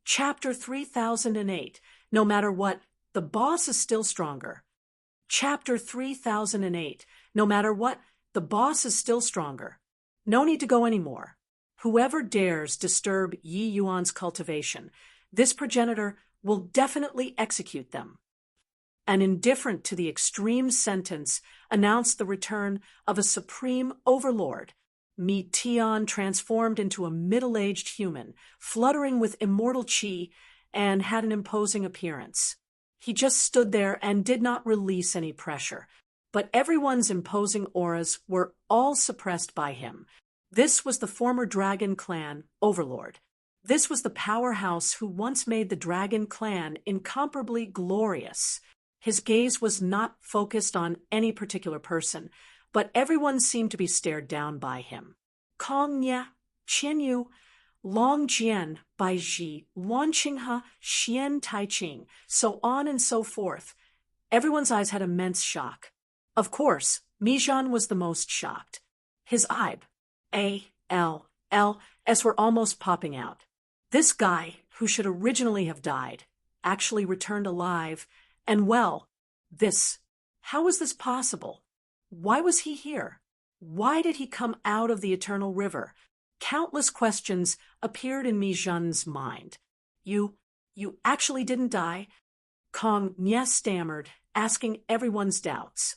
Chapter 3008. No matter what, the boss is still stronger. Chapter 3008. No matter what, the boss is still stronger. No need to go anymore. Whoever dares disturb Yi Yuan's cultivation, this progenitor will definitely execute them. And indifferent to the extreme sentence, announced the return of a supreme overlord. Mi Tian transformed into a middle-aged human, fluttering with immortal qi, and had an imposing appearance. He just stood there and did not release any pressure, but everyone's imposing auras were all suppressed by him. This was the former Dragon Clan overlord. This was the powerhouse who once made the Dragon Clan incomparably glorious. His gaze was not focused on any particular person, but everyone seemed to be stared down by him. Kong Nye, Qian Yu, Long Jian, Bai Ji, Luan Qinghe, Xian Tai Ching, so on and so forth. Everyone's eyes had immense shock. Of course, Mi Zhan was the most shocked. His A-L-L-S were almost popping out. This guy, who should originally have died, actually returned alive, and well, how was this possible? Why was he here? Why did he come out of the eternal river? Countless questions appeared in Mi Zhan's mind. You actually didn't die? Kong Nye stammered, asking everyone's doubts.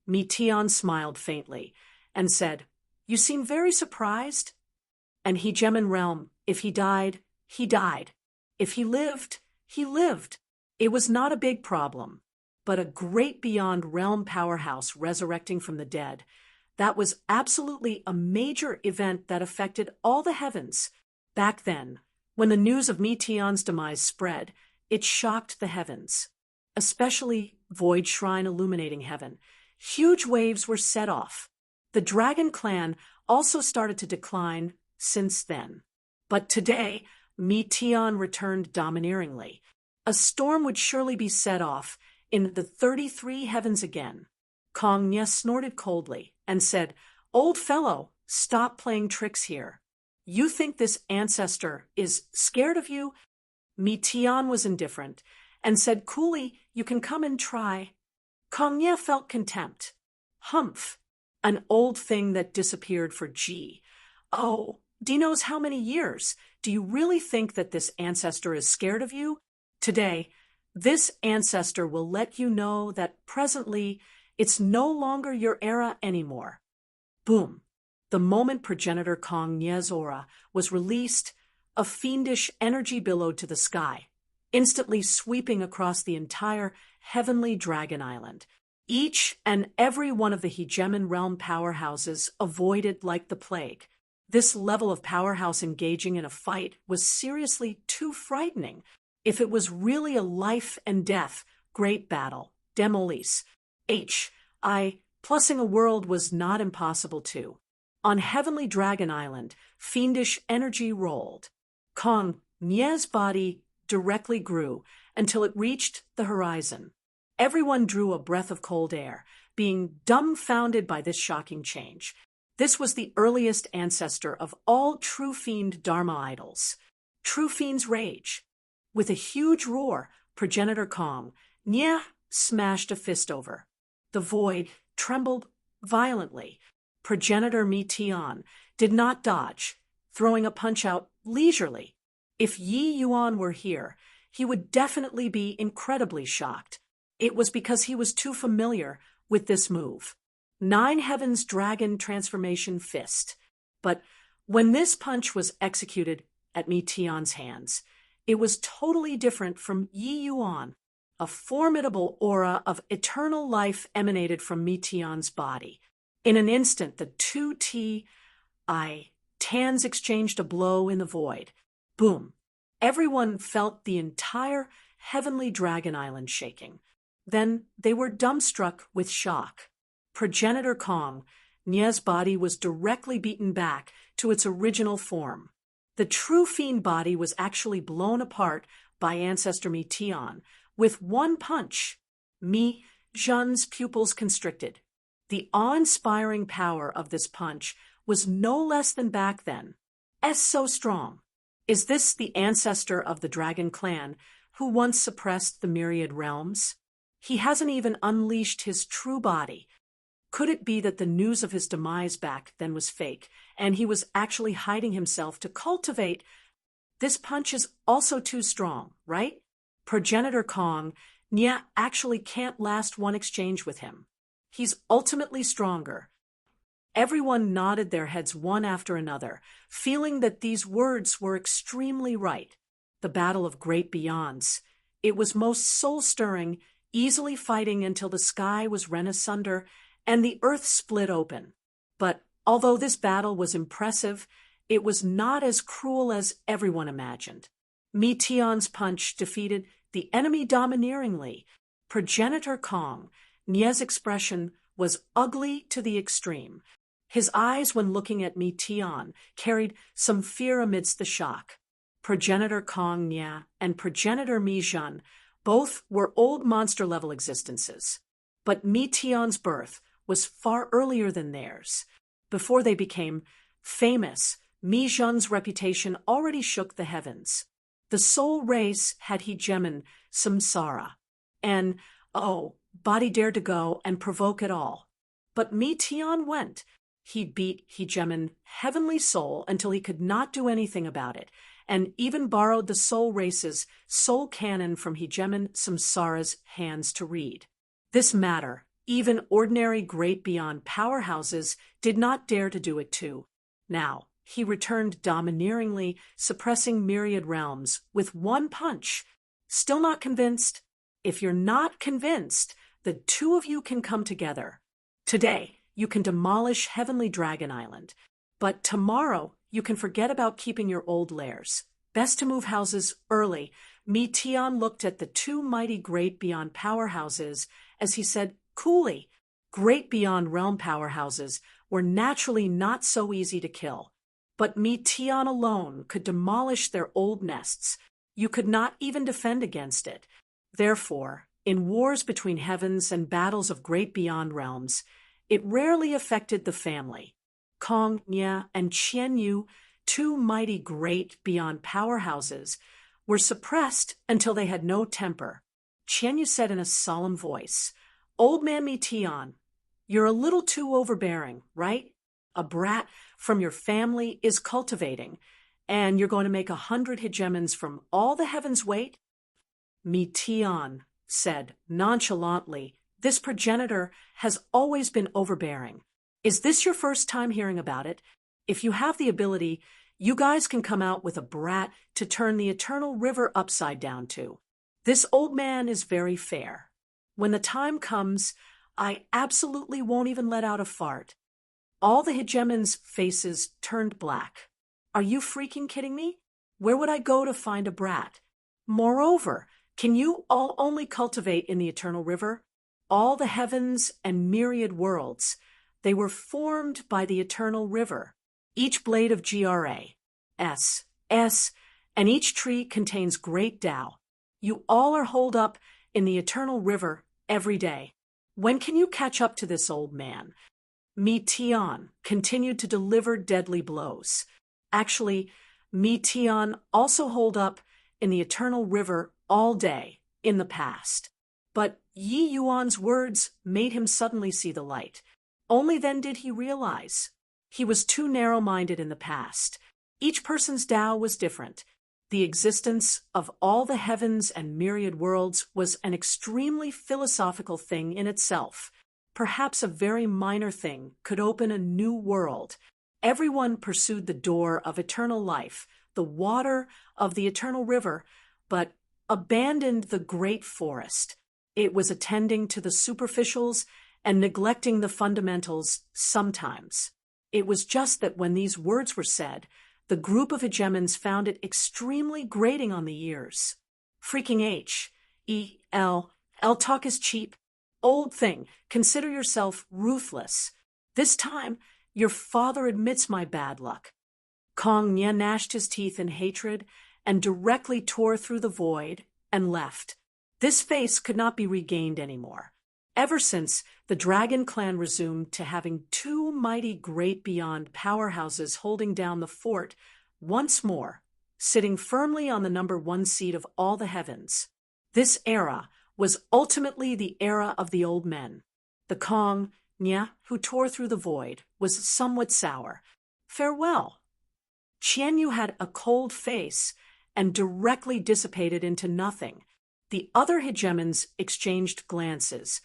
Mi Tian smiled faintly and said, "You seem very surprised." And He Gemin realm, if he died, he died. If he lived, he lived. It was not a big problem, but a great beyond realm powerhouse resurrecting from the dead. That was absolutely a major event that affected all the heavens. Back then, when the news of Mi Tian's demise spread, it shocked the heavens, especially Void Shrine illuminating heaven. Huge waves were set off. The Dragon Clan also started to decline since then. But today, Mi Tian returned domineeringly. A storm would surely be set off in the 33 heavens again. Kong Nye snorted coldly and said, "Old fellow, stop playing tricks here. You think this ancestor is scared of you?" Mi Tian was indifferent and said coolly, "You can come and try." Kong Nye felt contempt. Humph, an old thing that disappeared for G. Oh, D knows how many years. Do you really think that this ancestor is scared of you? Today, this ancestor will let you know that presently it's no longer your era anymore. Boom. The moment progenitor Kong Nye's aura was released, a fiendish energy billowed to the sky, instantly sweeping across the entire heavenly Dragon Island. Each and every one of the Hegemon realm powerhouses avoided like the plague. This level of powerhouse engaging in a fight was seriously too frightening. If it was really a life and death great battle, Demolis, plussing a world was not impossible too. On heavenly Dragon Island, fiendish energy rolled. Kong Nye's body directly grew until it reached the horizon. Everyone drew a breath of cold air, being dumbfounded by this shocking change. This was the earliest ancestor of all true fiend Dharma idols. True fiend's rage. With a huge roar, progenitor Kong Nye smashed a fist over. The void trembled violently. Progenitor Mi Tian did not dodge, throwing a punch out leisurely. If Yi Yuan were here, he would definitely be incredibly shocked. It was because he was too familiar with this move. 9 Heavens Dragon Transformation Fist. But when this punch was executed at Mi Tian's hands, it was totally different from Yi Yuan. A formidable aura of eternal life emanated from Mi Tian's body. In an instant, the two Tans exchanged a blow in the void. Boom. Everyone felt the entire heavenly Dragon Island shaking. Then they were dumbstruck with shock. Progenitor Kong Nye's body was directly beaten back to its original form. The true fiend body was actually blown apart by ancestor Mi Tian with one punch. Mi Zhan's pupils constricted. The awe-inspiring power of this punch was no less than back then. So strong. Is this the ancestor of the dragon clan who once suppressed the myriad realms? He hasn't even unleashed his true body. Could it be that the news of his demise back then was fake, and he was actually hiding himself to cultivate? This punch is also too strong, right? Progenitor Kong, Nya actually can't last one exchange with him. He's ultimately stronger. Everyone nodded their heads one after another, feeling that these words were extremely right. The battle of great beyonds. It was most soul-stirring, easily fighting until the sky was rent asunder and the earth split open. But although this battle was impressive, it was not as cruel as everyone imagined. Mi Tian's punch defeated the enemy domineeringly. Progenitor Kong, Nye's expression was ugly to the extreme. His eyes, when looking at Mi Tian, carried some fear amidst the shock. Progenitor Kong Nye and Progenitor Mi Jun both were old monster-level existences. But Mi Tian's birth was far earlier than theirs. Before they became famous, Mi Jun's reputation already shook the heavens. The soul race had hegemon samsara, and, body dared to go and provoke it all. But Mi Tian went. He beat hegemon heavenly soul until he could not do anything about it, and even borrowed the soul race's soul canon from hegemon samsara's hands to read. This matter, even ordinary great beyond powerhouses did not dare to do it too. Now, he returned domineeringly, suppressing myriad realms with one punch. Still not convinced? If you're not convinced, the two of you can come together. Today, you can demolish Heavenly Dragon Island, but tomorrow you can forget about keeping your old lairs. Best to move houses early. Mi Tian looked at the two mighty great beyond powerhouses as he said coolly, great beyond realm powerhouses were naturally not so easy to kill. But Mi Tian alone could demolish their old nests. You could not even defend against it. Therefore, in wars between heavens and battles of great beyond realms, it rarely affected the family. Kong, Nye, and Qian Yu, two mighty great beyond powerhouses, were suppressed until they had no temper. Qian Yu said in a solemn voice, "Old man Mi Tian, you're a little too overbearing, right? A brat from your family is cultivating, and you're going to make 100 hegemons from all the heavens wait?" Mi Tian said nonchalantly, "This progenitor has always been overbearing. Is this your first time hearing about it? If you have the ability, you guys can come out with a brat to turn the eternal river upside down to. This old man is very fair. When the time comes, I absolutely won't even let out a fart." All the hegemons' faces turned black. Are you freaking kidding me? Where would I go to find a brat? Moreover, can you all only cultivate in the eternal river? All the heavens and myriad worlds, they were formed by the eternal river. Each blade of GRA, S, and each tree contains great Tao. You all are holed up in the eternal river every day. When can you catch up to this old man? Mi Tian continued to deliver deadly blows. Actually, Mi Tian also holed up in the eternal river all day in the past. But Yi Yuan's words made him suddenly see the light. Only then did he realize. He was too narrow-minded in the past. Each person's Tao was different. The existence of all the heavens and myriad worlds was an extremely philosophical thing in itself. Perhaps a very minor thing could open a new world. Everyone pursued the door of eternal life, the water of the eternal river, but abandoned the great forest. It was attending to the superficials and neglecting the fundamentals sometimes. It was just that when these words were said, the group of hegemons found it extremely grating on the ears. Freaking L talk is cheap. Old thing, consider yourself ruthless. This time, your father admits my bad luck. Kong Nye gnashed his teeth in hatred and directly tore through the void and left. This face could not be regained anymore. Ever since, the Dragon Clan resumed to having two mighty great beyond powerhouses holding down the fort once more, sitting firmly on the number one seat of all the heavens. This era was ultimately the era of the old men. The Kong, Nya, who tore through the void, was somewhat sour. Farewell. Qianyu had a cold face and directly dissipated into nothing. The other hegemons exchanged glances,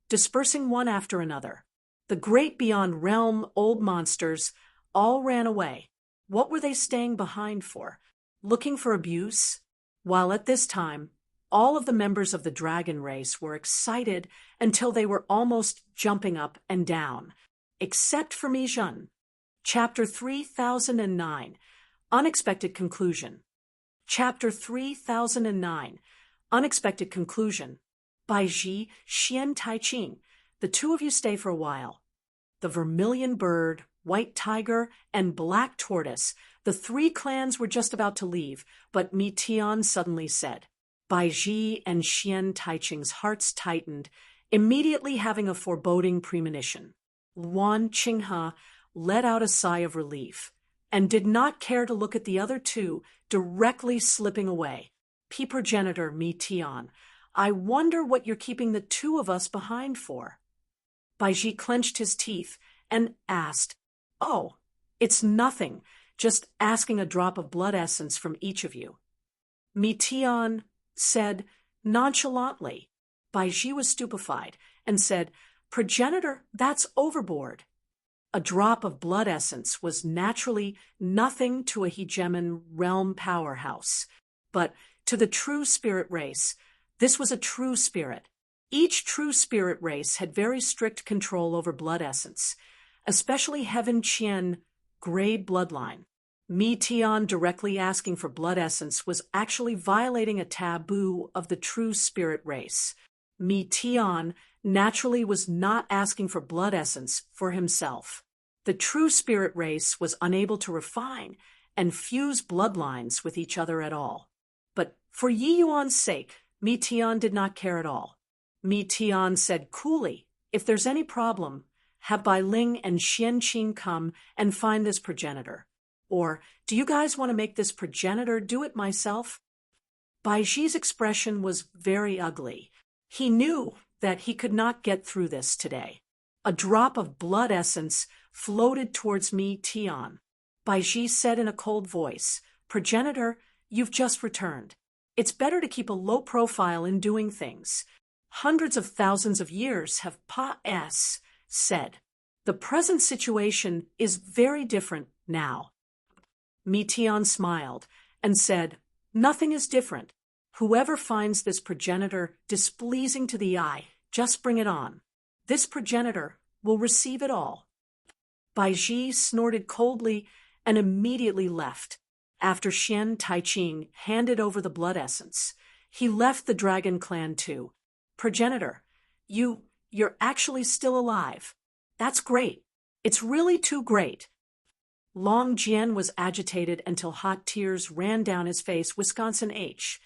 dispersing one after another. The great beyond realm old monsters all ran away. What were they staying behind for? Looking for abuse? While at this time, all of the members of the dragon race were excited until they were almost jumping up and down, except for Mi Jun. Chapter 3009, Unexpected Conclusion. Chapter 3009, Unexpected Conclusion. By Ji Xian Taiqing. The two of you stay for a while. The vermilion bird, white tiger, and black tortoise, the three clans were just about to leave, but Mi Tian suddenly said. Bai Ji and Xian Taiqing's hearts tightened, immediately having a foreboding premonition. Luan Qinghe let out a sigh of relief, and did not care to look at the other two directly slipping away. Progenitor Mi Tian, I wonder what you're keeping the two of us behind for. Bai Ji clenched his teeth and asked, Oh, it's nothing, just asking a drop of blood essence from each of you. Mi Tian said nonchalantly. Bai Ji was stupefied and said, Progenitor, that's overboard. A drop of blood essence was naturally nothing to a hegemon realm powerhouse, but to the true spirit race, this was a true spirit. Each true spirit race had very strict control over blood essence, especially Heaven Qian grade bloodline. Mi Tian directly asking for blood essence was actually violating a taboo of the true spirit race. Mi Tian naturally was not asking for blood essence for himself. The true spirit race was unable to refine and fuse bloodlines with each other at all. But for Yi Yuan's sake, Mi Tian did not care at all. Mi Tian said coolly, if there's any problem, have Bai Ling and Xian Qing come and find this progenitor. Or, do you guys want to make this progenitor do it myself? Bai Ji's expression was very ugly. He knew that he could not get through this today. A drop of blood essence floated towards Mi Tian. Bai Ji said in a cold voice, Progenitor, you've just returned. It's better to keep a low profile in doing things. Hundreds of thousands of years have said. The present situation is very different now. Mi Tian smiled and said, Nothing is different. Whoever finds this progenitor displeasing to the eye, just bring it on. This progenitor will receive it all. Bai Ji snorted coldly and immediately left. After Xian Taiqing handed over the blood essence, he left the dragon clan too. Progenitor, you're actually still alive. That's great. It's really too great. Long Jian was agitated until hot tears ran down his face. Wisconsin H.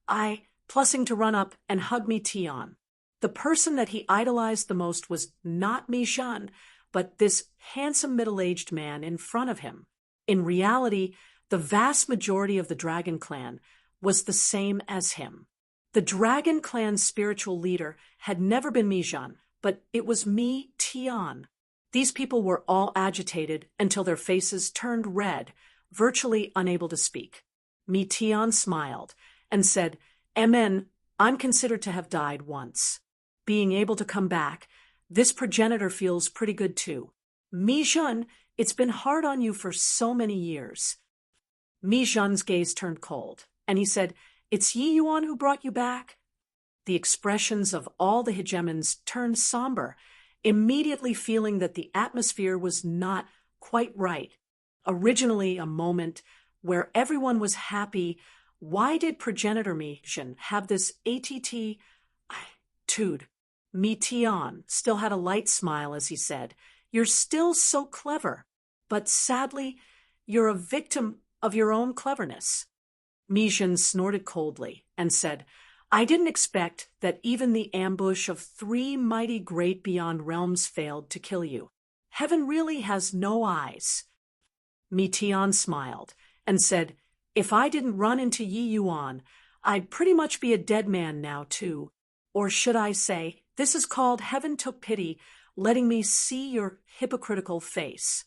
Plussing to run up and hug Mi Tian. The person that he idolized the most was not Mi Jun, but this handsome middle-aged man in front of him. In reality, the vast majority of the Dragon Clan was the same as him. The Dragon Clan's spiritual leader had never been Mi Jun, but it was Mi Tian. These people were all agitated until their faces turned red, virtually unable to speak. Mi Tian smiled and said, Amen, I'm considered to have died once. Being able to come back, this progenitor feels pretty good too. Mi Jun, it's been hard on you for so many years. Mi Jun's gaze turned cold, and he said, It's Yi Yuan who brought you back? The expressions of all the hegemons turned somber, immediately feeling that the atmosphere was not quite right. Originally a moment where everyone was happy, why did progenitor Mi Jun have this attitude? Mi Tian still had a light smile as he said, You're still so clever, but sadly, you're a victim of your own cleverness. Mi Jun snorted coldly and said, I didn't expect that even the ambush of 3 mighty great beyond realms failed to kill you. Heaven really has no eyes. Mi Tian smiled and said, If I didn't run into Yi Yuan, I'd pretty much be a dead man now, too. Or should I say, this is called heaven took pity, letting me see your hypocritical face.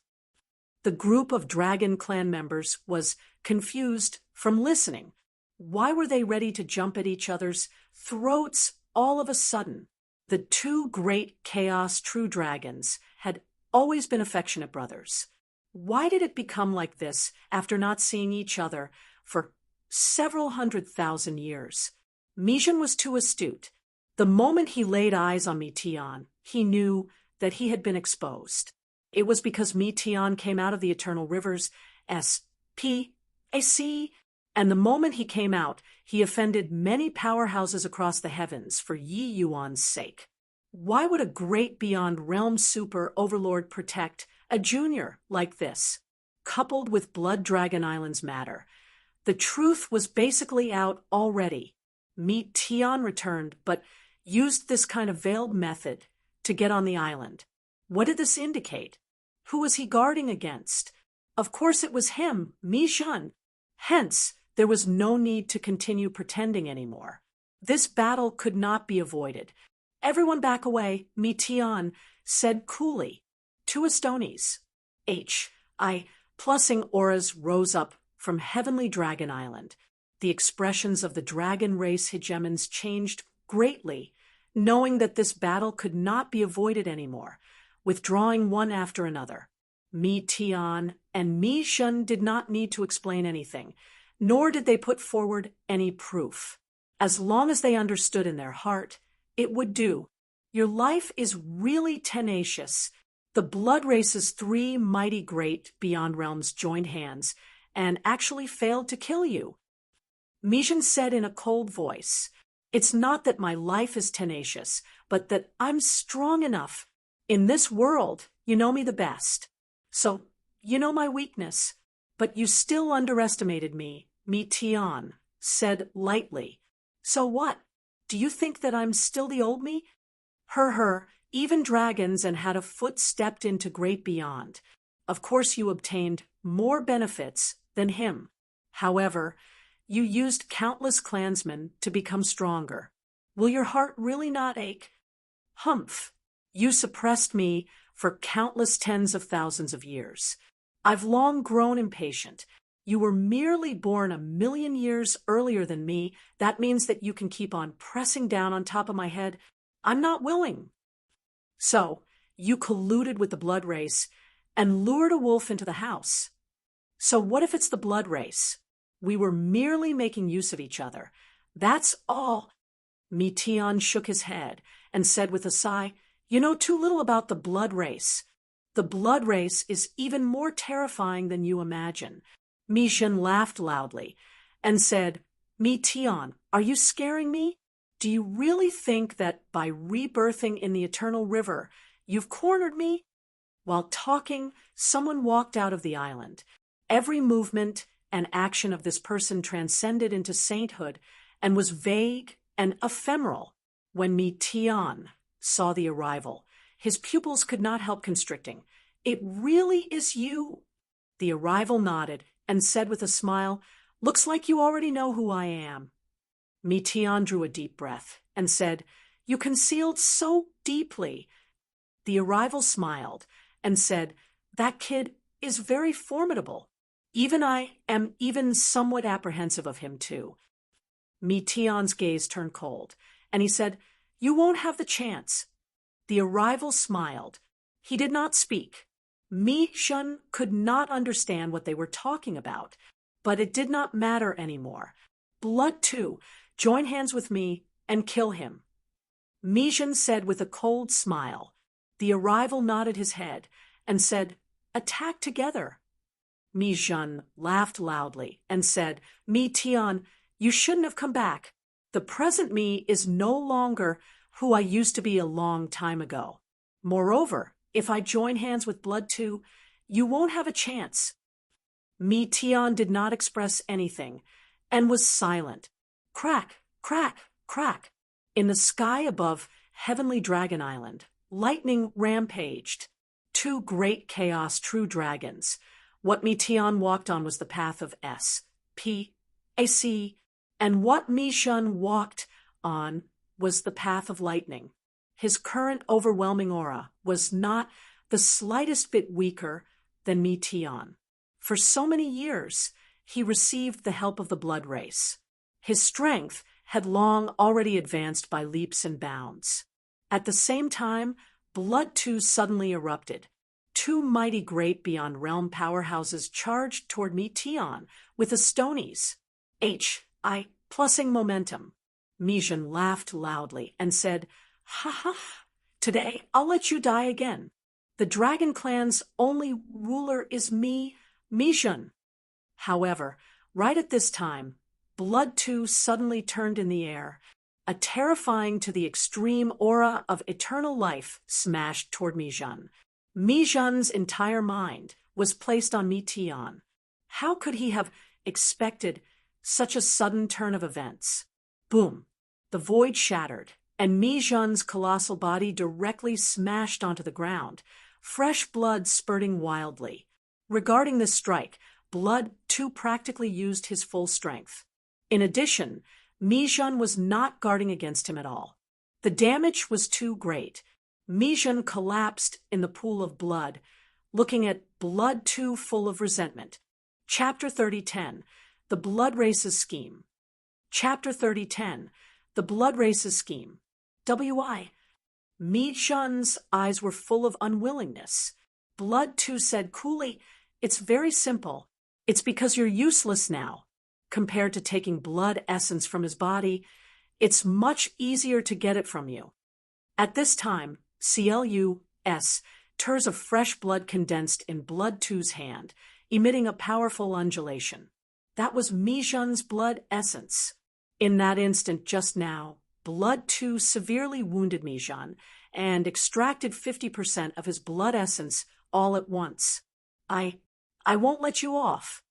The group of dragon clan members was confused from listening. Why were they ready to jump at each other's throats all of a sudden? The two great chaos true dragons had always been affectionate brothers. Why did it become like this after not seeing each other for several 100,000 years? Mijin was too astute. The moment he laid eyes on Mi Tian, he knew that he had been exposed. It was because Mi Tian came out of the eternal rivers SPAC, and the moment he came out, he offended many powerhouses across the heavens for Yi Yuan's sake. Why would a great beyond realm super overlord protect a junior like this? Coupled with Blood Dragon Island's matter, the truth was basically out already. Mi Tian returned, but used this kind of veiled method to get on the island. What did this indicate? Who was he guarding against? Of course it was him, Mi Shun. Hence, there was no need to continue pretending anymore. This battle could not be avoided. Everyone back away, Mi Tian said coolly. Two Estonies. Plussing auras rose up from Heavenly Dragon Island. The expressions of the dragon race hegemons changed greatly, knowing that this battle could not be avoided anymore, withdrawing one after another. Mi Tian and Mi Shun did not need to explain anything, nor did they put forward any proof. As long as they understood in their heart, it would do. Your life is really tenacious. The blood race's three mighty great beyond realms joined hands and actually failed to kill you. Mijin said in a cold voice, "It's not that my life is tenacious, but that I'm strong enough. In this world, you know me the best. So, you know my weakness. But you still underestimated me," Mi Tian said lightly. "So what? Do you think that I'm still the old me?" Even dragons and had a foot stepped into great beyond. Of course you obtained more benefits than him. However, you used countless clansmen to become stronger. Will your heart really not ache? Humph! You suppressed me for countless tens of thousands of years. I've long grown impatient. You were merely born 1,000,000 years earlier than me. That means that you can keep on pressing down on top of my head. I'm not willing. So, you colluded with the blood race and lured a wolf into the house. So what if it's the blood race? We were merely making use of each other. That's all. Mi Tian shook his head and said with a sigh, "You know too little about the blood race. The blood race is even more terrifying than you imagine." Mi Shun laughed loudly and said, "Mi Tian, are you scaring me? Do you really think that by rebirthing in the eternal river, you've cornered me?" While talking, someone walked out of the island. Every movement and action of this person transcended into sainthood and was vague and ephemeral. When Mi Tian saw the arrival, his pupils could not help constricting. "It really is you." The arrival nodded and said with a smile, "Looks like you already know who I am." Mi Tian drew a deep breath and said, "You concealed so deeply." The arrival smiled and said, "That kid is very formidable. Even I am somewhat apprehensive of him too." Mi Tian's gaze turned cold, and he said, "You won't have the chance." The arrival smiled. He did not speak. Mi Shun could not understand what they were talking about, but it did not matter anymore. Blood too. Join hands with me and kill him. Mi Shun said with a cold smile. The arrival nodded his head and said, "Attack together." Mi Shun laughed loudly and said, "Mi Tian, you shouldn't have come back. The present me is no longer who I used to be a long time ago. Moreover, if I join hands with blood too, you won't have a chance." Mi Tian did not express anything and was silent. Crack, crack, crack. In the sky above Heavenly Dragon Island, lightning rampaged. Two great chaos true dragons. What Mi Tian walked on was the path of P-A-C, and what Mi Shun walked on was the path of lightning. His current overwhelming aura was not the slightest bit weaker than Mi Tian. For so many years, he received the help of the blood race. His strength had long already advanced by leaps and bounds. At the same time, Blood too suddenly erupted. Two mighty great beyond realm powerhouses charged toward Mi Tian with the stonies. H.I. plussing momentum. Mi Jun laughed loudly and said, "Ha ha, today I'll let you die again. The Dragon Clan's only ruler is Mi Jun." However, right at this time, Blood too suddenly turned in the air. A terrifying to the extreme aura of eternal life smashed toward Mi Jun. Mi Jun's entire mind was placed on Mi Tian. How could he have expected such a sudden turn of events? Boom! The void shattered, and Mi Jun's colossal body directly smashed onto the ground, fresh blood spurting wildly. Regarding this strike, Blood too practically used his full strength. In addition, Mi Jun was not guarding against him at all. The damage was too great. Mi Jun collapsed in the pool of blood, looking at Blood too full of resentment. Chapter 30:10, The Blood Race's Scheme. Chapter 30:10, The Blood Race's Scheme. W.I. Mi Jun's eyes were full of unwillingness. Blood too said coolly, "It's very simple. It's because you're useless now. Compared to taking blood essence from his body, it's much easier to get it from you." At this time, CLUS, tears of fresh blood condensed in Blood two's hand, emitting a powerful undulation. That was Mi Jun's blood essence. In that instant just now, Blood two severely wounded Mi Jun and extracted 50% of his blood essence all at once. I won't let you off."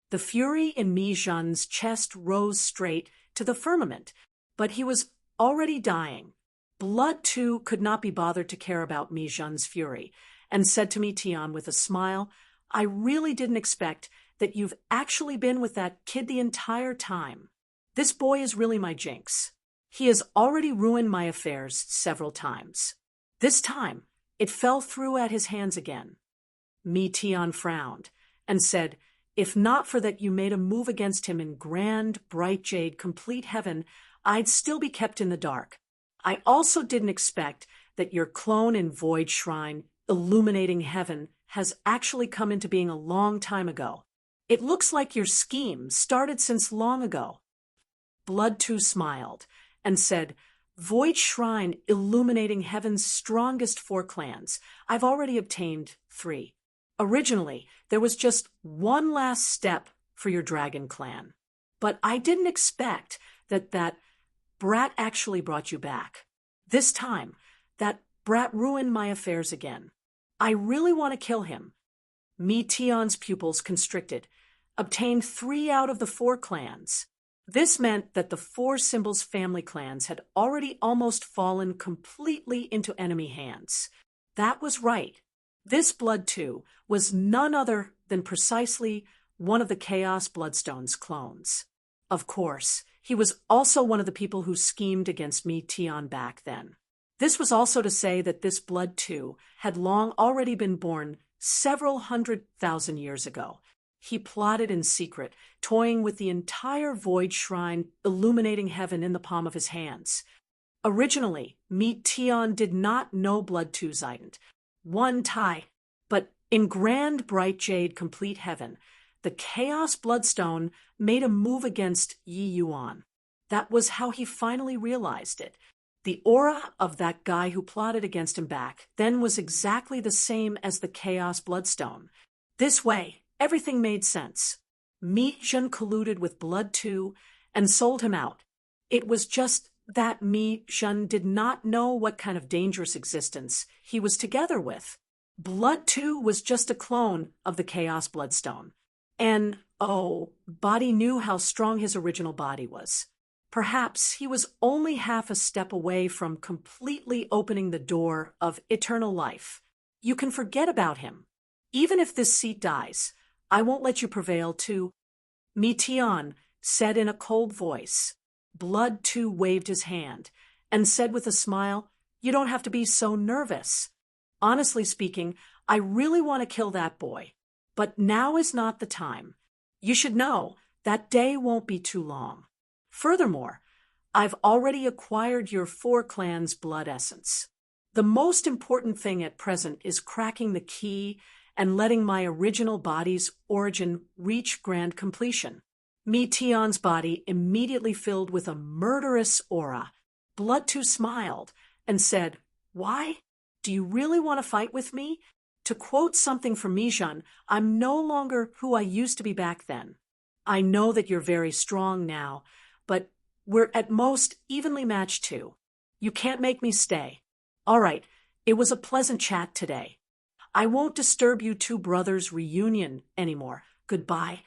The fury in Mi Jun's chest rose straight to the firmament, but he was already dying. Blood too could not be bothered to care about Mi Jun's fury, and said to Mi Tian with a smile, "I really didn't expect that you've actually been with that kid the entire time. This boy is really my jinx. He has already ruined my affairs several times." This time, it fell through at his hands again. Mi Tian frowned and said, "If not for that you made a move against him in grand, bright jade, complete heaven, I'd still be kept in the dark. I also didn't expect that your clone in Void Shrine, illuminating heaven, has actually come into being a long time ago. It looks like your scheme started since long ago." Blood too smiled and said, "Void Shrine, illuminating heaven's strongest 4 clans. I've already obtained 3. Originally, there was just one last step for your dragon clan. But I didn't expect that brat actually brought you back. This time, that brat ruined my affairs again. I really want to kill him." Mi Tian's pupils constricted. Obtained 3 out of the 4 clans. This meant that the 4 symbols family clans had already almost fallen completely into enemy hands. That was right. This Blood too was none other than precisely one of the Chaos Bloodstone's clones. Of course, he was also one of the people who schemed against Mi Tian back then. This was also to say that this Blood too had long already been born several 100,000 years ago. He plotted in secret, toying with the entire Void Shrine, illuminating heaven in the palm of his hands. Originally, Mi Tian did not know Blood two's ident. One tie, but in grand bright jade complete heaven, the Chaos Bloodstone made a move against Yi Yuan. That was how he finally realized it. The aura of that guy who plotted against him back then was exactly the same as the Chaos Bloodstone. This way, everything made sense. Mi Jun colluded with Blood too and sold him out. It was just that Mi Jun did not know what kind of dangerous existence he was together with. Blood too was just a clone of the Chaos Bloodstone. And, Body knew how strong his original body was. Perhaps he was only half a step away from completely opening the door of eternal life. You can forget about him. Even if this seat dies, I won't let you prevail to Mi Tian said in a cold voice. Blood too waved his hand and said with a smile, "You don't have to be so nervous. Honestly speaking, I really want to kill that boy. But now is not the time. You should know that day won't be too long. Furthermore, I've already acquired your 4 clans' blood essence. The most important thing at present is cracking the key and letting my original body's origin reach grand completion." Mi Tian's body immediately filled with a murderous aura. Bloodtooth smiled and said, "Why? Do you really want to fight with me? To quote something from Mijun, I'm no longer who I used to be back then. I know that you're very strong now, but we're at most evenly matched too. You can't make me stay. All right, it was a pleasant chat today. I won't disturb you two brothers' reunion anymore. Goodbye."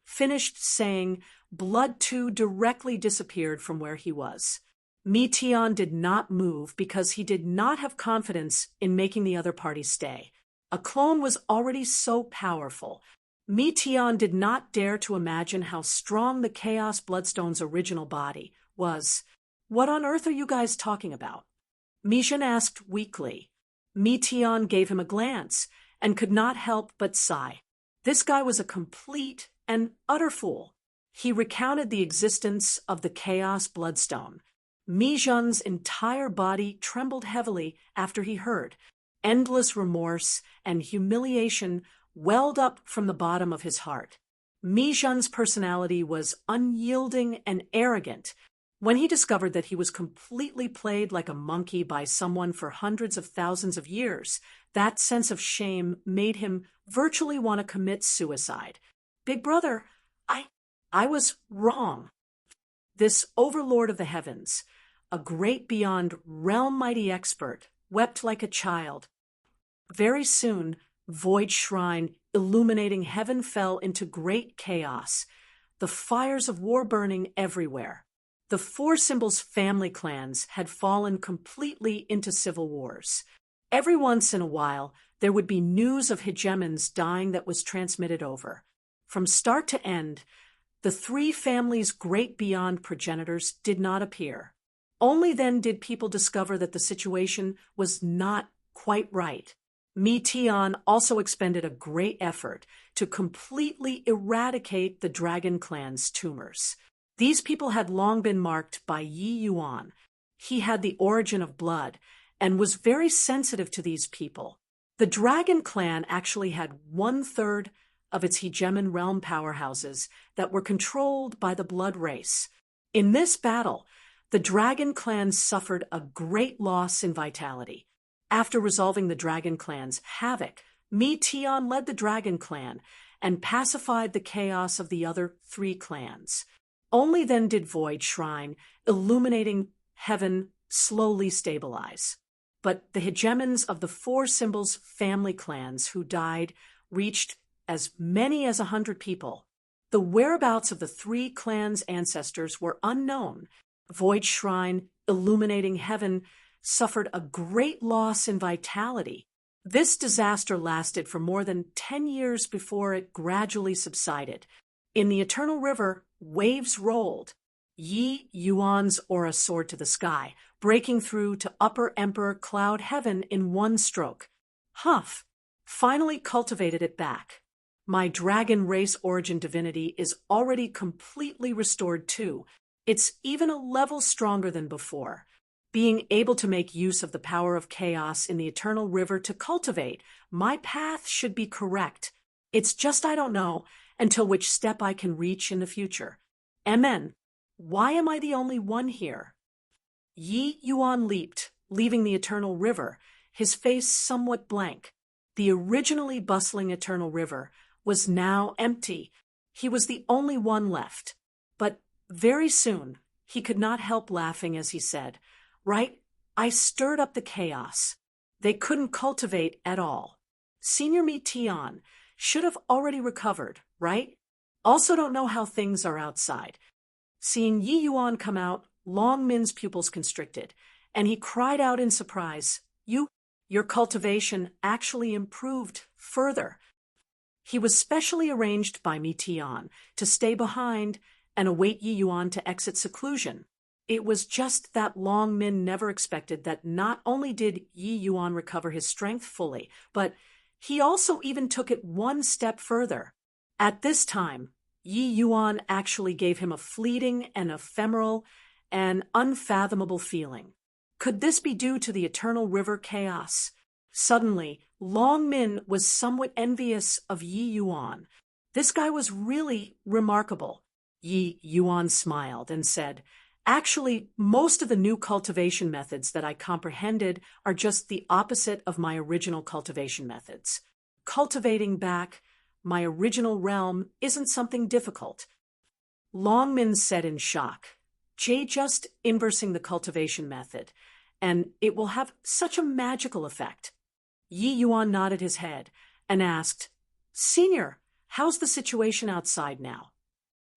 Finished saying, Bloodtooth directly disappeared from where he was. Mi Tian did not move because he did not have confidence in making the other party stay. A clone was already so powerful. Mi Tian did not dare to imagine how strong the Chaos Bloodstone's original body was. "What on earth are you guys talking about?" Mijun asked weakly. Mi Tian gave him a glance and could not help but sigh. This guy was a complete and utter fool. He recounted the existence of the Chaos Bloodstone. Mijun's entire body trembled heavily after he heard. Endless remorse and humiliation welled up from the bottom of his heart. Mijun's personality was unyielding and arrogant. When he discovered that he was completely played like a monkey by someone for hundreds of thousands of years, that sense of shame made him virtually want to commit suicide. "Big brother, I was wrong." This overlord of the heavens, a great beyond realm mighty expert, wept like a child. Very soon, Void Shrine illuminating heaven fell into great chaos, the fires of war burning everywhere. The 4 symbols' family clans had fallen completely into civil wars. Every once in a while, there would be news of hegemons dying that was transmitted over. From start to end, the 3 families' great beyond progenitors did not appear. Only then did people discover that the situation was not quite right. Mi Tian also expended a great effort to completely eradicate the Dragon Clan's tumors. These people had long been marked by Yi Yuan. He had the origin of blood and was very sensitive to these people. The Dragon Clan actually had 1/3 of its hegemon realm powerhouses that were controlled by the blood race. In this battle, the Dragon Clan suffered a great loss in vitality. After resolving the Dragon Clan's havoc, Mi Tian led the Dragon Clan and pacified the chaos of the other 3 clans. Only then did Void Shrine, illuminating heaven, slowly stabilize. But the hegemons of the 4 symbols' family clans who died reached as many as 100 people. The whereabouts of the 3 clans' ancestors were unknown. Void Shrine, illuminating heaven, suffered a great loss in vitality. This disaster lasted for more than 10 years before it gradually subsided. In the Eternal River, waves rolled. Yi Yuan's aura soared to the sky, breaking through to Upper Emperor Cloud Heaven in one stroke. Humph! Finally cultivated it back. My dragon race origin divinity is already completely restored too. It's even a level stronger than before. Being able to make use of the power of chaos in the Eternal River to cultivate, my path should be correct. It's just I don't know until which step I can reach in the future. Amen. Why am I the only one here? Yi Yuan leaped, leaving the Eternal River, his face somewhat blank. The originally bustling Eternal River was now empty. He was the only one left. But very soon, he could not help laughing as he said, "Right, I stirred up the chaos. They couldn't cultivate at all. Senior Mi Tian should have already recovered, right? Also don't know how things are outside." Seeing Yi Yuan come out, Long Min's pupils constricted, and he cried out in surprise, Your cultivation actually improved further." He was specially arranged by Mi Tian to stay behind and await Yi Yuan to exit seclusion. It was just that Long Min never expected that not only did Yi Yuan recover his strength fully, but he also even took it one step further. At this time, Yi Yuan actually gave him a fleeting and ephemeral and unfathomable feeling. Could this be due to the eternal river chaos? Suddenly, Long Min was somewhat envious of Yi Yuan. This guy was really remarkable. Yi Yuan smiled and said, "Actually, most of the new cultivation methods that I comprehended are just the opposite of my original cultivation methods. Cultivating back my original realm isn't something difficult." Long Min said in shock, just inversing the cultivation method, and it will have such a magical effect." Yi Yuan nodded his head and asked, "Senior, how's the situation outside now?"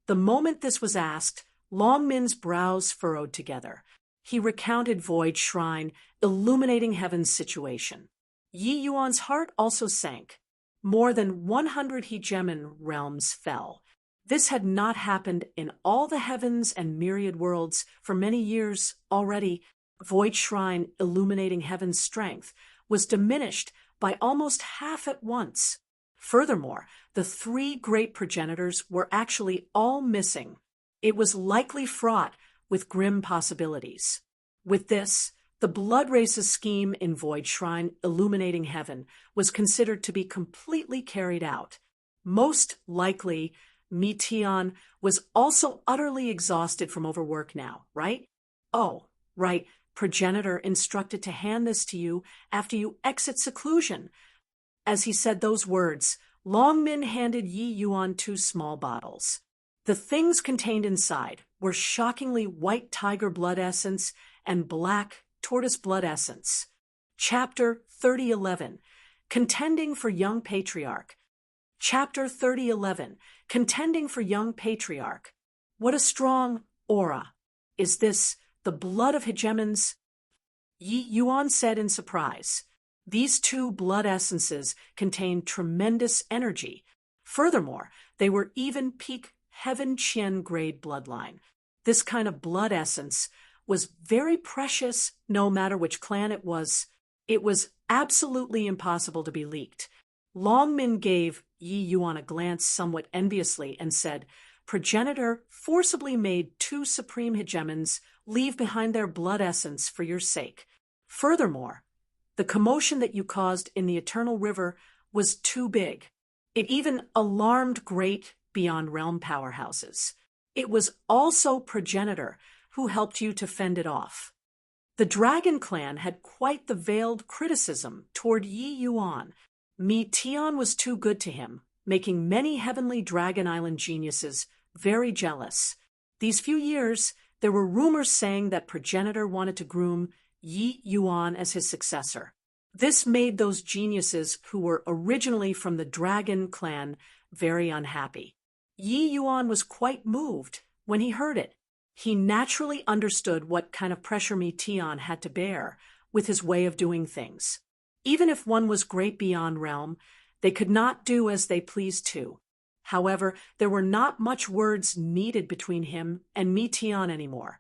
The moment this was asked, Long Min's brows furrowed together. He recounted Void Shrine, illuminating heaven's situation. Yi Yuan's heart also sank. More than 100 hegemon realms fell. This had not happened in all the heavens and myriad worlds for many years already. Void Shrine, illuminating heaven's strength, was diminished by almost half at once. Furthermore, the 3 great progenitors were actually all missing. It was likely fraught with grim possibilities. With this, the Blood Race's scheme in Void Shrine, illuminating heaven, was considered to be completely carried out. Most likely, Mi Tian was also utterly exhausted from overwork now, right? Oh, right. Progenitor instructed to hand this to you after you exit seclusion. As he said those words, Long Min handed Yi Yuan 2 small bottles. The things contained inside were shockingly white tiger blood essence and black tortoise blood essence. Chapter 3011, Contending for Young Patriarch. Chapter 3011, Contending for Young Patriarch. What a strong aura. Is this the blood of hegemons? Yi Yuan said in surprise. These 2 blood essences contained tremendous energy. Furthermore, they were even peak Heaven Qian grade bloodline. This kind of blood essence was very precious no matter which clan it was. It was absolutely impossible to be leaked. Long Min gave Yi Yuan a glance somewhat enviously and said, "Progenitor forcibly made 2 supreme hegemons leave behind their blood essence for your sake. Furthermore, the commotion that you caused in the Eternal River was too big. It even alarmed great beyond realm powerhouses. It was also Progenitor who helped you to fend it off." The Dragon Clan had quite the veiled criticism toward Yi Yuan. Mi Tian was too good to him, making many heavenly Dragon Island geniuses very jealous. These few years, there were rumors saying that Progenitor wanted to groom Yi Yuan as his successor. This made those geniuses who were originally from the Dragon Clan very unhappy. Yi Yuan was quite moved when he heard it. He naturally understood what kind of pressure Mi Tian had to bear with his way of doing things. Even if one was great beyond realm, they could not do as they pleased too. However, there were not much words needed between him and Mi Tian anymore.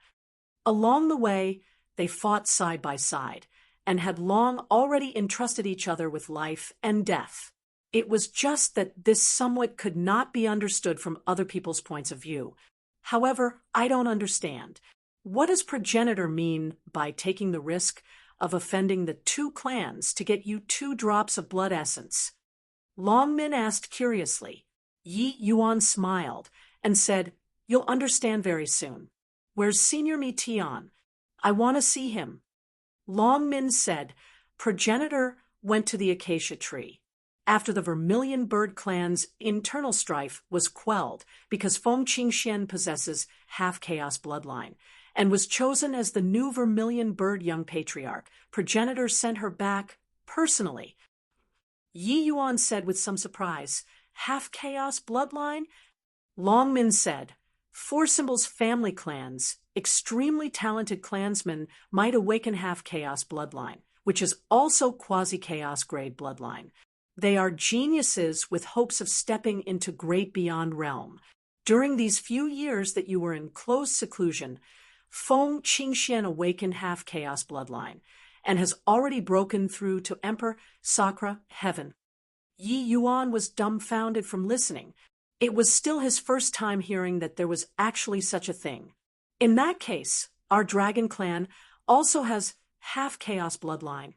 Along the way, they fought side by side and had long already entrusted each other with life and death. It was just that this somewhat could not be understood from other people's points of view. However, I don't understand. What does Progenitor mean by taking the risk of offending the 2 clans to get you 2 drops of blood essence? Long Min asked curiously. Yi Yuan smiled and said, "You'll understand very soon. Where's Senior Mi Tian? I want to see him." Long Min said, "Progenitor went to the acacia tree." After the Vermilion Bird clan's internal strife was quelled because Feng Qingxian possesses half-chaos bloodline and was chosen as the new Vermilion Bird young patriarch, Progenitor sent her back personally. Yi Yuan said with some surprise, "Half-chaos bloodline?" Long Min said, 4 Symbol's family clans, extremely talented clansmen might awaken half-chaos bloodline, which is also quasi-chaos grade bloodline. They are geniuses with hopes of stepping into great beyond realm. During these few years that you were in close seclusion, Feng Qingxian awakened half-chaos bloodline and has already broken through to Emperor Sakra heaven. Yi Yuan was dumbfounded from listening. It was still his first time hearing that there was actually such a thing. In that case, our dragon clan also has half-chaos bloodline.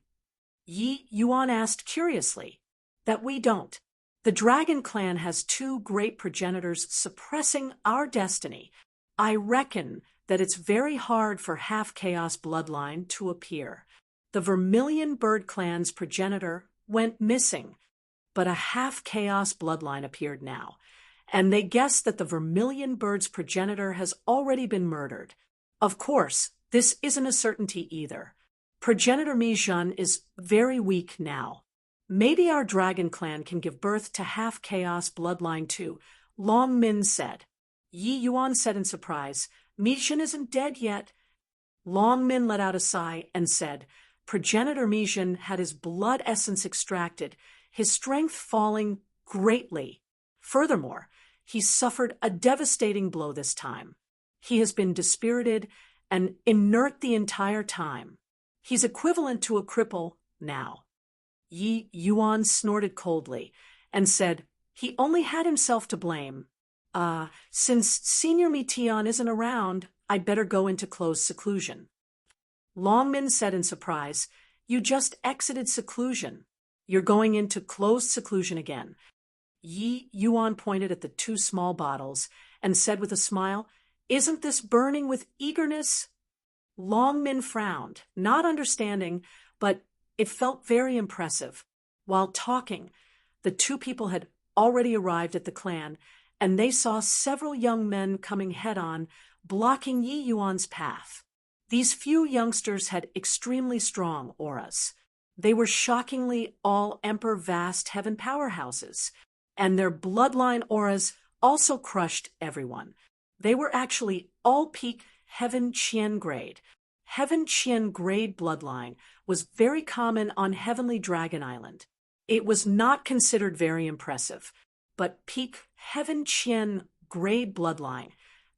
Yi Yuan asked curiously. That we don't. The dragon clan has two great progenitors suppressing our destiny. I reckon that it's very hard for half-chaos bloodline to appear. The Vermilion Bird clan's progenitor went missing, but a half-chaos bloodline appeared now, and they guessed that the Vermilion Bird's progenitor has already been murdered. Of course, this isn't a certainty either. Progenitor Mi Zhen is very weak now. Maybe our dragon clan can give birth to half-chaos bloodline too, Long Min said. Yi Yuan said in surprise, Mi Zhen isn't dead yet. Long Min let out a sigh and said, progenitor Mi Zhen had his blood essence extracted, his strength falling greatly. Furthermore, he suffered a devastating blow this time. He has been dispirited and inert the entire time. He's equivalent to a cripple now. Yi Yuan snorted coldly and said, he only had himself to blame. Since Senior Mi Tian isn't around, I'd better go into closed seclusion. Long Min said in surprise, you just exited seclusion. You're going into closed seclusion again. Yi Yuan pointed at the two small bottles and said with a smile, isn't this burning with eagerness? Long Min frowned, not understanding, but it felt very impressive. While talking, the two people had already arrived at the clan, and they saw several young men coming head-on, blocking Yi Yuan's path. These few youngsters had extremely strong auras. They were shockingly all Emperor Vast Heaven powerhouses, and their bloodline auras also crushed everyone. They were actually all peak Heaven Qian grade. Heaven Qian grade bloodline was very common on Heavenly Dragon Island. It was not considered very impressive, but peak Heaven Qian grade bloodline,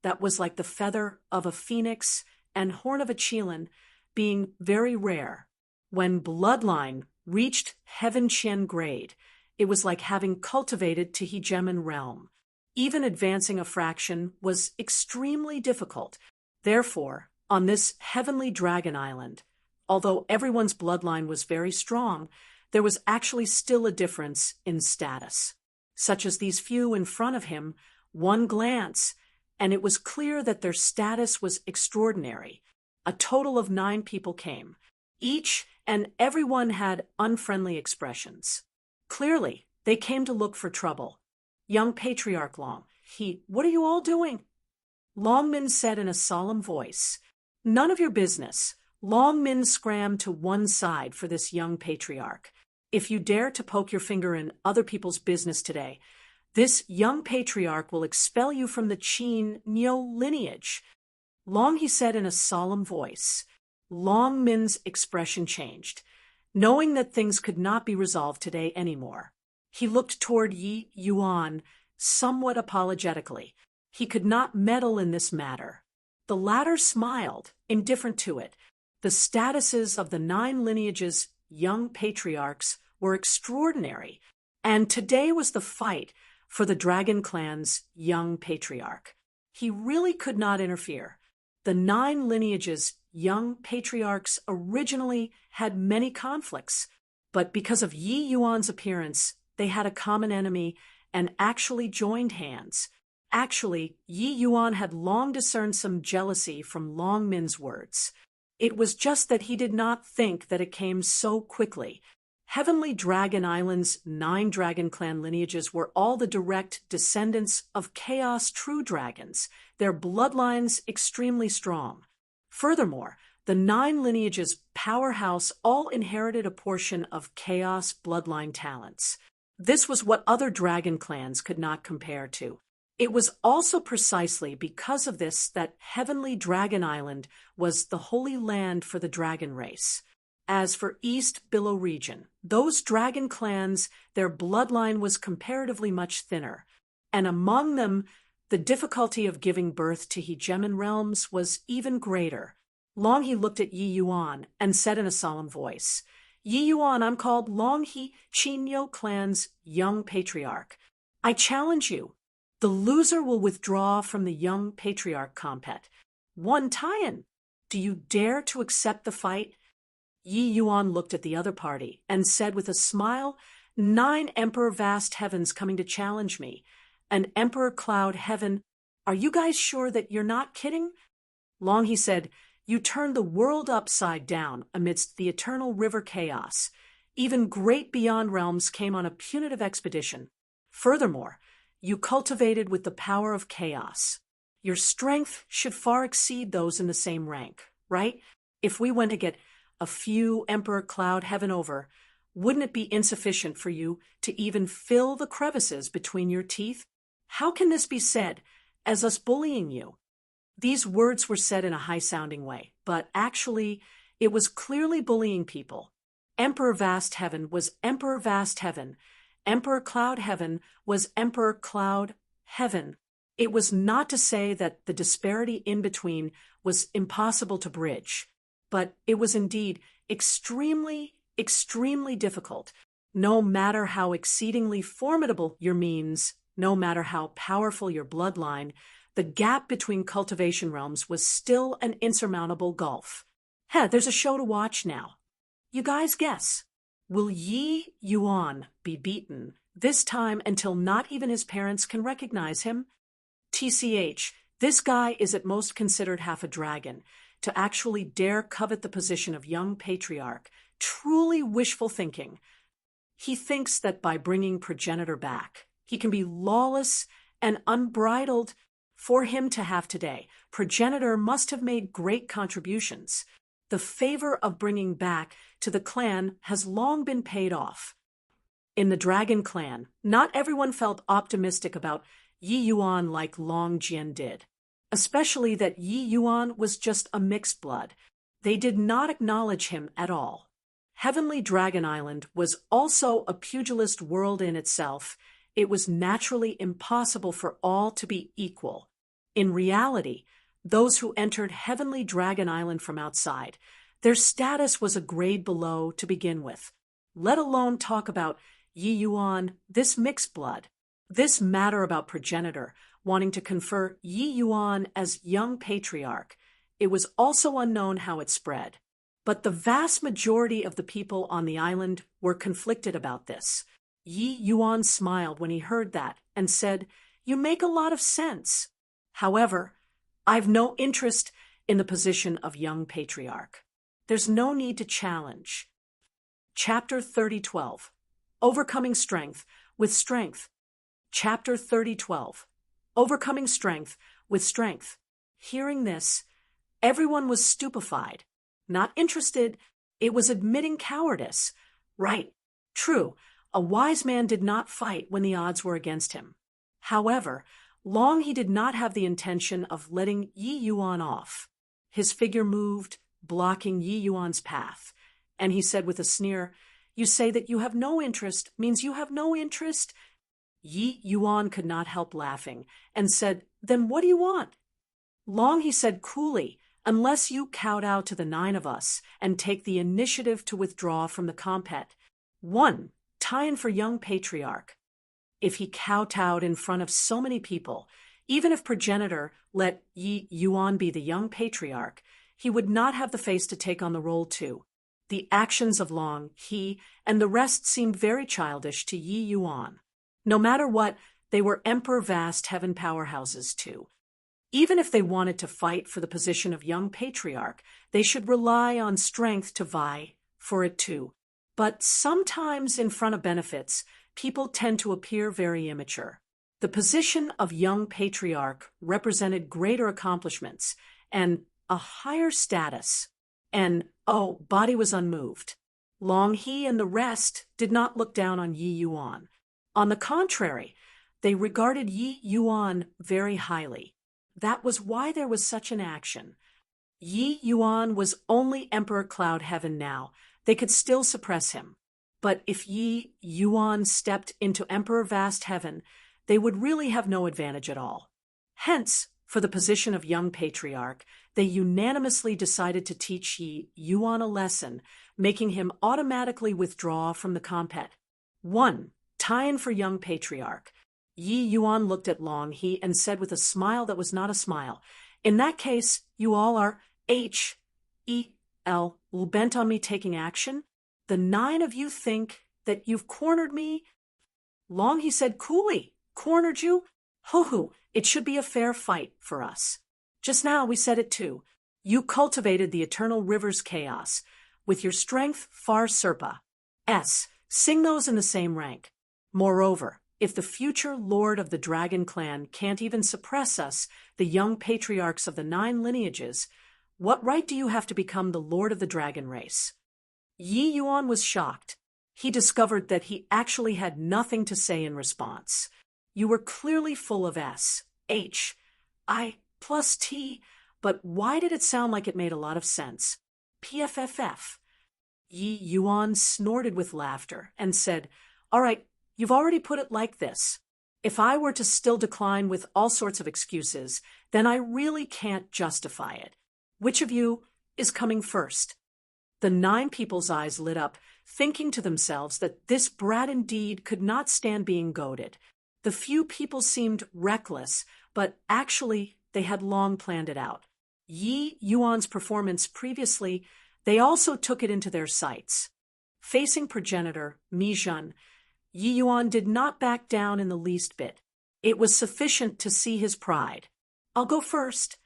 that was like the feather of a phoenix and horn of a qilin, being very rare. When bloodline reached Heaven Qian grade, it was like having cultivated to Hegemon realm. Even advancing a fraction was extremely difficult. Therefore, on this Heavenly Dragon Island, although everyone's bloodline was very strong, there was actually still a difference in status. Such as these few in front of him, one glance, and it was clear that their status was extraordinary. A total of 9 people came. Each and everyone had unfriendly expressions. Clearly, they came to look for trouble. Young Patriarch Long, what are you all doing? Long Min said in a solemn voice. None of your business. Long Min scrammed to one side for this young patriarch. If you dare to poke your finger in other people's business today, this young patriarch will expel you from the Qin Neo lineage. Long, he said in a solemn voice. Long Min's expression changed, knowing that things could not be resolved today anymore. He looked toward Yi Yuan somewhat apologetically. He could not meddle in this matter. The latter smiled, indifferent to it. The statuses of the 9 lineages' young patriarchs were extraordinary, and today was the fight for the Dragon Clan's young patriarch. He really could not interfere. The 9 lineages' young patriarchs originally had many conflicts, but because of Yi Yuan's appearance, they had a common enemy and actually joined hands. Actually, Yi Yuan had long discerned some jealousy from Long Min's words. It was just that he did not think that it came so quickly. Heavenly Dragon Island's 9 Dragon Clan lineages were all the direct descendants of Chaos True Dragons, their bloodlines extremely strong. Furthermore, the 9 lineages' powerhouse all inherited a portion of Chaos bloodline talents. This was what other dragon clans could not compare to. It was also precisely because of this that Heavenly Dragon Island was the holy land for the dragon race. As for East Billow region, those dragon clans, their bloodline was comparatively much thinner, and among them, the difficulty of giving birth to hegemon realms was even greater. Long He looked at Yi Yuan and said in a solemn voice, "Yi Yuan, I'm called Long He Chinyo clan's young patriarch. I challenge you. The loser will withdraw from the young patriarch compet. One Taiyan, do you dare to accept the fight?" Yi Yuan looked at the other party and said with a smile, "9 Emperor Vast Heavens coming to challenge me. And Emperor Cloud Heaven, are you guys sure that you're not kidding?" Long He said, "You turned the world upside down amidst the eternal river chaos. Even great beyond realms came on a punitive expedition. Furthermore, you cultivated with the power of chaos. Your strength should far exceed those in the same rank, right? If we went to get a few Emperor Cloud Heaven over, wouldn't it be insufficient for you to even fill the crevices between your teeth? How can this be said as us bullying you?" These words were said in a high-sounding way, but actually, it was clearly bullying people. Emperor Vast Heaven was Emperor Vast Heaven. Emperor Cloud Heaven was Emperor Cloud Heaven. It was not to say that the disparity in between was impossible to bridge, but it was indeed extremely, extremely difficult. No matter how exceedingly formidable your means, no matter how powerful your bloodline, the gap between cultivation realms was still an insurmountable gulf. There's a show to watch now. You guys guess. Will Yi Yuan be beaten, this time until not even his parents can recognize him? TCH, this guy is at most considered half a dragon. To actually dare covet the position of young patriarch, truly wishful thinking. He thinks that by bringing progenitor back, he can be lawless and unbridled. For him to have today, progenitor must have made great contributions. The favor of bringing back to the clan has long been paid off. In the Dragon Clan, not everyone felt optimistic about Yi Yuan like Long Jian did, especially that Yi Yuan was just a mixed blood. They did not acknowledge him at all. Heavenly Dragon Island was also a pugilist world in itself. It was naturally impossible for all to be equal. In reality, those who entered Heavenly Dragon Island from outside, their status was a grade below to begin with, let alone talk about Yi Yuan, this mixed blood. This matter about progenitor wanting to confer Yi Yuan as young patriarch, it was also unknown how it spread. But the vast majority of the people on the island were conflicted about this. Yi Yuan smiled when he heard that and said, "You make a lot of sense. However, I've no interest in the position of young patriarch. There's no need to challenge." Chapter 30:12. Overcoming Strength with Strength. Chapter 30:12. Overcoming Strength with Strength. Hearing this, everyone was stupefied. Not interested, it was admitting cowardice. Right, true, a wise man did not fight when the odds were against him. However, Long He did not have the intention of letting Yi Yuan off. His figure moved, blocking Yi Yuan's path, and he said with a sneer, "You say that you have no interest, means you have no interest?" Yi Yuan could not help laughing, and said, "Then what do you want?" Long He said coolly, "Unless you kowtow to the 9 of us and take the initiative to withdraw from the compet. 1 Taiyan for young patriarch." If he kowtowed in front of so many people, even if progenitor let Yi Yuan be the young patriarch, he would not have the face to take on the role too. The actions of Long, he, and the rest seemed very childish to Yi Yuan. No matter what, they were Emperor Vast Heaven powerhouses too. Even if they wanted to fight for the position of young patriarch, they should rely on strength to vie for it too. But sometimes in front of benefits, people tend to appear very immature. The position of young patriarch represented greater accomplishments and a higher status. And, body was unmoved. Long He and the rest did not look down on Yi Yuan. On the contrary, they regarded Yi Yuan very highly. That was why there was such an action. Yi Yuan was only Emperor Cloud Heaven now, they could still suppress him. But if Yi Yuan stepped into Emperor Vast Heaven, they would really have no advantage at all. Hence, for the position of young patriarch, they unanimously decided to teach Yi Yuan a lesson, making him automatically withdraw from the compet. 1. Tie-in for young patriarch. Yi Yuan looked at Long He and said with a smile that was not a smile, "In that case, you all are H-E-L, bent on me taking action? The 9 of you think that you've cornered me?" Long He said coolly, "Cornered you? Ho-ho, it should be a fair fight for us. Just now we said it too. You cultivated the eternal river's chaos. With your strength, far Serpa. Sing those in the same rank. Moreover, if the future lord of the dragon clan can't even suppress us, the young patriarchs of the 9 lineages, what right do you have to become the lord of the dragon race?" Yi Yuan was shocked. He discovered that he actually had nothing to say in response. You were clearly full of S, H, I plus T, but why did it sound like it made a lot of sense? PFFF. Yi Yuan snorted with laughter and said, "All right, you've already put it like this. If I were to still decline with all sorts of excuses, then I really can't justify it. Which of you is coming first?" The 9 people's eyes lit up, thinking to themselves that this brat indeed could not stand being goaded. The few people seemed reckless, but actually they had long planned it out. Yi Yuan's performance previously, they also took it into their sights. Facing progenitor Mi Zhen, Yi Yuan did not back down in the least bit. It was sufficient to see his pride. "I'll go first."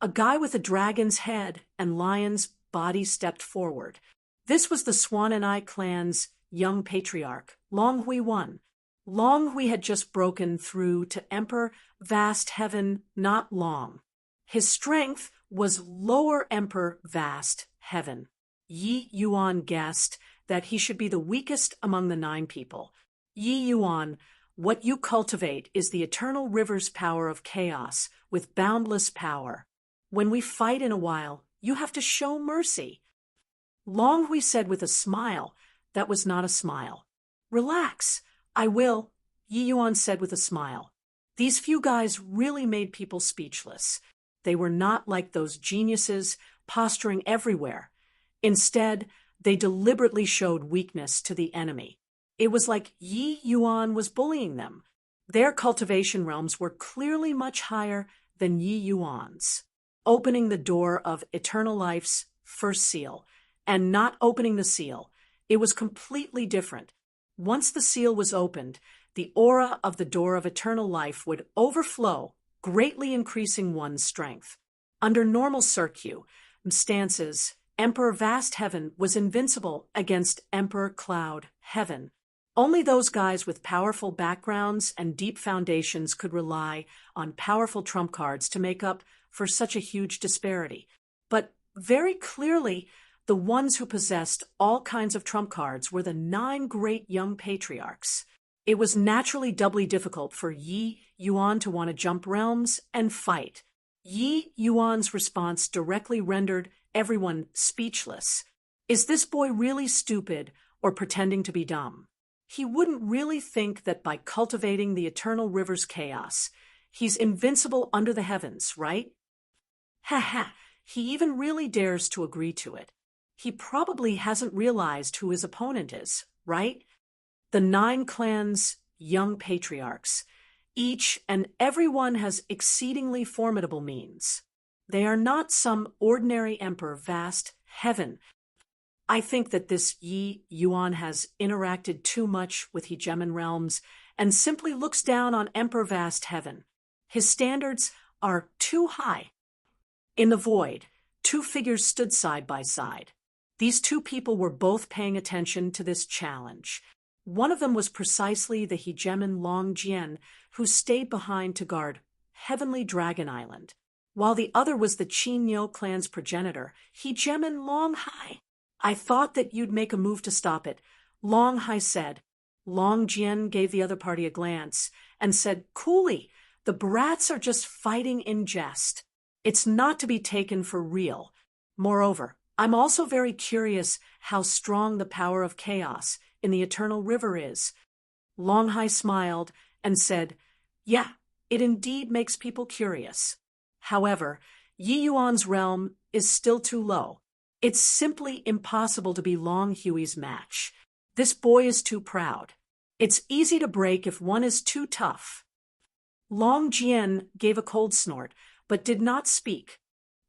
A guy with a dragon's head and lion's body stepped forward. This was the Swan and I clan's young patriarch, Long Hui Wan. Long Hui had just broken through to Emperor Vast Heaven not long. His strength was lower Emperor Vast Heaven. Yi Yuan guessed that he should be the weakest among the 9 people. "Yi Yuan, what you cultivate is the eternal river's power of chaos with boundless power. When we fight in a while, you have to show mercy." Long Hui said with a smile that was not a smile. "Relax. I will," Yi Yuan said with a smile. These few guys really made people speechless. They were not like those geniuses posturing everywhere. Instead, they deliberately showed weakness to the enemy. It was like Yi Yuan was bullying them. Their cultivation realms were clearly much higher than Yi Yuan's. Opening the door of eternal life's first seal, and not opening the seal, it was completely different. Once the seal was opened, the aura of the door of eternal life would overflow, greatly increasing one's strength. Under normal circumstances, Emperor Vast Heaven was invincible against Emperor Cloud Heaven. Only those guys with powerful backgrounds and deep foundations could rely on powerful trump cards to make up for such a huge disparity. But very clearly, the ones who possessed all kinds of trump cards were the 9 great young patriarchs. It was naturally doubly difficult for Yi Yuan to want to jump realms and fight. Yi Yuan's response directly rendered everyone speechless. Is this boy really stupid or pretending to be dumb? He wouldn't really think that by cultivating the eternal river's chaos, he's invincible under the heavens, right? Ha ha, he even really dares to agree to it. He probably hasn't realized who his opponent is, right? The 9 clans' young patriarchs. Each and every one has exceedingly formidable means. They are not some ordinary emperor Vast Heaven. I think that this Yi Yuan has interacted too much with hegemon realms and simply looks down on Emperor Vast Heaven. His standards are too high. In the void, 2 figures stood side by side. These 2 people were both paying attention to this challenge. One of them was precisely the hegemon Long Jian, who stayed behind to guard Heavenly Dragon Island, while the other was the Qin Niu clan's progenitor, hegemon Long Hai. "I thought that you'd make a move to stop it," Long Hai said. Long Jian gave the other party a glance and said coolly, "The brats are just fighting in jest. It's not to be taken for real. Moreover, I'm also very curious how strong the power of chaos in the eternal river is. Longhai smiled and said, Yeah, it indeed makes people curious. However, Yi Yuan's realm is still too low. It's simply impossible to be Long Hui's match. This boy is too proud. It's easy to break if one is too tough. Long Jian gave a cold snort, but did not speak.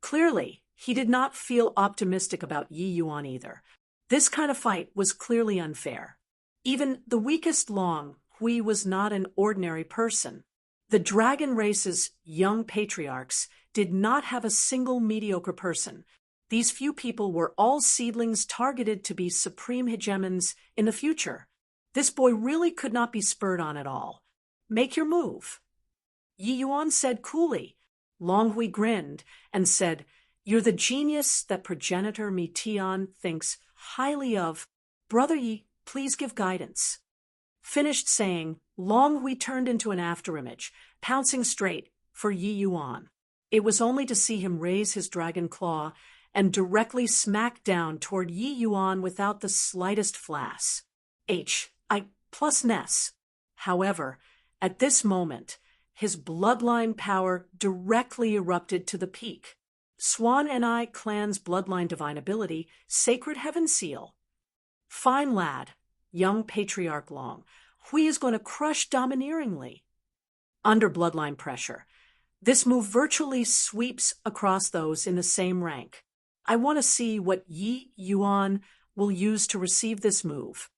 Clearly, he did not feel optimistic about Yi Yuan either. This kind of fight was clearly unfair. Even the weakest Long Hui was not an ordinary person. The dragon race's young patriarchs did not have a single mediocre person. These few people were all seedlings targeted to be supreme hegemons in the future. This boy really could not be spurred on at all. Make your move. Yi Yuan said coolly. Long Hui grinned and said, You're the genius that progenitor Mi Tian thinks highly of. Brother Yi, please give guidance. Finished saying, Long Hui turned into an afterimage, pouncing straight for Yi Yuan. It was only to see him raise his dragon claw and directly smack down toward Yi Yuan without the slightest flass. I plus Ness. However, at this moment, his bloodline power directly erupted to the peak. Swan and I clan's bloodline divine ability, Sacred Heaven Seal. Fine lad, young patriarch Long. Hui is going to crush domineeringly. Under bloodline pressure, this move virtually sweeps across those in the same rank. I want to see what Yi Yuan will use to receive this move.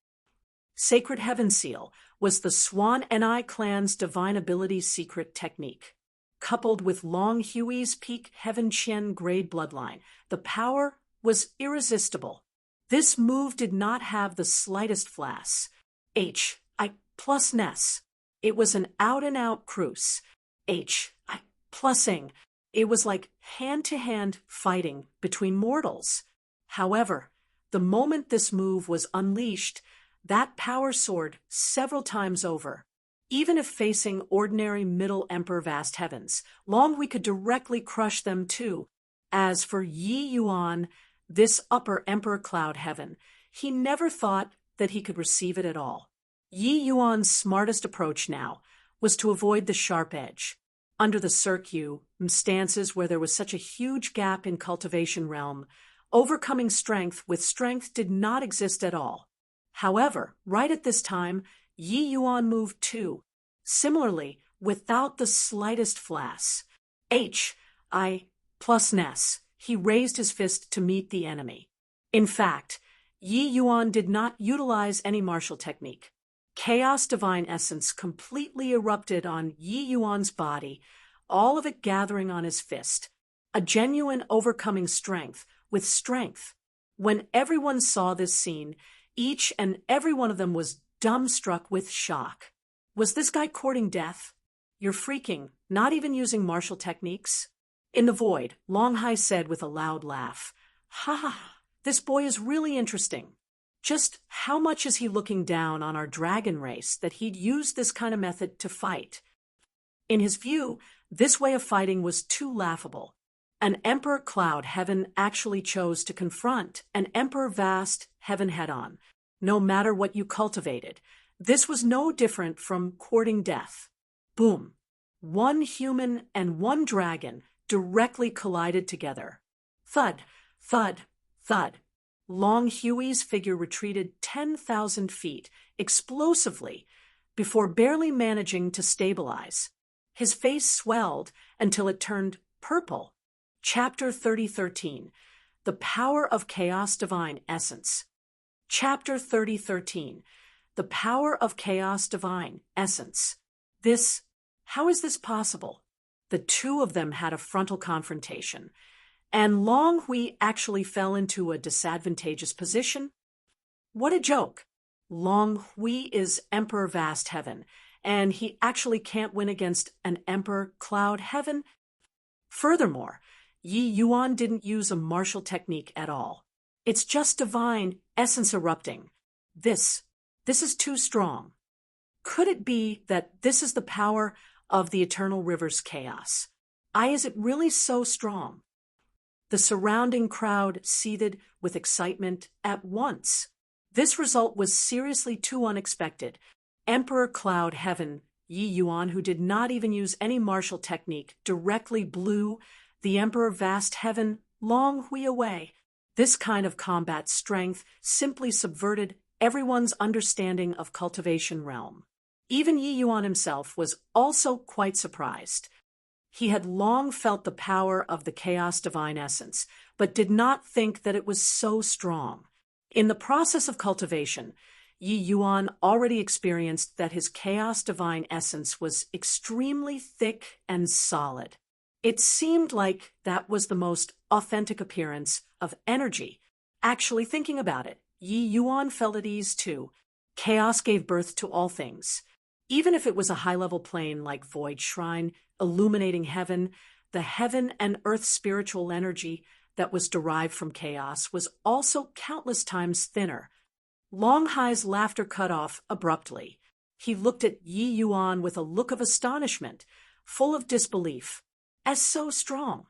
Sacred Heaven Seal was the Swan and I clan's divine ability secret technique. Coupled with Long Hui's peak Heaven Qian grade bloodline, the power was irresistible. This move did not have the slightest flass. I plus Ness. It was an out-and-out cruise. I plusing. It was like hand-to-hand fighting between mortals. However, the moment this move was unleashed, that power soared several times over. Even if facing ordinary Middle Emperor vast heavens, Long Hui could directly crush them too. As for Yi Yuan, this upper Emperor Cloud heaven, he never thought that he could receive it at all. Yi Yuan's smartest approach now was to avoid the sharp edge. Under the circuit stances where there was such a huge gap in cultivation realm, overcoming strength with strength did not exist at all. However, right at this time, Yi Yuan moved too. Similarly, without the slightest flass. I plus Ness. He raised his fist to meet the enemy. In fact, Yi Yuan did not utilize any martial technique. Chaos divine essence completely erupted on Yi Yuan's body, all of it gathering on his fist. A genuine overcoming strength with strength. When everyone saw this scene, each and every one of them was dumbstruck with shock. Was this guy courting death? You're freaking, not even using martial techniques? In the void, Longhai said with a loud laugh, Ha ha, this boy is really interesting. Just how much is he looking down on our dragon race that he'd use this kind of method to fight? In his view, this way of fighting was too laughable. An Emperor Cloud heaven actually chose to confront an Emperor Vast heaven head-on. No matter what you cultivated, this was no different from courting death. Boom. One human and one dragon directly collided together. Thud, thud, thud. Long Hui's figure retreated 10,000 feet explosively before barely managing to stabilize. His face swelled until it turned purple. Chapter 30:13. The Power of Chaos Divine Essence. Chapter 30:13. The Power of Chaos Divine Essence. How is this possible? The two of them had a frontal confrontation, and Long Hui actually fell into a disadvantageous position. What a joke! Long Hui is Emperor Vast Heaven, and he actually can't win against an Emperor Cloud Heaven. Furthermore, Yi Yuan didn't use a martial technique at all. It's just divine essence erupting. This is too strong. Could it be that this is the power of the eternal river's chaos? Is it really so strong? The surrounding crowd seethed with excitement at once. This result was seriously too unexpected. Emperor Cloud Heaven Yi Yuan, who did not even use any martial technique, directly blew the Emperor Vast Heaven Long Hui away. This kind of combat strength simply subverted everyone's understanding of cultivation realm. Even Yi Yuan himself was also quite surprised. He had long felt the power of the chaos divine essence, but did not think that it was so strong. In the process of cultivation, Yi Yuan already experienced that his chaos divine essence was extremely thick and solid. It seemed like that was the most authentic appearance of energy. Actually, thinking about it, Yi Yuan felt at ease too. Chaos gave birth to all things. Even if it was a high-level plane like Void Shrine, illuminating heaven, the heaven and earth spiritual energy that was derived from chaos was also countless times thinner. Long Hai's laughter cut off abruptly. He looked at Yi Yuan with a look of astonishment, full of disbelief. As so strong.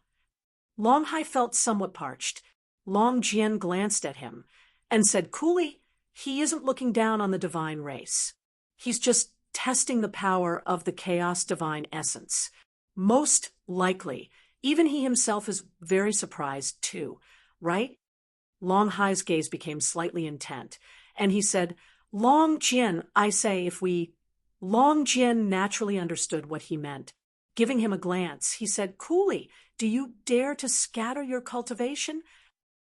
Long Hai felt somewhat parched. Long Jian glanced at him and said coolly, "He isn't looking down on the divine race. He's just testing the power of the chaos divine essence. Most likely, even he himself is very surprised too, right?" Long Hai's gaze became slightly intent, and he said, "Long Jian, I say if we—" Long Jian naturally understood what he meant. Giving him a glance, he said coolly, "Do you dare to scatter your cultivation?"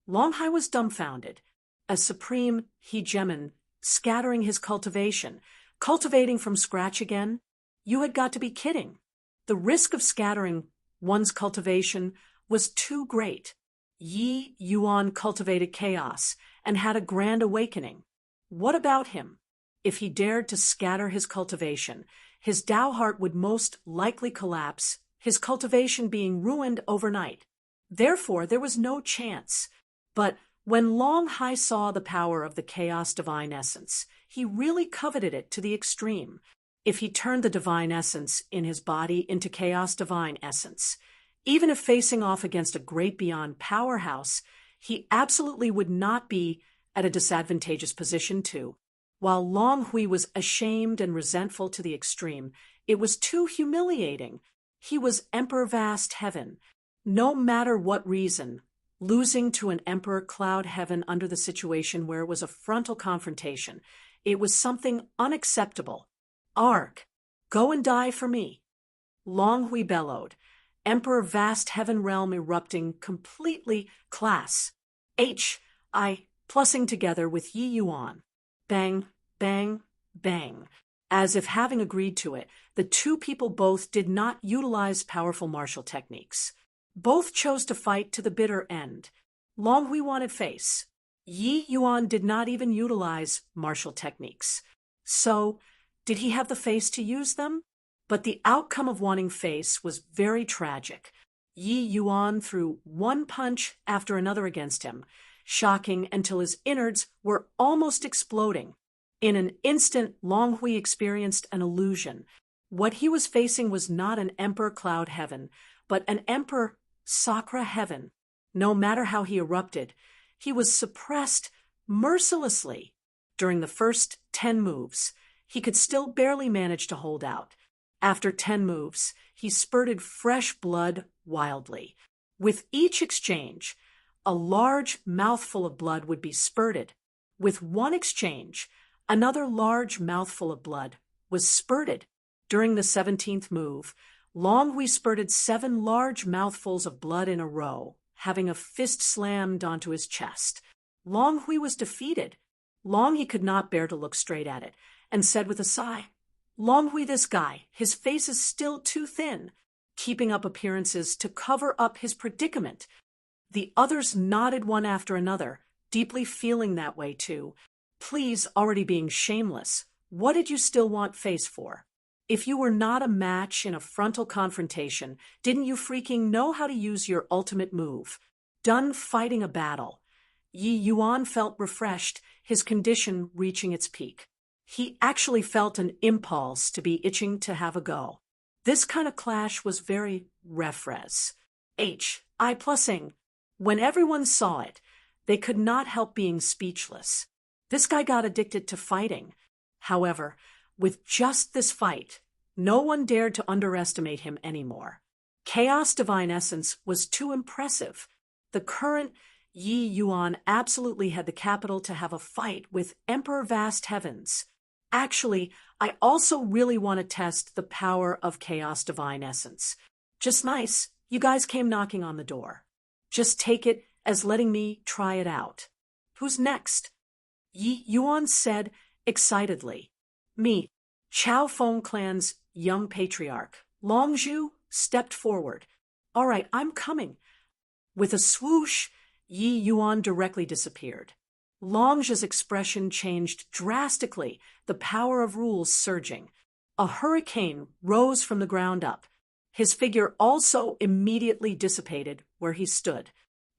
Long Hai was dumbfounded. A supreme hegemon scattering his cultivation, cultivating from scratch again? You had got to be kidding. The risk of scattering one's cultivation was too great. Yi Yuan cultivated chaos and had a grand awakening. What about him? If he dared to scatter his cultivation, his Tao heart would most likely collapse, his cultivation being ruined overnight. Therefore, there was no chance. But when Long Hai saw the power of the chaos divine essence, he really coveted it to the extreme. If he turned the divine essence in his body into chaos divine essence, even if facing off against a great beyond powerhouse, he absolutely would not be at a disadvantageous position too. While Long Hui was ashamed and resentful to the extreme, it was too humiliating. He was Emperor Vast Heaven. No matter what reason, losing to an Emperor Cloud Heaven under the situation where it was a frontal confrontation, it was something unacceptable. "Arg! Go and die for me!" Long Hui bellowed. Emperor Vast Heaven Realm erupting completely. Class H.I. plussing together with Yi Yuan. Bang, bang, bang. As if having agreed to it, the two people both did not utilize powerful martial techniques. Both chose to fight to the bitter end. Long Hui wanted face. Yi Yuan did not even utilize martial techniques. So, did he have the face to use them? But the outcome of wanting face was very tragic. Yi Yuan threw one punch after another against him, shocking until his innards were almost exploding. In an instant, Long Hui experienced an illusion. What he was facing was not an Emperor Cloud Heaven, but an Emperor Sakra Heaven. No matter how he erupted, he was suppressed mercilessly. During the first 10 moves, he could still barely manage to hold out. After 10 moves, he spurted fresh blood wildly. With each exchange, a large mouthful of blood would be spurted. With one exchange, another large mouthful of blood was spurted. During the 17th move, Long Hui spurted 7 large mouthfuls of blood in a row, having a fist slammed onto his chest. Long Hui was defeated. Long He could not bear to look straight at it, and said with a sigh, "Long Hui, this guy, his face is still too thin," keeping up appearances to cover up his predicament. The others nodded one after another, deeply feeling that way too. Please, already being shameless, what did you still want face for? If you were not a match in a frontal confrontation, didn't you freaking know how to use your ultimate move? Done fighting a battle. Yi Yuan felt refreshed, his condition reaching its peak. He actually felt an impulse to be itching to have a go. This kind of clash was very refres. H.I. plussing. When everyone saw it, they could not help being speechless. This guy got addicted to fighting. However, with just this fight, no one dared to underestimate him anymore. Chaos Divine Essence was too impressive. The current Yi Yuan absolutely had the capital to have a fight with Emperor Vast Heavens. Actually, I also really want to test the power of Chaos Divine Essence. Just nice, you guys came knocking on the door. Just take it as letting me try it out. Who's next? Yi Yuan said excitedly. Me, Chao Feng Clan's young patriarch, Longzhu, stepped forward. All right, I'm coming. With a swoosh, Yi Yuan directly disappeared. Longzhu's expression changed drastically, the power of rules surging. A hurricane rose from the ground up. His figure also immediately dissipated where he stood.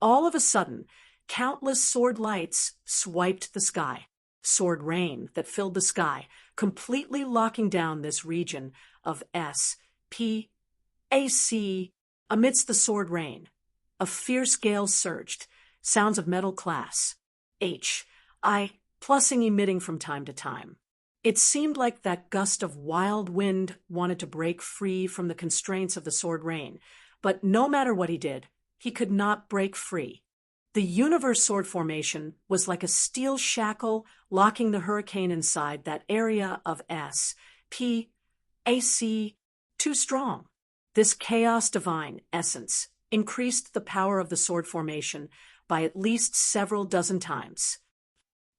All of a sudden, countless sword lights swiped the sky. Sword rain that filled the sky, completely locking down this region of S.P.A.C. Amidst the sword rain, a fierce gale surged, sounds of metal class, H.I. plussing emitting from time to time. It seemed like that gust of wild wind wanted to break free from the constraints of the sword rain, but no matter what he did, he could not break free. The universe sword formation was like a steel shackle locking the hurricane inside that area of S.P.A.C. too strong. This chaos divine essence increased the power of the sword formation by at least several dozen times.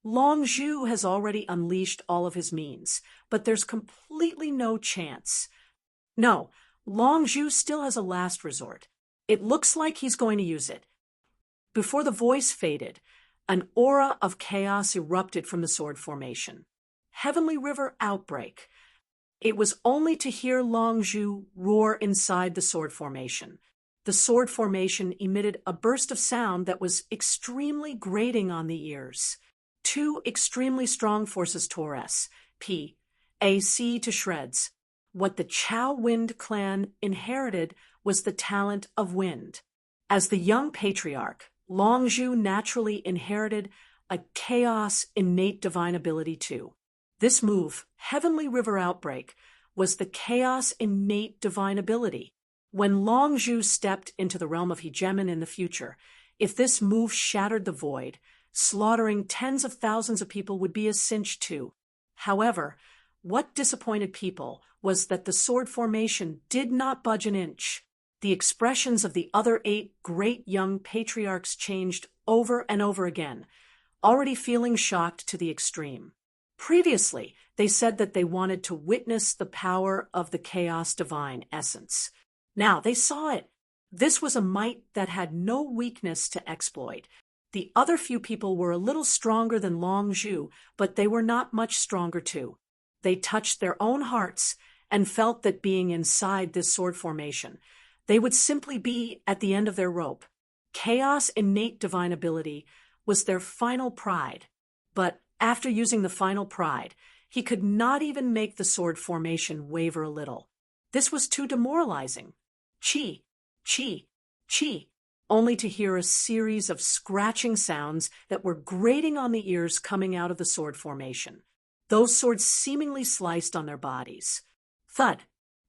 Longzhu has already unleashed all of his means, but there's completely no chance. No, Longzhu still has a last resort. It looks like he's going to use it. Before the voice faded, an aura of chaos erupted from the sword formation. Heavenly River outbreak. It was only to hear Longzhu roar inside the sword formation. The sword formation emitted a burst of sound that was extremely grating on the ears. Two extremely strong forces tore S.P.A.C. to shreds. What the Chao Wind clan inherited was the talent of wind. As the young patriarch, Longzhu naturally inherited a chaos innate divine ability too. This move, Heavenly River Outbreak, was the chaos innate divine ability. When Longzhu stepped into the realm of Hegemon in the future, if this move shattered the void, slaughtering tens of thousands of people would be a cinch too. However, what disappointed people was that the sword formation did not budge an inch. The expressions of the other 8 great young patriarchs changed over and over again, already feeling shocked to the extreme. Previously, they said that they wanted to witness the power of the chaos divine essence. Now they saw it. This was a might that had no weakness to exploit. The other few people were a little stronger than Longzhu, but they were not much stronger too. They touched their own hearts and felt that being inside this sword formation, they would simply be at the end of their rope. Chaos innate divine ability was their final pride. But after using the final pride, he could not even make the sword formation waver a little. This was too demoralizing. Chi, chi, chi, only to hear a series of scratching sounds that were grating on the ears coming out of the sword formation. Those swords seemingly sliced on their bodies. Thud.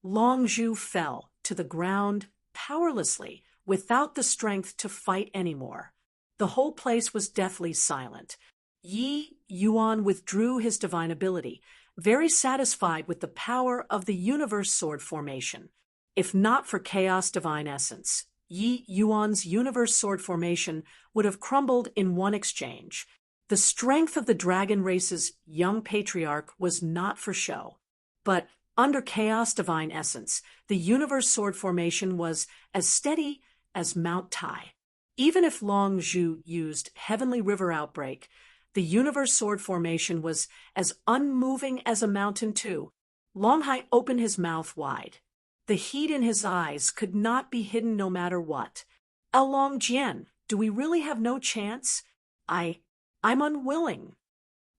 Longzhu fell to the ground powerlessly, without the strength to fight anymore. The whole place was deathly silent. Yi Yuan withdrew his divine ability, very satisfied with the power of the universe sword formation. If not for chaos divine essence, Yi Yuan's universe sword formation would have crumbled in one exchange. The strength of the dragon race's young patriarch was not for show. But under chaos divine essence, the universe sword formation was as steady as Mount Tai. Even if Longzhu used Heavenly River Outbreak, the universe sword formation was as unmoving as a mountain too. Longhai opened his mouth wide. The heat in his eyes could not be hidden no matter what. Longjian, do we really have no chance? I'm unwilling.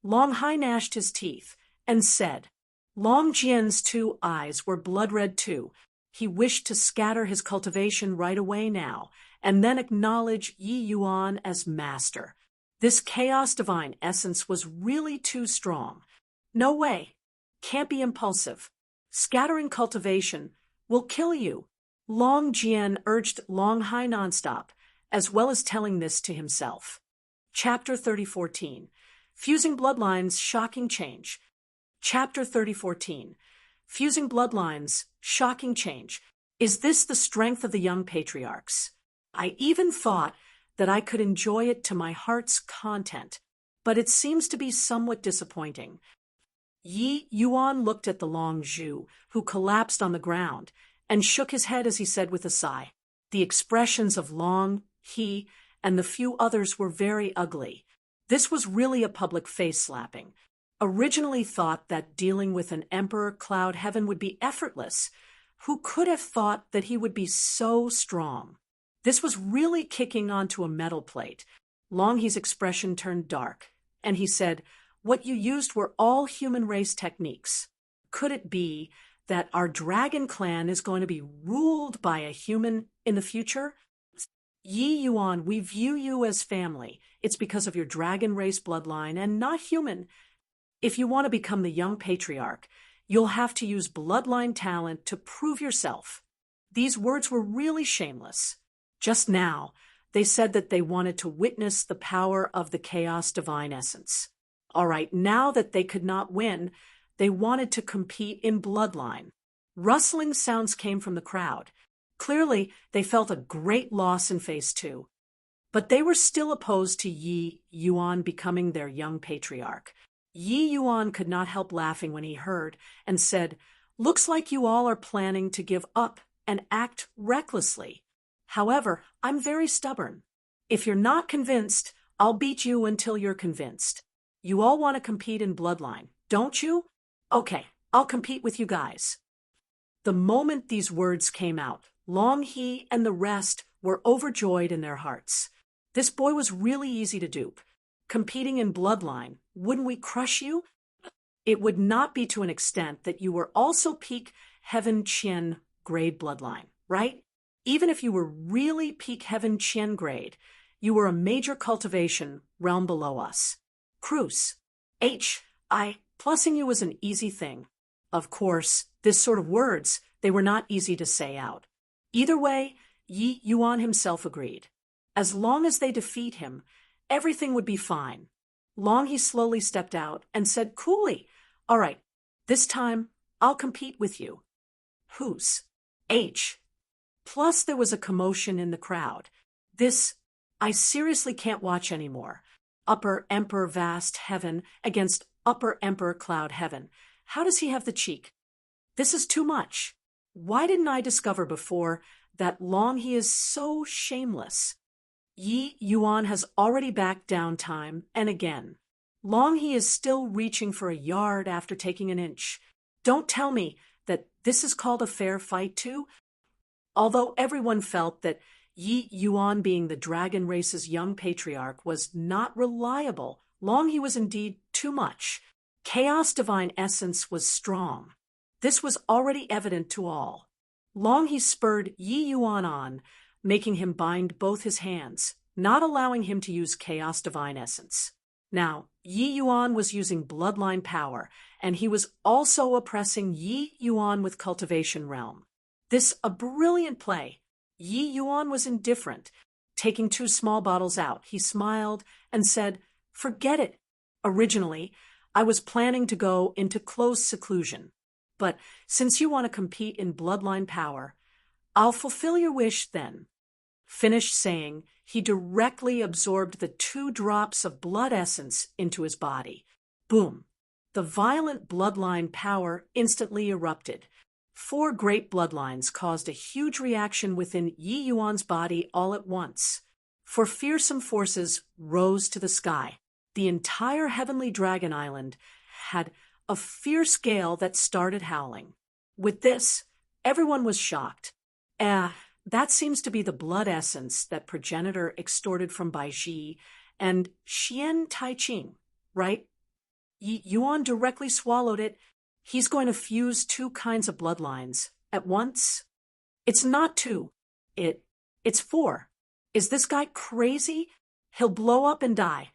Longhai gnashed his teeth and said. Longjian's 2 eyes were blood red too. He wished to scatter his cultivation right away now, and then acknowledge Yi Yuan as master. This chaos divine essence was really too strong. No way. Can't be impulsive. Scattering cultivation will kill you. Long Jian urged Long Hai nonstop, as well as telling this to himself. Chapter 30:14. Fusing Bloodlines, Shocking Change. Chapter 30:14. Fusing Bloodlines, Shocking Change. Is this the strength of the young patriarchs? I even thought that I could enjoy it to my heart's content, but it seems to be somewhat disappointing. Yi Yuan looked at the Long Zhu, who collapsed on the ground, and shook his head as he said with a sigh. The expressions of Long, he, and the few others were very ugly. This was really a public face-slapping. Originally thought that dealing with an Emperor Cloud Heaven would be effortless. Who could have thought that he would be so strong? This was really kicking onto a metal plate. Long He's expression turned dark, and he said, "What you used were all human race techniques. Could it be that our dragon clan is going to be ruled by a human in the future? Yi Yuan, we view you as family. It's because of your dragon race bloodline and not human. If you want to become the young patriarch, you'll have to use bloodline talent to prove yourself." These words were really shameless. Just now, they said that they wanted to witness the power of the chaos divine essence. All right, now that they could not win, they wanted to compete in bloodline. Rustling sounds came from the crowd. Clearly, they felt a great loss in Phase 2. But they were still opposed to Yi Yuan becoming their young patriarch. Yi Yuan could not help laughing when he heard, and said, "Looks like you all are planning to give up and act recklessly. However, I'm very stubborn. If you're not convinced, I'll beat you until you're convinced. You all want to compete in bloodline, don't you? Okay, I'll compete with you guys." The moment these words came out, Long He and the rest were overjoyed in their hearts. This boy was really easy to dupe. Competing in bloodline, wouldn't we crush you? It would not be to an extent that you were also peak Heaven Qian grade bloodline, right? Even if you were really peak Heaven Qian grade, you were a major cultivation realm below us. Cruz, plussing you was an easy thing. Of course, this sort of words, they were not easy to say out. Either way, Yi Yuan himself agreed. As long as they defeat him, everything would be fine. Long He slowly stepped out and said coolly, "All right, this time I'll compete with you." Who's? Plus there was a commotion in the crowd. I seriously can't watch anymore. Upper Emperor Vast Heaven against Upper Emperor Cloud Heaven. How does he have the cheek? This is too much. Why didn't I discover before that Long He is so shameless? Yi Yuan has already backed down time and again. Long He is still reaching for a yard after taking an inch. Don't tell me that this is called a fair fight too? Although everyone felt that Yi Yuan being the dragon race's young patriarch was not reliable, Long He was indeed too much. Chaos divine essence was strong. This was already evident to all. Long He spurred Yi Yuan on, making him bind both his hands, not allowing him to use chaos divine essence. Now, Yi Yuan was using bloodline power, and he was also oppressing Yi Yuan with cultivation realm. This a brilliant play. Yi Yuan was indifferent. Taking 2 small bottles out, he smiled and said, "Forget it. Originally, I was planning to go into close seclusion. But since you want to compete in bloodline power, I'll fulfill your wish then." Finished saying, he directly absorbed the 2 drops of blood essence into his body. Boom! The violent bloodline power instantly erupted. 4 great bloodlines caused a huge reaction within Yi Yuan's body all at once. For fearsome forces rose to the sky. The entire heavenly dragon island had a fierce gale that started howling. With this, everyone was shocked. That seems to be the blood essence that progenitor extorted from Baiji and Xian Taiqing, right? Yi Yuan directly swallowed it. He's going to fuse 2 kinds of bloodlines at once? It's not 2. It's 4. Is this guy crazy? He'll blow up and die.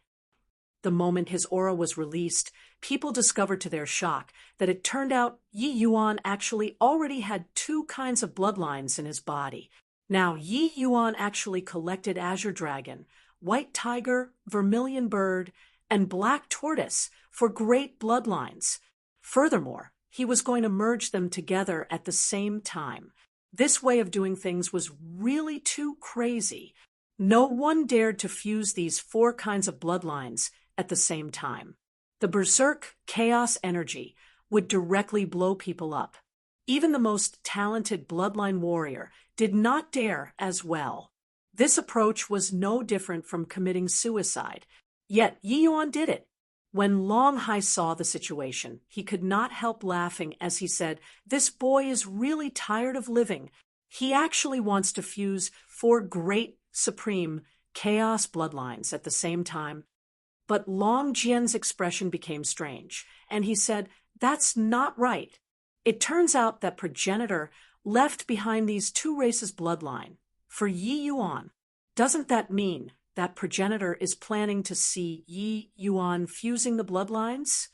The moment his aura was released, people discovered to their shock that it turned out Yi Yuan actually already had two kinds of bloodlines in his body. Now, Yi Yuan actually collected Azure Dragon, White Tiger, Vermilion Bird, and Black Tortoise for great bloodlines. Furthermore, he was going to merge them together at the same time. This way of doing things was really too crazy. No one dared to fuse these four kinds of bloodlines at the same time. The berserk chaos energy would directly blow people up. Even the most talented bloodline warrior did not dare as well. This approach was no different from committing suicide. Yet Yi Yuan did it. When Long Hai saw the situation, he could not help laughing as he said, "This boy is really tired of living. He actually wants to fuse four great, supreme, chaos bloodlines at the same time." But Long Jian's expression became strange, and he said, "That's not right. It turns out that progenitor left behind these two races' bloodline for Yi Yuan. Doesn't that mean that progenitor is planning to see Yi Yuan fusing the bloodlines?"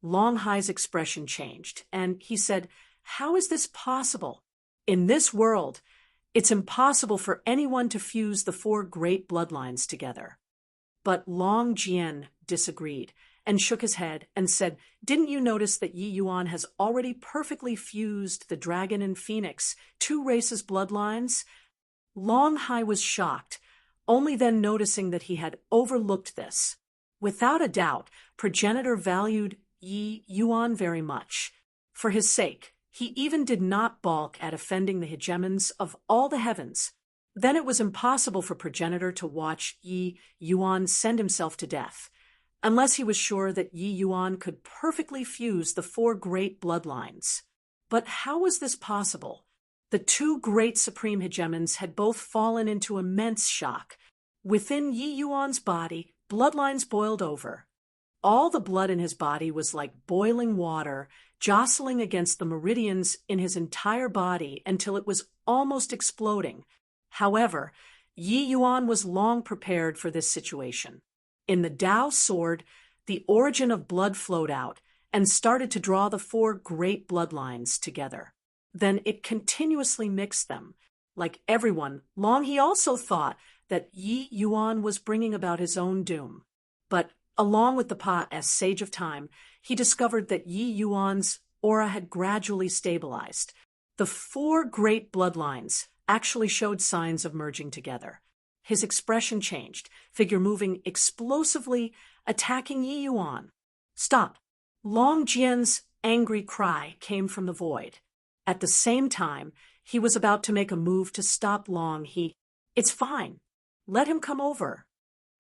Long Hai's expression changed, and he said, "How is this possible? In this world, it's impossible for anyone to fuse the four great bloodlines together." But Long Jian disagreed and shook his head and said, "Didn't you notice that Yi Yuan has already perfectly fused the dragon and phoenix, two races' bloodlines?" Long Hai was shocked, only then noticing that he had overlooked this. Without a doubt, progenitor valued Yi Yuan very much. For his sake, he even did not balk at offending the hegemons of all the heavens. Then it was impossible for progenitor to watch Yi Yuan send himself to death, unless he was sure that Yi Yuan could perfectly fuse the four great bloodlines. But how was this possible? The two great supreme hegemons had both fallen into immense shock. Within Yi Yuan's body, bloodlines boiled over. All the blood in his body was like boiling water, jostling against the meridians in his entire body until it was almost exploding. However, Yi Yuan was long prepared for this situation. In the Tao sword, the origin of blood flowed out and started to draw the four great bloodlines together. Then it continuously mixed them. Like everyone, Long He also thought that Yi Yuan was bringing about his own doom. But along with the Pa as Sage of Time, he discovered that Yi Yuan's aura had gradually stabilized. The four great bloodlines actually showed signs of merging together. His expression changed, figure moving explosively, attacking Yi Yuan. "Stop!" Long Jian's angry cry came from the void. At the same time, he was about to make a move to stop Long. "It's fine. Let him come over."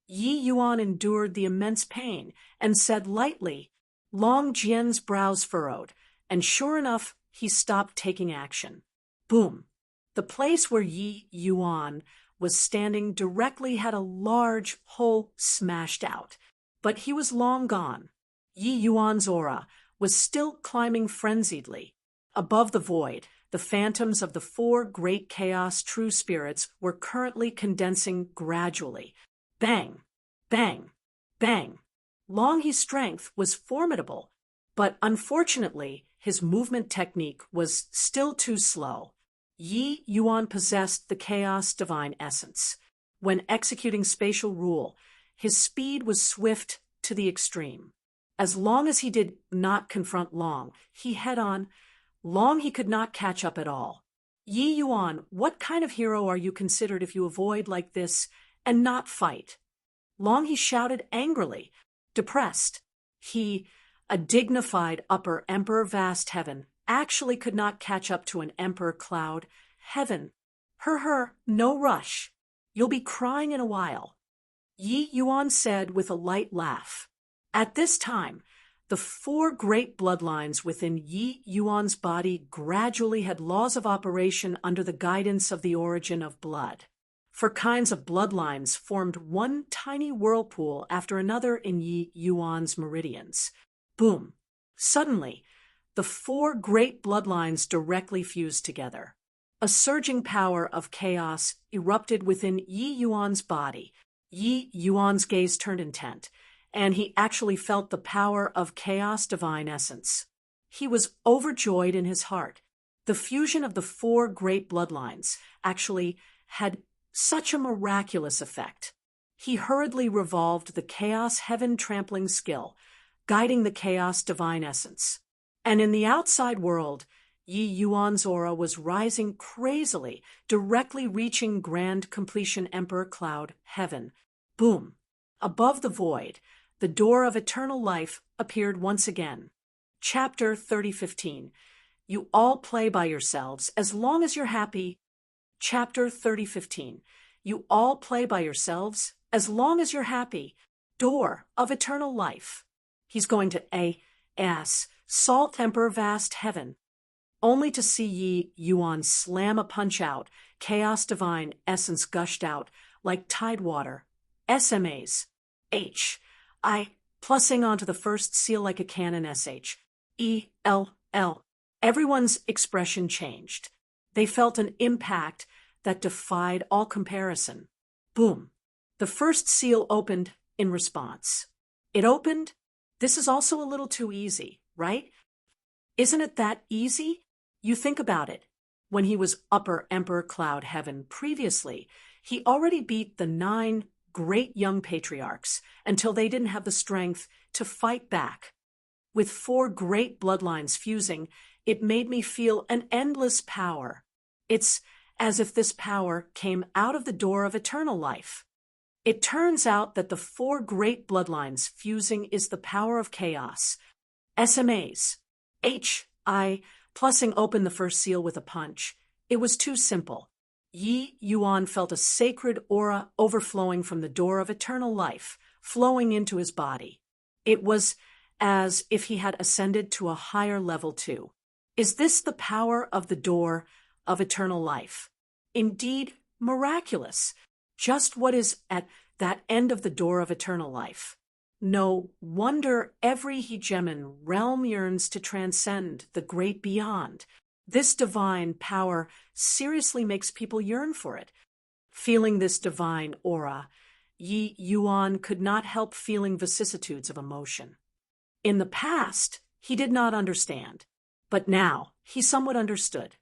Yi Yuan endured the immense pain and said lightly. Long Jian's brows furrowed, and sure enough, he stopped taking action. Boom! The place where Yi Yuan was standing directly had a large hole smashed out, but he was long gone. Yi Yuan's aura was still climbing frenziedly. Above the void, the phantoms of the four great chaos true spirits were currently condensing gradually. Bang! Bang! Bang! Long He's strength was formidable, but unfortunately, his movement technique was still too slow. Yi Yuan possessed the chaos divine essence. When executing spatial rule, his speed was swift to the extreme. As long as he did not confront Long, he head-on, Long he could not catch up at all. "Yi Yuan, what kind of hero are you considered if you avoid like this and not fight?" Long he shouted angrily, depressed. He, a dignified upper emperor vast heaven, actually could not catch up to an emperor cloud. Heaven. No rush. You'll be crying in a while. Yi Yuan said with a light laugh. At this time, the four great bloodlines within Yi Yuan's body gradually had laws of operation under the guidance of the origin of blood. Four kinds of bloodlines formed one tiny whirlpool after another in Yi Yuan's meridians. Boom! Suddenly, the four great bloodlines directly fused together. A surging power of chaos erupted within Yi Yuan's body. Yi Yuan's gaze turned intent, and he actually felt the power of chaos divine essence. He was overjoyed in his heart. The fusion of the four great bloodlines actually had such a miraculous effect. He hurriedly revolved the chaos heaven-trampling skill, guiding the chaos divine essence. And in the outside world, Yi Yuan's aura was rising crazily, directly reaching grand completion Emperor Cloud Heaven. Boom! Above the void, the door of eternal life appeared once again. Chapter 3015. You all play by yourselves as long as you're happy. Chapter 3015. You all play by yourselves as long as you're happy. Door of eternal life. He's going to Salt Emperor Vast Heaven. Only to see Yi Yuan slam a punch out, chaos divine essence gushed out like tidewater. SMAs. Plussing onto the first seal like a cannon. ELL. Everyone's expression changed. They felt an impact that defied all comparison. Boom. The first seal opened in response. It opened. This is also a little too easy, right? Isn't it that easy? You think about it. When he was Upper Emperor Cloud Heaven previously, he already beat the 9 great young patriarchs until they didn't have the strength to fight back. With 4 great bloodlines fusing, it made me feel an endless power. It's as if this power came out of the door of eternal life. It turns out that the 4 great bloodlines fusing is the power of chaos. SMAs. Plussing open the first seal with a punch. It was too simple. Yi Yuan felt a sacred aura overflowing from the door of eternal life, flowing into his body. It was as if he had ascended to a higher level too. Is this the power of the door of eternal life? Indeed, miraculous. Just what is at that end of the door of eternal life? No wonder every hegemon realm yearns to transcend the great beyond. This divine power seriously makes people yearn for it. Feeling this divine aura, Yi Yuan could not help feeling vicissitudes of emotion. In the past, he did not understand, but now he somewhat understood.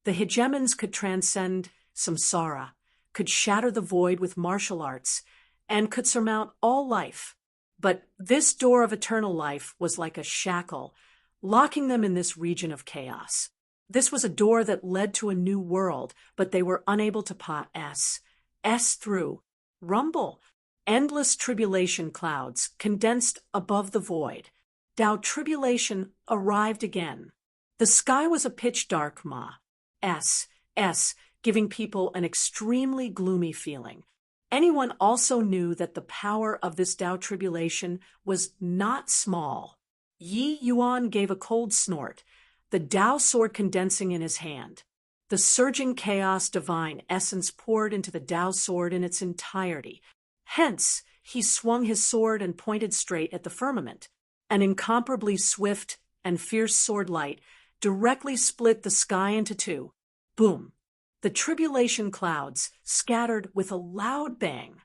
The hegemons could transcend samsara, could shatter the void with martial arts, and could surmount all life. But this door of eternal life was like a shackle, locking them in this region of chaos. This was a door that led to a new world, but they were unable to pass through. Rumble. Endless tribulation clouds condensed above the void. Tao tribulation arrived again. The sky was a pitch dark giving people an extremely gloomy feeling. Anyone also knew that the power of this Tao tribulation was not small. Yi Yuan gave a cold snort, the Tao sword condensing in his hand. The surging chaos divine essence poured into the Tao sword in its entirety. Hence, he swung his sword and pointed straight at the firmament. An incomparably swift and fierce sword light directly split the sky into 2. Boom. The tribulation clouds scattered with a loud bang.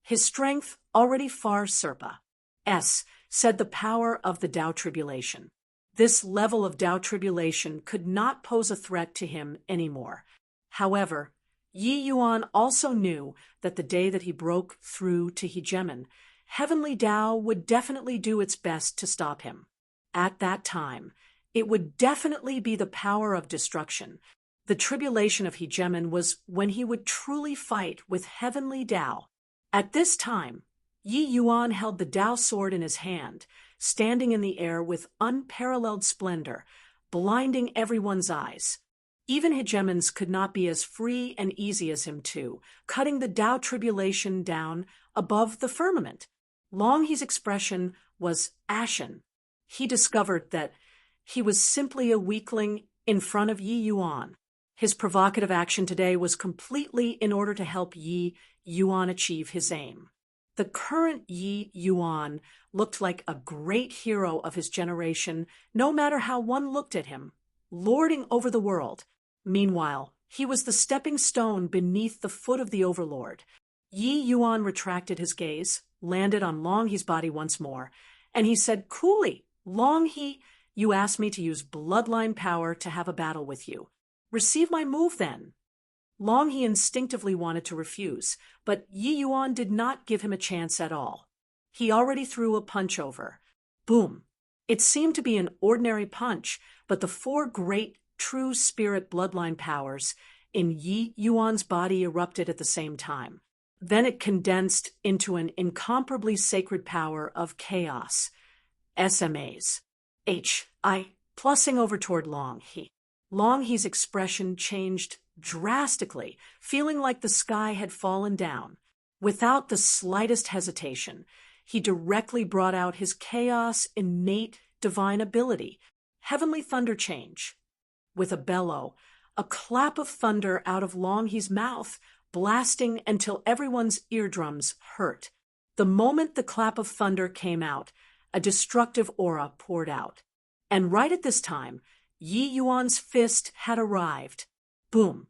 His strength already far said the power of the Tao tribulation. This level of Tao tribulation could not pose a threat to him anymore. However, Yi Yuan also knew that the day that he broke through to hegemon, heavenly Tao would definitely do its best to stop him. At that time, it would definitely be the power of destruction. The tribulation of hegemon was when he would truly fight with heavenly Tao. At this time, Yi Yuan held the Tao sword in his hand, standing in the air with unparalleled splendor, blinding everyone's eyes. Even hegemons could not be as free and easy as him too, cutting the Tao tribulation down above the firmament. Long He's expression was ashen. He discovered that he was simply a weakling in front of Yi Yuan. His provocative action today was completely in order to help Yi Yuan achieve his aim. The current Yi Yuan looked like a great hero of his generation, no matter how one looked at him, lording over the world. Meanwhile, He was the stepping stone beneath the foot of the overlord. Yi Yuan retracted his gaze, landed on Long He's body once more, and he said coolly, Long He, you asked me to use bloodline power to have a battle with you. Receive my move then. Long He instinctively wanted to refuse, but Yi Yuan did not give him a chance at all. He already threw a punch over. Boom. It seemed to be an ordinary punch, but the four great true spirit bloodline powers in Yi Yuan's body erupted at the same time. Then it condensed into an incomparably sacred power of chaos. SMAs. Plussing over toward Long He. Long He's expression changed drastically, feeling like the sky had fallen down. Without the slightest hesitation, he directly brought out his chaos innate divine ability, heavenly thunder change. With a bellow, a clap of thunder out of Long He's mouth, blasting until everyone's eardrums hurt. The moment the clap of thunder came out, a destructive aura poured out. And right at this time, Yi Yuan's fist had arrived. Boom.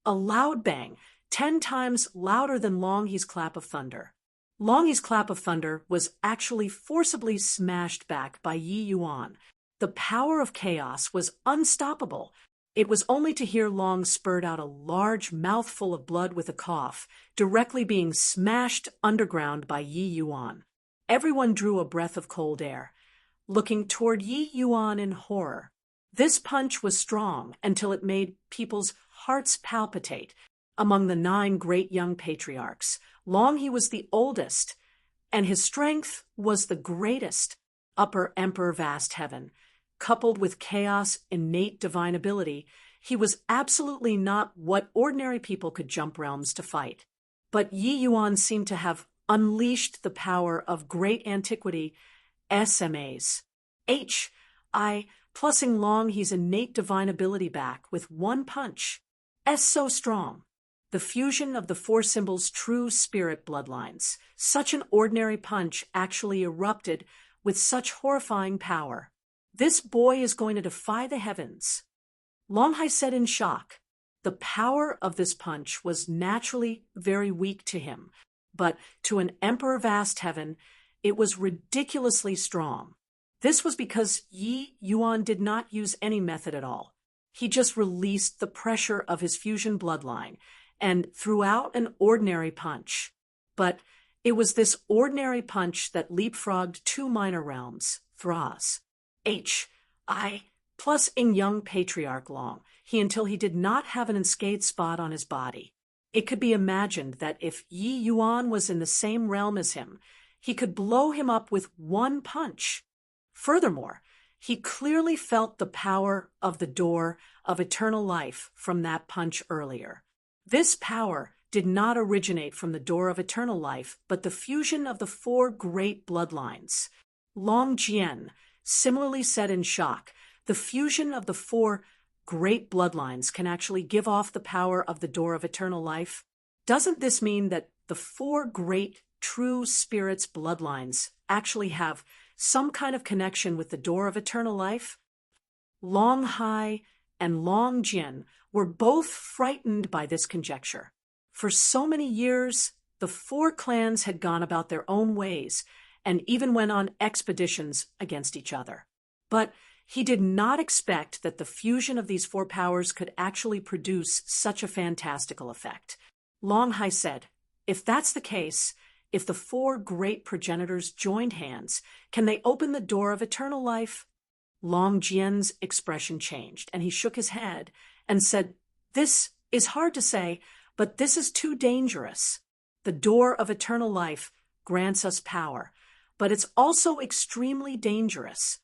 A loud bang, 10 times louder than Long He's clap of thunder. Long He's clap of thunder was actually forcibly smashed back by Yi Yuan. The power of chaos was unstoppable. It was only to hear Long spurt out a large mouthful of blood with a cough, directly being smashed underground by Yi Yuan. Everyone drew a breath of cold air, looking toward Yi Yuan in horror. This punch was strong until it made people's hearts palpitate. Among the 9 great young patriarchs, Long He was the oldest, and his strength was the greatest. Upper Emperor Vast Heaven, coupled with chaos innate divine ability, he was absolutely not what ordinary people could jump realms to fight. But Yi Yuan seemed to have unleashed the power of great antiquity, SMAs. Plussing Long He's innate divine ability back with one punch. So strong. The fusion of the 4 symbols' true spirit bloodlines. Such an ordinary punch actually erupted with such horrifying power. This boy is going to defy the heavens. Long Hai said in shock. The power of this punch was naturally very weak to him, but to an Emperor Vast Heaven, it was ridiculously strong. This was because Yi Yuan did not use any method at all. He just released the pressure of his fusion bloodline and threw out an ordinary punch. But it was this ordinary punch that leapfrogged 2 minor realms, Thras. Plus in young patriarch Long, until he did not have an unscathed spot on his body. It could be imagined that if Yi Yuan was in the same realm as him, he could blow him up with one punch. Furthermore, he clearly felt the power of the door of eternal life from that punch earlier. This power did not originate from the door of eternal life, but the fusion of the 4 great bloodlines. Long Jian similarly said in shock, the fusion of the 4 great bloodlines can actually give off the power of the door of eternal life. Doesn't this mean that the 4 great true spirits' bloodlines actually have some kind of connection with the door of eternal life? Long Hai and Long Jian were both frightened by this conjecture. For so many years, the 4 clans had gone about their own ways and even went on expeditions against each other. But he did not expect that the fusion of these 4 powers could actually produce such a fantastical effect. Long Hai said, if that's the case, if the 4 great progenitors joined hands, can they open the door of eternal life? Long Jian's expression changed, and he shook his head and said, this is hard to say, but this is too dangerous. The door of eternal life grants us power, but it's also extremely dangerous.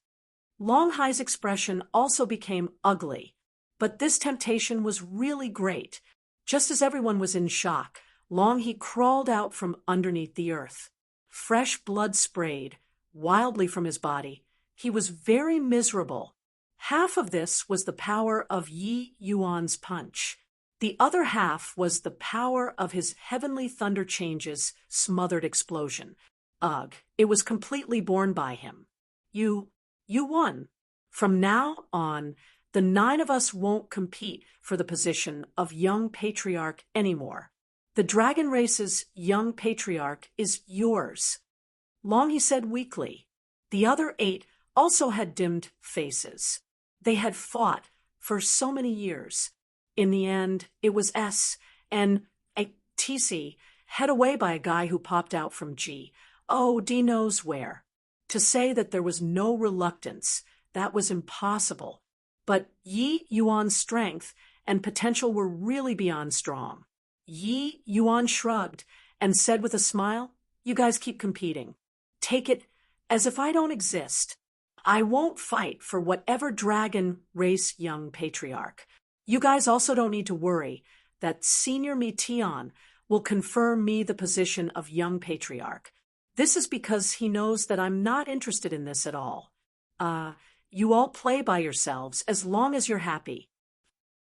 Long Hai's expression also became ugly, but this temptation was really great. Just as everyone was in shock, Long He crawled out from underneath the earth. Fresh blood sprayed wildly from his body. He was very miserable. Half of this was the power of Yi Yuan's punch. The other half was the power of his heavenly thunder changes smothered explosion. Ugh, it was completely borne by him. You won. From now on, The 9 of us won't compete for the position of young patriarch anymore. The dragon race's young patriarch is yours. Long, he said weakly. The other 8 also had dimmed faces. They had fought for so many years. In the end, it was S and a TC, head away by a guy who popped out from G. Oh, D knows where. To say that there was no reluctance, that was impossible. But Yi Yuan's strength and potential were really beyond strong. Yi Yuan shrugged and said with a smile, "You guys keep competing. Take it as if I don't exist. I won't fight for whatever dragon race young patriarch. You guys also don't need to worry that Senior Mi Tian will confer me the position of young patriarch. This is because he knows that I'm not interested in this at all. You all play by yourselves as long as you're happy."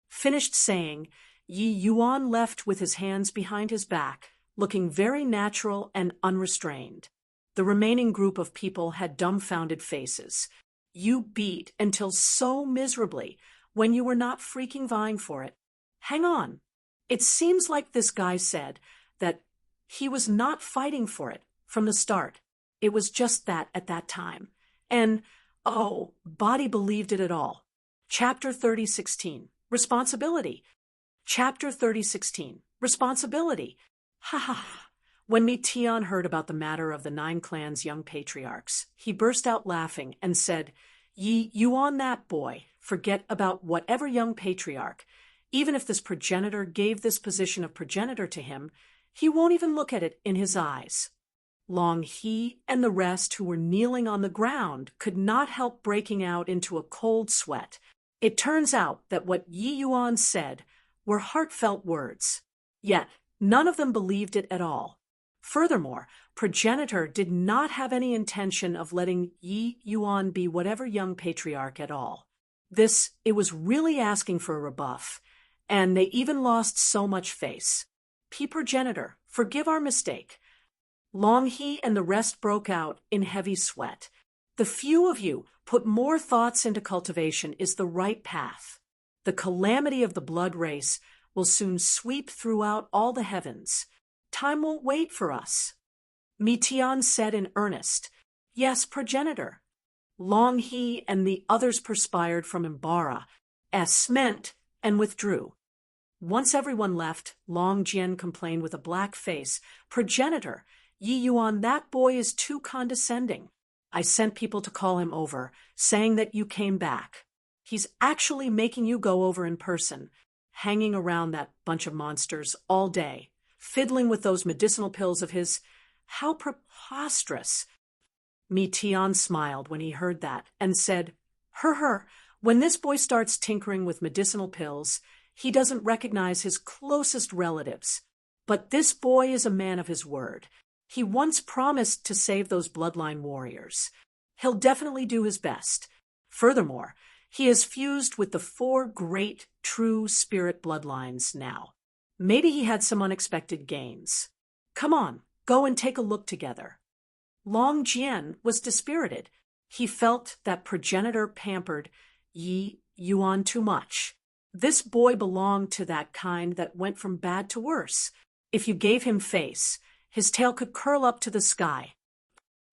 Finished saying, Yi Yuan left with his hands behind his back, looking very natural and unrestrained. The remaining group of people had dumbfounded faces. You beat until so miserably when you were not freaking vying for it. Hang on. It seems like this guy said that he was not fighting for it from the start. It was just that at that time. And, oh, Body believed it at all. Chapter 30:16. Responsibility. Chapter 30:16. Responsibility. Ha ha ha. When Mi Tian heard about the matter of the 9 clans' young patriarchs, he burst out laughing and said, "Yi Yuan, that boy, forget about whatever young patriarch. Even if this progenitor gave this position of progenitor to him, he won't even look at it in his eyes." Long, he and the rest who were kneeling on the ground could not help breaking out into a cold sweat. It turns out that what Yi Yuan said were heartfelt words. Yet, none of them believed it at all. Furthermore, progenitor did not have any intention of letting Yi Yuan be whatever young patriarch at all. It was really asking for a rebuff, and they even lost so much face. Progenitor, forgive our mistake." Long, he and the rest broke out in heavy sweat. The few of you put more thoughts into cultivation is the right path. The calamity of the blood race will soon sweep throughout all the heavens. Time won't wait for us. Mi Tian said in earnest, "Yes, progenitor." Long, he and the others perspired from embarrass, meant, and withdrew. Once everyone left, Long Jian complained with a black face, "Progenitor, Yi Yuan, that boy is too condescending. I sent people to call him over, saying that you came back. He's actually making you go over in person, hanging around that bunch of monsters all day, fiddling with those medicinal pills of his. How preposterous." Mi Tian smiled when he heard that and said, When this boy starts tinkering with medicinal pills, he doesn't recognize his closest relatives. But this boy is a man of his word. He once promised to save those bloodline warriors. He'll definitely do his best. Furthermore, he is fused with the 4 great true spirit bloodlines now. Maybe he had some unexpected gains. Come on, go and take a look together." Long Jian was dispirited. He felt that progenitor pampered Yi Yuan too much. This boy belonged to that kind that went from bad to worse. If you gave him face, his tail could curl up to the sky.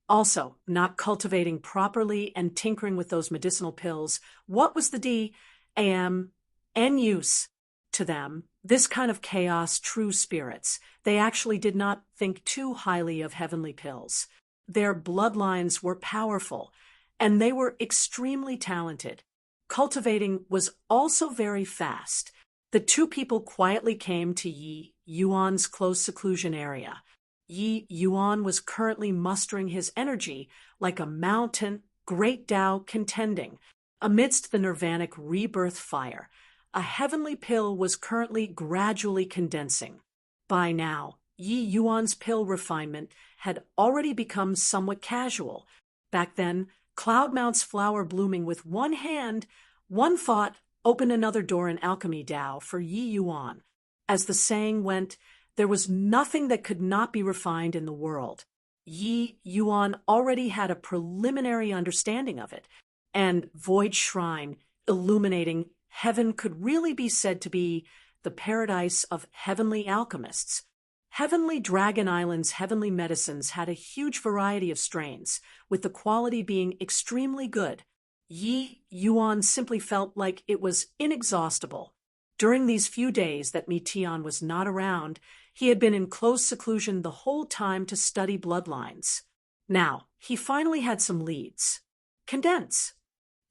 Also, not cultivating properly and tinkering with those medicinal pills, what was the D.A.M. and use to them? This kind of chaos, true spirits. They actually did not think too highly of heavenly pills. Their bloodlines were powerful, and they were extremely talented. Cultivating was also very fast. The 2 people quietly came to Yi Yuan's close seclusion area. Yi Yuan was currently mustering his energy like a mountain, great Tao contending. Amidst the nirvanic rebirth fire, a heavenly pill was currently gradually condensing. By now, Yi Yuan's pill refinement had already become somewhat casual. Back then, Cloudmount's flower blooming with one hand, one thought, opened another door in alchemy Tao for Yi Yuan. As the saying went, there was nothing that could not be refined in the world. Yi Yuan already had a preliminary understanding of it, and Void Shrine illuminating heaven could really be said to be the paradise of heavenly alchemists. Heavenly Dragon Island's heavenly medicines had a huge variety of strains, with the quality being extremely good. Yi Yuan simply felt like it was inexhaustible. During these few days that Mi Tian was not around, he had been in close seclusion the whole time to study bloodlines. Now, he finally had some leads. Condense.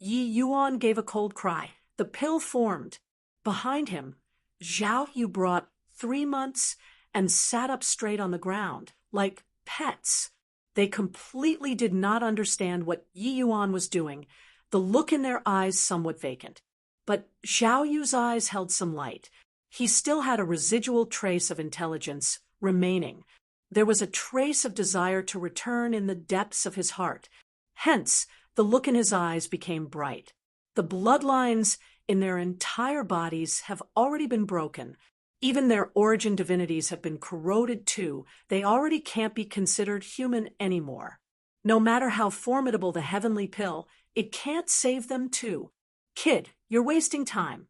Yi Yuan gave a cold cry. The pill formed. Behind him, Zhao Yu brought 3 months and sat up straight on the ground, like pets. They completely did not understand what Yi Yuan was doing, the look in their eyes somewhat vacant. But Zhao Yu's eyes held some light. He still had a residual trace of intelligence remaining. There was a trace of desire to return in the depths of his heart. Hence, the look in his eyes became bright. The bloodlines in their entire bodies have already been broken. Even their origin divinities have been corroded too. They already can't be considered human anymore. No matter how formidable the heavenly pill, it can't save them too. Kid, you're wasting time.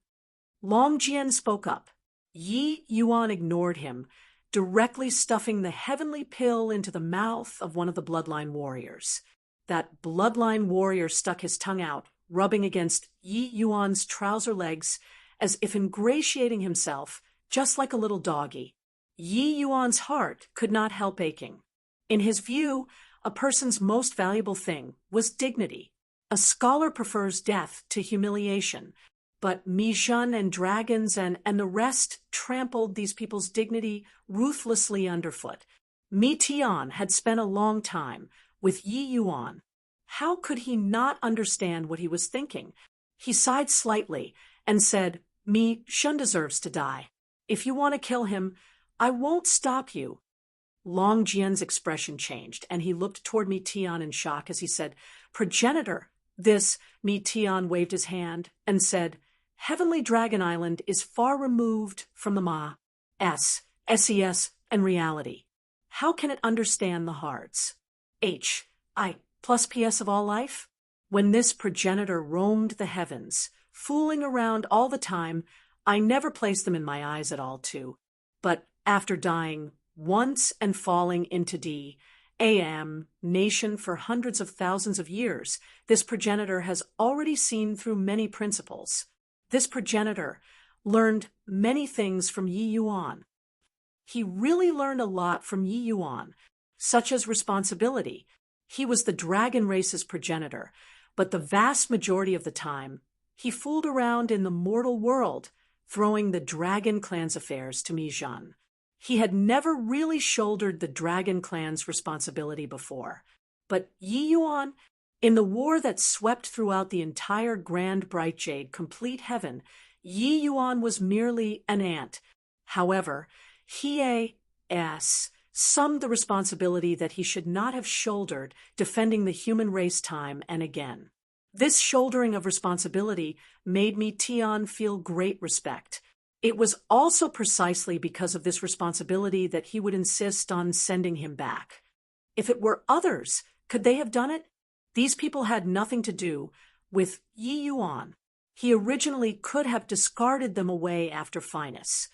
Long Jian spoke up. Yi Yuan ignored him, directly stuffing the heavenly pill into the mouth of one of the bloodline warriors. That bloodline warrior stuck his tongue out, rubbing against Yi Yuan's trouser legs as if ingratiating himself, just like a little doggy. Yi Yuan's heart could not help aching. In his view, a person's most valuable thing was dignity. A scholar prefers death to humiliation, but Mi Zhen and dragons and the rest trampled these people's dignity ruthlessly underfoot. Mi Tian had spent a long time with Yi Yuan. How could he not understand what he was thinking? He sighed slightly and said, Mi Zhen deserves to die. If you want to kill him, I won't stop you. Long Jian's expression changed, and he looked toward Mi Tian in shock as he said, Progenitor. This, Mi Tian waved his hand and said, Heavenly Dragon Island is far removed from the SES, and reality. How can it understand the hearts? I plus PS of all life? When this progenitor roamed the heavens, fooling around all the time, I never placed them in my eyes at all too. But after dying once and falling into AM nation for hundreds of thousands of years, this progenitor has already seen through many principles. This progenitor learned many things from Yi Yuan. He really learned a lot from Yi Yuan, such as responsibility. He was the dragon race's progenitor, but the vast majority of the time, he fooled around in the mortal world, throwing the dragon clan's affairs to Mi Zhen. He had never really shouldered the dragon clan's responsibility before. But Yi Yuan, in the war that swept throughout the entire Grand Bright Jade complete heaven, Yi Yuan was merely an ant. However, he summed the responsibility that he should not have shouldered, defending the human race time and again. This shouldering of responsibility made Mi Tian feel great respect. It was also precisely because of this responsibility that he would insist on sending him back. If it were others, could they have done it? These people had nothing to do with Yi Yuan. He originally could have discarded them away after Finus.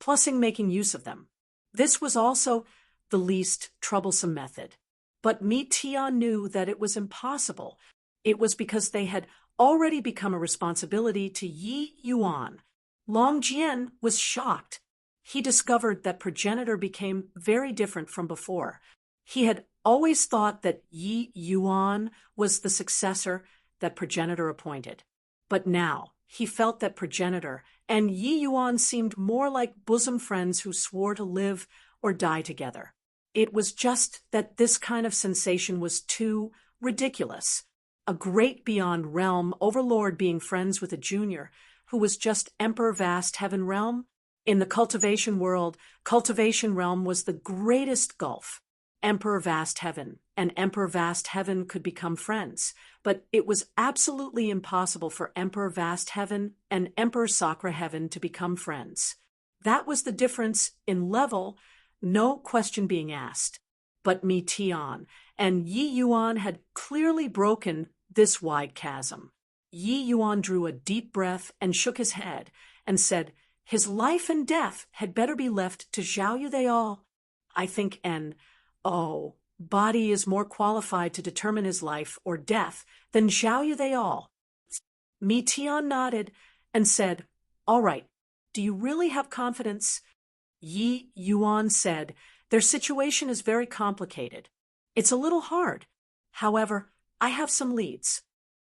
Plussing making use of them. This was also the least troublesome method. But Mi Tian knew that it was impossible. It was because they had already become a responsibility to Yi Yuan. Long Jian was shocked. He discovered that progenitor became very different from before. He had always thought that Yi Yuan was the successor that progenitor appointed. But now he felt that progenitor and Yi Yuan seemed more like bosom friends who swore to live or die together. It was just that this kind of sensation was too ridiculous. A great beyond realm overlord being friends with a junior who was just Emperor Vast Heaven Realm? In the cultivation world, cultivation realm was the greatest gulf. Emperor Vast Heaven and Emperor Vast Heaven could become friends, but it was absolutely impossible for Emperor Vast Heaven and Emperor Sakra Heaven to become friends. That was the difference in level, no question being asked. But Mi Tian and Yi Yuan had clearly broken this wide chasm. Yi Yuan drew a deep breath and shook his head and said, his life and death had better be left to Zhao Yu they all. I think body is more qualified to determine his life or death than Zhao Yu they all. Mi Tian nodded and said, all right, do you really have confidence? Yi Yuan said, their situation is very complicated. It's a little hard. However, I have some leads.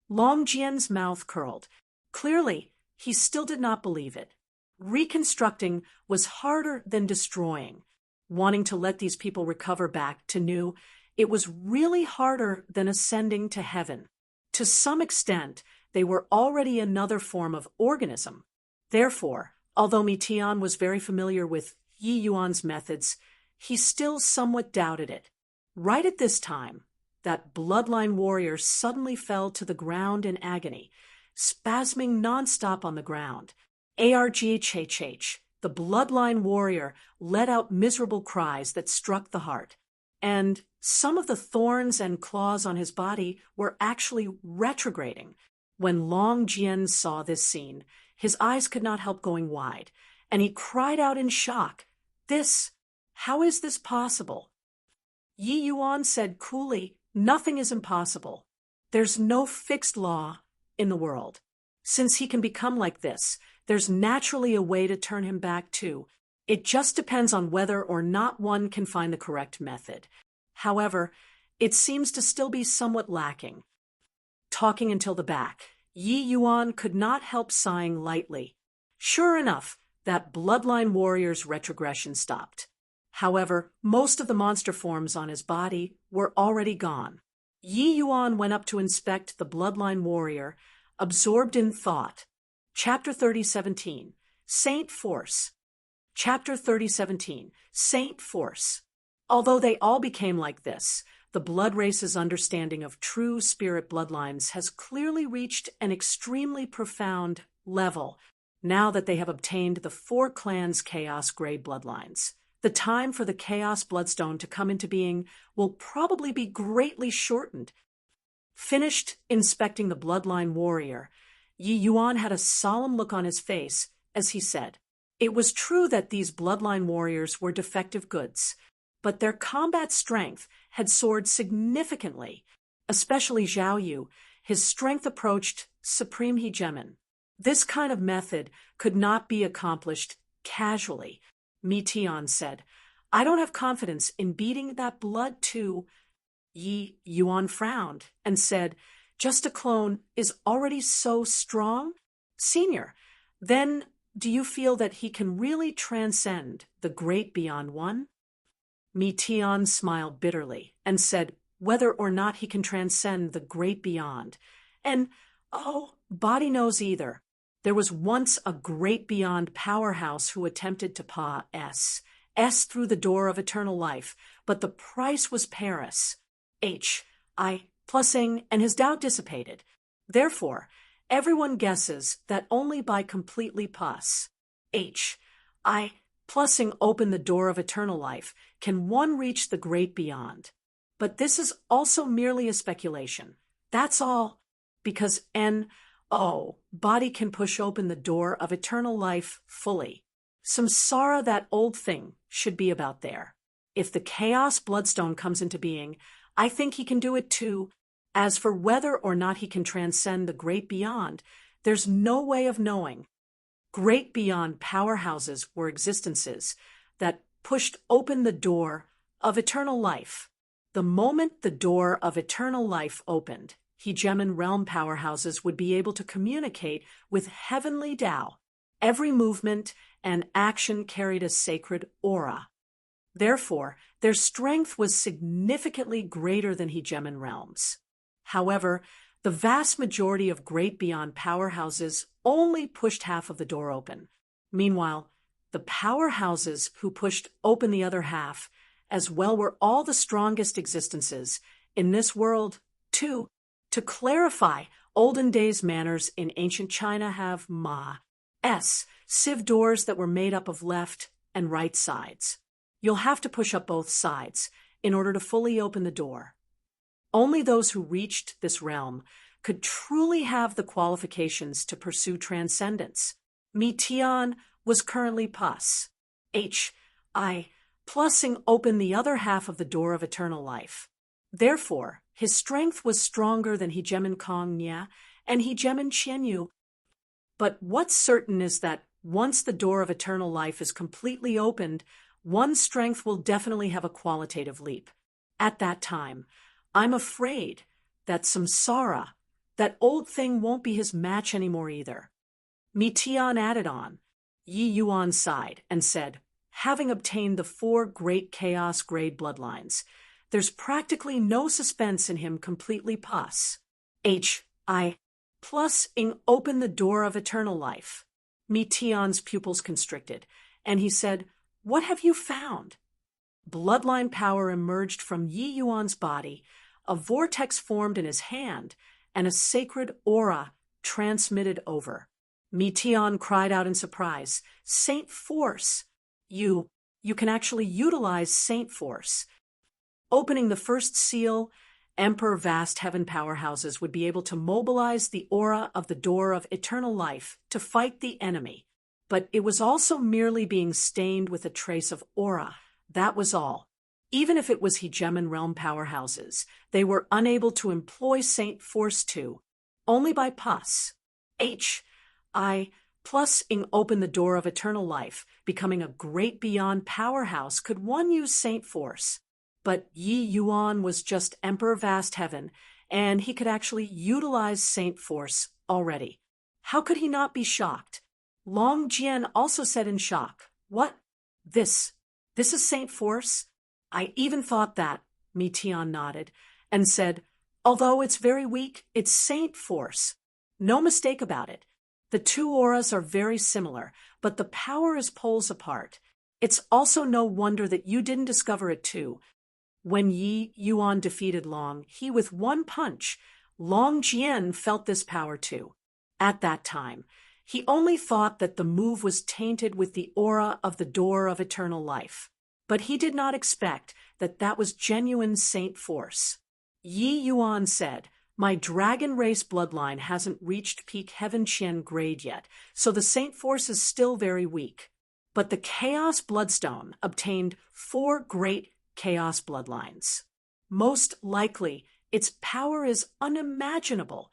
Long Jian's mouth curled. Clearly, he still did not believe it. Reconstructing was harder than destroying. Wanting to let these people recover back to new, it was really harder than ascending to heaven. To some extent, they were already another form of organism. Therefore, although Mi Tian was very familiar with Yi Yuan's methods, he still somewhat doubted it. Right at this time, that bloodline warrior suddenly fell to the ground in agony, spasming nonstop on the ground. Arghhh, the bloodline warrior, let out miserable cries that struck the heart, and some of the thorns and claws on his body were actually retrograding. When Long Jian saw this scene, his eyes could not help going wide, and he cried out in shock, how is this possible? Yi Yuan said coolly, nothing is impossible. There's no fixed law in the world. Since he can become like this, there's naturally a way to turn him back too. It just depends on whether or not one can find the correct method. However, it seems to still be somewhat lacking. Talking until the back, Yi Yuan could not help sighing lightly. Sure enough, that bloodline warrior's retrogression stopped. However, most of the monster forms on his body were already gone. Yi Yuan went up to inspect the bloodline warrior, absorbed in thought. Chapter 30:17, Saint Force. Chapter 30:17, Saint Force. Although they all became like this, the blood race's understanding of true spirit bloodlines has clearly reached an extremely profound level now that they have obtained the 4 clans' Chaos Gray bloodlines. The time for the Chaos Bloodstone to come into being will probably be greatly shortened. Finished inspecting the bloodline warrior, Yi Yuan had a solemn look on his face as he said, it was true that these bloodline warriors were defective goods, but their combat strength had soared significantly, especially Zhao Yu. His strength approached supreme hegemon. This kind of method could not be accomplished casually. Mi Tian said, I don't have confidence in beating that blood too. Yi Yuan frowned and said, just a clone is already so strong? Senior, then do you feel that he can really transcend the great beyond one? Mi Tian smiled bitterly and said, whether or not he can transcend the great beyond. And, body knows either. There was once a great beyond powerhouse who attempted to pass S through the door of eternal life, but the price was Paris. Plusing, and his doubt dissipated. Therefore, everyone guesses that only by completely plusing open the door of eternal life can one reach the great beyond. But this is also merely a speculation. That's all, because body can push open the door of eternal life fully. Samsara, that old thing, should be about there. If the Chaos Bloodstone comes into being, I think he can do it too. As for whether or not he can transcend the great beyond, there's no way of knowing. Great beyond powerhouses were existences that pushed open the door of eternal life. The moment the door of eternal life opened, hegemon realm powerhouses would be able to communicate with heavenly Tao. Every movement and action carried a sacred aura. Therefore, their strength was significantly greater than hegemon realms. However, the vast majority of great beyond powerhouses only pushed half of the door open. Meanwhile, the powerhouses who pushed open the other half, as well, were all the strongest existences in this world, too. To clarify, olden days manners in ancient China have sieve doors that were made up of left and right sides. You'll have to push up both sides in order to fully open the door. Only those who reached this realm could truly have the qualifications to pursue transcendence. Tian was currently pus. I plussing open the other half of the door of eternal life. Therefore, his strength was stronger than Hegemin Kong Nya and Hegemin Qianyu. But what's certain is that once the door of eternal life is completely opened, one's strength will definitely have a qualitative leap. At that time, I'm afraid that samsara, that old thing, won't be his match anymore either. Tian added on. Yi Yuan sighed and said, having obtained the 4 great chaos grade bloodlines, there's practically no suspense in him completely pus. I plus ing open the door of eternal life. Tian's pupils constricted, and he said, what have you found? Bloodline power emerged from Yi Yuan's body, a vortex formed in his hand, and a sacred aura transmitted over. Tian cried out in surprise, Saint Force! You can actually utilize Saint Force. Opening the first seal, Emperor Vast Heaven powerhouses would be able to mobilize the aura of the door of eternal life to fight the enemy. But it was also merely being stained with a trace of aura. That was all. Even if it was Hegemin realm powerhouses, they were unable to employ Saint Force 2, only by pus. I plus ing open the door of eternal life, becoming a great beyond powerhouse, could one use Saint Force. But Yi Yuan was just Emperor Vast Heaven, and he could actually utilize Saint Force already. How could he not be shocked? Long Jian also said in shock, what? This is Saint Force? I even thought that, Tian nodded, and said, although it's very weak, it's Saint Force. No mistake about it. The 2 auras are very similar, but the power is poles apart. It's also no wonder that you didn't discover it too. When Yi Yuan defeated Long, he with one punch, Long Jian felt this power too. At that time, he only thought that the move was tainted with the aura of the door of eternal life. But he did not expect that that was genuine Saint Force. Yi Yuan said, my dragon race bloodline hasn't reached peak Heaven Qian grade yet, so the Saint Force is still very weak. But the Chaos Bloodstone obtained 4 great Chaos bloodlines. Most likely, its power is unimaginable.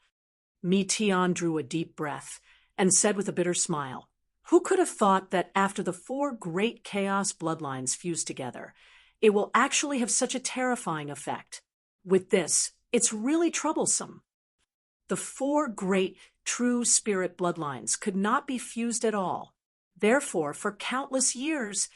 Tian drew a deep breath and said with a bitter smile, who could have thought that after the 4 great Chaos bloodlines fused together, it will actually have such a terrifying effect? With this, it's really troublesome. The 4 great true spirit bloodlines could not be fused at all. Therefore, for countless years,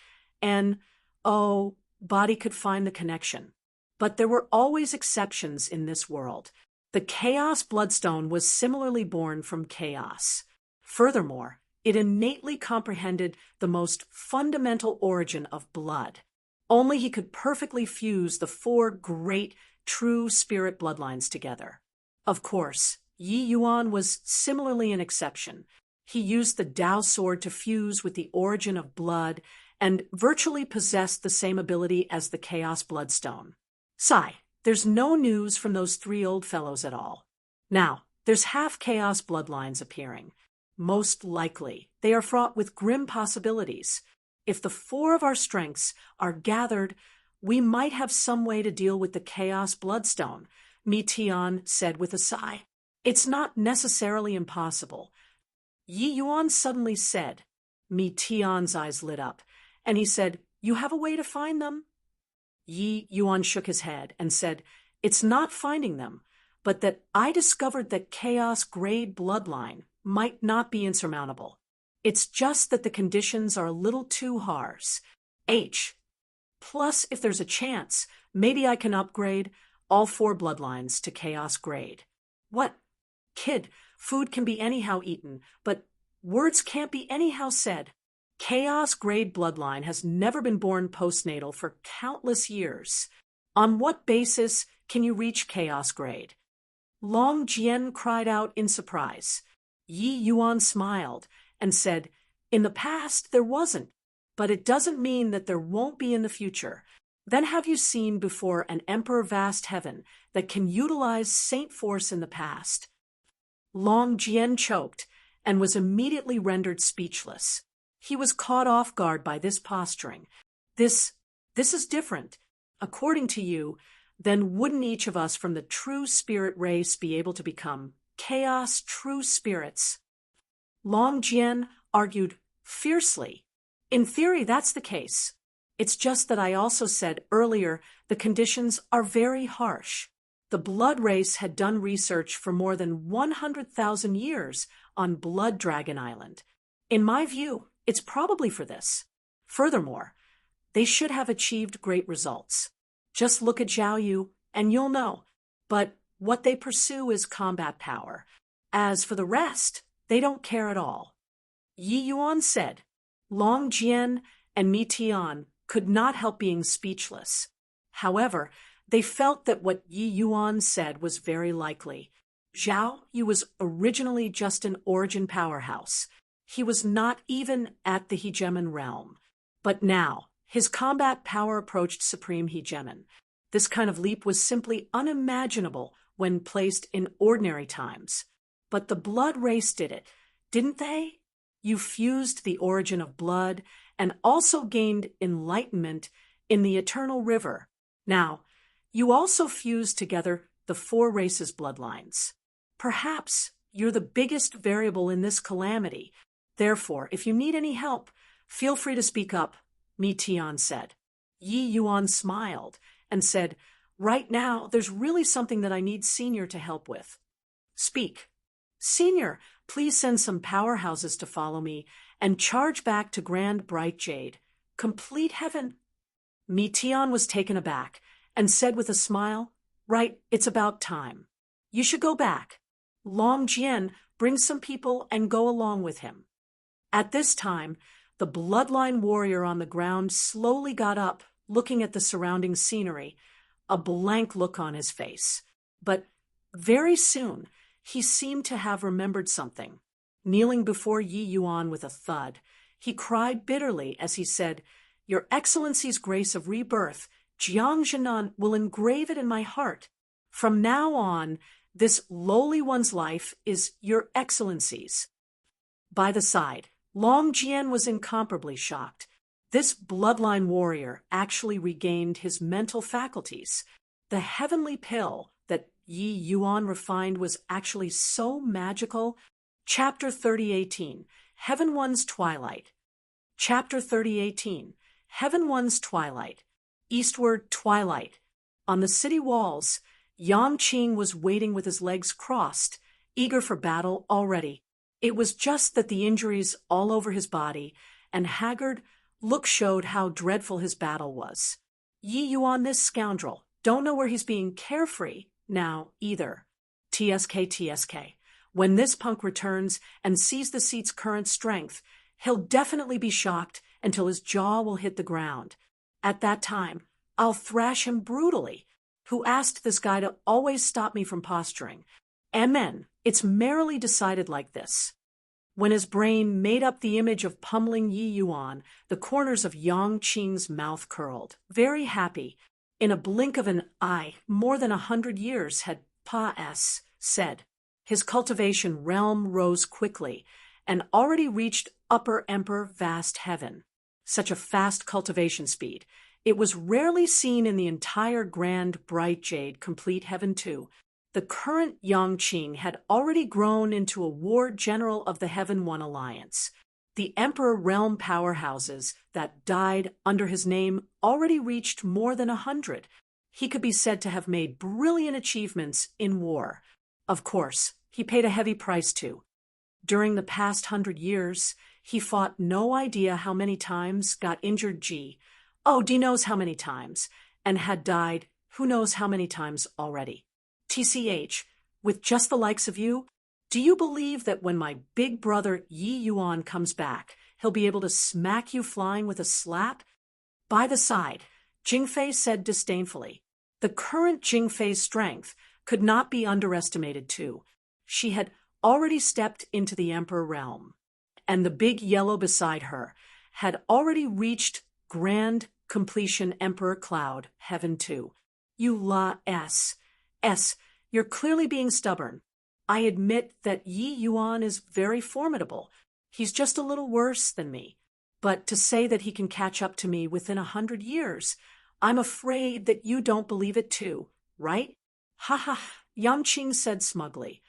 body could find the connection. But there were always exceptions in this world. The Chaos Bloodstone was similarly born from chaos. Furthermore, it innately comprehended the most fundamental origin of blood. Only he could perfectly fuse the 4 great true spirit bloodlines together. Of course, Yi Yuan was similarly an exception. He used the Dao sword to fuse with the origin of blood and virtually possessed the same ability as the Chaos Bloodstone. Sigh, there's no news from those 3 old fellows at all. Now, there's half Chaos bloodlines appearing. Most likely, they are fraught with grim possibilities. If the 4 of our strengths are gathered, we might have some way to deal with the Chaos Bloodstone, Tian said with a sigh. It's not necessarily impossible. Yi Yuan suddenly said. Tian's eyes lit up, and he said, you have a way to find them? Yi Yuan shook his head and said, it's not finding them, but that I discovered that Chaos grade bloodline might not be insurmountable. It's just that the conditions are a little too harsh. Plus, if there's a chance, maybe I can upgrade all 4 bloodlines to Chaos grade. What? Kid, food can be anyhow eaten, but words can't be anyhow said. Chaos grade bloodline has never been born postnatal for countless years. On what basis can you reach Chaos grade? Long Jian cried out in surprise. Yi Yuan smiled and said, in the past there wasn't, but it doesn't mean that there won't be in the future. Then have you seen before an Emperor Vast Heaven that can utilize Saint Force in the past? Long Jian choked and was immediately rendered speechless. He was caught off guard by this posturing. This is different. According to you, then wouldn't each of us from the true spirit race be able to become chaos true spirits? Long Jian argued fiercely. In theory, that's the case. It's just that I also said earlier the conditions are very harsh. The blood race had done research for more than 100,000 years on Blood Dragon Island. In my view, it's probably for this. Furthermore, they should have achieved great results. Just look at Zhao Yu and you'll know. But what they pursue is combat power. As for the rest, they don't care at all. Yi Yuan said. Long Jian and Mi Tian could not help being speechless. However, they felt that what Yi Yuan said was very likely. Zhao Yu was originally just an origin powerhouse. He was not even at the hegemon realm. But now, his combat power approached supreme hegemon. This kind of leap was simply unimaginable when placed in ordinary times. But the blood race did it, didn't they? You fused the origin of blood and also gained enlightenment in the eternal river. Now, you also fused together the four races' bloodlines. Perhaps you're the biggest variable in this calamity. Therefore, if you need any help, feel free to speak up, Mi Tian said. Yi Yuan smiled and said, right now, there's really something that I need Senior to help with. Speak. Senior, please send some powerhouses to follow me and charge back to Grand Bright Jade. Complete heaven. Mi Tian was taken aback and said with a smile, right, it's about time. You should go back. Long Jian, bring some people and go along with him. At this time, the bloodline warrior on the ground slowly got up, looking at the surrounding scenery, a blank look on his face. But very soon, he seemed to have remembered something. Kneeling before Yi Yuan with a thud, he cried bitterly as he said, Your Excellency's grace of rebirth, Jiang Zhenan will engrave it in my heart. From now on, this lowly one's life is Your Excellency's. By the side, Long Jian was incomparably shocked. This bloodline warrior actually regained his mental faculties. The heavenly pill that Yi Yuan refined was actually so magical. Chapter 3018, Heaven One's Twilight. Chapter 3018, Heaven One's Twilight. Eastward twilight. On the city walls, Yang Qing was waiting with his legs crossed, eager for battle already. It was just that the injuries all over his body and haggard look showed how dreadful his battle was. Yi Yuan, this scoundrel, don't know where he's being carefree now either. TSK. When this punk returns and sees the seat's current strength, he'll definitely be shocked until his jaw will hit the ground. At that time, I'll thrash him brutally. Who asked this guy to always stop me from posturing? Amen. It's merrily decided like this. When his brain made up the image of pummeling Yi Yuan, the corners of Yang Qing's mouth curled. Very happy. In a blink of an eye, more than 100 years had Pa-S said. His cultivation realm rose quickly and already reached upper emperor vast heaven. Such a fast cultivation speed. It was rarely seen in the entire Grand Bright Jade complete heaven too. The current Yang Qing had already grown into a war general of the Heaven One Alliance. The emperor realm powerhouses that died under his name already reached more than 100. He could be said to have made brilliant achievements in war. Of course, he paid a heavy price too. During the past 100 years, he fought no idea how many times, got injured D knows how many times, and had died who knows how many times already. TCH, with just the likes of you, do you believe that when my big brother Yi Yuan comes back, he'll be able to smack you flying with a slap? By the side, Jingfei said disdainfully. The current Jingfei's strength could not be underestimated too. She had already stepped into the emperor realm, and the big yellow beside her had already reached grand completion emperor cloud heaven too. You la S, you're clearly being stubborn. I admit that Yi Yuan is very formidable. He's just a little worse than me. But to say that he can catch up to me within 100 years, I'm afraid that you don't believe it too, right? Ha ha, Yang Qing said smugly.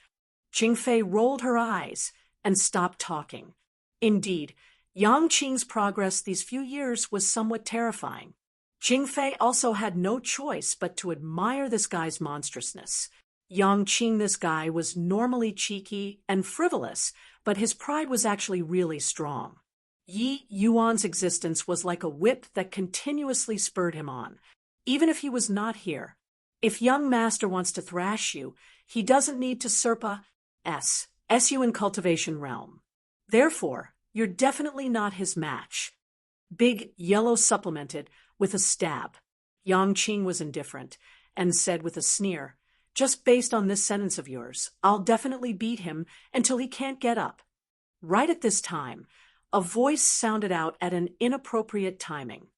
Jingfei rolled her eyes and stopped talking. Indeed, Yang Qing's progress these few years was somewhat terrifying. Jingfei also had no choice but to admire this guy's monstrousness. Yang Qing, this guy, was normally cheeky and frivolous, but his pride was actually really strong. Yi Yuan's existence was like a whip that continuously spurred him on, even if he was not here. If young master wants to thrash you, he doesn't need to Serpa S you in cultivation realm. Therefore, you're definitely not his match. Big Yellow supplemented with a stab. Yang Qing was indifferent and said with a sneer, just based on this sentence of yours, I'll definitely beat him until he can't get up. Right at this time, a voice sounded out at an inappropriate timing.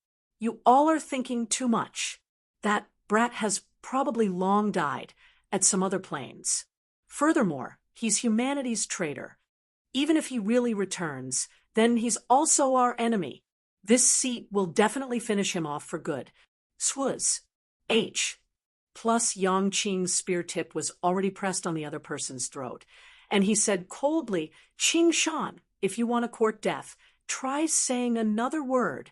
You all are thinking too much. That brat has probably long died at some other planes. Furthermore, he's humanity's traitor. Even if he really returns, then he's also our enemy. This seat will definitely finish him off for good. Swuz. H. Plus Yang Qing's spear tip was already pressed on the other person's throat, and he said coldly, Qing Shan, if you want to court death, try saying another word.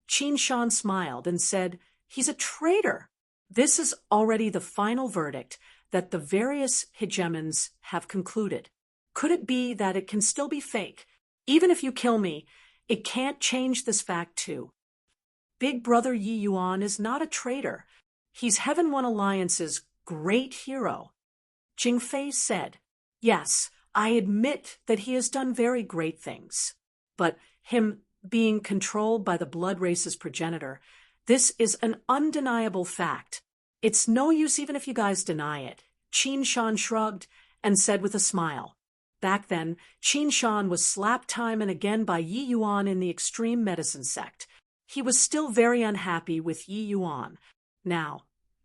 Qin Shan smiled and said, he's a traitor. This is already the final verdict that the various hegemons have concluded. Could it be that it can still be fake? Even if you kill me, it can't change this fact too. Big Brother Yi Yuan is not a traitor. He's Heaven One Alliance's great hero. Jingfei said, yes, I admit that he has done very great things. But him being controlled by the blood race's progenitor, this is an undeniable fact. It's no use even if you guys deny it. Qin Shan shrugged and said with a smile. Back then, Qin Shan was slapped time and again by Yi Yuan in the extreme medicine sect. He was still very unhappy with Yi Yuan. Now,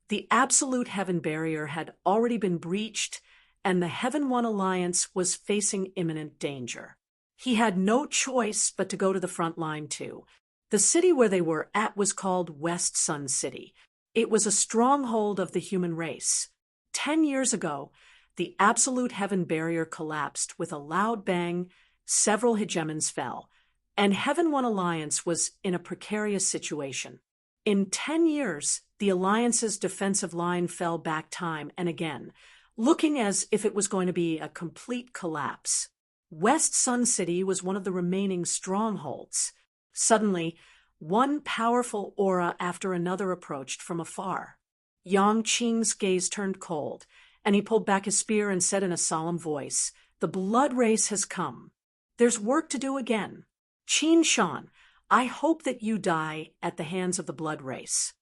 the absolute heaven barrier had already been breached, and the Heaven One Alliance was facing imminent danger. He had no choice but to go to the front line too. The city where they were at was called West Sun City. It was a stronghold of the human race. 10 years ago, the absolute heaven barrier collapsed with a loud bang, several hegemons fell, and Heaven One Alliance was in a precarious situation. In 10 years, the Alliance's defensive line fell back time and again, looking as if it was going to be a complete collapse. West Sun City was one of the remaining strongholds. Suddenly, one powerful aura after another approached from afar. Yang Qing's gaze turned cold, and he pulled back his spear and said in a solemn voice, the blood race has come. There's work to do again. Qin Shan, I hope that you die at the hands of the blood race.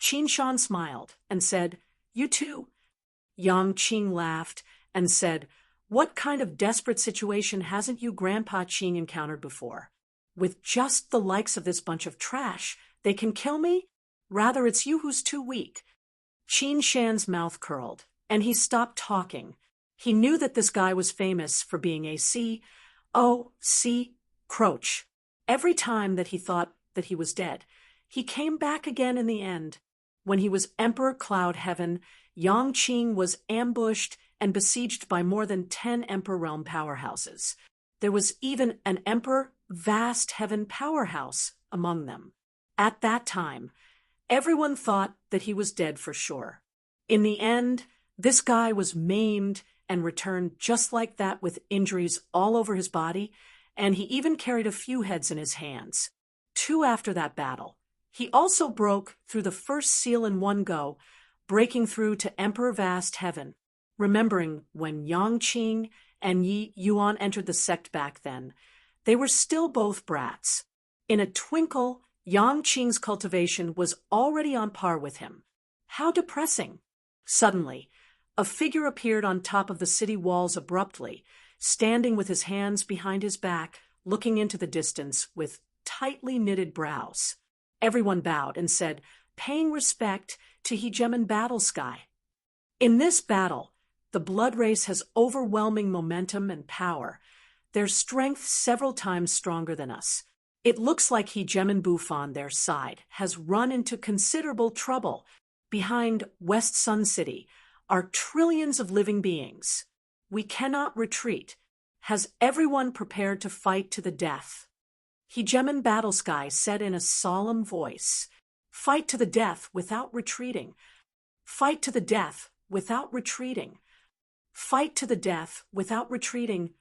Qin Shan smiled and said, you too. Yang Qing laughed and said, what kind of desperate situation hasn't you Grandpa Qing encountered before? With just the likes of this bunch of trash, they can kill me? Rather, it's you who's too weak. Qin Shan's mouth curled, and he stopped talking. He knew that this guy was famous for being a Croach. Every time that he thought that he was dead, he came back again in the end. When he was Emperor Cloud Heaven, Yang Qing was ambushed and besieged by more than 10 Emperor Realm powerhouses. There was even an Emperor Vast Heaven powerhouse among them. At that time, everyone thought that he was dead for sure. In the end, this guy was maimed and returned just like that with injuries all over his body, and he even carried a few heads in his hands. 2 after that battle. He also broke through the first seal in one go, breaking through to Emperor Vast Heaven. Remembering when Yang Qing and Yi Yuan entered the sect back then, they were still both brats. In a twinkle, Yang Qing's cultivation was already on par with him. How depressing! Suddenly, a figure appeared on top of the city walls abruptly, standing with his hands behind his back, looking into the distance with tightly knitted brows. Everyone bowed and said, paying respect to Hegemon Battle Sky. In this battle, The blood race has overwhelming momentum and power, their strength several times stronger than us. It looks like Hegemon Bufon, their side, has run into considerable trouble. Behind West Sun City are trillions of living beings. We cannot retreat. Has everyone prepared to fight to the death? Hegemon Battlesky said in a solemn voice. Fight to the death without retreating. Fight to the death without retreating. Fight to the death without retreating.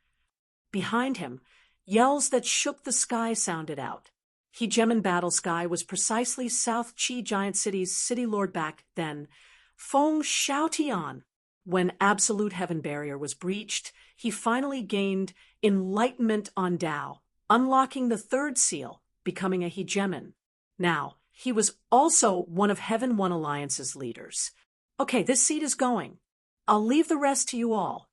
Behind him, yells that shook the sky sounded out. Hegemon Battlesky was precisely South Chi Giant City's city lord back then. Feng Xiaotian. When Absolute Heaven Barrier was breached, he finally gained enlightenment on Tao, unlocking the third seal, becoming a hegemon. Now, he was also one of Heaven One Alliance's leaders. Okay, this seat is going. I'll leave the rest to you all.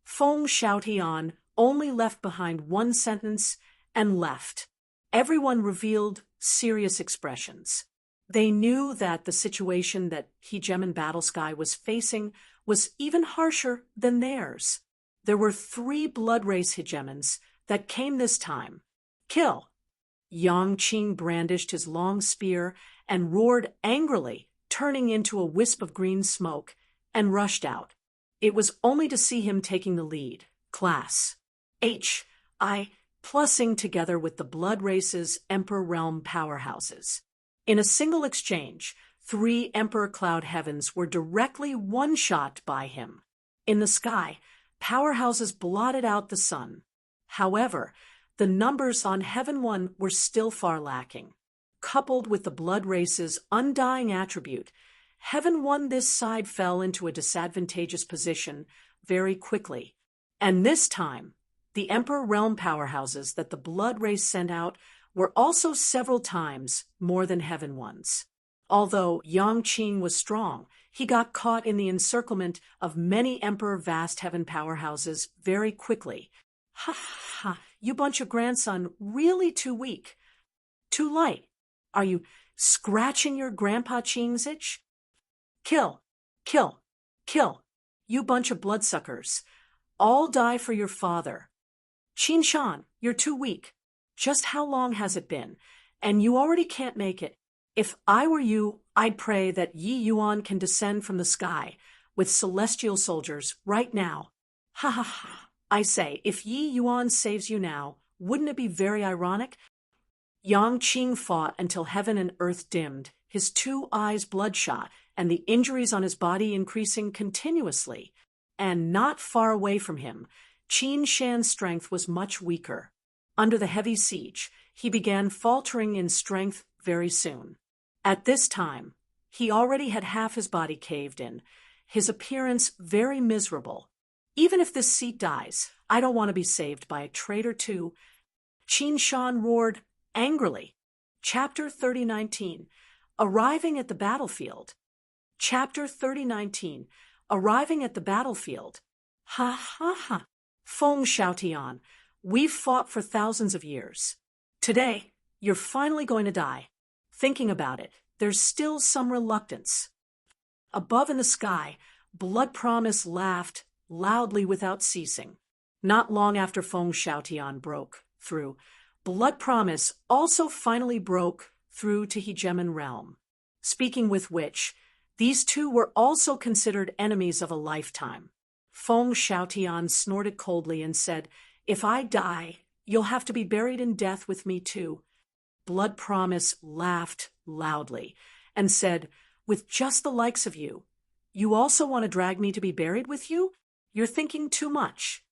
Feng Xiaotian only left behind one sentence and left. Everyone revealed serious expressions. They knew that the situation that Hegemon Battlesky was facing was even harsher than theirs. There were 3 blood race hegemons that came this time. Kill! Yang Qing brandished his long spear and roared angrily, turning into a wisp of green smoke, and rushed out. It was only to see him taking the lead. Class H.I. plussing together with the blood race's Emperor Realm powerhouses. In a single exchange, 3 Emperor Cloud Heavens were directly one-shot by him. In the sky, powerhouses blotted out the sun. However, the numbers on Heaven 1 were still far lacking. Coupled with the blood race's undying attribute, Heaven 1 this side fell into a disadvantageous position very quickly. And this time, the Emperor Realm powerhouses that the blood race sent out were also several times more than Heaven 1's. Although Yang Qing was strong, he got caught in the encirclement of many Emperor Vast Heaven powerhouses very quickly. Ha ha, you bunch of grandson really too weak. Too light. Are you scratching your Grandpa Qing's itch? Kill, kill, kill, you bunch of bloodsuckers. All die for your father. Qin Shan, you're too weak. Just how long has it been? And you already can't make it. If I were you, I'd pray that Yi Yuan can descend from the sky with celestial soldiers right now. Ha ha ha. I say, if Yi Yuan saves you now, wouldn't it be very ironic? Yang Qing fought until heaven and earth dimmed, his 2 eyes bloodshot, and the injuries on his body increasing continuously. And not far away from him, Qin Shan's strength was much weaker. Under the heavy siege, he began faltering in strength very soon. At this time, he already had half his body caved in, his appearance very miserable. Even if this seat dies, I don't want to be saved by a traitor too. Qin Shan roared angrily. Chapter 3019, Arriving at the Battlefield. Chapter 3019, Arriving at the Battlefield. Ha ha ha. Feng Xiaotian, we've fought for thousands of years. Today, you're finally going to die. Thinking about it, there's still some reluctance. Above in the sky, Blood Promise laughed loudly without ceasing. Not long after Feng Xiaotian broke through, Blood Promise also finally broke through to Hegemon Realm. Speaking with which, these 2 were also considered enemies of a lifetime. Feng Xiaotian snorted coldly and said, If I die, you'll have to be buried in death with me too. Blood Promise laughed loudly and said, With just the likes of you, you also want to drag me to be buried with you? You're thinking too much.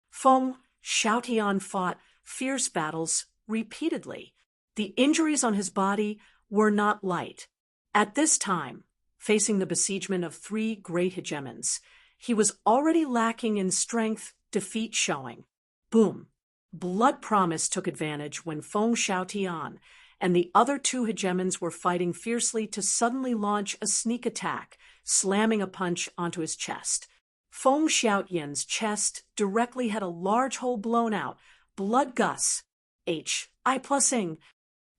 Feng Xiaotian fought fierce battles repeatedly. The injuries on his body were not light. At this time, facing the besiegement of 3 great hegemons, he was already lacking in strength, defeat showing. Boom. Blood Promise took advantage when Feng Xiaotian and the other 2 hegemons were fighting fiercely to suddenly launch a sneak attack, slamming a punch onto his chest. Feng Xiaotian's chest directly had a large hole blown out, blood gus. H.I. plussing.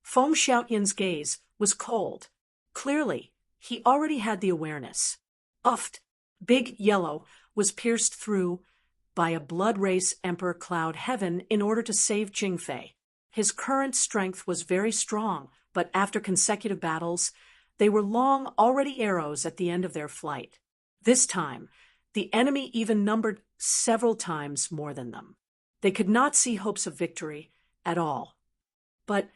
Feng Xiaotian's gaze was cold. Clearly, he already had the awareness. Uffed. Big Yellow was pierced through by a blood race Emperor Cloud Heaven in order to save Jingfei. His current strength was very strong, but after consecutive battles, they were long already arrows at the end of their flight. This time, the enemy even numbered several times more than them. They could not see hopes of victory at all. But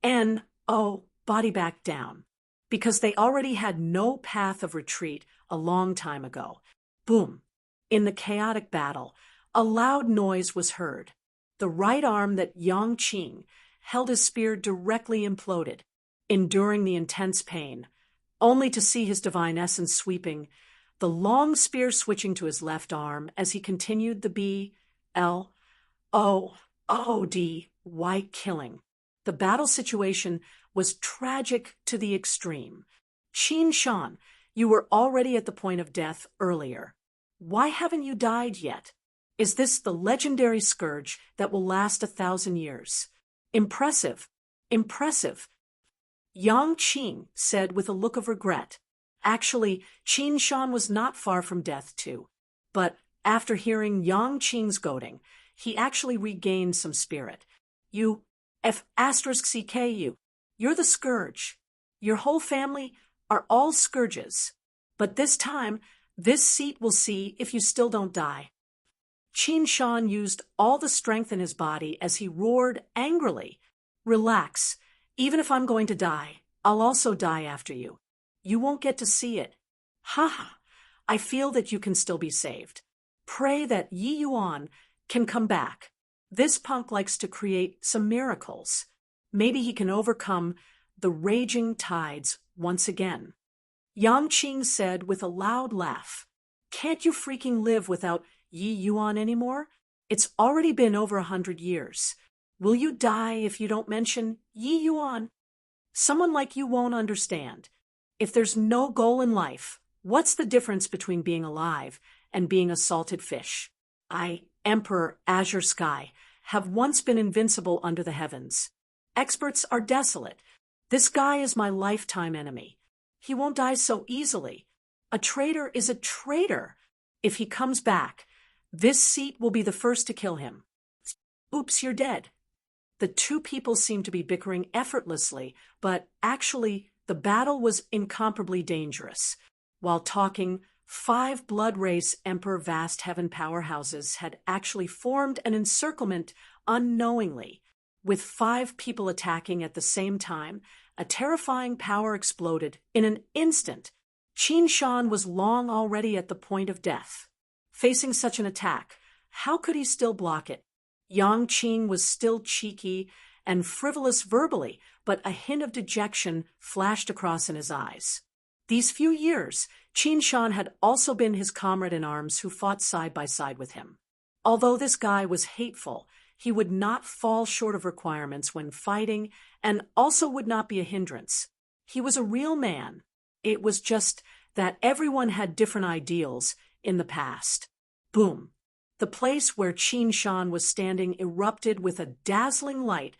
N.O. body back down, because they already had no path of retreat a long time ago. Boom! In the chaotic battle, a loud noise was heard. The right arm that Yang Qing held his spear directly imploded, enduring the intense pain, only to see his divine essence sweeping, the long spear switching to his left arm as he continued the B-L-O-O-D-Y killing. The battle situation was tragic to the extreme. Qin Shan, you were already at the point of death earlier. Why haven't you died yet? Is this the legendary scourge that will last 1,000 years? Impressive, impressive. Yang Qing said with a look of regret. Actually, Qin Shan was not far from death too. But after hearing Yang Qing's goading, he actually regained some spirit. You, F***CK, you're the scourge. Your whole family are all scourges. But this time, this seat will see if you still don't die. Qin Shan used all the strength in his body as he roared angrily. Relax. Even if I'm going to die, I'll also die after you. You won't get to see it. Ha ha. I feel that you can still be saved. Pray that Yi Yuan can come back. This punk likes to create some miracles. Maybe he can overcome the raging tides once again. Yang Qing said with a loud laugh. Can't you freaking live without Yi Yuan anymore? It's already been over 100 years. Will you die if you don't mention Yi Yuan? Someone like you won't understand. If there's no goal in life, what's the difference between being alive and being a salted fish? I, Emperor Azure Sky, have once been invincible under the heavens. Experts are desolate. This guy is my lifetime enemy. He won't die so easily. A traitor is a traitor. If he comes back, this seat will be the first to kill him. Oops, you're dead. The two people seemed to be bickering effortlessly, but actually, the battle was incomparably dangerous. While talking, 5 blood race Emperor Vast Heaven powerhouses had actually formed an encirclement unknowingly. With 5 people attacking at the same time, a terrifying power exploded in an instant. Qin Shan was long already at the point of death. Facing such an attack, how could he still block it? Yang Qing was still cheeky and frivolous verbally, but a hint of dejection flashed across in his eyes. These few years, Qin Shan had also been his comrade in arms who fought side by side with him. Although this guy was hateful, he would not fall short of requirements when fighting and also would not be a hindrance. He was a real man. It was just that everyone had different ideals in the past. Boom. The place where Qin Shan was standing erupted with a dazzling light,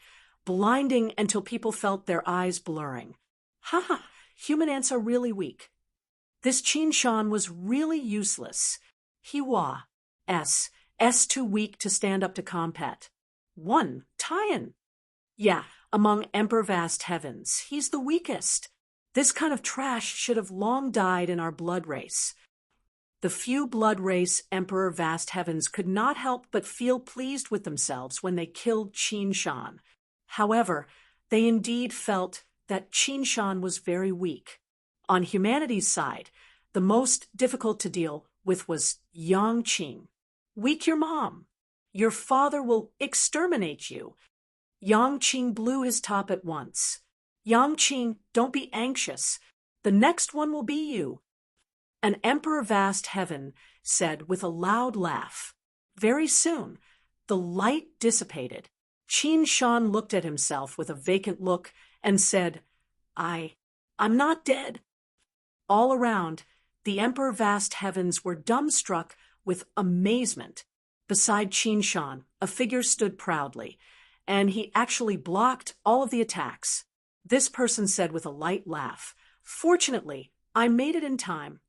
blinding until people felt their eyes blurring. Ha ha, human ants are really weak. This Qin Shan was really useless. He was too weak to stand up to combat. One, Tyan. Yeah, among Emperor Vast Heavens, he's the weakest. This kind of trash should have long died in our blood race. The few blood race Emperor Vast Heavens could not help but feel pleased with themselves when they killed Qin Shan. However, they indeed felt that Qin Shan was very weak. On humanity's side, the most difficult to deal with was Yang Qing. Weak your mom. Your father will exterminate you. Yang Qing blew his top at once. Yang Qing, don't be anxious. The next one will be you. An Emperor Vast Heaven said with a loud laugh. Very soon, the light dissipated. Qin Shan looked at himself with a vacant look and said, I'm not dead. All around, the Emperor Vast Heavens were dumbstruck with amazement. Beside Qin Shan, a figure stood proudly, and he actually blocked all of the attacks. This person said with a light laugh, Fortunately, I made it in time.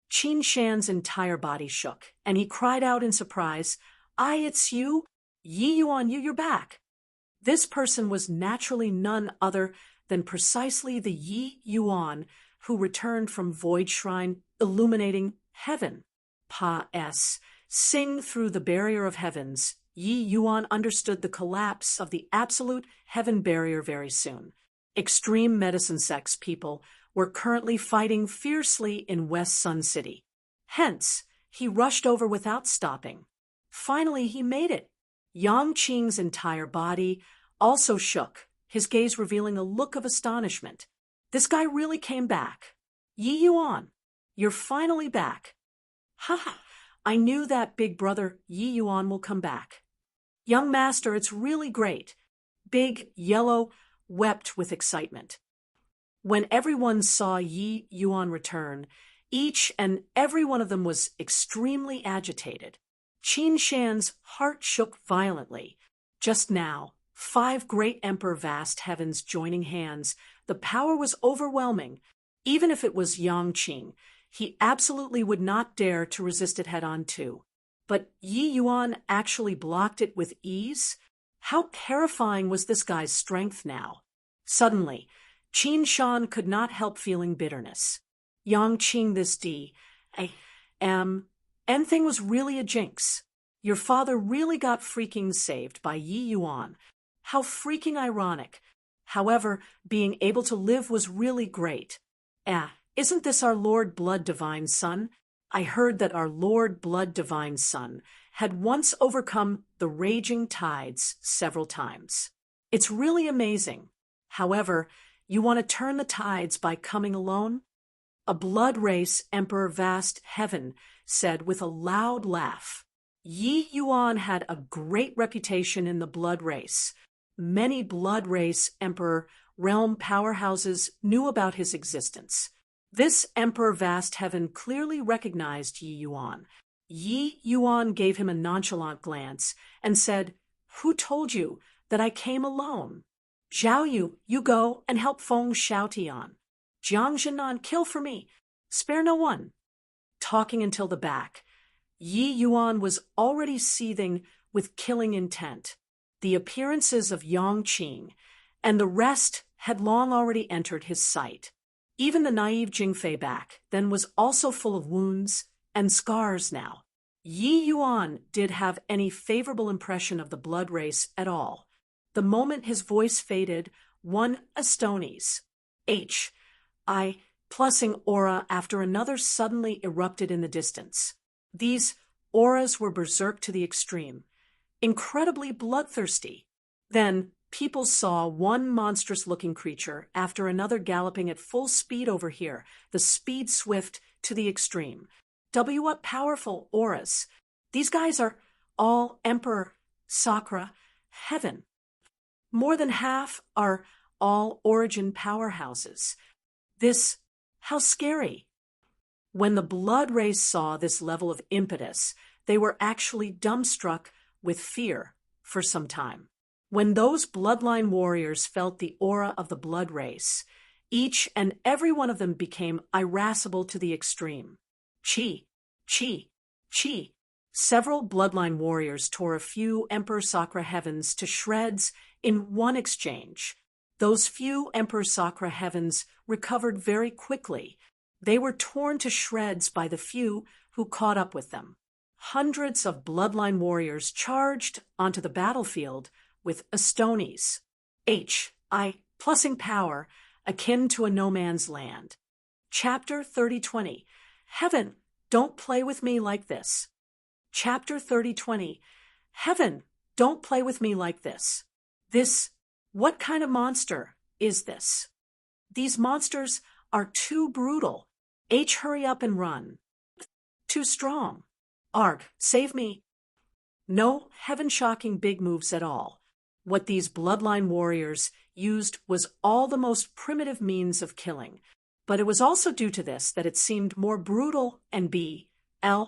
Qin Shan's entire body shook, and he cried out in surprise, it's you? Yi Yuan, you're back. This person was naturally none other than precisely the Yi Yuan who returned from Void Shrine illuminating heaven. Sing through the barrier of heavens. Yi Yuan understood the collapse of the absolute heaven barrier very soon. Extreme medicine sects people were currently fighting fiercely in West Sun City. Hence, he rushed over without stopping. Finally, he made it. Yang Qing's entire body also shook, his gaze revealing a look of astonishment. This guy really came back. Yi Yuan, you're finally back. Ha! I knew that big brother Yi Yuan will come back. Young master, it's really great. Big Yellow wept with excitement. When everyone saw Yi Yuan return, each and every one of them was extremely agitated. Qin Shan's heart shook violently. Just now, 5 great Emperor vast heavens joining hands, the power was overwhelming. Even if it was Yang Qing, he absolutely would not dare to resist it head-on too. But Yi Yuan actually blocked it with ease? How terrifying was this guy's strength now? Suddenly, Qin Shan could not help feeling bitterness. Yang Qing, this thing was really a jinx. Your father really got freaking saved by Yi Yuan. How freaking ironic. However, being able to live was really great. Isn't this our Lord Blood Divine Son? I heard that our Lord Blood Divine Son had once overcome the raging tides several times. It's really amazing. However, you want to turn the tides by coming alone? A blood race Emperor Vast Heaven said with a loud laugh. Yi Yuan had a great reputation in the blood race. Many blood race Emperor realm powerhouses knew about his existence. This Emperor Vast Heaven clearly recognized Yi Yuan. Yi Yuan gave him a nonchalant glance and said, "Who told you that I came alone? Zhao Yu, you go and help Feng Xiaotian. Jiang Zhenan, kill for me. Spare no one." Talking until the back, Yi Yuan was already seething with killing intent. The appearances of Yang Qing and the rest had long already entered his sight. Even the naive Jingfei back then was also full of wounds and scars now. Yi Yuan did have any favorable impression of the blood race at all. The moment his voice faded, one Astoni's plussing aura after another suddenly erupted in the distance. These auras were berserk to the extreme, incredibly bloodthirsty. Then people saw one monstrous-looking creature after another galloping at full speed over here, the speed swift to the extreme. What powerful auras. These guys are all Emperor Sakra Heaven. More than half are all origin powerhouses. How scary. When the blood race saw this level of impetus, they were actually dumbstruck with fear for some time. When those bloodline warriors felt the aura of the blood race, each and every one of them became irascible to the extreme. Chi. Several bloodline warriors tore a few Emperor Sakra heavens to shreds in one exchange. Those few Emperor Sakra heavens recovered very quickly. They were torn to shreds by the few who caught up with them. Hundreds of bloodline warriors charged onto the battlefield with Astoni's plussing power akin to a no man's land. Chapter 3020. Heaven, don't play with me like this. Chapter 3020. Heaven, don't play with me like this. What kind of monster is this? These monsters are too brutal. Hurry up and run. Too strong. Arg, save me. No heaven-shocking big moves at all. What these bloodline warriors used was all the most primitive means of killing, but it was also due to this that it seemed more brutal and The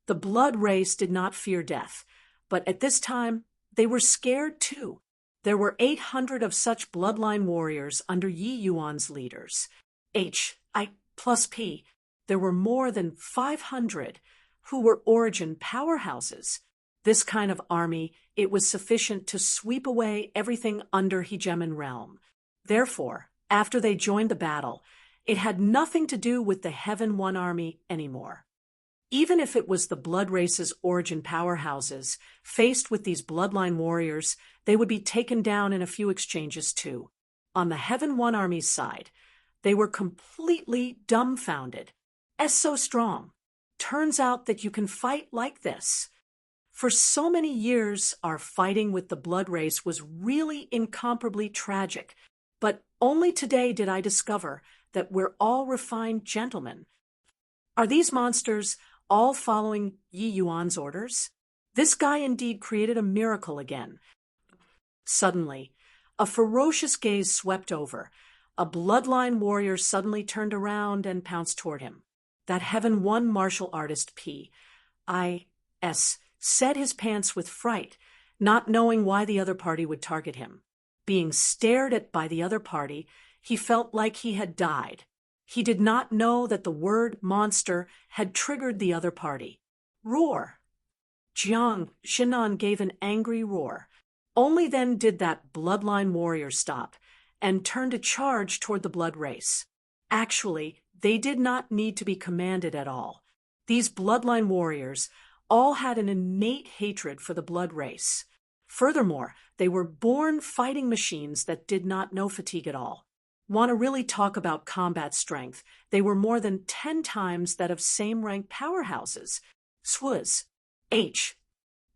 blood race did not fear death, but at this time they were scared too. There were 800 of such bloodline warriors under Yi Yuan's leaders. I plus P. There were more than 500 who were origin powerhouses. This kind of army, it was sufficient to sweep away everything under Hegemon realm. Therefore, after they joined the battle, it had nothing to do with the Heaven One army anymore. Even if it was the blood race's origin powerhouses, faced with these bloodline warriors, they would be taken down in a few exchanges too. On the Heaven One army's side, they were completely dumbfounded. "Es so strong. Turns out that you can fight like this." For so many years, our fighting with the blood race was really incomparably tragic, but only today did I discover that we're all refined gentlemen. Are these monsters all following Yi Yuan's orders? This guy indeed created a miracle again. Suddenly, a ferocious gaze swept over. A bloodline warrior suddenly turned around and pounced toward him. That Heaven One martial artist P.I.S. set his pants with fright, not knowing why the other party would target him. Being stared at by the other party, he felt like he had died. He did not know that the word monster had triggered the other party. Roar! Jiang Shinan gave an angry roar. Only then did that bloodline warrior stop and turn to charge toward the blood race. Actually, they did not need to be commanded at all. These bloodline warriors all had an innate hatred for the blood race. Furthermore, they were born fighting machines that did not know fatigue at all. Want to really talk about combat strength? They were more than 10 times that of same-rank powerhouses. Swuz. H.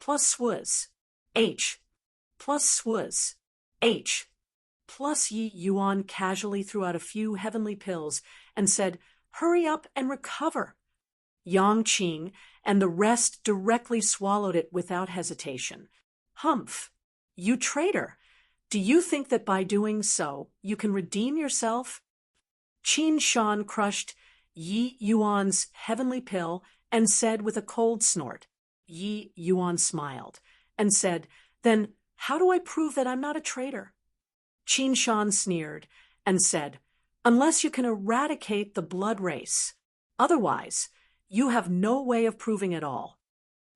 Plus Swuz. H. Plus Swuz. H. Plus Yi Yuan casually threw out a few heavenly pills and said, "Hurry up and recover." Yang Qing and the rest directly swallowed it without hesitation. "Humph! You traitor! Do you think that by doing so you can redeem yourself?" Qin Shan crushed Yi Yuan's heavenly pill and said with a cold snort. Yi Yuan smiled and said, "Then how do I prove that I'm not a traitor?" Qin Shan sneered and said, "Unless you can eradicate the blood race. Otherwise, you have no way of proving it all."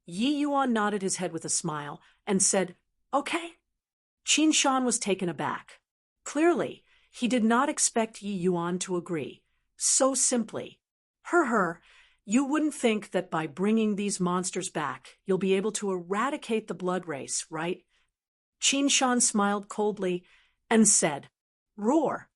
Yi Yuan nodded his head with a smile and said, "Okay." Qin Shan was taken aback. Clearly, he did not expect Yi Yuan to agree. So simply. You wouldn't think that by bringing these monsters back, you'll be able to eradicate the blood race, right? Qin Shan smiled coldly and said, "Roar."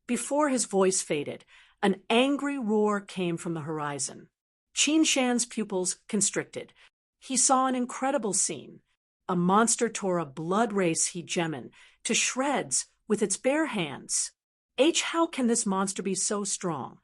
Before his voice faded, an angry roar came from the horizon. Qin Shan's pupils constricted. He saw an incredible scene. A monster tore a blood race hegemon to shreds with its bare hands. How can this monster be so strong?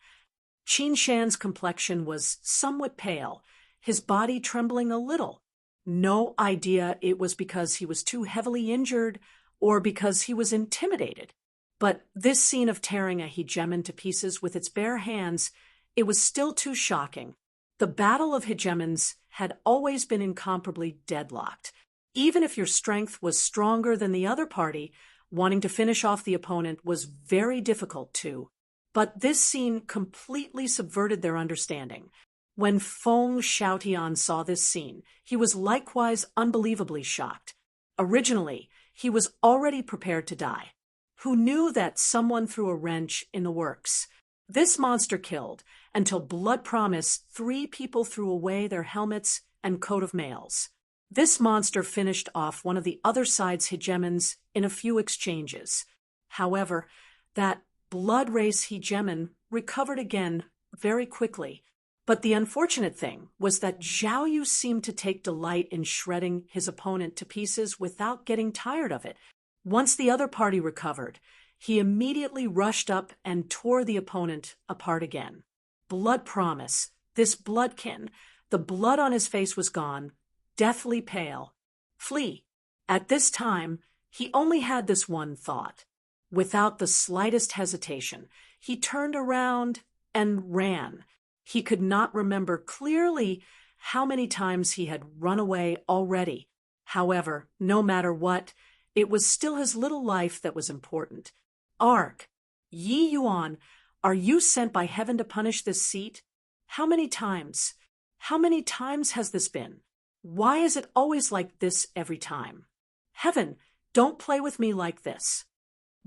Qin Shan's complexion was somewhat pale, his body trembling a little. No idea it was because he was too heavily injured or because he was intimidated. But this scene of tearing a hegemon to pieces with its bare hands, it was still too shocking. The battle of hegemons had always been incomparably deadlocked. Even if your strength was stronger than the other party, wanting to finish off the opponent was very difficult too. But this scene completely subverted their understanding. When Feng Xiaotian saw this scene, he was likewise unbelievably shocked. Originally, he was already prepared to die. Who knew that someone threw a wrench in the works? This monster killed, until blood promise 3 people threw away their helmets and coat of mails. This monster finished off one of the other side's hegemons in a few exchanges. However, that blood race hegemon recovered again very quickly. But the unfortunate thing was that Zhao Yu seemed to take delight in shredding his opponent to pieces without getting tired of it. Once the other party recovered, he immediately rushed up and tore the opponent apart again. Blood promise, this bloodkin, the blood on his face was gone, deathly pale. Flee. At this time, he only had this one thought. Without the slightest hesitation, he turned around and ran. He could not remember clearly how many times he had run away already. However, no matter what, it was still his little life that was important. Arg! Yi Yuan, Are you sent by heaven to punish this seat? How many times? How many times has this been? Why is it always like this every time? Heaven, don't play with me like this.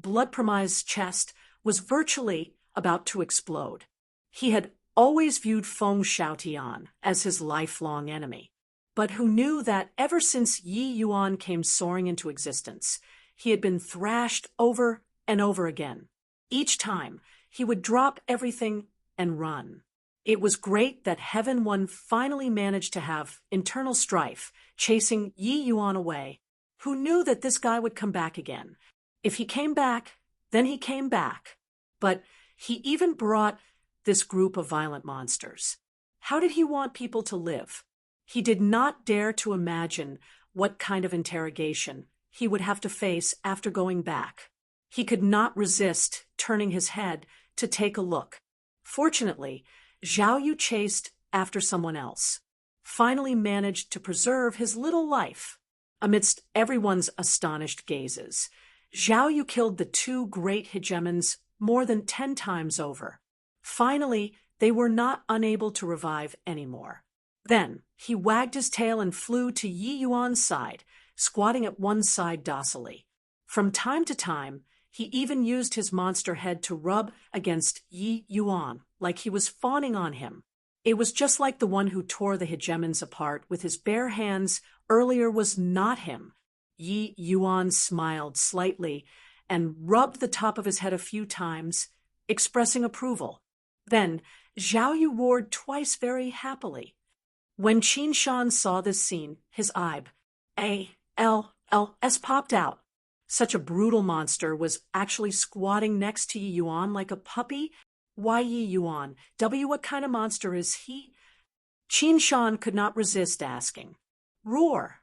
Bloodpromise's chest was virtually about to explode. He had always viewed Feng Xiaotian as his lifelong enemy, but who knew that ever since Yi Yuan came soaring into existence, he had been thrashed over and over again. Each time, he would drop everything and run. It was great that Heaven One finally managed to have internal strife, chasing Yi Yuan away. Who knew that this guy would come back again? If he came back, then he came back. But he even brought this group of violent monsters. How did he want people to live? He did not dare to imagine what kind of interrogation he would have to face after going back. He could not resist turning his head to take a look. Fortunately, Zhao Yu chased after someone else, finally managed to preserve his little life. Amidst everyone's astonished gazes, Zhao Yu killed the two great hegemons more than 10 times over. Finally, they were not unable to revive anymore. Then, he wagged his tail and flew to Yi Yuan's side, squatting at one side docilely. From time to time, he even used his monster head to rub against Yi Yuan, like he was fawning on him. It was just like the one who tore the hegemons apart with his bare hands earlier was not him. Yi Yuan smiled slightly and rubbed the top of his head a few times, expressing approval. Then, Zhao Yu roared twice very happily. When Qin Shan saw this scene, his eyes popped out. Such a brutal monster was actually squatting next to Yi Yuan like a puppy. Why Yi Yuan? What kind of monster is he? Qin Shan could not resist asking. Roar!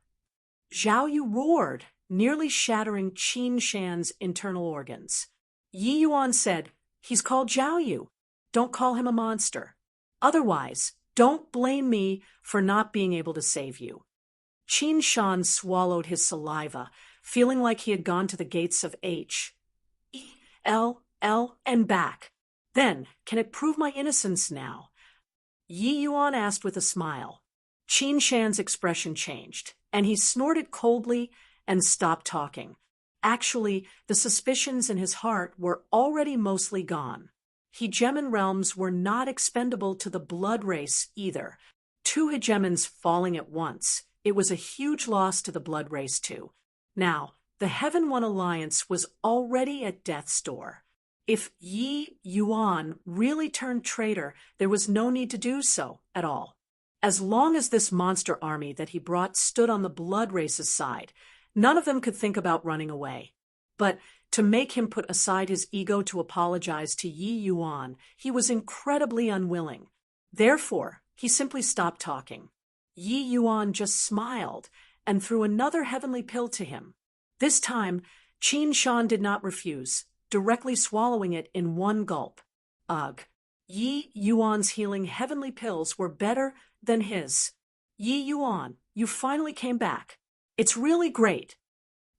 Zhao Yu roared, nearly shattering Qin Shan's internal organs. Yi Yuan said, "He's called Zhao Yu. Don't call him a monster. Otherwise, don't blame me for not being able to save you." Qin Shan swallowed his saliva, feeling like he had gone to the gates of H.E.L.L. and back. Then, can it prove my innocence now? Yi Yuan asked with a smile. Qin Shan's expression changed, and he snorted coldly and stopped talking. Actually, the suspicions in his heart were already mostly gone. Hegemon realms were not expendable to the blood race either. 2 hegemons falling at once. It was a huge loss to the blood race too. Now, the Heaven One alliance was already at death's door. If Yi Yuan really turned traitor, there was no need to do so at all. As long as this monster army that he brought stood on the blood race's side, none of them could think about running away. But to make him put aside his ego to apologize to Yi Yuan, he was incredibly unwilling. Therefore, he simply stopped talking. Yi Yuan just smiled and threw another heavenly pill to him. This time, Qin Shan did not refuse, directly swallowing it in one gulp. Ugh. Yi Yuan's healing heavenly pills were better than his. Yi Yuan, you finally came back. It's really great.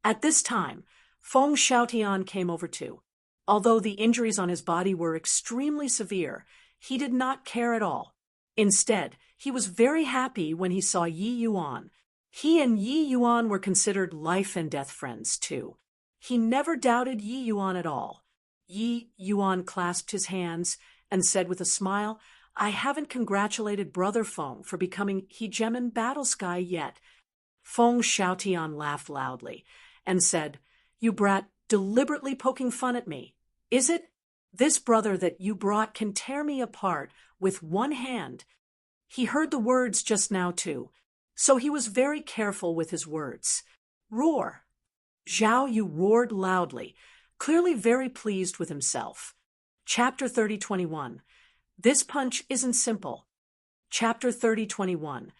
At this time, Feng Xiaotian came over too. Although the injuries on his body were extremely severe, he did not care at all. Instead, he was very happy when he saw Yi Yuan. He and Yi Yuan were considered life and death friends too. He never doubted Yi Yuan at all. Yi Yuan clasped his hands and said with a smile, "I haven't congratulated Brother Feng for becoming Hegemon Battle Sky yet." Feng Xiaotian laughed loudly and said, "You brat, deliberately poking fun at me. Is it? This brother that you brought can tear me apart with one hand." He heard the words just now too, so he was very careful with his words. Roar! Zhao Yu roared loudly, clearly very pleased with himself. Chapter 30:21. This punch isn't simple. Chapter 30:21.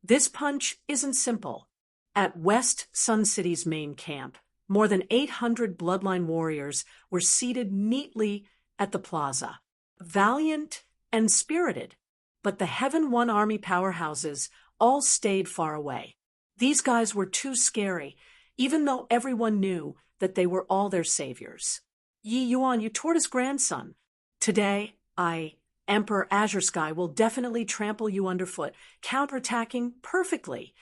This punch isn't simple. At West Sun City's main camp, more than 800 bloodline warriors were seated neatly at the plaza, valiant and spirited. But the Heaven One army powerhouses all stayed far away. These guys were too scary, even though everyone knew that they were all their saviors. Yi Yuan, you tortoise grandson. Today, Emperor Azure Sky, will definitely trample you underfoot, counterattacking perfectly.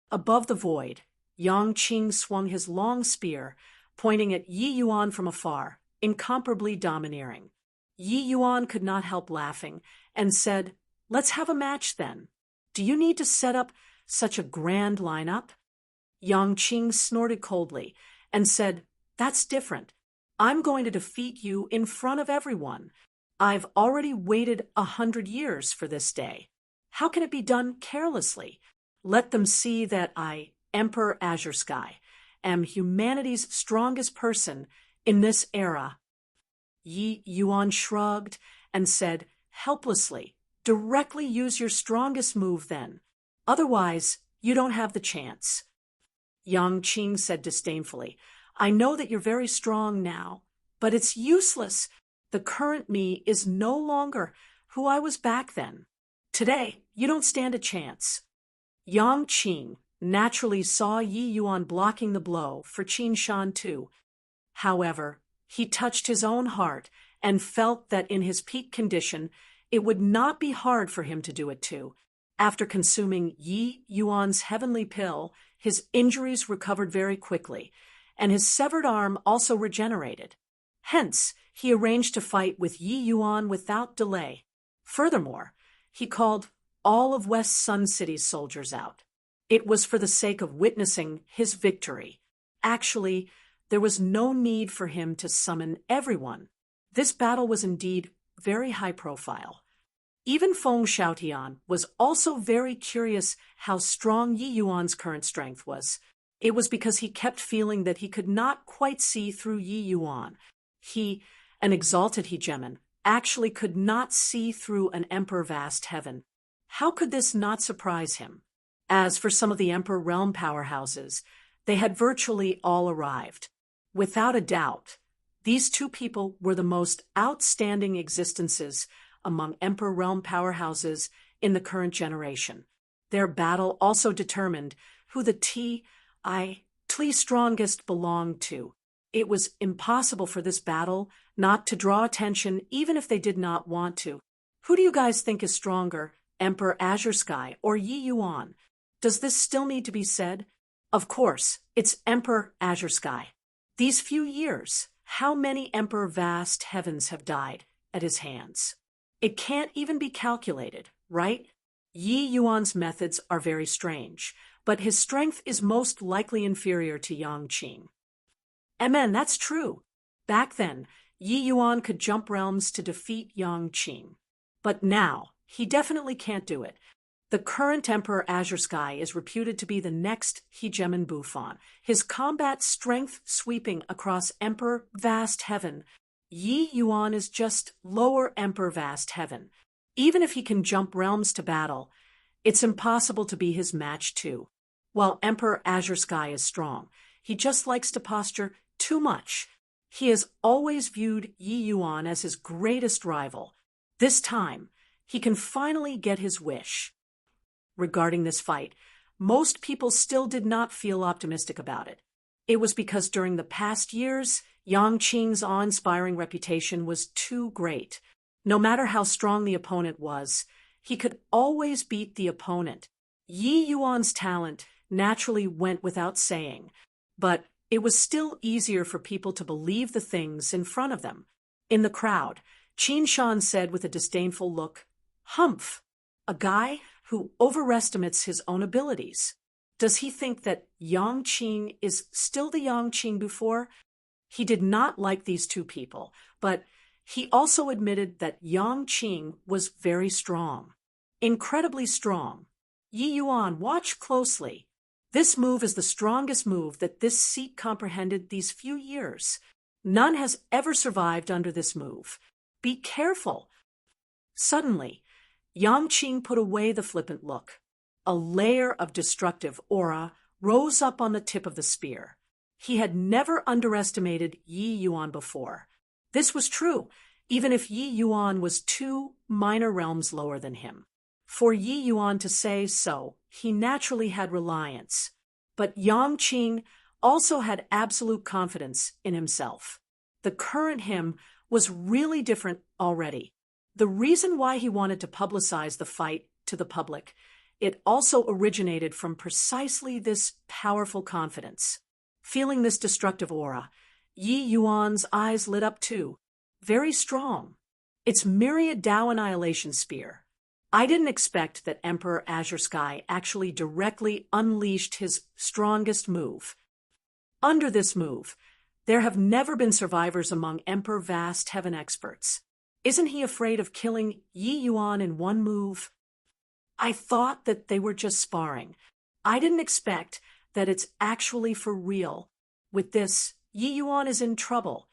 Above the void, Yang Qing swung his long spear, pointing at Yi Yuan from afar, incomparably domineering. Yi Yuan could not help laughing, and said, "Let's have a match then. Do you need to set up such a grand lineup?" Yang Qing snorted coldly, and said, "That's different. I'm going to defeat you in front of everyone. I've already waited 100 years for this day. How can it be done carelessly? Let them see that I, Emperor Azure Sky, am humanity's strongest person in this era." Yi Yuan shrugged and said helplessly, "Directly use your strongest move then. Otherwise, you don't have the chance." Yang Qing said disdainfully, "I know that you're very strong now, but it's useless. The current me is no longer who I was back then. Today, you don't stand a chance." Yang Qing naturally saw Yi Yuan blocking the blow for Qin Shan too. However, he touched his own heart and felt that in his peak condition, it would not be hard for him to do it too. After consuming Yi Yuan's heavenly pill, his injuries recovered very quickly, and his severed arm also regenerated. Hence, he arranged to fight with Yi Yuan without delay. Furthermore, he called all of West Sun City's soldiers out. It was for the sake of witnessing his victory. Actually, there was no need for him to summon everyone. This battle was indeed very high profile. Even Feng Xiaotian was also very curious how strong Yi Yuan's current strength was. It was because he kept feeling that he could not quite see through Yi Yuan. He, an exalted hegemon, actually could not see through an emperor vast heaven. How could this not surprise him? As for some of the emperor realm powerhouses, they had virtually all arrived. Without a doubt, these two people were the most outstanding existences among emperor realm powerhouses in the current generation. Their battle also determined who the Tli strongest belonged to. It was impossible for this battle not to draw attention even if they did not want to. Who do you guys think is stronger, Emperor Azure Sky or Yi Yuan? Does this still need to be said? Of course, it's Emperor Azure Sky. These few years, how many Emperor Vast Heavens have died at his hands? It can't even be calculated, right? Yi Yuan's methods are very strange, but his strength is most likely inferior to Yang Qing. Amen, that's true. Back then, Yi Yuan could jump realms to defeat Yang Qing. But now, he definitely can't do it. The current Emperor Azure Sky is reputed to be the next hegemon Buffon, his combat strength sweeping across Emperor Vast Heaven. Yi Yuan is just lower Emperor Vast Heaven. Even if he can jump realms to battle, it's impossible to be his match too. While Emperor Azure Sky is strong, he just likes to posture too much. He has always viewed Yi Yuan as his greatest rival. This time, he can finally get his wish. Regarding this fight, most people still did not feel optimistic about it. It was because during the past years, Yang Qing's awe-inspiring reputation was too great. No matter how strong the opponent was, he could always beat the opponent. Yi Yuan's talent naturally went without saying, but it was still easier for people to believe the things in front of them. In the crowd, Qin Shan said with a disdainful look, "Humph, a guy who overestimates his own abilities. Does he think that Yang Qing is still the Yang Qing before?" He did not like these two people, but he also admitted that Yang Qing was very strong. Incredibly strong. Yi Yuan, watch closely. This move is the strongest move that this seat comprehended these few years. None has ever survived under this move. Be careful. Suddenly, Yang Qing put away the flippant look. A layer of destructive aura rose up on the tip of the spear. He had never underestimated Yi Yuan before. This was true, even if Yi Yuan was 2 minor realms lower than him. For Yi Yuan to say so, he naturally had reliance. But Yang Qing also had absolute confidence in himself. The current him was really different already. The reason why he wanted to publicize the fight to the public, it also originated from precisely this powerful confidence. Feeling this destructive aura, Yi Yuan's eyes lit up too. Very strong. Its myriad Tao annihilation spear. I didn't expect that Emperor Azure Sky actually directly unleashed his strongest move. Under this move, there have never been survivors among Emperor Vast Heaven experts. Isn't he afraid of killing Yi Yuan in one move? I thought that they were just sparring. I didn't expect that it's actually for real. With this, Yi Yuan is in trouble.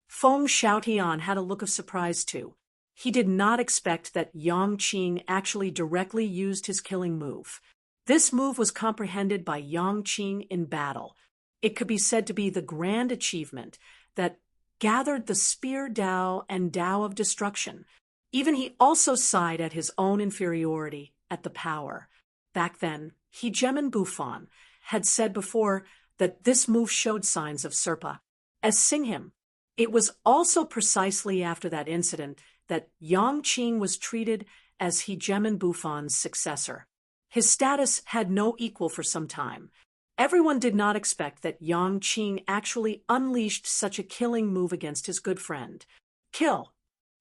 Feng Xiaotian had a look of surprise too. He did not expect that Yang Qing actually directly used his killing move. This move was comprehended by Yang Qing in battle. It could be said to be the grand achievement that gathered the spear Tao and Tao of destruction. Even he also sighed at his own inferiority at the power. Back then, Hegemon Buffon had said before that this move showed signs of Serpa. As Singhim, it was also precisely after that incident that Yang Qing was treated as Hegemon Buffon's successor. His status had no equal for some time. Everyone did not expect that Yang Qing actually unleashed such a killing move against his good friend. Kill!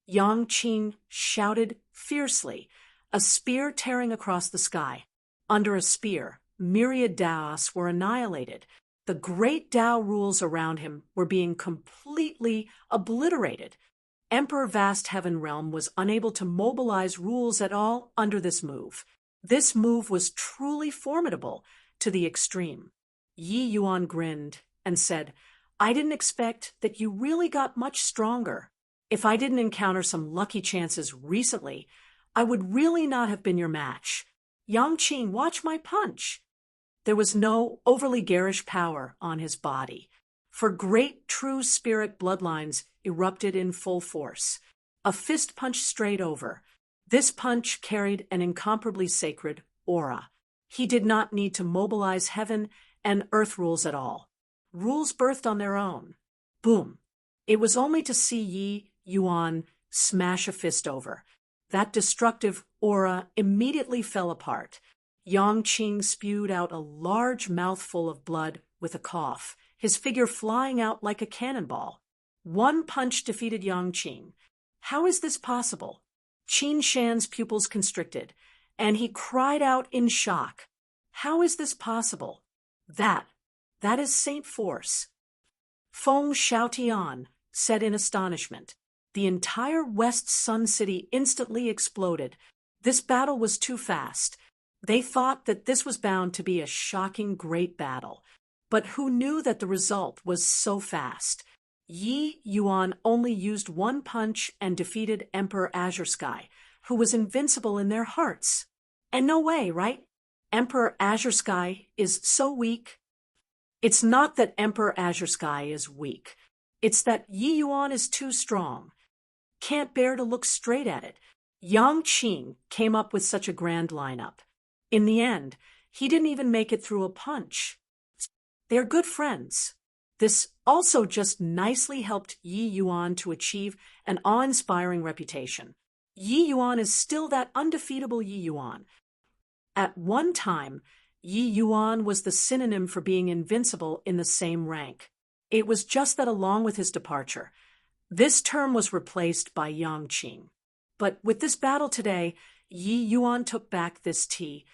Yang Qing shouted fiercely, a spear tearing across the sky. Under a spear, myriad Taos were annihilated. The great Tao rules around him were being completely obliterated. Emperor Vast Heaven Realm was unable to mobilize rules at all under this move. This move was truly formidable to the extreme. Yi Yuan grinned and said, I didn't expect that you really got much stronger. If I didn't encounter some lucky chances recently, I would really not have been your match. Yang Qing, watch my punch. There was no overly garish power on his body, for great true spirit bloodlines erupted in full force. A fist punch straight over. This punch carried an incomparably sacred aura. He did not need to mobilize heaven and earth rules at all. Rules birthed on their own. Boom. It was only to see Yi Yuan smash a fist over. That destructive aura immediately fell apart. Yang Qing spewed out a large mouthful of blood with a cough, his figure flying out like a cannonball. One punch defeated Yang Qing. How is this possible? Qin Shan's pupils constricted, and he cried out in shock. How is this possible? That is Saint Force. Feng Xiaotian said in astonishment. The entire West Sun City instantly exploded. This battle was too fast. They thought that this was bound to be a shocking great battle. But who knew that the result was so fast? Yi Yuan only used one punch and defeated Emperor Azure Sky, who was invincible in their hearts. And no way, right? Emperor Azure Sky is so weak. It's not that Emperor Azure Sky is weak. It's that Yi Yuan is too strong. Can't bear to look straight at it. Yang Qing came up with such a grand lineup. In the end, he didn't even make it through a punch. They're good friends. This also just nicely helped Yi Yuan to achieve an awe-inspiring reputation. Yi Yuan is still that undefeatable Yi Yuan. At one time, Yi Yuan was the synonym for being invincible in the same rank. It was just that along with his departure, this term was replaced by Yang Qing. But with this battle today, Yi Yuan took back this T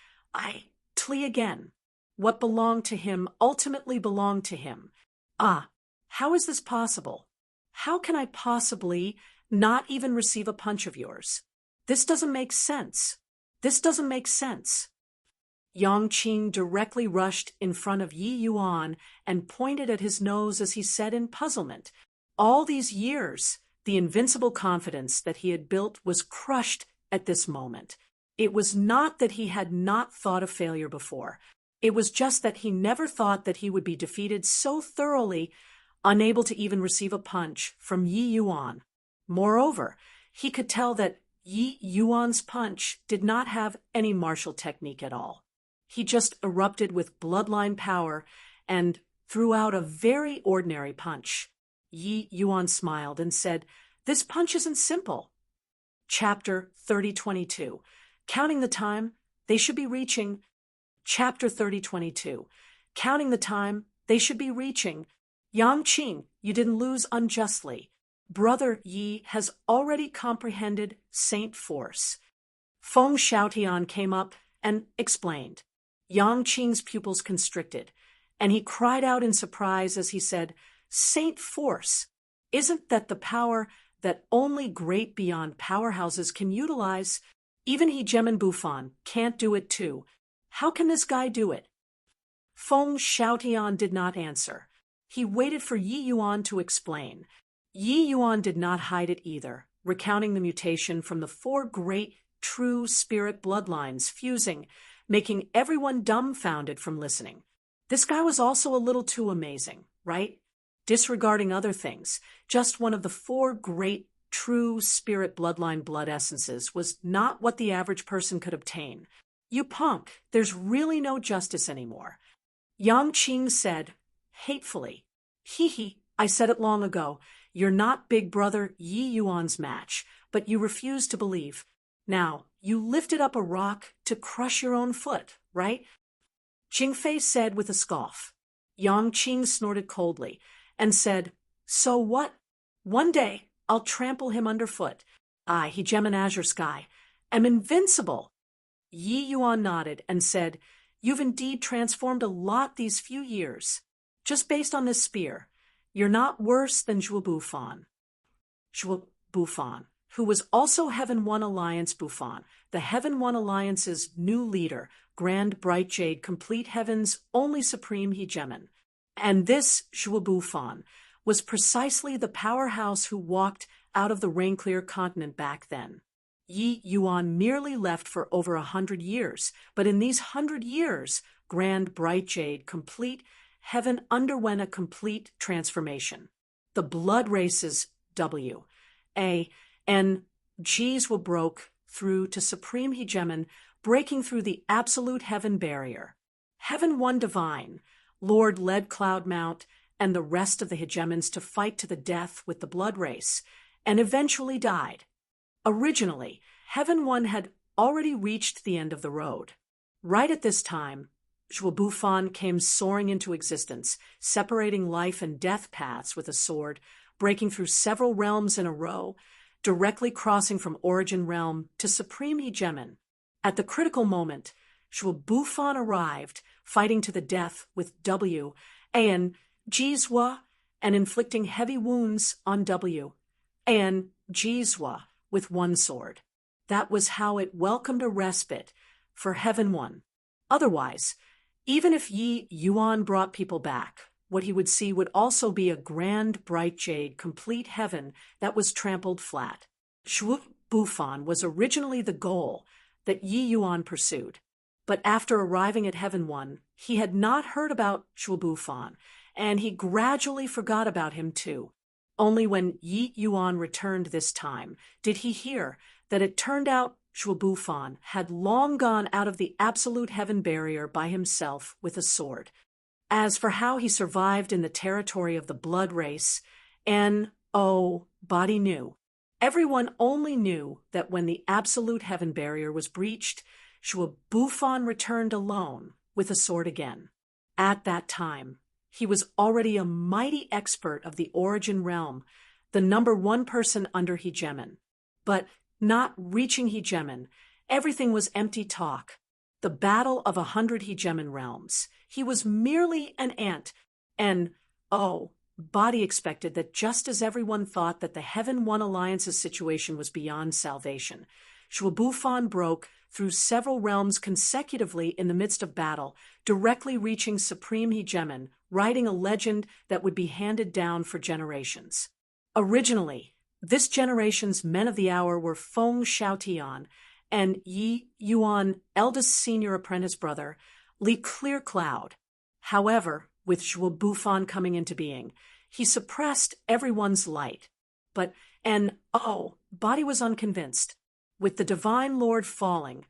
again. What belonged to him ultimately belonged to him. How is this possible? How can I possibly not even receive a punch of yours? This doesn't make sense. This doesn't make sense. Yang Qing directly rushed in front of Yi Yuan and pointed at his nose as he said in puzzlement, all these years, the invincible confidence that he had built was crushed at this moment. It was not that he had not thought of failure before. It was just that he never thought that he would be defeated so thoroughly, unable to even receive a punch from Yi Yuan. Moreover, he could tell that Yi Yuan's punch did not have any martial technique at all. He just erupted with bloodline power and threw out a very ordinary punch. Yi Yuan smiled and said, "This punch isn't simple." Chapter 3022. Counting the time, they should be reaching. Chapter 3022. Counting the time, they should be reaching. Yang Qing, you didn't lose unjustly. Brother Yi has already comprehended Saint Force. Feng Xiaotian came up and explained. Yang Qing's pupils constricted, and he cried out in surprise as he said, "Saint Force, isn't that the power that only great beyond powerhouses can utilize? Even Hegemon Bufan can't do it too. How can this guy do it?" Feng Xiaotian did not answer. He waited for Yi Yuan to explain. Yi Yuan did not hide it either, recounting the mutation from the 4 great true spirit bloodlines fusing, making everyone dumbfounded from listening. This guy was also a little too amazing, right? Disregarding other things, just one of the 4 great true spirit bloodline blood essences was not what the average person could obtain. "You punk, there's really no justice anymore." Yang Qing said, hatefully, "Hee, I said it long ago. You're not Big Brother Yi Yuan's match, but you refuse to believe. Now, you lifted up a rock to crush your own foot, right?" Jingfei said with a scoff. Yang Qing snorted coldly and said, "So what? One day, I'll trample him underfoot. I, Hegemon Azure Sky, am invincible." Yi Yuan nodded and said, "You've indeed transformed a lot these few years. Just based on this spear, you're not worse than Zhuo Bufan." Zhuo Bufan, who was also Heaven One Alliance Bufan, the Heaven One Alliance's new leader, Grand Bright Jade, Complete Heaven's only supreme hegemon. And this Zhuo Bufan was precisely the powerhouse who walked out of the Rainclear continent back then. Yi Yuan merely left for over 100 years, but in these 100 years, Grand Bright Jade, Complete Heaven underwent a complete transformation. The blood races W, A, and G's were broke through to Supreme Hegemon, breaking through the absolute heaven barrier. Heaven One Divine, Lord led Cloudmount and the rest of the hegemons to fight to the death with the blood race, and eventually died. Originally, Heaven One had already reached the end of the road. Right at this time, Zhuo Bufan came soaring into existence, separating life and death paths with a sword, breaking through several realms in a row, directly crossing from Origin Realm to Supreme Hegemon. At the critical moment, Zhuo Bufan arrived, fighting to the death with W, and Jizwa, and inflicting heavy wounds on W, and Jizwa with one sword. That was how it welcomed a respite for Heaven One. Otherwise, even if Yi Yuan brought people back, what he would see would also be a Grand Bright Jade, Complete Heaven that was trampled flat. Zhuo Bufan was originally the goal that Yi Yuan pursued, but after arriving at Heaven One, he had not heard about Zhuo Bufan, and he gradually forgot about him too. Only when Yi Yuan returned this time did he hear that it turned out Zhuo Bufan had long gone out of the absolute heaven barrier by himself with a sword. As for how he survived in the territory of the blood race, Body knew. Everyone only knew that when the absolute heaven barrier was breached, Zhuo Bufan returned alone with a sword again. At that time, he was already a mighty expert of the Origin Realm, the #1 person under Hegemon. But not reaching Hegemon, everything was empty talk. The battle of 100 Hegemon realms. He was merely an ant, and, Body expected that just as everyone thought that the Heaven One Alliance's situation was beyond salvation, Zhuo Bufan broke through several realms consecutively in the midst of battle, directly reaching Supreme Hegemon, writing a legend that would be handed down for generations. Originally, this generation's men of the hour were Feng Xiaotian and Yi Yuan, eldest senior apprentice brother, Li Clear Cloud. However, with Zhuo Bufan coming into being, he suppressed everyone's light. But, Body was unconvinced. With the Divine Lord falling,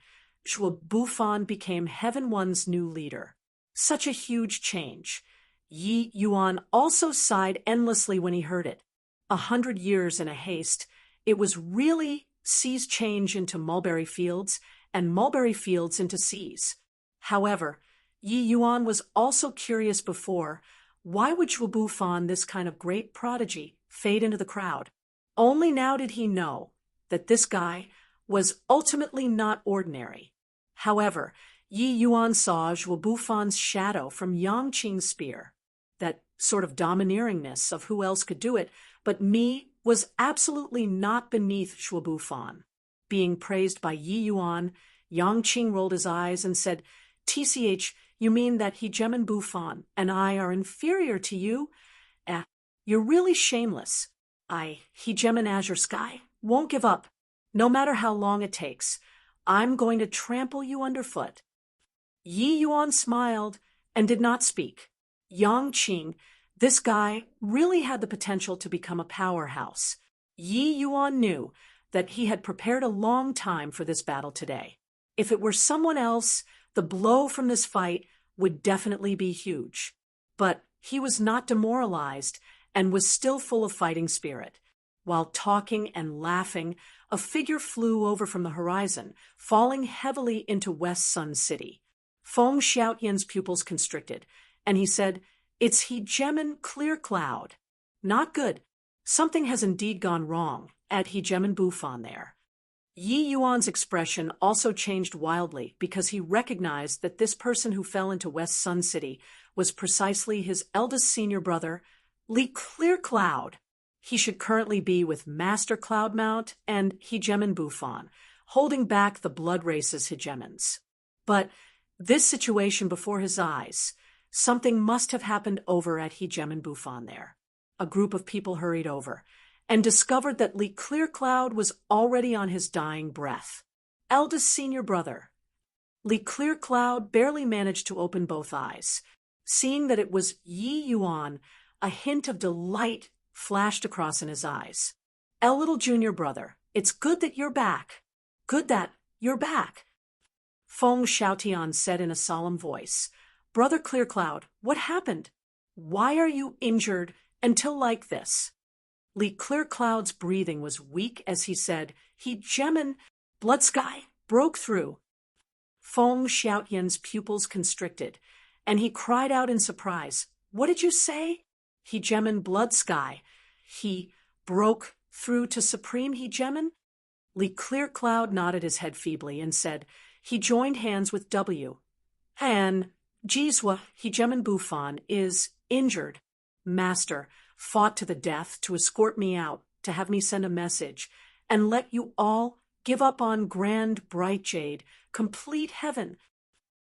Zhuo Bufan became Heaven One's new leader. Such a huge change. Yi Yuan also sighed endlessly when he heard it. 100 years in a haste, it was really seas change into mulberry fields and mulberry fields into seas. However, Yi Yuan was also curious before, why would Zhuobu Fan, this kind of great prodigy, fade into the crowd? Only now did he know that this guy was ultimately not ordinary. However, Yi Yuan saw Zhuobu Fan's shadow from Yangqing's spear, that sort of domineeringness of who else could do it, but me was absolutely not beneath Zhuobu Fan. Being praised by Yi Yuan, Yangqing rolled his eyes and said, "TCH, you mean that Hegemon Bufan and I are inferior to you? You're really shameless. Hegemon Azure Sky, won't give up. No matter how long it takes, I'm going to trample you underfoot." Yi Yuan smiled and did not speak. Yangqing, this guy, really had the potential to become a powerhouse. Yi Yuan knew that he had prepared a long time for this battle today. If it were someone else, the blow from this fight would definitely be huge. But he was not demoralized and was still full of fighting spirit. While talking and laughing, a figure flew over from the horizon, falling heavily into West Sun City. Feng Xiaotian's pupils constricted, and he said, "It's Hegemon Clear Cloud." Not good. Something has indeed gone wrong at Hegemon Bufan there. Yi Yuan's expression also changed wildly because he recognized that this person who fell into West Sun City was precisely his eldest senior brother, Li Clear Cloud. He should currently be with Master Cloudmount and Hegemon Bufan, holding back the Blood Race's hegemons. But this situation before his eyes, something must have happened over at Hegemon Bufan there. A group of people hurried over and discovered that Li Clear Cloud was already on his dying breath. Eldest senior brother. Li Clear Cloud barely managed to open both eyes. Seeing that it was Yi Yuan, a hint of delight flashed across in his eyes. Little junior brother, it's good that you're back. Good that you're back." Feng Xiaotian said in a solemn voice, "Brother Clear Cloud, what happened? Why are you injured until like this?" Li Clear Cloud's breathing was weak as he said, "Hegemon, Blood Sky, broke through." Feng Xiaotian's pupils constricted, and he cried out in surprise, "What did you say?" "Hegemon Blood Sky. He broke through to Supreme Hegemon?" Li Clear Cloud nodded his head feebly and said, "He joined hands with W. And Jizwa Hegemon Bufan is injured. Master fought to the death to escort me out, to have me send a message, and let you all give up on Grand Bright Jade, complete heaven."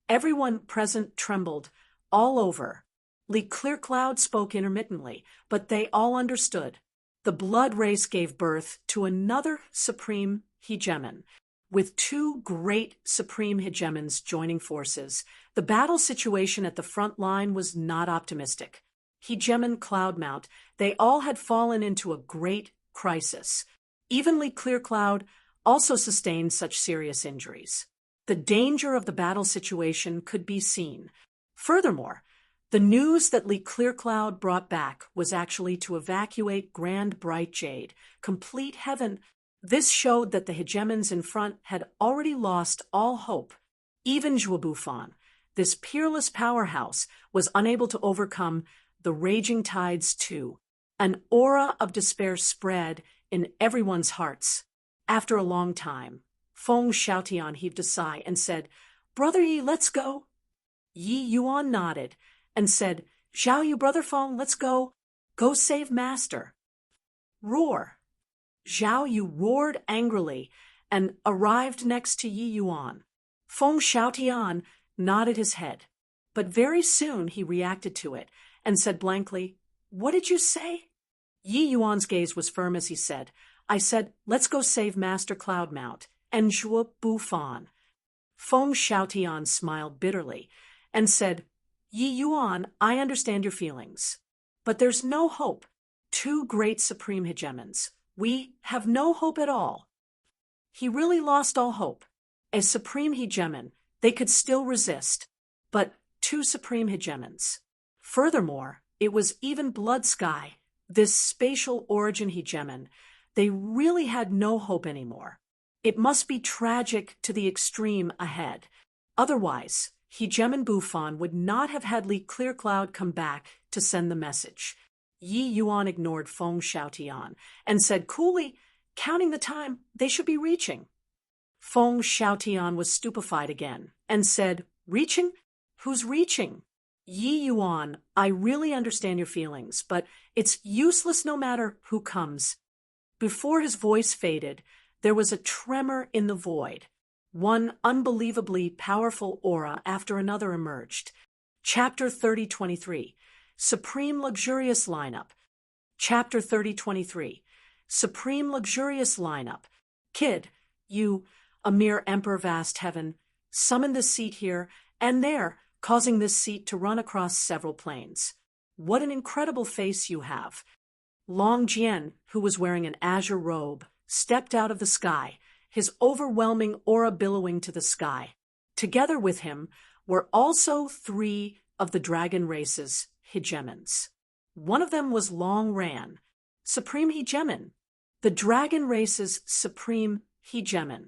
Everyone present trembled, all over. Li Clear Cloud spoke intermittently, but they all understood. The Blood Race gave birth to another Supreme Hegemon. With two great Supreme Hegemons joining forces, the battle situation at the front line was not optimistic. Hegemon Cloudmount, they all had fallen into a great crisis. Even Li Clear Cloud also sustained such serious injuries. The danger of the battle situation could be seen. Furthermore, the news that Li Clear Cloud brought back was actually to evacuate Grand Bright Jade, complete heaven. This showed that the hegemons in front had already lost all hope. Even Zhuobu Fan, this peerless powerhouse, was unable to overcome the raging tides too. An aura of despair spread in everyone's hearts. After a long time, Feng Xiaotian heaved a sigh and said, "Brother Yi, let's go." Yi Yuan nodded and said, "Zhao Yu, Brother Feng, let's go. Go save Master." Roar. Zhao Yu roared angrily and arrived next to Yi Yuan. Feng Xiaotian nodded his head, but very soon he reacted to it and said blankly, "What did you say?" Yi Yuan's gaze was firm as he said, "I said, let's go save Master Cloudmount and Zhuobu Fan." Feng Xiaotian smiled bitterly and said, "Yi Yuan, I understand your feelings, but there's no hope. Two great Supreme Hegemons. We have no hope at all." He really lost all hope. As Supreme Hegemon, they could still resist, but two Supreme Hegemons. Furthermore, it was even Blood Sky, this spatial origin hegemon. They really had no hope anymore. It must be tragic to the extreme ahead. Otherwise, Hegemon Bufon would not have had Li Clearcloud come back to send the message. Yi Yuan ignored Feng Xiaotian and said coolly, counting the time they should be reaching. Feng Xiaotian was stupefied again and said, reaching? Who's reaching? Yi Yuan, I really understand your feelings, but it's useless no matter who comes. Before his voice faded, there was a tremor in the void. One unbelievably powerful aura after another emerged. Chapter 3023, Supreme Luxurious Lineup. Chapter 3023, Supreme Luxurious Lineup. Kid, you, a mere emperor vast heaven, summoned this seat here and there, causing this seat to run across several planes. What an incredible face you have. Long Jian, who was wearing an azure robe, stepped out of the sky, his overwhelming aura billowing to the sky. Together with him were also 3 of the dragon race's hegemons. One of them was Long Ran, Supreme Hegemon, the dragon race's supreme hegemon.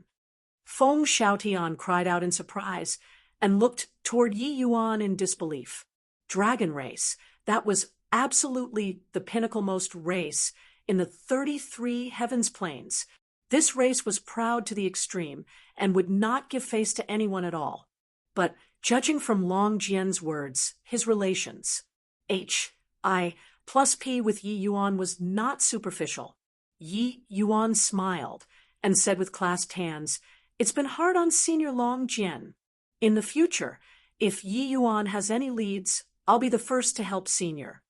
Feng Xiaotian cried out in surprise and looked toward Yi Yuan in disbelief. Dragon race, that was absolutely the pinnacle-most race in the 33 heavens planes. This race was proud to the extreme and would not give face to anyone at all. But judging from Long Jian's words, his relations, H.I. plus P with Yi Yuan was not superficial. Yi Yuan smiled and said with clasped hands, it's been hard on Senior Long Jian. In the future, if Yi Yuan has any leads, I'll be the first to help Senior.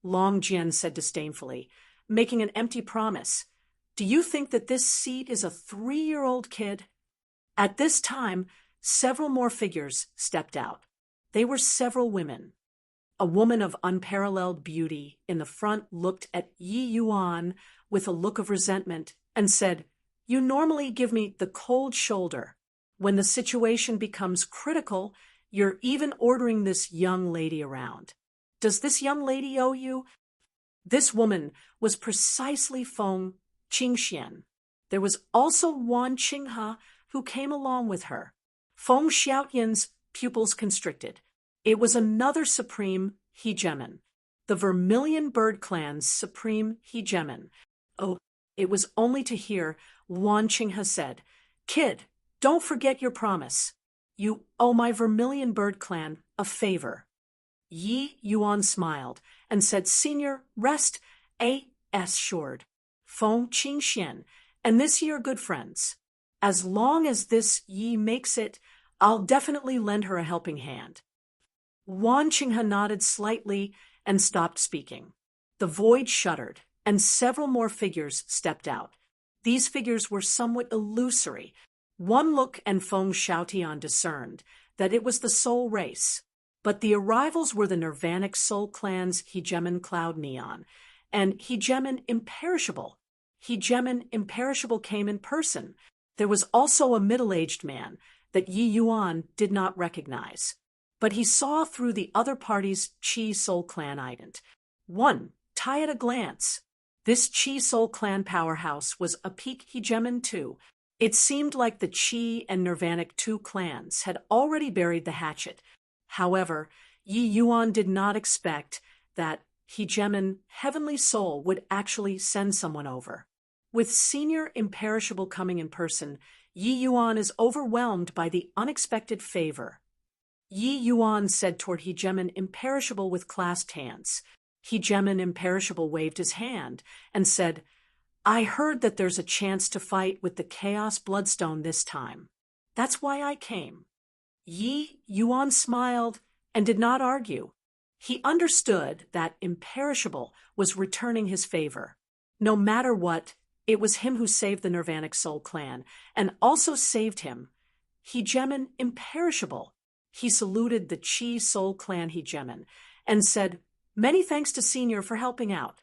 Long Jian said disdainfully, making an empty promise. Do you think that this seat is a 3-year-old kid? At this time, several more figures stepped out. They were several women. A woman of unparalleled beauty in the front looked at Yi Yuan with a look of resentment and said, you normally give me the cold shoulder. When the situation becomes critical, you're even ordering this young lady around. Does this young lady owe you? This woman was precisely Feng Qingxian. There was also Wan Qinghe, who came along with her. Feng Xiaotian's pupils constricted. It was another supreme hegemon, the Vermilion Bird Clan's supreme hegemon. Oh, it was only to hear Wan Qinghe said, Kid, don't forget your promise. You owe my Vermilion Bird Clan a favor. Yi Yuan smiled and said, Senior, rest assured. Feng Qingxian, and this ye are good friends. As long as this Yi makes it, I'll definitely lend her a helping hand. Wan Qinghe nodded slightly and stopped speaking. The void shuddered, and several more figures stepped out. These figures were somewhat illusory. One look and Feng Xiaotian discerned that it was the Soul race. But the arrivals were the Nirvanic Soul Clan's Hegemon Cloud Neon, and Hegemon Imperishable. Hegemon Imperishable came in person. There was also a middle-aged man that Yi Yuan did not recognize. But he saw through the other party's Qi Soul Clan ident. One, tie at a glance. This Qi Soul Clan powerhouse was a peak Hegemon too. It seemed like the Qi and Nirvanic 2 clans had already buried the hatchet. However, Yi Yuan did not expect that Hegemon Heavenly Soul would actually send someone over. With Senior Imperishable coming in person, Yi Yuan is overwhelmed by the unexpected favor. Yi Yuan said toward Hegemon Imperishable with clasped hands. Hegemon Imperishable waved his hand and said, I heard that there's a chance to fight with the Chaos Bloodstone this time. That's why I came. Yi Yuan smiled and did not argue. He understood that Imperishable was returning his favor. No matter what, it was him who saved the Nirvanic Soul Clan, and also saved him. Hegemon Imperishable. He saluted the Qi Soul Clan Hegemon and said, Many thanks to Senior for helping out.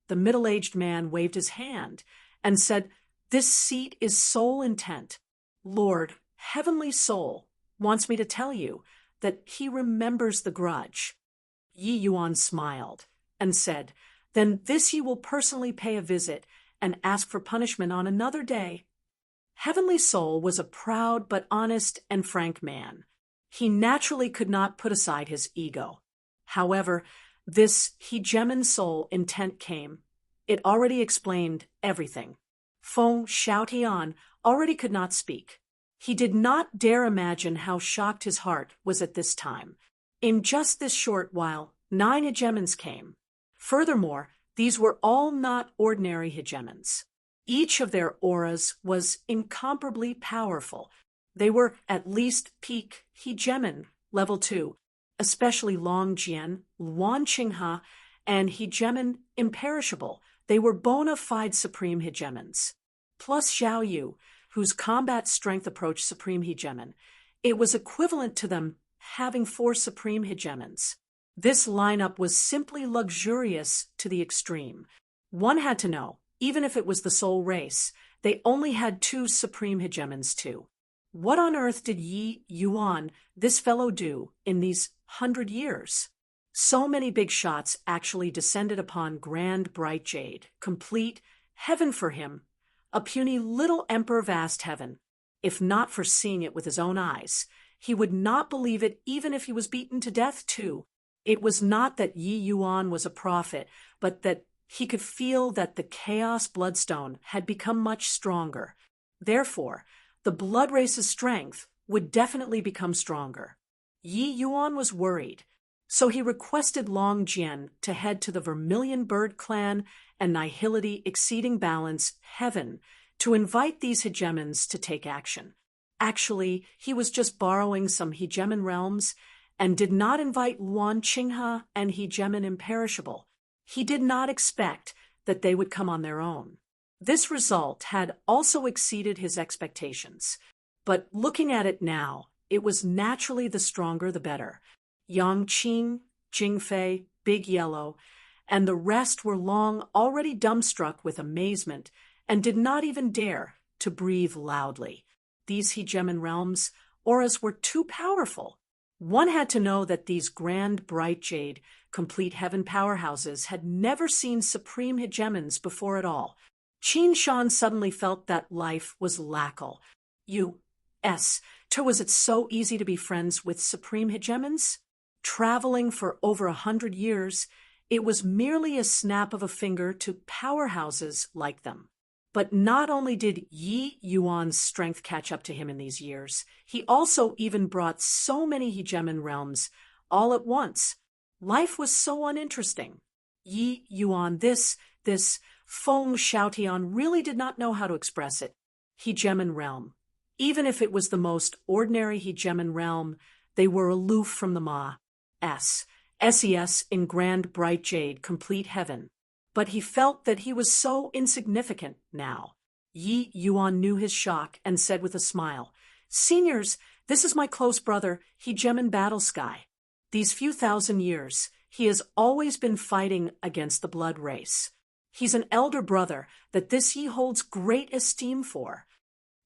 The middle-aged man waved his hand and said, This seat is soul intent. Lord, Heavenly Soul, wants me to tell you that he remembers the grudge. Yi Yuan smiled and said, "Then this ye will personally pay a visit and ask for punishment on another day." Heavenly Soul was a proud but honest and frank man. He naturally could not put aside his ego. However, this Hegemon Soul intent came. It already explained everything. Feng Xiaotian already could not speak. He did not dare imagine how shocked his heart was at this time. In just this short while, 9 hegemons came. Furthermore, these were all not ordinary hegemons. Each of their auras was incomparably powerful. They were at least peak hegemon, level 2, especially Long Jian, Luan Qinghe, and hegemon imperishable. They were bona fide supreme hegemons. Plus Xiao Yu, whose combat strength approached supreme hegemon. It was equivalent to them having 4 supreme hegemons. This lineup was simply luxurious to the extreme. One had to know, even if it was the soul race, they only had 2 supreme hegemons too. What on earth did Yi Yuan, this fellow, do in these 100 years? So many big shots actually descended upon Grand Bright Jade, complete heaven for him, a puny little emperor vast heaven. If not for seeing it with his own eyes, he would not believe it even if he was beaten to death too. It was not that Yi Yuan was a prophet, but that he could feel that the Chaos Bloodstone had become much stronger. Therefore, the blood race's strength would definitely become stronger. Yi Yuan was worried, so he requested Long Jian to head to the Vermilion Bird Clan and Nihility Exceeding Balance Heaven to invite these hegemons to take action. Actually, he was just borrowing some hegemon realms and did not invite Luan Qinghe and hegemon imperishable. He did not expect that they would come on their own. This result had also exceeded his expectations. But looking at it now, it was naturally the stronger the better. Yang Qing, Jingfei, Big Yellow, and the rest were long already dumbstruck with amazement and did not even dare to breathe loudly. These hegemon realms' auras were too powerful. One had to know that these Grand Bright Jade, complete heaven powerhouses had never seen supreme hegemons before at all. Qin Shan suddenly felt that life was lackal. Was it so easy to be friends with supreme hegemons? Traveling for over 100 years, it was merely a snap of a finger to powerhouses like them. But not only did Yi Yuan's strength catch up to him in these years, he also even brought so many hegemon realms all at once. Life was so uninteresting. Yi Yuan, this Feng Xiaotian really did not know how to express it. Hegemon realm. Even if it was the most ordinary hegemon realm, they were aloof from the SES in Grand Bright Jade, complete heaven. But he felt that he was so insignificant now. Yi Yuan knew his shock and said with a smile, "Seniors, this is my close brother, Hegemon Battle Sky. These few thousand years, he has always been fighting against the blood race. He's an elder brother that this he holds great esteem for.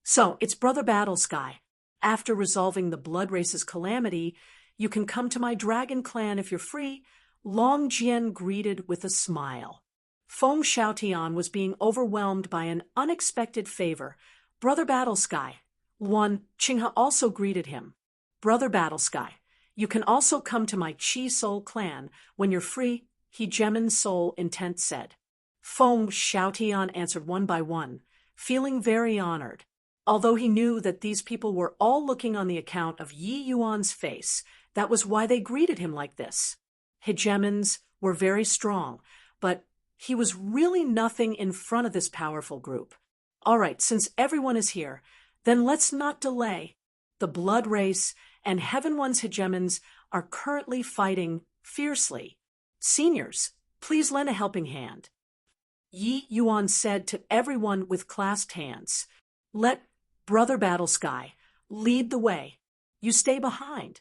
So, it's Brother Battle Sky. After resolving the blood race's calamity, you can come to my dragon clan if you're free." Long Jian greeted with a smile. Feng Xiaotian was being overwhelmed by an unexpected favor. "Brother Battle Sky." Luan Qinghe also greeted him. "Brother Battle Sky, you can also come to my Chi Soul clan when you're free," Hegemon Soul Intent said. Feng Xiaotian answered one by one, feeling very honored. Although he knew that these people were all looking on the account of Yi Yuan's face, that was why they greeted him like this. Hegemons were very strong, but he was really nothing in front of this powerful group. All right, since everyone is here, then let's not delay. The blood race and Heaven One's hegemons are currently fighting fiercely. Seniors, please lend a helping hand. Yi Yuan said to everyone with clasped hands, "Let Brother Battle Sky lead the way. You stay behind."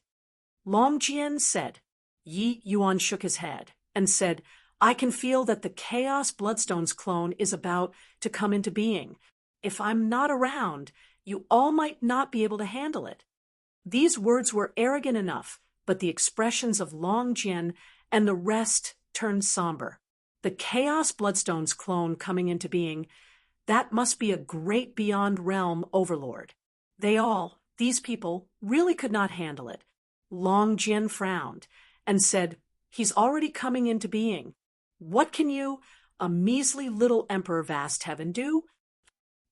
Long Jian said. Yi Yuan shook his head and said, "I can feel that the Chaos Bloodstone's clone is about to come into being. If I'm not around, you all might not be able to handle it." These words were arrogant enough, but the expressions of Long Jian and the rest turned somber. The Chaos Bloodstone's clone coming into being, that must be a great beyond realm overlord. These people, really could not handle it. Long Jian frowned and said, "He's already coming into being. What can you, a measly little emperor vast heaven, do?"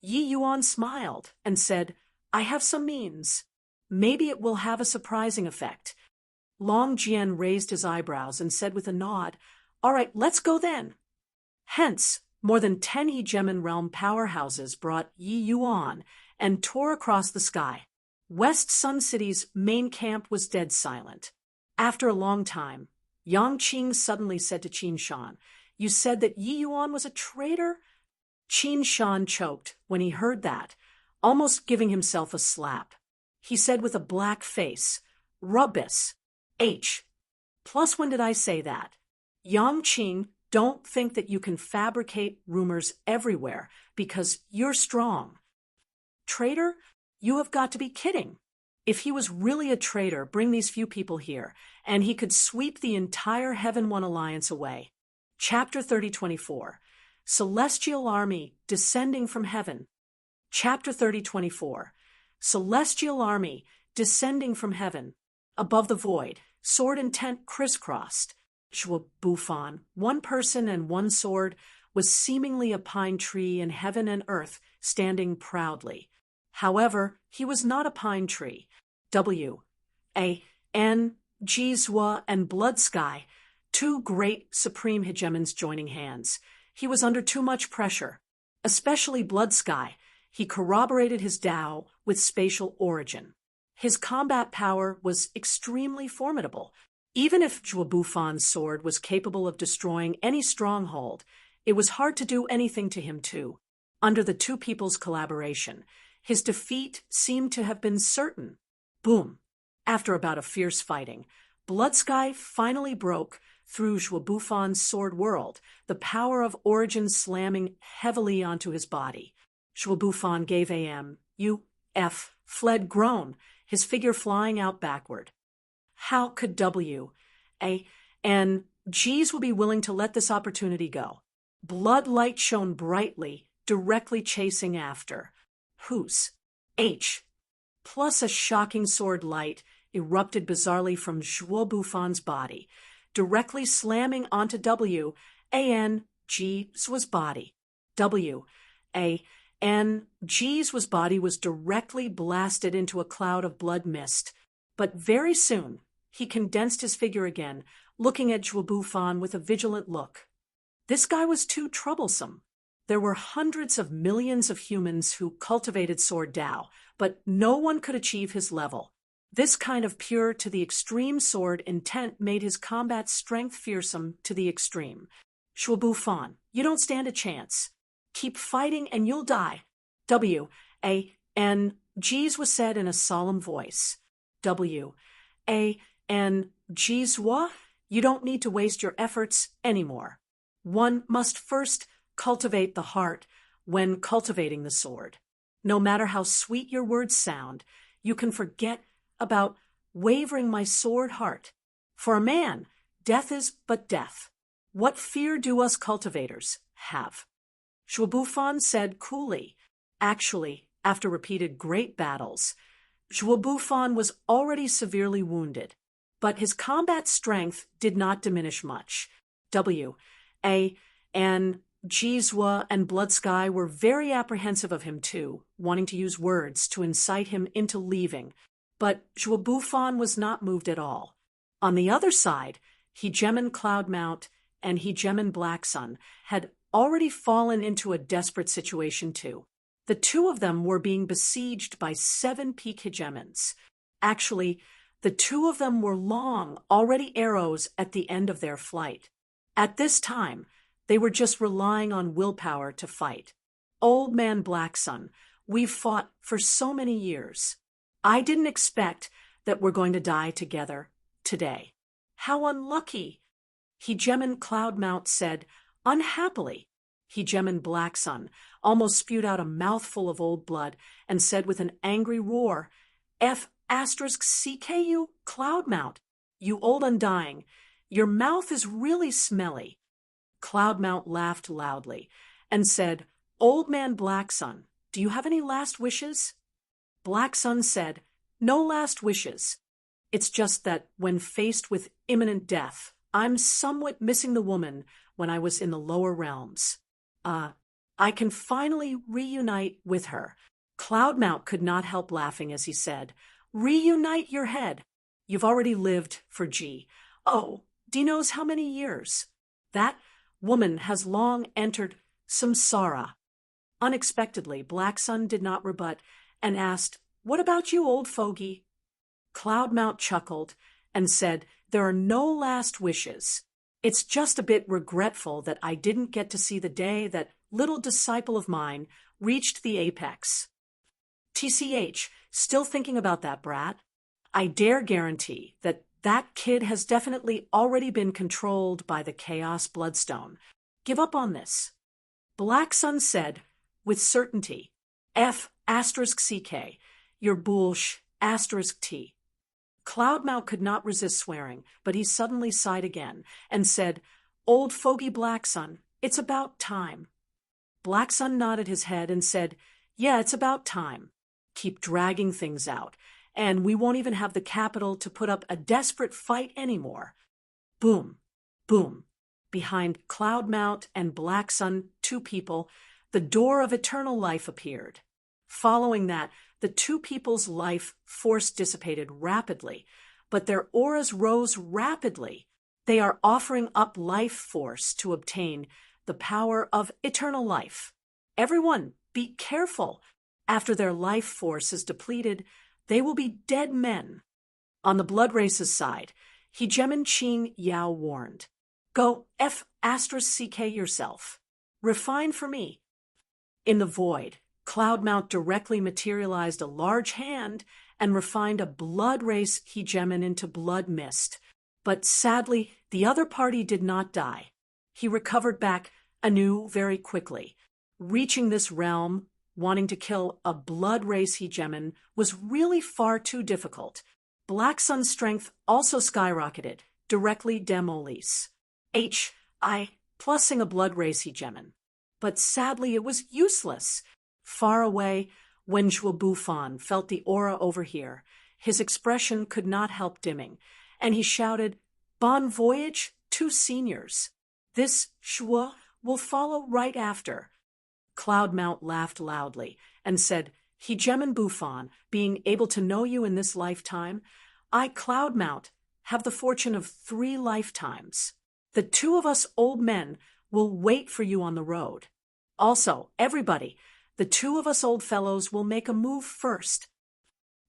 Yi Yuan smiled and said, "I have some means. Maybe it will have a surprising effect." Long Jian raised his eyebrows and said with a nod, "All right, let's go then." Hence, more than 10 Hegemon realm powerhouses brought Yi Yuan and tore across the sky. West Sun City's main camp was dead silent. After a long time, Yang Qing suddenly said to Qin Shan, "You said that Yi Yuan was a traitor?" Qin Shan choked when he heard that, almost giving himself a slap. He said with a black face, "Rubbish. H. Plus when did I say that? Yang Qing, don't think that you can fabricate rumors everywhere because you're strong. Traitor? You have got to be kidding. If he was really a traitor, bring these few people here, and he could sweep the entire Heaven One Alliance away." Chapter 3024. Celestial Army Descending from Heaven. Chapter 3024. Celestial Army Descending from Heaven. Above the void, sword and tent crisscrossed. Bufan, one person and one sword, was seemingly a pine tree in heaven and earth, standing proudly. However, he was not a pine tree. W.A.N. Jizwa and Blood Sky, two great supreme hegemons joining hands. He was under too much pressure. Especially Blood Sky. He corroborated his Tao with spatial origin. His combat power was extremely formidable. Even if Bufan's sword was capable of destroying any stronghold, it was hard to do anything to him too. Under the two people's collaboration, his defeat seemed to have been certain. Boom! After about a fierce fighting, Blood Sky finally broke through Bufan's sword world, the power of origin slamming heavily onto his body. Bufan gave a fled groan, his figure flying out backward. How could W.A.N. G's would be willing to let this opportunity go? Blood light shone brightly, directly chasing after. Whose? H. Plus a shocking sword light erupted bizarrely from Zhuo Bufan's body, directly slamming onto W.A.N. G's body. W.A.N. G's body was directly blasted into a cloud of blood mist, but very soon he condensed his figure again, looking at Zhuo Bufan with a vigilant look. This guy was too troublesome. There were hundreds of millions of humans who cultivated sword Tao, but no one could achieve his level. This kind of pure to the extreme sword intent made his combat strength fearsome to the extreme. Zhuo Bufan, you don't stand a chance. Keep fighting and you'll die. W.A.N. G's was said in a solemn voice. W.A.N. G's what? You don't need to waste your efforts anymore. One must first cultivate the heart when cultivating the sword. No matter how sweet your words sound, you can forget about wavering my sword heart. For a man, death is but death. What fear do us cultivators have? Zhuo Bufan said coolly. Actually, after repeated great battles, Zhuo Bufan was already severely wounded, but his combat strength did not diminish much. W.A.N. Jizwa and Blood Sky were very apprehensive of him too, wanting to use words to incite him into leaving, but Zhuo Bufan was not moved at all. On the other side, Hegemon Cloudmount and Hegemon Black Sun had already fallen into a desperate situation too. The two of them were being besieged by 7 peak hegemons. Actually, the two of them were long, already arrows at the end of their flight. At this time, they were just relying on willpower to fight. Old man Black Sun, we've fought for so many years. I didn't expect that we're going to die together today. How unlucky! Hegemon Cloudmount said, unhappily. Hegemon Black Sun almost spewed out a mouthful of old blood and said with an angry roar, F***CKU Cloudmount, you old undying, Your mouth is really smelly. Cloudmount laughed loudly and said, Old Man Black Sun, do you have any last wishes? Black Sun said, No last wishes. It's just that when faced with imminent death, I'm somewhat missing the woman when I was in the lower realms. I can finally reunite with her. Cloudmount could not help laughing as he said, Reunite your head. You've already lived for G. Oh, D knows how many years. That woman has long entered samsara. Unexpectedly, Black Sun did not rebut and asked, What about you, old fogey? Cloudmount chuckled and said, There are no last wishes. It's just a bit regretful that I didn't get to see the day that little disciple of mine reached the apex. TCH, still thinking about that brat? I dare guarantee that that kid has definitely already been controlled by the Chaos Bloodstone. Give up on this. Black Sun said, with certainty, F***CK, your bullsh**T. Cloudmount could not resist swearing, but he suddenly sighed again and said, Old fogey Black Sun, it's about time. Black Sun nodded his head and said, Yeah, it's about time. Keep dragging things out, and we won't even have the capital to put up a desperate fight anymore. Boom, boom. Behind Cloudmount and Black Sun, two people, the door of eternal life appeared. Following that, the two people's life force dissipated rapidly, but their auras rose rapidly. They are offering up life force to obtain the power of eternal life. Everyone, be careful. After their life force is depleted, they will be dead men. On the Blood Race's side, Hegemin Qing Yao warned, Go F***CK yourself. Refine for me. In the void, Cloudmount directly materialized a large hand and refined a Blood Race Hegemin into blood mist. But sadly, the other party did not die. He recovered back anew very quickly. Reaching this realm, wanting to kill a Blood Race Hegemin was really far too difficult. Black Sun's strength also skyrocketed, directly demolished. Plussing a Blood Race Hegemin. But sadly, it was useless. Far away, when Buffon felt the aura over here, his expression could not help dimming, and he shouted, Bon voyage, two seniors. This Shua will follow right after. Cloudmount laughed loudly and said, Hegemin Buffon, being able to know you in this lifetime, I, Cloudmount, have the fortune of 3 lifetimes. The 2 of us old men will wait for you on the road. Also, everybody, the 2 of us old fellows will make a move first.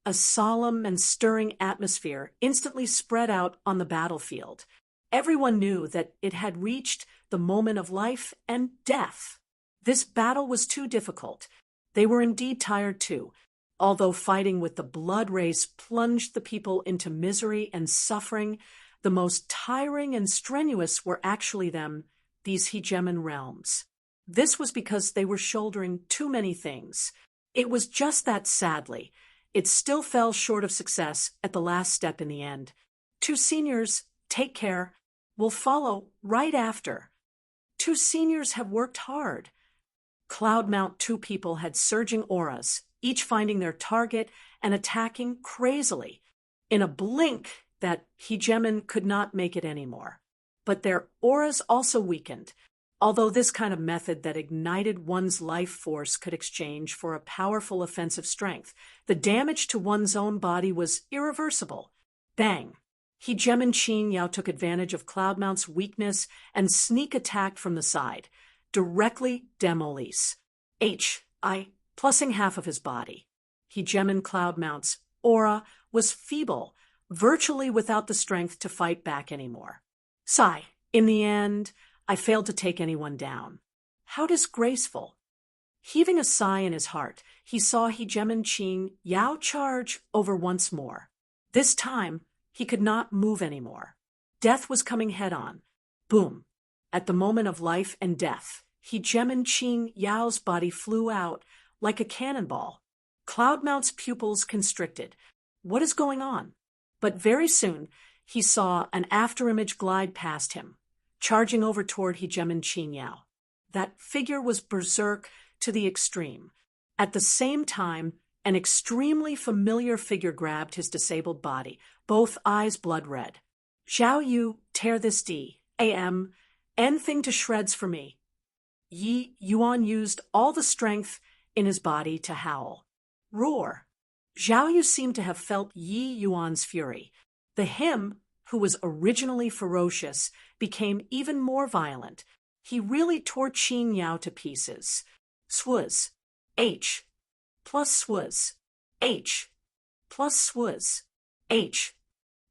A solemn and stirring atmosphere instantly spread out on the battlefield. Everyone knew that it had reached the moment of life and death. This battle was too difficult. They were indeed tired too, although fighting with the Blood Race plunged the people into misery and suffering. The most tiring and strenuous were actually these Hegemin realms. This was because they were shouldering too many things. It was just that sadly, it still fell short of success at the last step in the end. 2 seniors, take care, will follow right after. 2 seniors have worked hard. Cloudmount 2 people had surging auras, each finding their target and attacking crazily. In a blink, that Hegemin could not make it anymore. But their auras also weakened, although this kind of method that ignited one's life force could exchange for a powerful offensive strength. The damage to one's own body was irreversible. Bang! Hegemin Qin Yao took advantage of Cloudmount's weakness and sneak attacked from the side, directly demolished. Plussing half of his body. Hegemin Cloudmount's aura was feeble, virtually without the strength to fight back anymore. Sigh, in the end, I failed to take anyone down. How disgraceful. Heaving a sigh in his heart, he saw Hegemin Qin Yao charge over once more. This time, he could not move anymore. Death was coming head-on. Boom. At the moment of life and death, Hegemin Qin Yao's body flew out like a cannonball. Cloudmount's pupils constricted. What is going on? But very soon, he saw an afterimage glide past him, charging over toward Hegemon Qingyao. That figure was berserk to the extreme. At the same time, an extremely familiar figure grabbed his disabled body, both eyes blood red. "Zhao Yu, tear this D.A.M. N thing to shreds for me." Yi Yuan used all the strength in his body to howl. Roar. Zhao Yu seemed to have felt Yi Yuan's fury. The him, who was originally ferocious, became even more violent. He really tore Qin Yao to pieces. Swuz. H. Plus swuz. H. Plus swuz. H.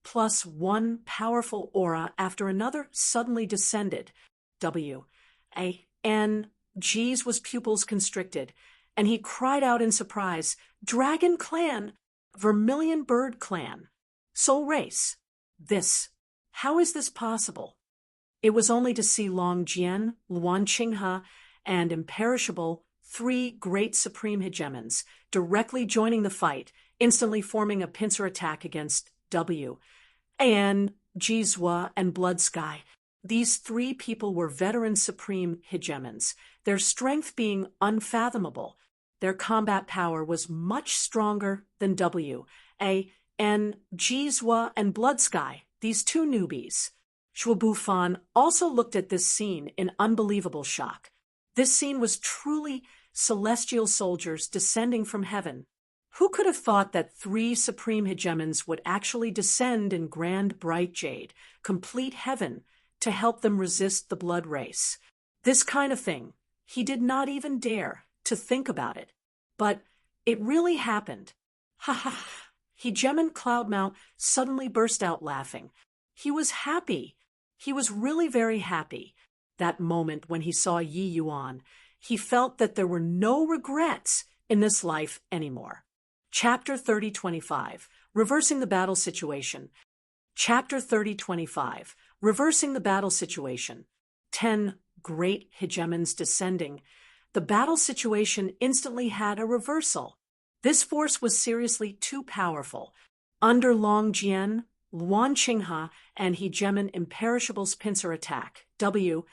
Plus one powerful aura after another suddenly descended. W. A. N. G's was pupils constricted, and he cried out in surprise, "Dragon Clan! Vermilion Bird Clan! Soul Race! This! How is this possible?" It was only to see Long Jian, Luan Qinghe, and Imperishable, three great supreme hegemons, directly joining the fight, instantly forming a pincer attack against W. An, Jizwa, and Blood Sky. These three people were veteran supreme hegemons, their strength being unfathomable. Their combat power was much stronger than W. A. N, Jizwa, and Blood Sky, these two newbies. Shuobu Fan also looked at this scene in unbelievable shock. This scene was truly celestial soldiers descending from heaven. Who could have thought that three supreme hegemons would actually descend in grand bright jade, complete heaven, to help them resist the blood race? This kind of thing, he did not even dare to think about it. But it really happened. Ha ha! Hegemon Cloudmount suddenly burst out laughing. He was happy. He was really very happy. That moment when he saw Yi Yuan, he felt that there were no regrets in this life anymore. Chapter 3025, Reversing the Battle Situation. Chapter 3025, Reversing the Battle Situation. 10 great hegemons descending. The battle situation instantly had a reversal. This force was seriously too powerful. Under Long Jian, Luan Qinghe, and Hegemon Imperishable's pincer attack, W.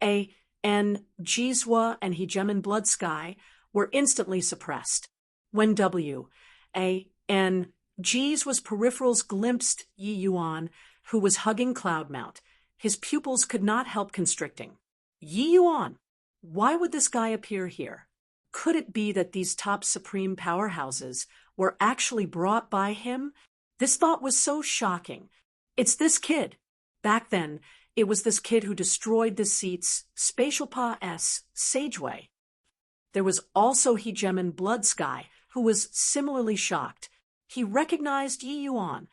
A. N. Jizwa, and Hegemon Blood Sky were instantly suppressed. When W. A. N. G's was peripherals glimpsed Yi Yuan, who was hugging Cloudmount. His pupils could not help constricting. Yi Yuan! Why would this guy appear here? Could it be that these top supreme powerhouses were actually brought by him? This thought was so shocking. It's this kid. Back then, it was this kid who destroyed the seat's Spatial Pa S Sageway. There was also Hegemon Blood Sky, who was similarly shocked. He recognized Yi Yuan.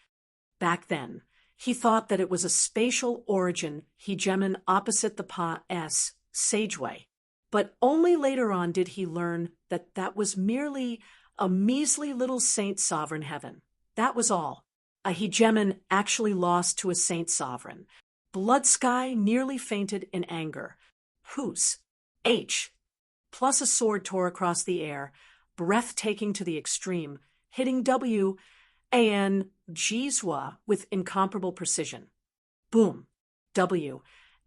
Back then, he thought that it was a spatial origin Hegemon opposite the Pa S Sageway. But only later on did he learn that that was merely a measly little saint sovereign heaven. That was all. A hegemon actually lost to a saint sovereign. Blood Sky nearly fainted in anger. Whose? H. Plus a sword tore across the air, breathtaking to the extreme, hitting W. A.N. Jizwa with incomparable precision. Boom. W.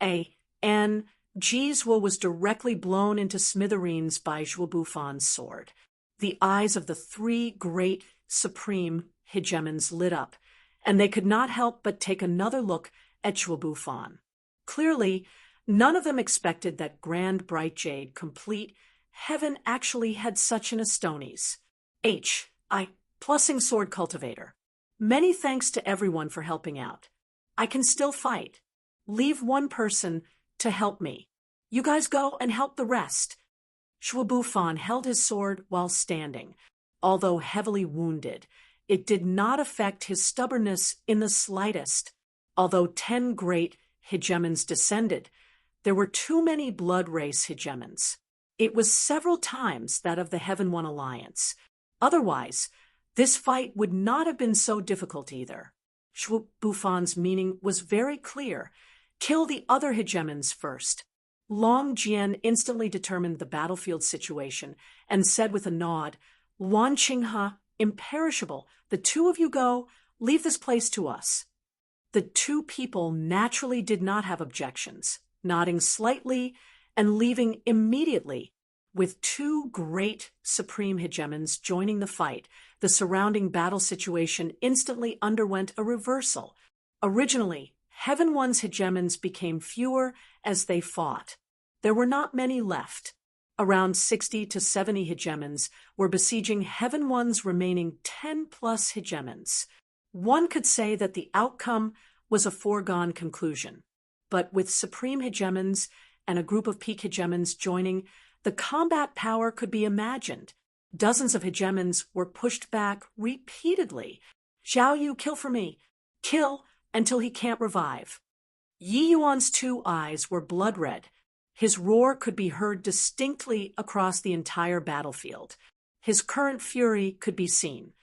A.N. Jizwa was directly blown into smithereens by Zhuobu Fan's sword. The eyes of the three great supreme hegemons lit up, and they could not help but take another look at Zhuobu Fan. Clearly, none of them expected that grand bright jade, complete heaven actually had such an Astonies. H. I. Plussing Sword Cultivator. Many thanks to everyone for helping out. I can still fight. Leave one person to help me. You guys go and help the rest. Zhuobu Fan held his sword while standing. Although heavily wounded, it did not affect his stubbornness in the slightest. Although 10 great hegemons descended, there were too many blood race hegemons. It was several times that of the Heaven One Alliance. Otherwise, this fight would not have been so difficult either. Zhuobu Fan's meaning was very clear. Kill the other hegemons first. Long Jian instantly determined the battlefield situation and said with a nod, Luan Qinghe, Imperishable, the two of you go, leave this place to us. The two people naturally did not have objections, nodding slightly and leaving immediately. With two great supreme hegemons joining the fight, the surrounding battle situation instantly underwent a reversal. Originally, Heaven One's hegemons became fewer as they fought. There were not many left. Around 60 to 70 hegemons were besieging Heaven One's remaining 10-plus hegemons. One could say that the outcome was a foregone conclusion. But with supreme hegemons and a group of peak hegemons joining, the combat power could be imagined. Dozens of hegemons were pushed back repeatedly. Zhao Yu, kill for me. Kill until he can't revive. Yi Yuan's two eyes were blood red. His roar could be heard distinctly across the entire battlefield. His current fury could be seen.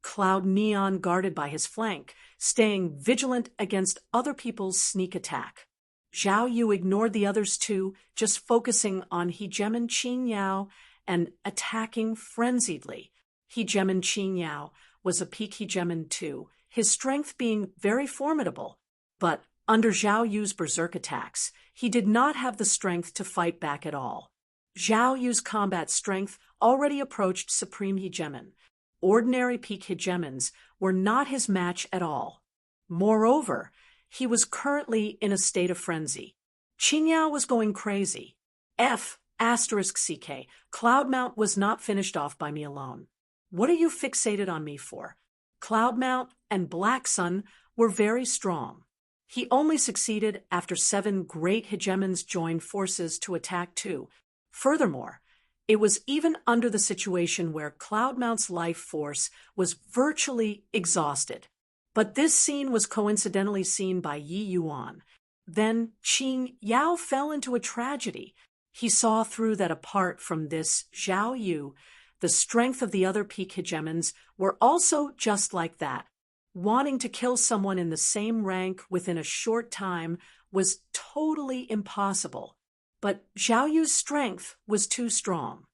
Cloud Neon guarded by his flank, staying vigilant against other people's sneak attack. Zhao Yu ignored the others too, just focusing on Hegemon Qin Yao and attacking frenziedly. Hegemon Qin Yao was a peak hegemon too, his strength being very formidable. But under Zhao Yu's berserk attacks, he did not have the strength to fight back at all. Zhao Yu's combat strength already approached supreme hegemon. Ordinary peak hegemons were not his match at all. Moreover, he was currently in a state of frenzy. Qin Yao was going crazy. *CK, Cloudmount was not finished off by me alone. What are you fixated on me for? Cloudmount and Black Sun were very strong. He only succeeded after 7 great hegemons joined forces to attack too. Furthermore, it was even under the situation where Cloudmount's life force was virtually exhausted. But this scene was coincidentally seen by Yi Yuan. Then Qin Yao fell into a tragedy. He saw through that apart from this Zhao Yu, the strength of the other peak hegemons were also just like that. Wanting to kill someone in the same rank within a short time was totally impossible. But Zhao Yu's strength was too strong.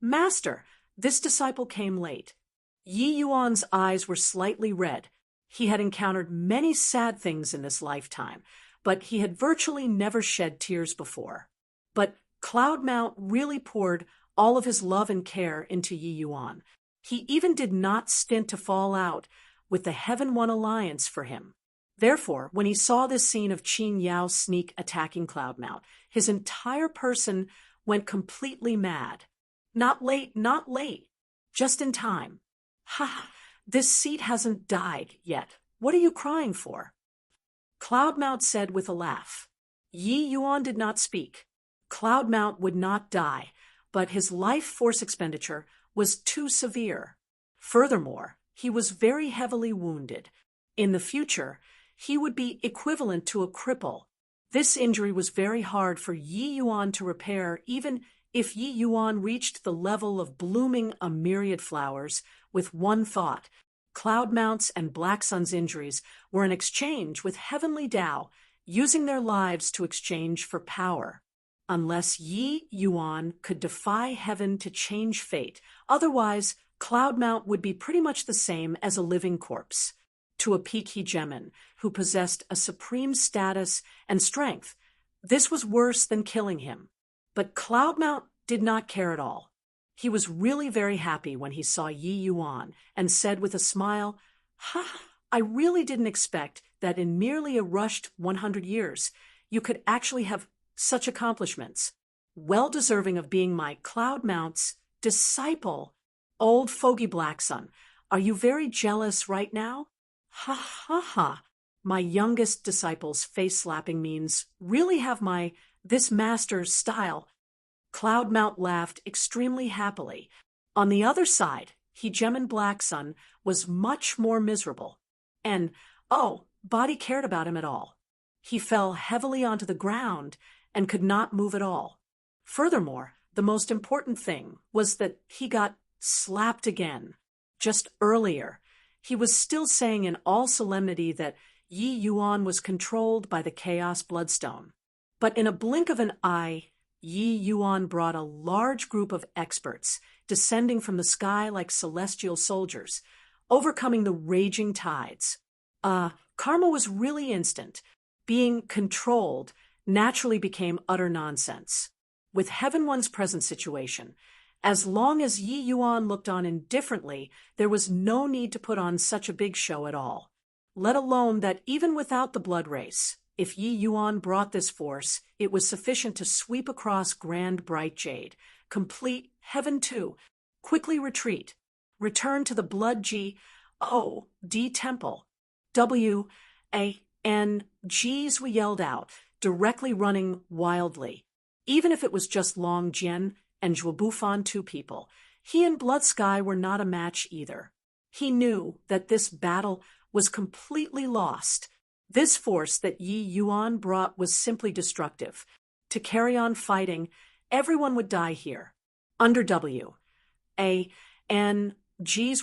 Master, this disciple came late. Yi Yuan's eyes were slightly red. He had encountered many sad things in this lifetime, but he had virtually never shed tears before. But Cloudmount really poured all of his love and care into Yi Yuan. He even did not stint to fall out with the Heaven One Alliance for him. Therefore, when he saw this scene of Qin Yao sneak attacking Cloudmount, his entire person went completely mad. Not late, not late. Just in time. Ha! This seat hasn't died yet. What are you crying for? Cloudmount said with a laugh. Yi Yuan did not speak. Cloudmount would not die, but his life force expenditure was too severe. Furthermore, he was very heavily wounded. In the future, he would be equivalent to a cripple. This injury was very hard for Yi Yuan to repair, even if Yi Yuan reached the level of blooming a myriad flowers with one thought. Cloudmount's and Black Sun's injuries were an exchange with Heavenly Tao, using their lives to exchange for power. Unless Yi Yuan could defy heaven to change fate, otherwise Cloudmount would be pretty much the same as a living corpse. To a peak hegemon who possessed a supreme status and strength, this was worse than killing him. But Cloudmount did not care at all. He was really very happy when he saw Yi Yuan and said with a smile, "Ha, I really didn't expect that in merely a rushed 100 years, you could actually have such accomplishments. Well deserving of being my Cloudmount's disciple. Old fogey Black Sun, are you very jealous right now?" Ha ha ha. My youngest disciple's face-slapping means really have this master's style. Cloudmount laughed extremely happily. On the other side, Hegemon Black Sun was much more miserable. And, Body cared about him at all. He fell heavily onto the ground and could not move at all. Furthermore, the most important thing was that he got slapped again. Just earlier, he was still saying in all solemnity that Yi Yuan was controlled by the Chaos Bloodstone. But in a blink of an eye, Yi Yuan brought a large group of experts, descending from the sky like celestial soldiers, overcoming the raging tides. Karma was really instant. Being controlled naturally became utter nonsense. With Heaven One's present situation, as long as Yi Yuan looked on indifferently, there was no need to put on such a big show at all. Let alone that even without the blood race, if Yi Yuan brought this force, it was sufficient to sweep across Grand Bright Jade, complete Heaven 2, quickly retreat, return to the Blood G-O-D Temple. W-A-N-Gs, we yelled out, directly running wildly. Even if it was just Long Jian and Zhuobufan, two people, he and Blood Sky were not a match either. He knew that this battle was completely lost. This force that Yi Yuan brought was simply destructive. To carry on fighting, everyone would die here. Under W-A-N-Gs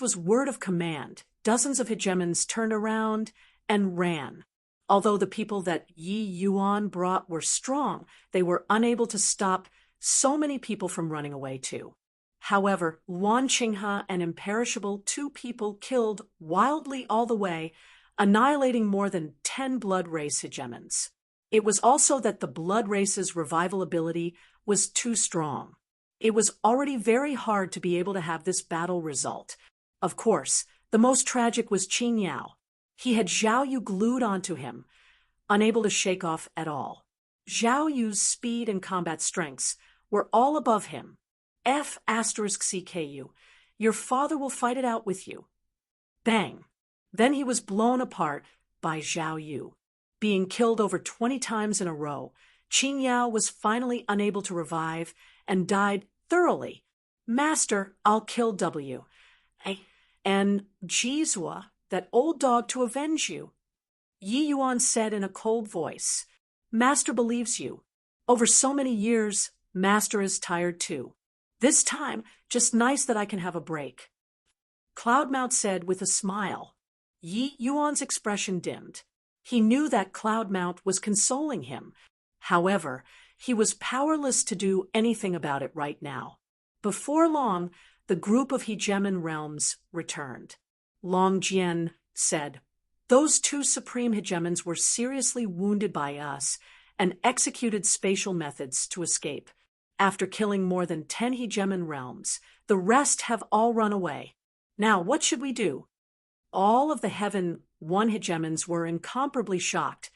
was word of command. Dozens of hegemons turned around and ran. Although the people that Yi Yuan brought were strong, they were unable to stop so many people from running away too. However, Luan Qinghe and Imperishable, two people killed wildly all the way, annihilating more than 10 blood race hegemons. It was also that the blood race's revival ability was too strong. It was already very hard to be able to have this battle result. Of course, the most tragic was Qin Yao. He had Zhao Yu glued onto him, unable to shake off at all. Zhao Yu's speed and combat strengths were all above him. F*CKU, your father will fight it out with you. Bang! Then he was blown apart by Zhao Yu. Being killed over 20 times in a row, Qin Yao was finally unable to revive and died thoroughly. Master, I'll kill W. And Jizua, that old dog, to avenge you. Yi Yuan said in a cold voice, Master believes you. Over so many years, Master is tired too. This time, just nice that I can have a break. Cloudmount said with a smile. Yi Yuan's expression dimmed. He knew that Cloudmount was consoling him. However, he was powerless to do anything about it right now. Before long, the group of hegemon realms returned. Long Jian said, Those two supreme hegemons were seriously wounded by us and executed spatial methods to escape. After killing more than 10 hegemon realms, the rest have all run away. Now, what should we do? All of the Heaven 1 hegemons were incomparably shocked,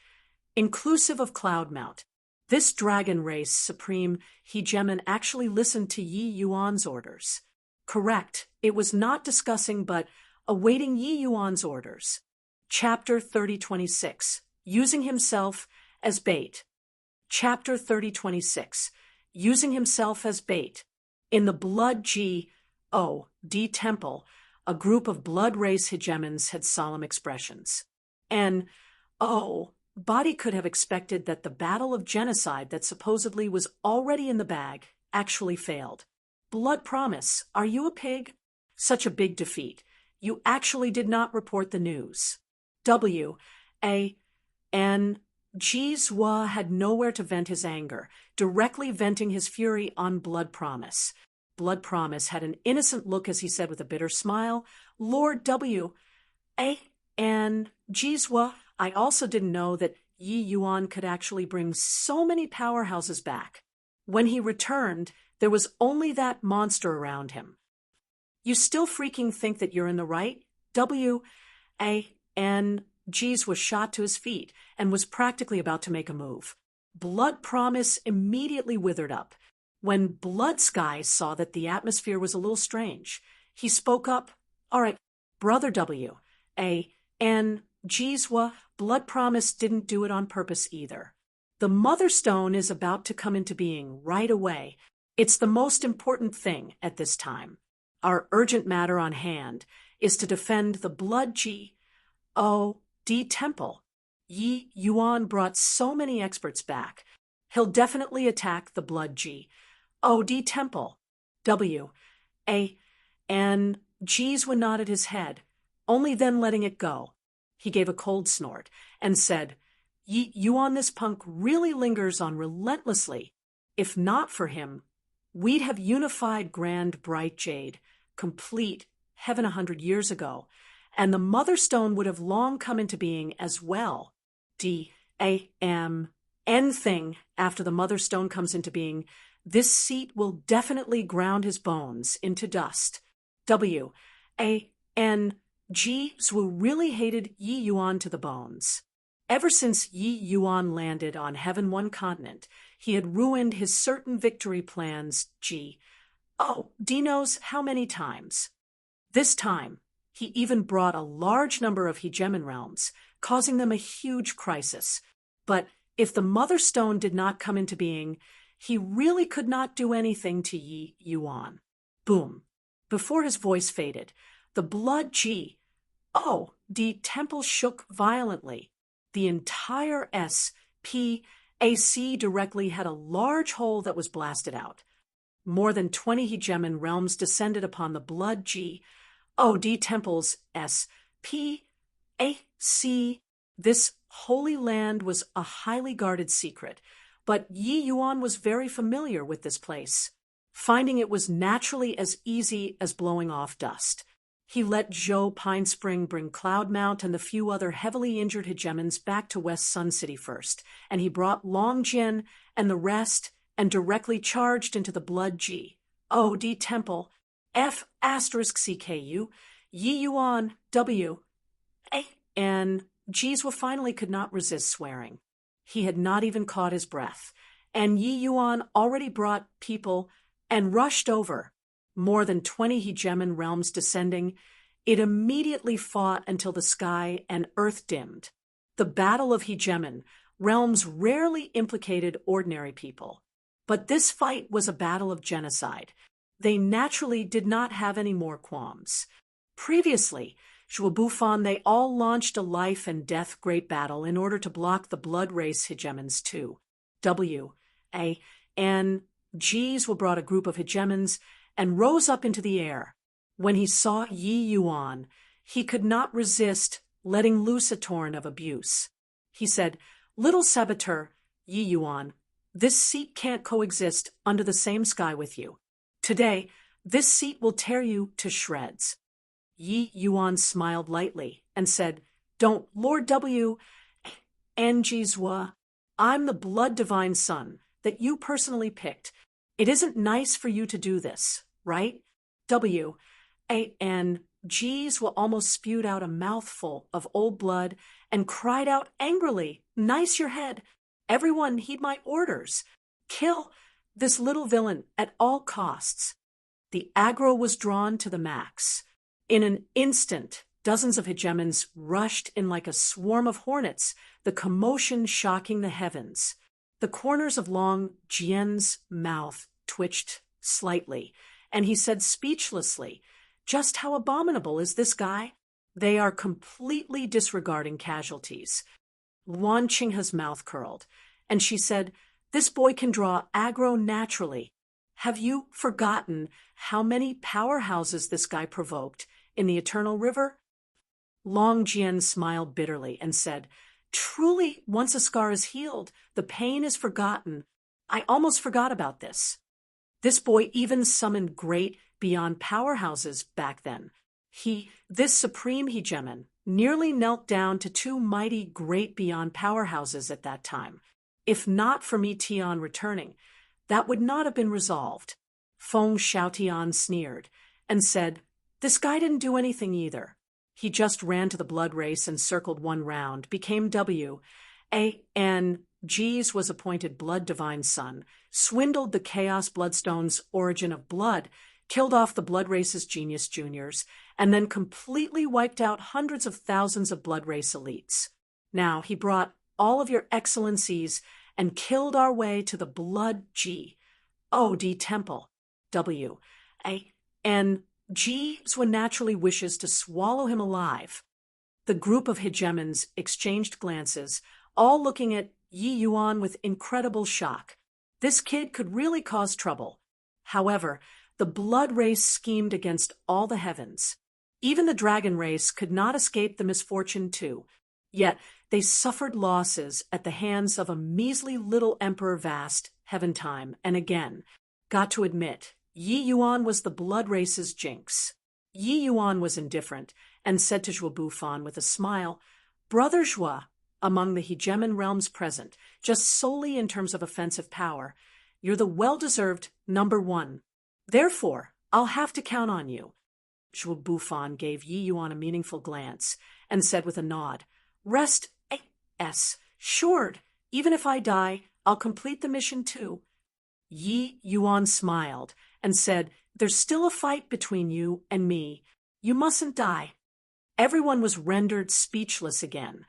inclusive of Cloudmount. This dragon race supreme hegemon actually listened to Yi Yuan's orders. Correct, it was not discussing but awaiting Yi Yuan's orders. Chapter 3026, Using Himself as Bait. Chapter 3026, Using Himself as Bait. In the Blood G-O-D Temple, a group of blood race hegemons had solemn expressions. Body could have expected that the battle of genocide that supposedly was already in the bag actually failed. Blood Promise, are you a pig? Such a big defeat. You actually did not report the news. Jizua had nowhere to vent his anger, directly venting his fury on Blood Promise. Blood Promise had an innocent look as he said with a bitter smile, Lord W. And Jizua, I also didn't know that Yi Yuan could actually bring so many powerhouses back. When he returned, there was only that monster around him. You still freaking think that you're in the right? Jizua was shot to his feet and was practically about to make a move. Blood Promise immediately withered up. When Blood Sky saw that the atmosphere was a little strange, he spoke up, All right, Brother W. Jizua, Blood Promise didn't do it on purpose either. The Mother Stone is about to come into being right away. It's the most important thing at this time. Our urgent matter on hand is to defend the Blood G-O-D Temple. Yi Yuan brought so many experts back. He'll definitely attack the Blood G-O-D Temple. Jizua nodded his head, only then letting it go. He gave a cold snort and said, Yi Yuan, this punk really lingers on relentlessly. If not for him, we'd have unified Grand Bright Jade, complete Heaven 100 years ago, and the Mother Stone would have long come into being as well. D-A-M-N thing after the Mother Stone comes into being, this seat will definitely ground his bones into dust. W-A-N Ji Zwu really hated Yi Yuan to the bones. Ever since Yi Yuan landed on Heaven One continent, he had ruined his certain victory plans. D knows how many times. This time, he even brought a large number of hegemon realms, causing them a huge crisis. But if the Mother Stone did not come into being, he really could not do anything to Yi Yuan. Boom. Before his voice faded, the blood the temple shook violently. The entire SPAC directly had a large hole that was blasted out. More than 20 hegemon realms descended upon the blood temple's SPAC. This holy land was a highly guarded secret, but Yi Yuan was very familiar with this place, finding it was naturally as easy as blowing off dust. He let Zhou Pine Spring bring Cloudmount and the few other heavily injured hegemons back to West Sun City first, and he brought Long Jin and the rest and directly charged into the blood temple, F*CKU, Yi Yuan, W, and Jizwa finally could not resist swearing. He had not even caught his breath, and Yi Yuan already brought people and rushed over. More than 20 hegemon realms descending, it immediately fought until the sky and earth dimmed. The battle of hegemon realms rarely implicated ordinary people, but this fight was a battle of genocide. They naturally did not have any more qualms. Previously, Zhuobufan, they all launched a life and death great battle in order to block the blood race hegemons too. Jizwa brought a group of hegemons and rose up into the air. When he saw Yi Yuan, he could not resist letting loose a torrent of abuse. He said, "Little saboteur, Yi Yuan, this seat can't coexist under the same sky with you. Today, this seat will tear you to shreds." Yi Yuan smiled lightly and said, "Don't, Lord W. and Jizwa, I'm the blood divine son that you personally picked. It isn't nice for you to do this, right?" Jizwa almost spewed out a mouthful of old blood and cried out angrily, "Nice your head. Everyone heed my orders. Kill this little villain at all costs." The aggro was drawn to the max. In an instant, dozens of hegemons rushed in like a swarm of hornets, the commotion shocking the heavens. The corners of Long Jian's mouth twitched slightly, and he said speechlessly, "Just how abominable is this guy? They are completely disregarding casualties." Luan Qinghe's mouth curled, and she said, "This boy can draw aggro naturally. Have you forgotten how many powerhouses this guy provoked in the Eternal River?" Long Jian smiled bitterly and said, "Truly, once a scar is healed, the pain is forgotten. I almost forgot about this. This boy even summoned great beyond powerhouses back then. This supreme hegemon, nearly knelt down to two mighty great beyond powerhouses at that time. If not for me Tian returning, that would not have been resolved." Feng Xiaotian sneered and said, "This guy didn't do anything either. He just ran to the blood race and circled one round, became Jizwa was appointed blood divine son, swindled the chaos bloodstone's origin of blood, killed off the blood race's genius juniors, and then completely wiped out hundreds of thousands of blood race elites. Now he brought all of your excellencies and killed our way to the blood temple. Jizwa naturally wishes to swallow him alive." The group of hegemons exchanged glances, all looking at Yi Yuan with incredible shock. This kid could really cause trouble. However, the blood race schemed against all the heavens. Even the dragon race could not escape the misfortune too. Yet they suffered losses at the hands of a measly little emperor vast, heaven time, and again, got to admit, Yi Yuan was the blood race's jinx. Yi Yuan was indifferent, and said to Zhuo Bufan with a smile, "Brother Zhuo, among the hegemon realms present, just solely in terms of offensive power, you're the well-deserved #1. Therefore, I'll have to count on you." Zhuo Bufan gave Yi Yuan a meaningful glance and said with a nod, "Rest assured, even if I die, I'll complete the mission too." Yi Yuan smiled and said, "There's still a fight between you and me. You mustn't die." Everyone was rendered speechless again.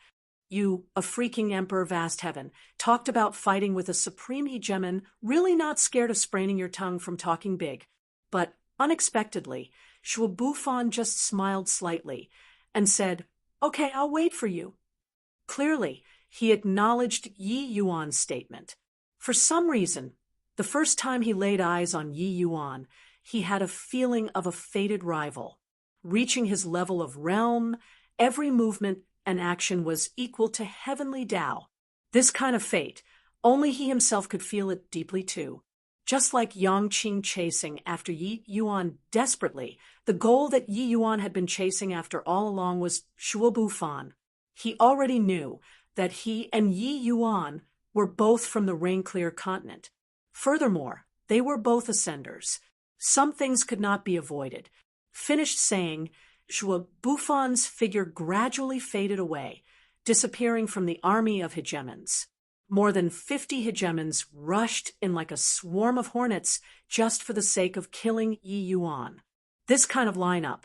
You, a freaking emperor vast heaven, talked about fighting with a supreme hegemon, really not scared of spraining your tongue from talking big. But, unexpectedly, Zhuo Bufan just smiled slightly and said, "Okay, I'll wait for you." Clearly, he acknowledged Yi Yuan's statement. For some reason, the first time he laid eyes on Yi Yuan, he had a feeling of a fated rival. Reaching his level of realm, every movement and action was equal to heavenly Tao. This kind of fate, only he himself could feel it deeply too. Just like Yangqing chasing after Yi Yuan desperately, the goal that Yi Yuan had been chasing after all along was Zhuo Bufan. He already knew that he and Yi Yuan were both from the Rain-Clear continent. Furthermore, they were both ascenders. Some things could not be avoided. Finished saying, Zhuo Bufan's figure gradually faded away, disappearing from the army of hegemons. More than 50 hegemons rushed in like a swarm of hornets just for the sake of killing Yi Yuan. This kind of lineup,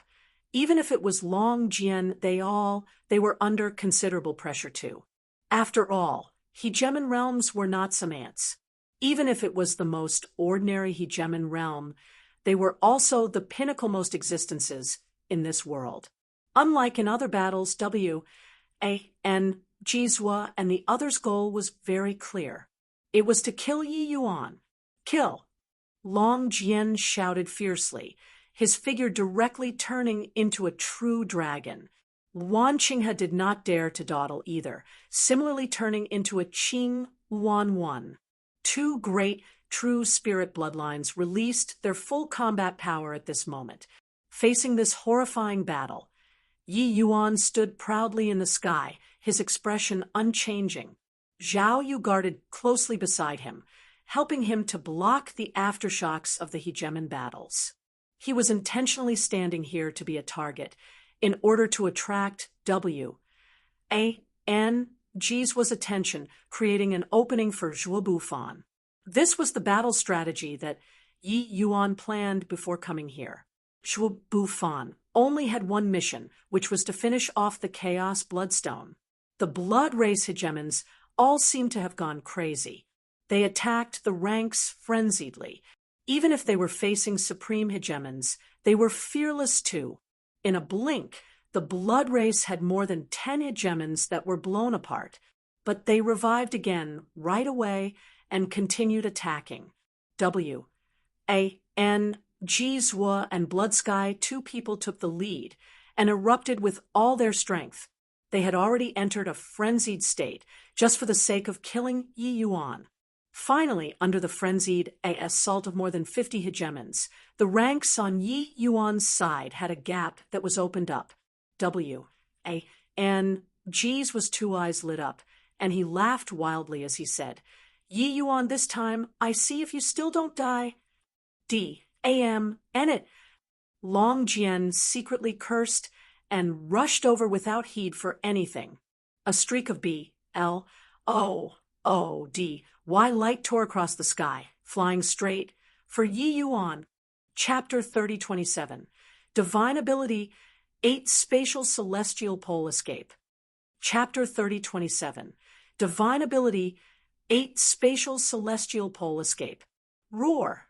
even if it was Long Jian, they were under considerable pressure too. After all, hegemon realms were not some ants. Even if it was the most ordinary hegemon realm, they were also the pinnacle-most existences in this world. Unlike in other battles, Jizhua and the others' goal was very clear. It was to kill Yi Yuan. Kill! Long Jian shouted fiercely, his figure directly turning into a true dragon. Wan Qinghe did not dare to dawdle either, similarly turning into a Qing Wan. Two great, true spirit bloodlines released their full combat power at this moment. Facing this horrifying battle, Yi Yuan stood proudly in the sky, his expression unchanging. Zhao Yu guarded closely beside him, helping him to block the aftershocks of the hegemon battles. He was intentionally standing here to be a target, in order to attract Jizhua's attention, creating an opening for Zhuo Bufan. This was the battle strategy that Yi Yuan planned before coming here. Zhuo Bufan only had one mission, which was to finish off the Chaos Bloodstone. The Blood Race hegemons all seemed to have gone crazy. They attacked the ranks frenziedly. Even if they were facing supreme hegemons, they were fearless too. In a blink, the Blood Race had more than 10 hegemons that were blown apart, but they revived again right away and continued attacking. Jizhua and Blood Sky, two people took the lead and erupted with all their strength. They had already entered a frenzied state just for the sake of killing Yi Yuan. Finally, under the frenzied assault of more than 50 hegemons, the ranks on Yi Yuan's side had a gap that was opened up. Jizhua's two eyes lit up, and he laughed wildly as he said, "Yi Yuan, this time, I see if you still don't die." It. Long Jian secretly cursed and rushed over without heed for anything. A streak of Y light tore across the sky, flying straight for Yi Yuan. Chapter 3027. Divine Ability 8 Spatial Celestial Pole Escape. Chapter 3027. Divine Ability 8 Spatial Celestial Pole Escape. Roar!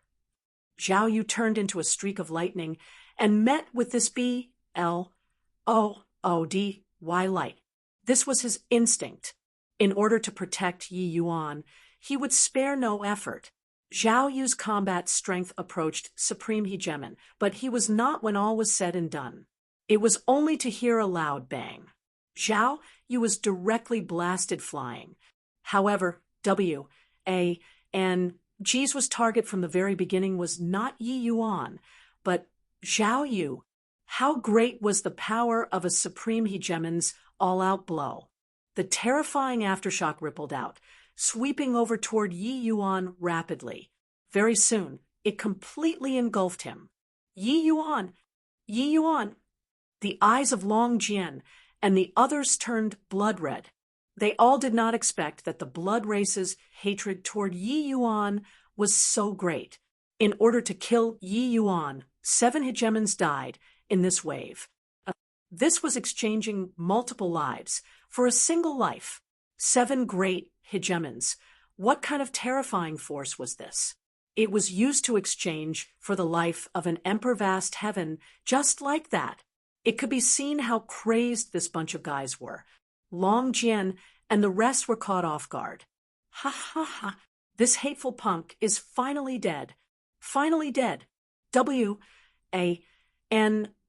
Zhao Yu turned into a streak of lightning and met with this Y light. This was his instinct. In order to protect Yi Yuan, he would spare no effort. Zhao Yu's combat strength approached Supreme Hegemon, but he was not when all was said and done. It was only to hear a loud bang. Zhao Yu was directly blasted flying. However, Jizhua's target from the very beginning was not Yi Yuan, but Zhao Yu. How great was the power of a supreme hegemon's all-out blow. The terrifying aftershock rippled out, sweeping over toward Yi Yuan rapidly. Very soon, it completely engulfed him. Yi Yuan! Yi Yuan! The eyes of Long Jian and the others turned blood red. They all did not expect that the blood race's hatred toward Yi Yuan was so great. In order to kill Yi Yuan, 7 hegemons died in this wave. This was exchanging multiple lives for a single life. 7 great hegemons. What kind of terrifying force was this? It was used to exchange for the life of an emperor vast heaven, just like that. It could be seen how crazed this bunch of guys were. Long Jian and the rest were caught off guard. Ha ha ha, this hateful punk is finally dead. Finally dead.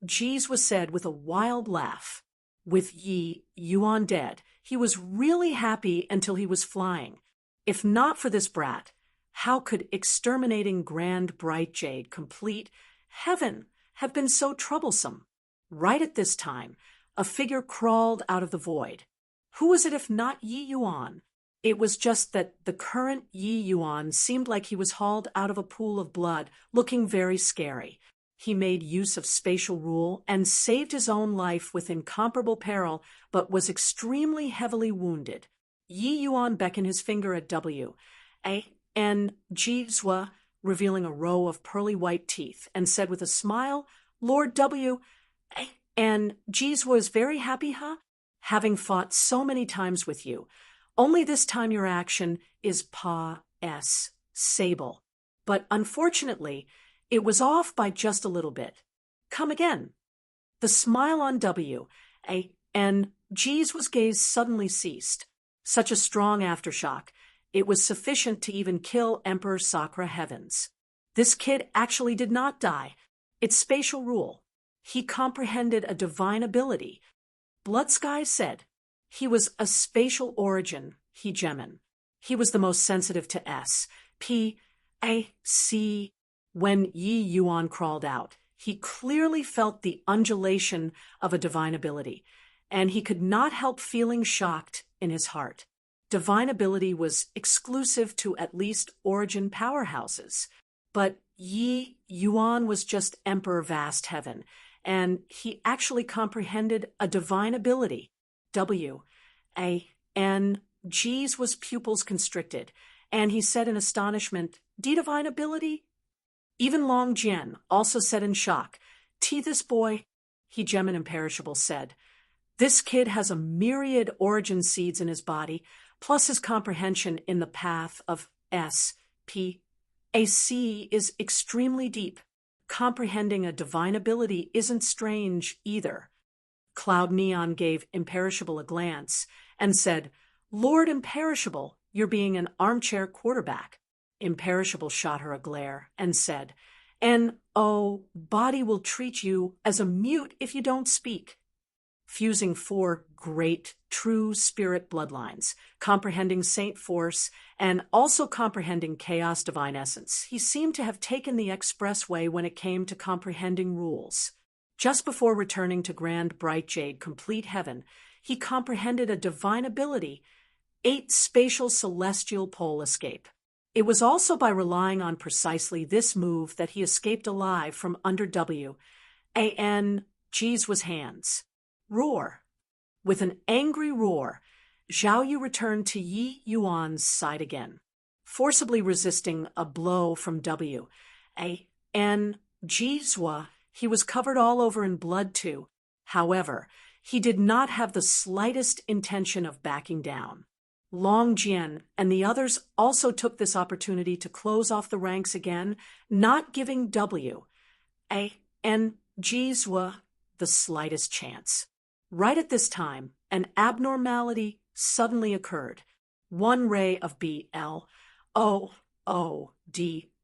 Jeez was said with a wild laugh. With Yi Yuan dead, he was really happy until he was flying. If not for this brat, how could exterminating Grand Bright Jade complete heaven have been so troublesome? Right at this time, a figure crawled out of the void. Who was it if not Yi Yuan? It was just that the current Yi Yuan seemed like he was hauled out of a pool of blood, looking very scary. He made use of spatial rule and saved his own life with incomparable peril, but was extremely heavily wounded. Yi Yuan beckoned his finger at Jizwa, revealing a row of pearly white teeth, and said with a smile, Lord W. And Jizwa is very happy, huh? Having fought so many times with you. Only this time your action is sable. But unfortunately, it was off by just a little bit. Come again. The smile on Jizwa's gaze suddenly ceased. Such a strong aftershock. It was sufficient to even kill Emperor Sakura Heavens. This kid actually did not die. It's spatial rule. He comprehended a divine ability. Blood Sky said. He was a spatial origin hegemon. He was the most sensitive to S.P.A.C. When Yi Yuan crawled out, he clearly felt the undulation of a divine ability, and he could not help feeling shocked in his heart. Divine ability was exclusive to at least origin powerhouses, but Yi Yuan was just Emperor Vast Heaven, and he actually comprehended a divine ability. J's was pupils constricted, and he said in astonishment, divine ability? Even Long Jian also said in shock, this boy, hegemon imperishable said, this kid has a myriad origin seeds in his body, plus his comprehension in the path of S.P.A.C. is extremely deep. Comprehending a divine ability isn't strange either. Cloud Neon gave Imperishable a glance and said, Lord Imperishable, you're being an armchair quarterback. Imperishable shot her a glare and said, body will treat you as a mute if you don't speak. Fusing 4 great, true spirit bloodlines, comprehending Saint Force, and also comprehending Chaos Divine Essence, he seemed to have taken the expressway when it came to comprehending rules. Just before returning to Grand Bright Jade Complete Heaven, he comprehended a divine ability, 8 spatial celestial pole escape. It was also by relying on precisely this move that he escaped alive from under Jizwa's hands. Roar. With an angry roar, Zhao Yu returned to Yi Yuan's side again, forcibly resisting a blow from Jizwa. He was covered all over in blood too. However, he did not have the slightest intention of backing down. Long Jian and the others also took this opportunity to close off the ranks again, not giving Jizwa the slightest chance. Right at this time, an abnormality suddenly occurred. One ray of BLOODY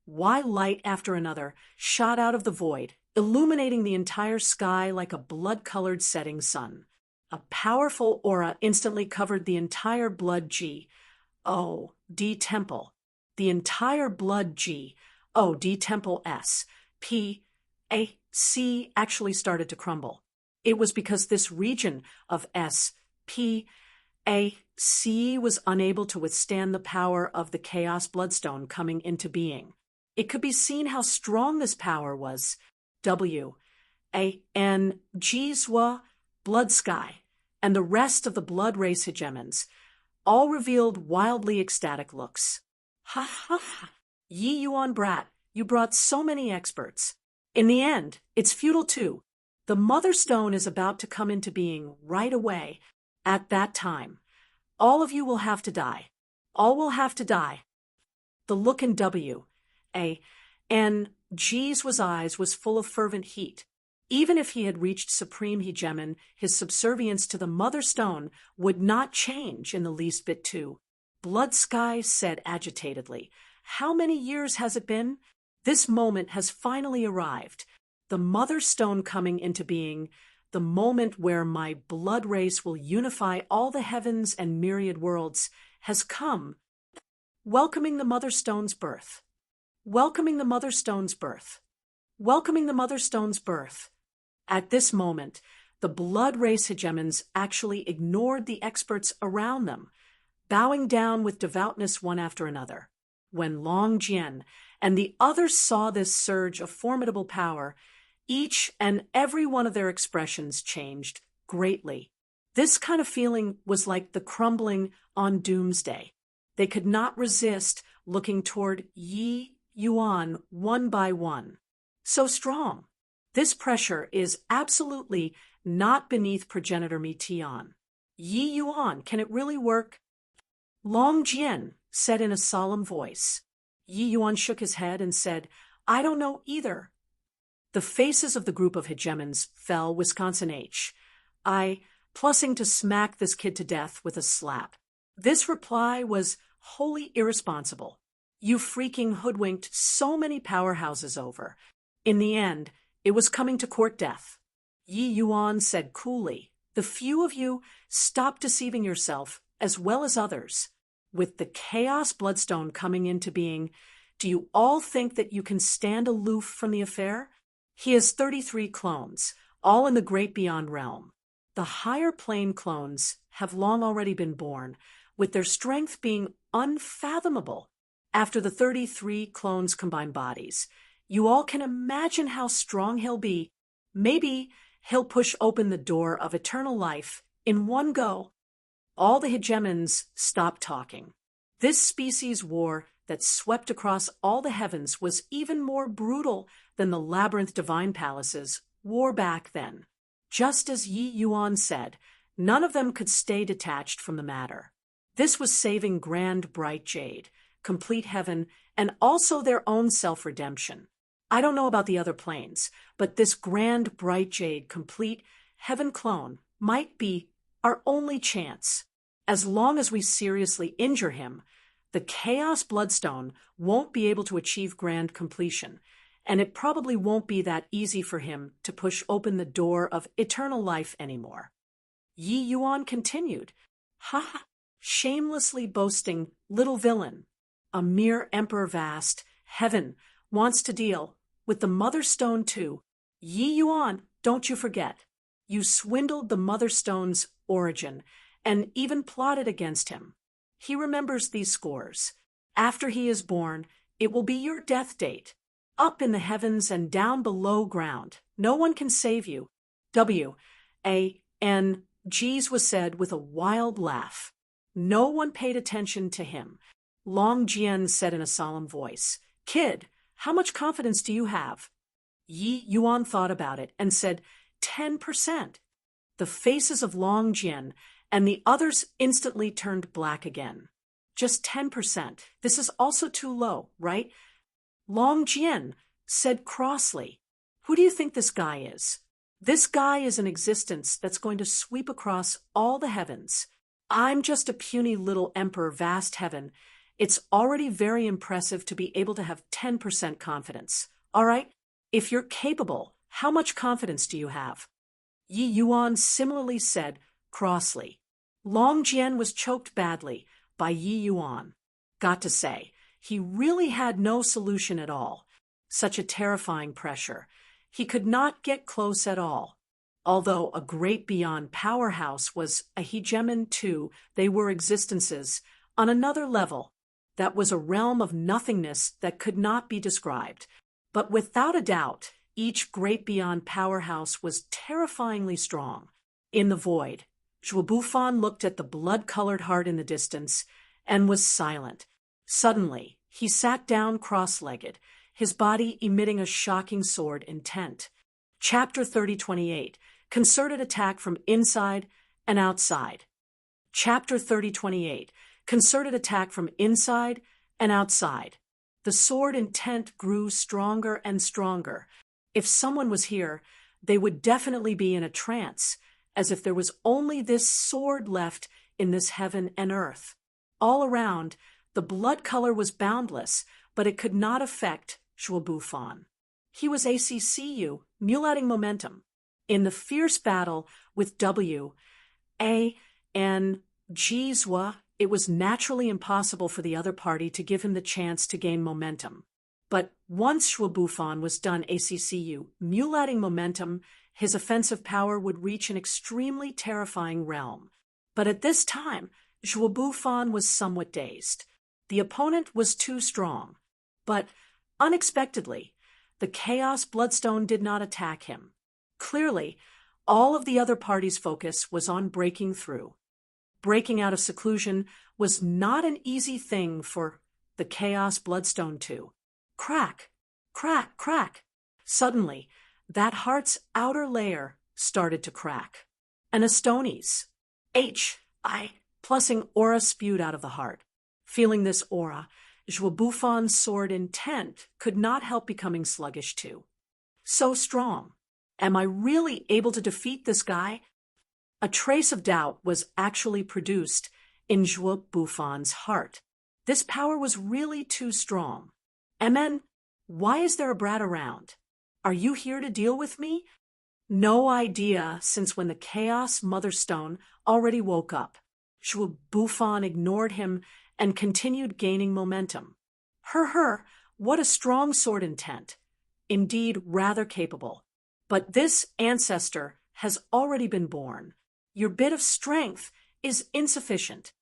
light after another shot out of the void, illuminating the entire sky like a blood-colored setting sun. A powerful aura instantly covered the entire blood G.O.D. temple. The entire blood G.O.D. temple S.P.A.C. C actually started to crumble. It was because this region of S, P, A, C was unable to withstand the power of the Chaos Bloodstone coming into being. It could be seen how strong this power was. W, A, N, Jizwa, Blood Sky, and the rest of the Blood Race hegemons all revealed wildly ecstatic looks. Ha ha ha! Yi Yuan brat, you brought so many experts. In the end, it's futile too. The Mother Stone is about to come into being right away. At that time, all of you will have to die. All will have to die. The look in W, A, N, G's eyes was full of fervent heat. Even if he had reached supreme hegemon, his subservience to the Mother Stone would not change in the least bit too. Blood Sky said agitatedly, "How many years has it been? This moment has finally arrived. The Mother Stone coming into being, the moment where my blood race will unify all the heavens and myriad worlds, has come. Welcoming the Mother Stone's birth. Welcoming the Mother Stone's birth. Welcoming the Mother Stone's birth." At this moment, the blood race hegemons actually ignored the experts around them, bowing down with devoutness one after another. When Long Jian and the others saw this surge of formidable power, each and every one of their expressions changed greatly. This kind of feeling was like the crumbling on doomsday. They could not resist looking toward Yi Yuan one by one. So strong. This pressure is absolutely not beneath progenitor Mi Tian. Yi Yuan, can it really work? Long Jian said in a solemn voice. Yi Yuan shook his head and said, "I don't know either." The faces of the group of hegemons fell. Wisconsin H. I, plussing to smack this kid to death with a slap. This reply was wholly irresponsible. You freaking hoodwinked so many powerhouses over. In the end, it was coming to court death. Yi Yuan said coolly, "The few of you, stop deceiving yourself as well as others. With the Chaos Bloodstone coming into being, do you all think that you can stand aloof from the affair? He has 33 clones, all in the great beyond realm. The higher plane clones have long already been born, with their strength being unfathomable. After the 33 clones combine bodies, you all can imagine how strong he'll be. Maybe he'll push open the door of eternal life in one go." All the hegemons stopped talking. This species war that swept across all the heavens was even more brutal than the labyrinth divine palaces war back then. Just as Yi Yuan said, none of them could stay detached from the matter. This was saving Grand Bright Jade, complete heaven, and also their own self-redemption. I don't know about the other planes, but this Grand Bright Jade complete heaven clone might be our only chance. As long as we seriously injure him, the Chaos Bloodstone won't be able to achieve grand completion, and it probably won't be that easy for him to push open the door of eternal life anymore. Yi Yuan continued, "Ha ha, shamelessly boasting little villain. A mere emperor vast, heaven, wants to deal with the Mother Stone too. Yi Yuan, don't you forget. You swindled the Mother Stone's origin, and even plotted against him. He remembers these scores. After he is born, it will be your death date. Up in the heavens and down below ground. No one can save you." W. A. N. G's was said with a wild laugh. No one paid attention to him. Long Jian said in a solemn voice, "Kid, how much confidence do you have?" Yi Yuan thought about it and said, 10%. The faces of Long Jian and the others instantly turned black again. Just 10%. This is also too low, right? Long Jian said crossly, "Who do you think this guy is? This guy is an existence that's going to sweep across all the heavens. I'm just a puny little emperor vast heaven. It's already very impressive to be able to have 10% confidence. All right? If you're capable, how much confidence do you have?" Yi Yuan similarly said crossly. Long Jian was choked badly by Yi Yuan. Got to say, he really had no solution at all. Such a terrifying pressure. He could not get close at all. Although a great beyond powerhouse was a hegemon too, they were existences on another level. That was a realm of nothingness that could not be described. But without a doubt, each great beyond powerhouse was terrifyingly strong. In the void, Zhuobuffan looked at the blood-colored heart in the distance and was silent. Suddenly, he sat down cross-legged, his body emitting a shocking sword intent. Chapter 3028, Concerted Attack from Inside and Outside. Chapter 3028, Concerted Attack from Inside and Outside. The sword intent grew stronger and stronger. If someone was here, they would definitely be in a trance, as if there was only this sword left in this heaven and earth. All around, the blood color was boundless, but it could not affect Zhuobuffan. He was ACCU, mulating momentum. In the fierce battle with W, A, and G Zhua, it was naturally impossible for the other party to give him the chance to gain momentum. But once Zhuobuffan was done ACCU, mulating momentum, his offensive power would reach an extremely terrifying realm. But at this time, Zhuobuffan was somewhat dazed. The opponent was too strong. But, unexpectedly, the Chaos Bloodstone did not attack him. Clearly, all of the other party's focus was on breaking through. Breaking out of seclusion was not an easy thing for the Chaos Bloodstone to. Crack, crack, crack. Suddenly, that heart's outer layer started to crack. An Astonis, H.I. plussing aura spewed out of the heart. Feeling this aura, Zhuobuffan's sword intent could not help becoming sluggish too. So strong. Am I really able to defeat this guy? A trace of doubt was actually produced in Zhuobuffan's heart. This power was really too strong. Amen. Why is there a brat around? Are you here to deal with me? No idea, since when the Chaos Motherstone already woke up. Zhuobuffan ignored him and continued gaining momentum. What a strong sword intent. Indeed, rather capable. But this ancestor has already been born. Your bit of strength is insufficient.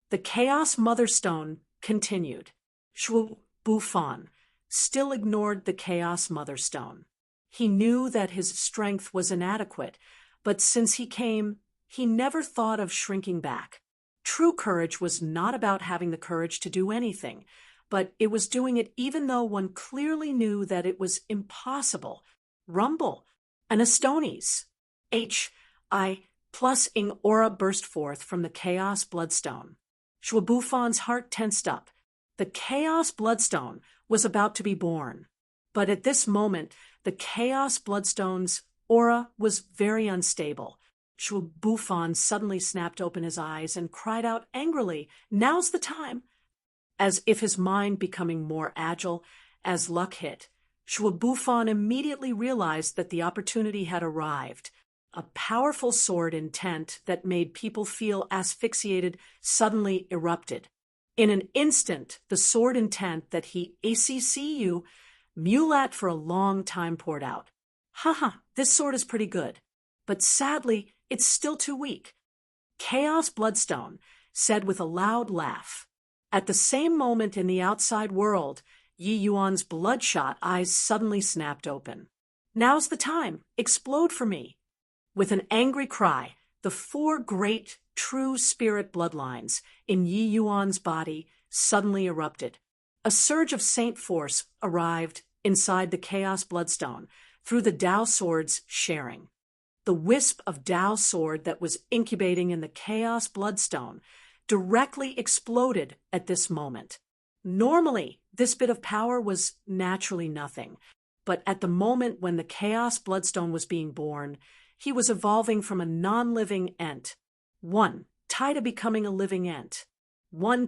The Chaos Motherstone continued. Zhuobuffan still ignored the Chaos Motherstone. He knew that his strength was inadequate, but since he came, he never thought of shrinking back. True courage was not about having the courage to do anything, but it was doing it even though one clearly knew that it was impossible. Rumble, an Astonis, H.I. plus-ing aura burst forth from the Chaos Bloodstone. Zhuobuffan's heart tensed up. The Chaos Bloodstone was about to be born. But at this moment, the Chaos Bloodstone's aura was very unstable. Zhuobuffan suddenly snapped open his eyes and cried out angrily, "Now's the time!" As if his mind becoming more agile as luck hit, Zhuobuffan immediately realized that the opportunity had arrived. A powerful sword intent that made people feel asphyxiated suddenly erupted. In an instant, the sword intent that he ACCU mulat for a long time poured out. This sword is pretty good. But sadly, it's still too weak. Chaos Bloodstone said with a loud laugh. At the same moment in the outside world, Yi Yuan's bloodshot eyes suddenly snapped open. Now's the time. Explode for me. With an angry cry, the four great, true spirit bloodlines in Yi Yuan's body suddenly erupted. A surge of saint force arrived inside the Chaos Bloodstone through the Tao Sword's sharing. The wisp of Tao Sword that was incubating in the Chaos Bloodstone directly exploded at this moment. Normally, this bit of power was naturally nothing, but at the moment when the Chaos Bloodstone was being born, he was evolving from a non-living ent. One to becoming a living ent. One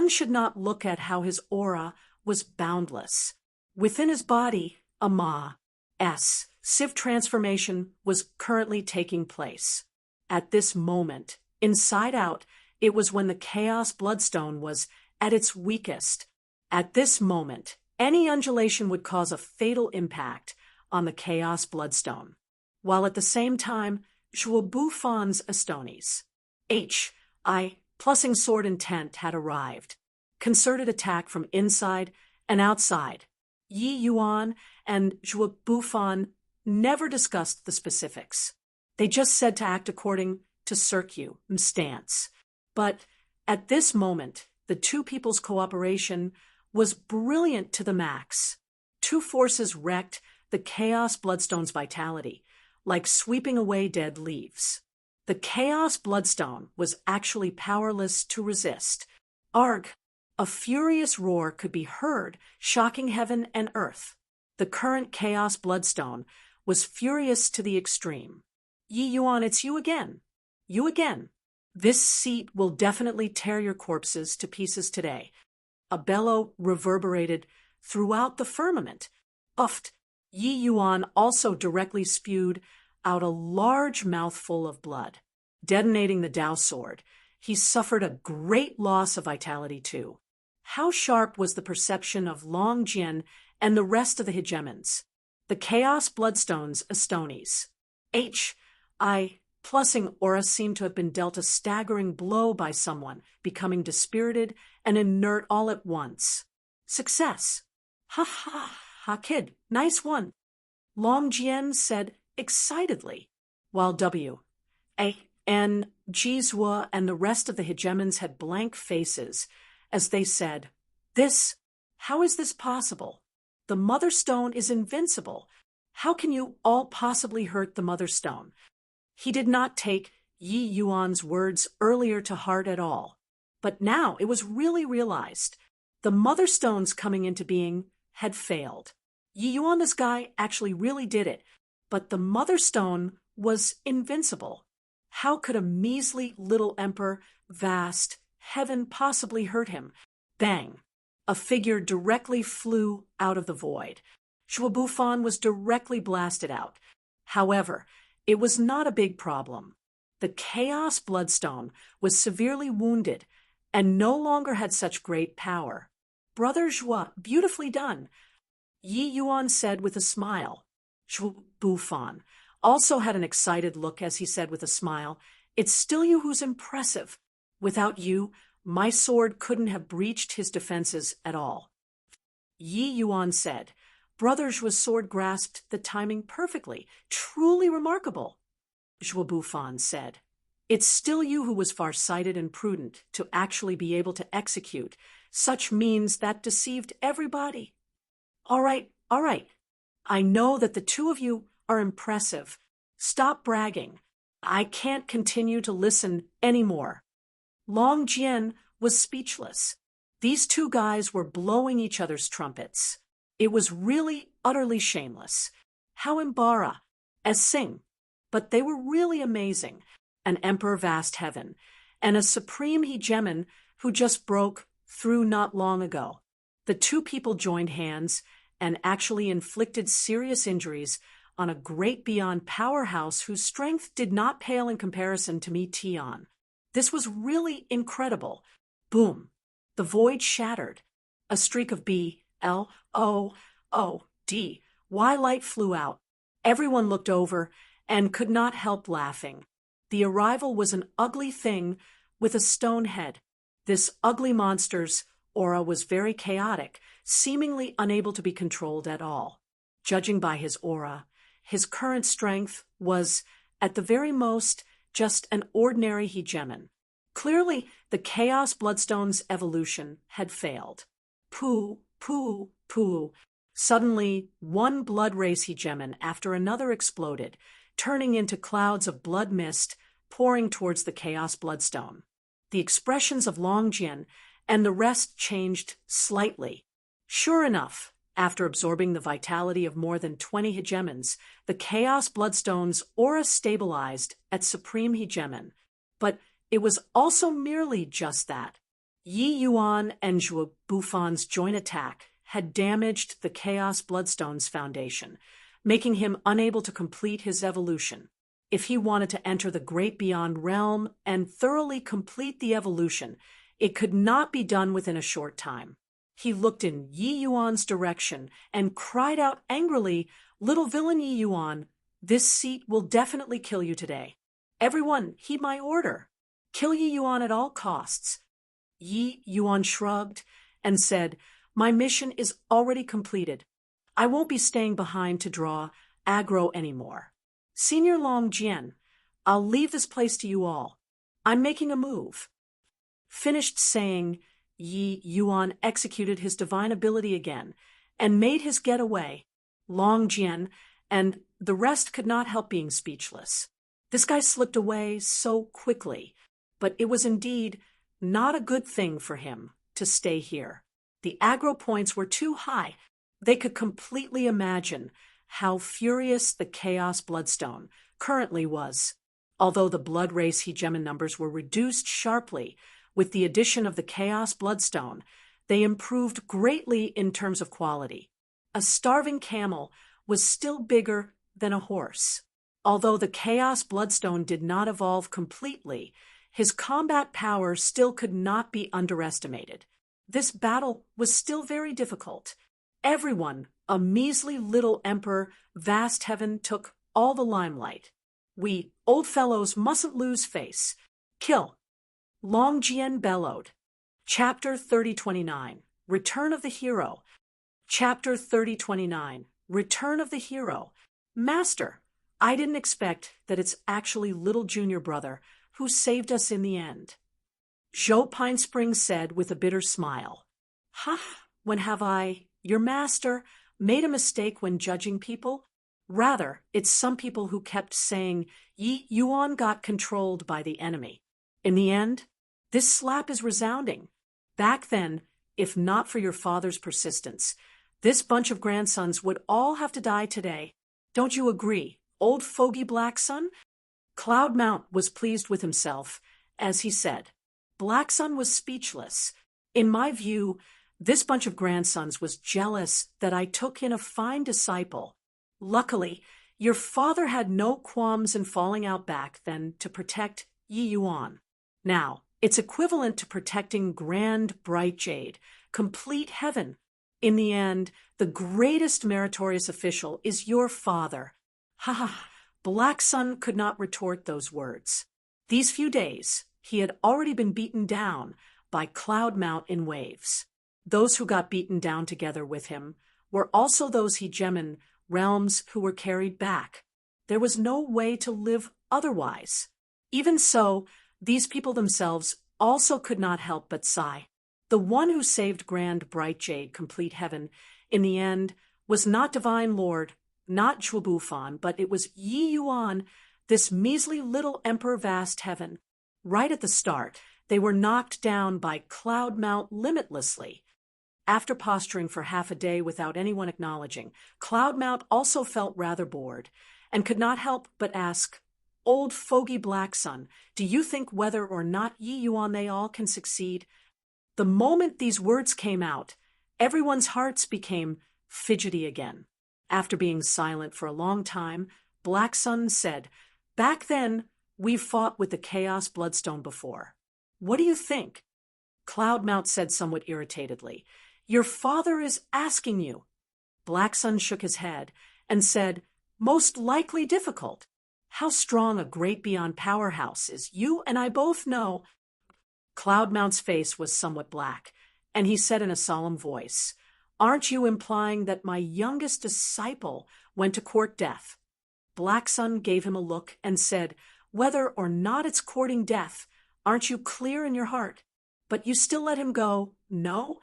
should not look at how his aura was boundless. Within his body, a Civ transformation was currently taking place. At this moment, inside out, it was when the Chaos Bloodstone was at its weakest. At this moment, any undulation would cause a fatal impact. on the Chaos Bloodstone, while at the same time Zhuobufan's Astonis, H.I. plussing sword intent had arrived. Concerted attack from inside and outside. Yi Yuan and Zhuobufan never discussed the specifics. They just said to act according to Circuit's stance. But at this moment, the two people's cooperation was brilliant to the max. Two forces wrecked the Chaos Bloodstone's vitality, like sweeping away dead leaves. The Chaos Bloodstone was actually powerless to resist. Arg! A furious roar could be heard, shocking heaven and earth. The current Chaos Bloodstone was furious to the extreme. Yi Yuan, it's you again. You again. This seat will definitely tear your corpses to pieces today. A bellow reverberated throughout the firmament. Uffed. Yi Yuan also directly spewed out a large mouthful of blood. Detonating the Dao sword, he suffered a great loss of vitality too. How sharp was the perception of Long Jian and the rest of the hegemons? The Chaos Bloodstone's Astonis. H.I. plussing aura seemed to have been dealt a staggering blow by someone, becoming dispirited and inert all at once. Success! Ha ha ha, kid, nice one, Long Jian said excitedly, while W.A.N. Jizhua and the rest of the hegemons had blank faces as they said, how is this possible? The Mother Stone is invincible. How can you all possibly hurt the Mother Stone? He did not take Yi Yuan's words earlier to heart at all. But now it was really realized. The Mother Stone's coming into being had failed. Yi Yuan, this guy, actually really did it. But the Mother Stone was invincible. How could a measly little emperor, vast, heaven possibly hurt him? Bang! A figure directly flew out of the void. Zhuobufan was directly blasted out. However, it was not a big problem. The Chaos Bloodstone was severely wounded and no longer had such great power. Brother Zhuo, beautifully done, Yi Yuan said with a smile. Zhuobufan also had an excited look as he said with a smile, it's still you who's impressive. Without you, my sword couldn't have breached his defenses at all. Yi Yuan said, Brother Zhuo's sword grasped the timing perfectly, truly remarkable. Zhuobufan said, it's still you who was far-sighted and prudent to actually be able to execute such means that deceived everybody. All right. I know that the two of you are impressive. Stop bragging. I can't continue to listen anymore. Long Jian was speechless. These two guys were blowing each other's trumpets. It was really utterly shameless. How embarrassing. But they were really amazing. An emperor vast heaven, and a supreme hegemon who just broke through not long ago. The two people joined hands and actually inflicted serious injuries on a great beyond powerhouse whose strength did not pale in comparison to me Tian. This was really incredible. Boom. The void shattered. A streak of B-L-O-O-D-Y light flew out. Everyone looked over and could not help laughing. The arrival was an ugly thing with a stone head. This ugly monster's aura was very chaotic, seemingly unable to be controlled at all. Judging by his aura, his current strength was, at the very most, just an ordinary hegemon. Clearly, the Chaos Bloodstone's evolution had failed. Pooh. Suddenly, one blood race hegemon after another exploded, turning into clouds of blood mist pouring towards the Chaos Bloodstone. The expressions of Long Jian and the rest changed slightly. Sure enough, after absorbing the vitality of more than 20 hegemons, the Chaos Bloodstone's aura stabilized at Supreme Hegemon. But it was also merely just that. Yi Yuan and Zhuobufan's joint attack had damaged the Chaos Bloodstone's foundation, making him unable to complete his evolution. If he wanted to enter the great beyond realm and thoroughly complete the evolution, it could not be done within a short time. He looked in Yi Yuan's direction and cried out angrily Little villain Yi Yuan, this seat will definitely kill you today. Everyone, heed my order. Kill Yi Yuan at all costs. Yi Yuan shrugged and said, my mission is already completed. I won't be staying behind to draw aggro anymore. Senior Long Jian, I'll leave this place to you all. I'm making a move. Finished saying, Yi Yuan executed his divine ability again and made his getaway. Long Jian and the rest could not help being speechless. This guy slipped away so quickly, but it was indeed not a good thing for him to stay here. The aggro points were too high. They could completely imagine how furious the Chaos Bloodstone currently was. Although the blood race hegemon numbers were reduced sharply with the addition of the Chaos Bloodstone, they improved greatly in terms of quality. A starving camel was still bigger than a horse. Although the Chaos Bloodstone did not evolve completely, his combat power still could not be underestimated. This battle was still very difficult. Everyone, a measly little emperor, vast heaven, took all the limelight. We old fellows mustn't lose face. Kill. Long Jian bellowed. Chapter 3029, Return of the Hero. Chapter 3029, Return of the Hero. Master, I didn't expect that it's actually little junior brother who saved us in the end. Zhou Pinespring said with a bitter smile. Ha, when have I, your master, made a mistake when judging people? Rather, it's some people who kept saying Yi Yuan got controlled by the enemy. In the end, this slap is resounding. Back then, if not for your father's persistence, this bunch of grandsons would all have to die today. Don't you agree, old fogey Black Sun? Cloud Mount was pleased with himself, as he said. Black Sun was speechless. In my view, this bunch of grandsons was jealous that I took in a fine disciple. Luckily, your father had no qualms in falling out back then to protect Yi Yuan. Now, it's equivalent to protecting Grand Bright Jade, complete heaven. In the end, the greatest meritorious official is your father. Ha ha, Black Sun could not retort those words. These few days, he had already been beaten down by Cloud Mount in waves. Those who got beaten down together with him were also those hegemon realms who were carried back. There was no way to live otherwise. Even so, these people themselves also could not help but sigh. The one who saved Grand Bright Jade, complete heaven, in the end, was not Divine Lord, not Chuobufan, but it was Yi Yuan, this measly little Emperor vast heaven. Right at the start, they were knocked down by Cloud Mount limitlessly. After posturing for half a day without anyone acknowledging, Cloud Mount also felt rather bored, and could not help but ask, Old fogey Black Sun, do you think whether or not Yi Yuan they all can succeed? The moment these words came out, everyone's hearts became fidgety again. After being silent for a long time, Black Sun said, Back then, we've fought with the Chaos Bloodstone before. What do you think? Cloud Mount said somewhat irritatedly, Your father is asking you. Black Sun shook his head and said, Most likely difficult. How strong a great beyond powerhouse is, you and I both know. Cloud Mount's face was somewhat black, and he said in a solemn voice, Aren't you implying that my youngest disciple went to court death? Black Sun gave him a look and said, Whether or not it's courting death, aren't you clear in your heart? But you still let him go, no?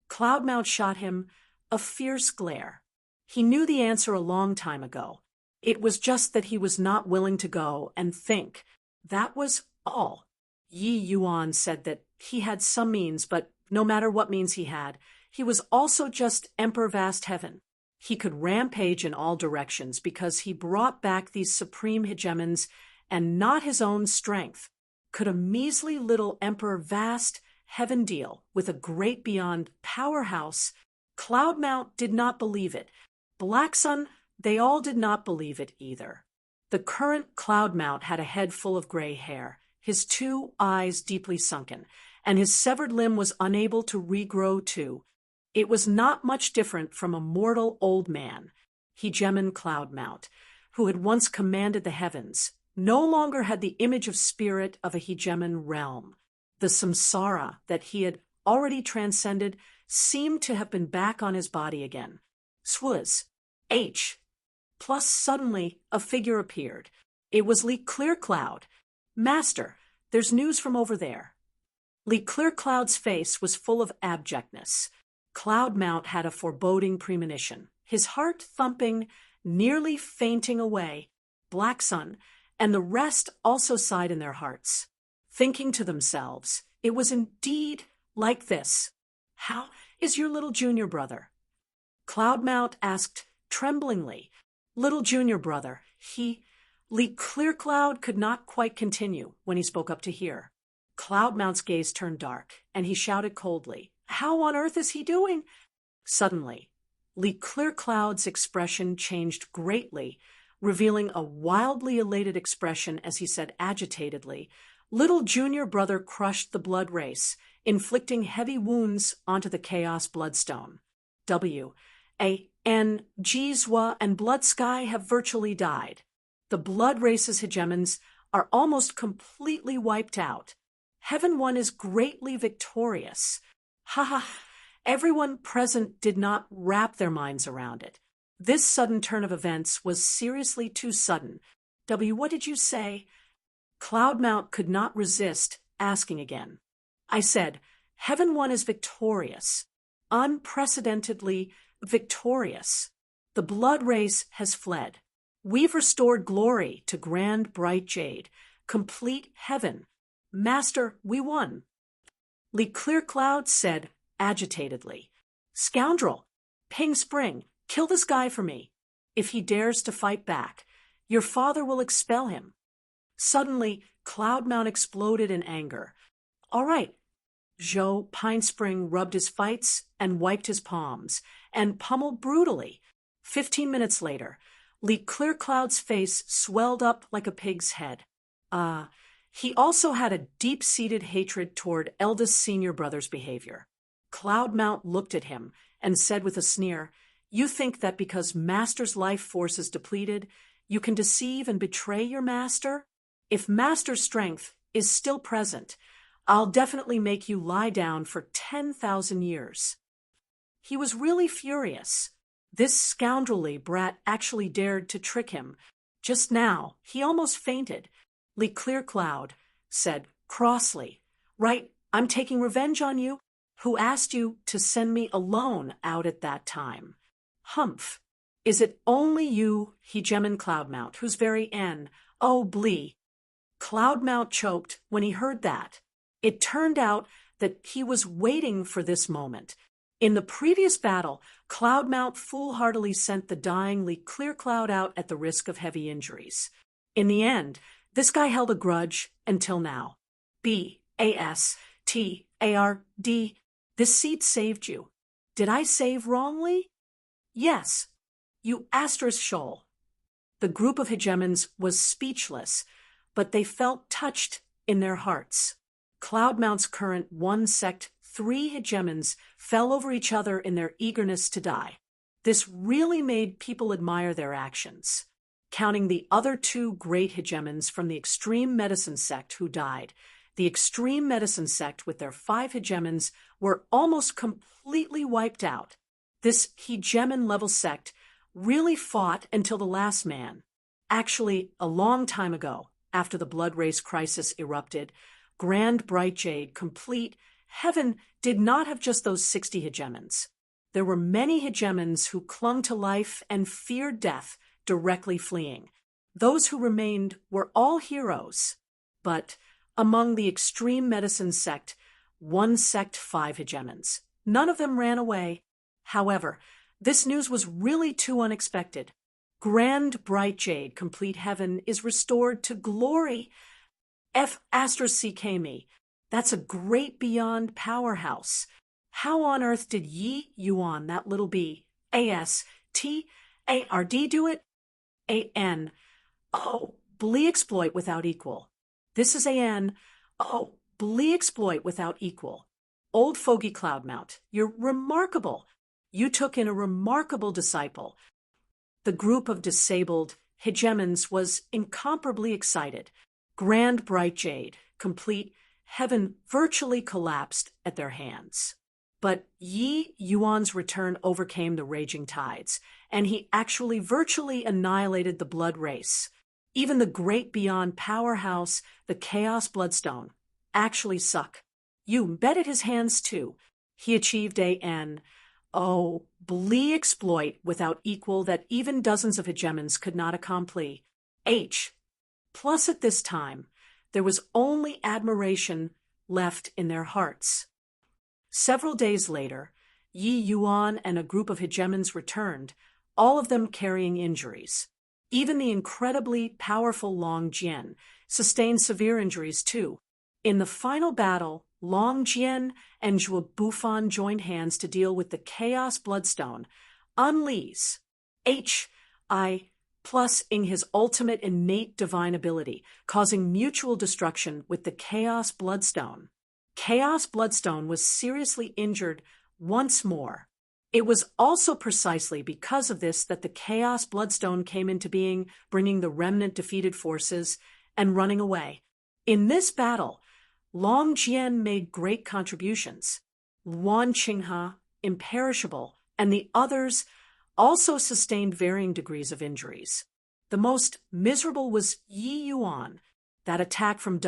Cloud Mount shot him a fierce glare. He knew the answer a long time ago. It was just that he was not willing to go and think. That was all. Yi Yuan said that he had some means, but no matter what means he had, he was also just Emperor Vast Heaven. He could rampage in all directions because he brought back these supreme hegemons and not his own strength. Could a measly little Emperor Vast Heaven deal with a great beyond powerhouse? Cloud Mount did not believe it. Black Sun, they all did not believe it either. The current Cloud Mount had a head full of gray hair, his two eyes deeply sunken, and his severed limb was unable to regrow too. It was not much different from a mortal old man. hegemon Cloudmount, who had once commanded the heavens, no longer had the image of spirit of a hegemon realm. The samsara that he had already transcended seemed to have been back on his body again. Swaz. H. Plus suddenly a figure appeared. It was Lee Clearcloud. Master, there's news from over there. Lee Clearcloud's face was full of abjectness. Cloudmount had a foreboding premonition. His heart thumping, nearly fainting away. Black Sun and the rest also sighed in their hearts, thinking to themselves, it was indeed like this. How is your little junior brother? Cloudmount asked tremblingly. Little junior brother, Lee Clearcloud could not quite continue when he spoke up to hear. Cloudmount's gaze turned dark, and he shouted coldly, How on earth is he doing? Suddenly, Lee Clearcloud's expression changed greatly, revealing a wildly elated expression as he said agitatedly, Little junior brother crushed the blood race, inflicting heavy wounds onto the Chaos Bloodstone. W.A.N. Jizwa and Blood Sky have virtually died. The blood race's hegemons are almost completely wiped out. Heaven One is greatly victorious. Ha ha! Everyone present did not wrap their minds around it. This sudden turn of events was seriously too sudden. What did you say? Cloudmount could not resist asking again. I said, Heaven One is victorious. Unprecedentedly victorious. The blood race has fled. We've restored glory to grand bright jade, complete heaven. Master, we won. Lee Clearcloud said agitatedly, Scoundrel, Ping Spring, kill this guy for me. If he dares to fight back, your father will expel him. Suddenly, Cloudmount exploded in anger. All right. Zhou Pine Spring rubbed his fights and wiped his palms, and pummeled brutally. 15 minutes later, Lee Clearcloud's face swelled up like a pig's head. He also had a deep-seated hatred toward eldest senior brother's behavior. Cloudmount looked at him and said with a sneer, You think that because Master's life force is depleted, you can deceive and betray your master? If Master's strength is still present, I'll definitely make you lie down for 10,000 years. He was really furious. This scoundrelly brat actually dared to trick him. Just now, he almost fainted. Lee Clearcloud said crossly, Right, I'm taking revenge on you. Who asked you to send me alone out at that time? Humph. Is it only you, hegemon Cloudmount, who's very Blee? Cloudmount choked when he heard that. It turned out that he was waiting for this moment. In the previous battle, Cloudmount foolhardily sent the dying Lee Clearcloud out at the risk of heavy injuries. In the end, this guy held a grudge until now. B-A-S-T-A-R-D. This seed saved you. Did I save wrongly? Yes. You asterisk shoal. The group of hegemons was speechless, but they felt touched in their hearts. Cloudmount's current one sect, 3 hegemons fell over each other in their eagerness to die. This really made people admire their actions. Counting the other 2 great hegemons from the extreme medicine sect who died, the extreme medicine sect with their 5 hegemons were almost completely wiped out. This hegemon-level sect really fought until the last man. Actually, a long time ago, after the blood race crisis erupted, Grand Bright Jade, complete heaven, did not have just those 60 hegemons. There were many hegemons who clung to life and feared death, directly fleeing. Those who remained were all heroes. But among the extreme medicine sect, 1 sect 5 hegemons. None of them ran away. However, this news was really too unexpected. Grand Bright Jade, complete heaven, is restored to glory. F*CK me. That's a great beyond powerhouse. How on earth did Yi Yuan, that little b, A-S-T-A-R-D do it? A-N. Oh, Blee exploit without equal. This is A-N. Oh, Blee exploit without equal. Old Fogey Cloudmount, you're remarkable. You took in a remarkable disciple. The group of disabled hegemons was incomparably excited. Grand bright jade, complete heaven virtually collapsed at their hands. But Yi Yuan's return overcame the raging tides, and he actually virtually annihilated the blood race. Even the great beyond powerhouse, the Chaos Bloodstone, actually suck. You bet at his hands too. He achieved blee exploit without equal that even dozens of hegemons could not accomplish. Plus at this time, there was only admiration left in their hearts. Several days later, Yi Yuan and a group of hegemons returned, all of them carrying injuries. Even the incredibly powerful Long Jian sustained severe injuries too. In the final battle, Long Jian and Zhuo Bufan joined hands to deal with the Chaos Bloodstone, unleash plus-ing his ultimate innate divine ability, causing mutual destruction with the Chaos Bloodstone. Chaos Bloodstone was seriously injured once more. It was also precisely because of this that the Chaos Bloodstone came into being, bringing the remnant defeated forces and running away. In this battle, Long Jian made great contributions. Wan Qinghe, imperishable, and the others also sustained varying degrees of injuries. The most miserable was Yi Yuan. That attack from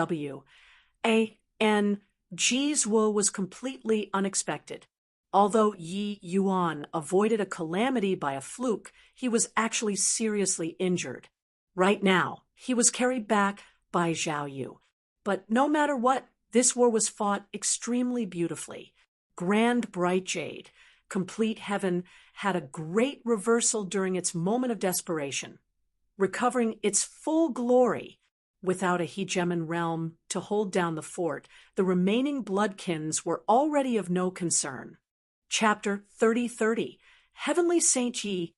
G's Wu was completely unexpected. Although Yi Yuan avoided a calamity by a fluke, he was actually seriously injured. Right now, he was carried back by Zhao Yu. But no matter what, this war was fought extremely beautifully. Grand bright jade, complete heaven, had a great reversal during its moment of desperation, recovering its full glory. Without a hegemon realm to hold down the fort, the remaining bloodkins were already of no concern. Chapter 30:30, Heavenly Saint Yi.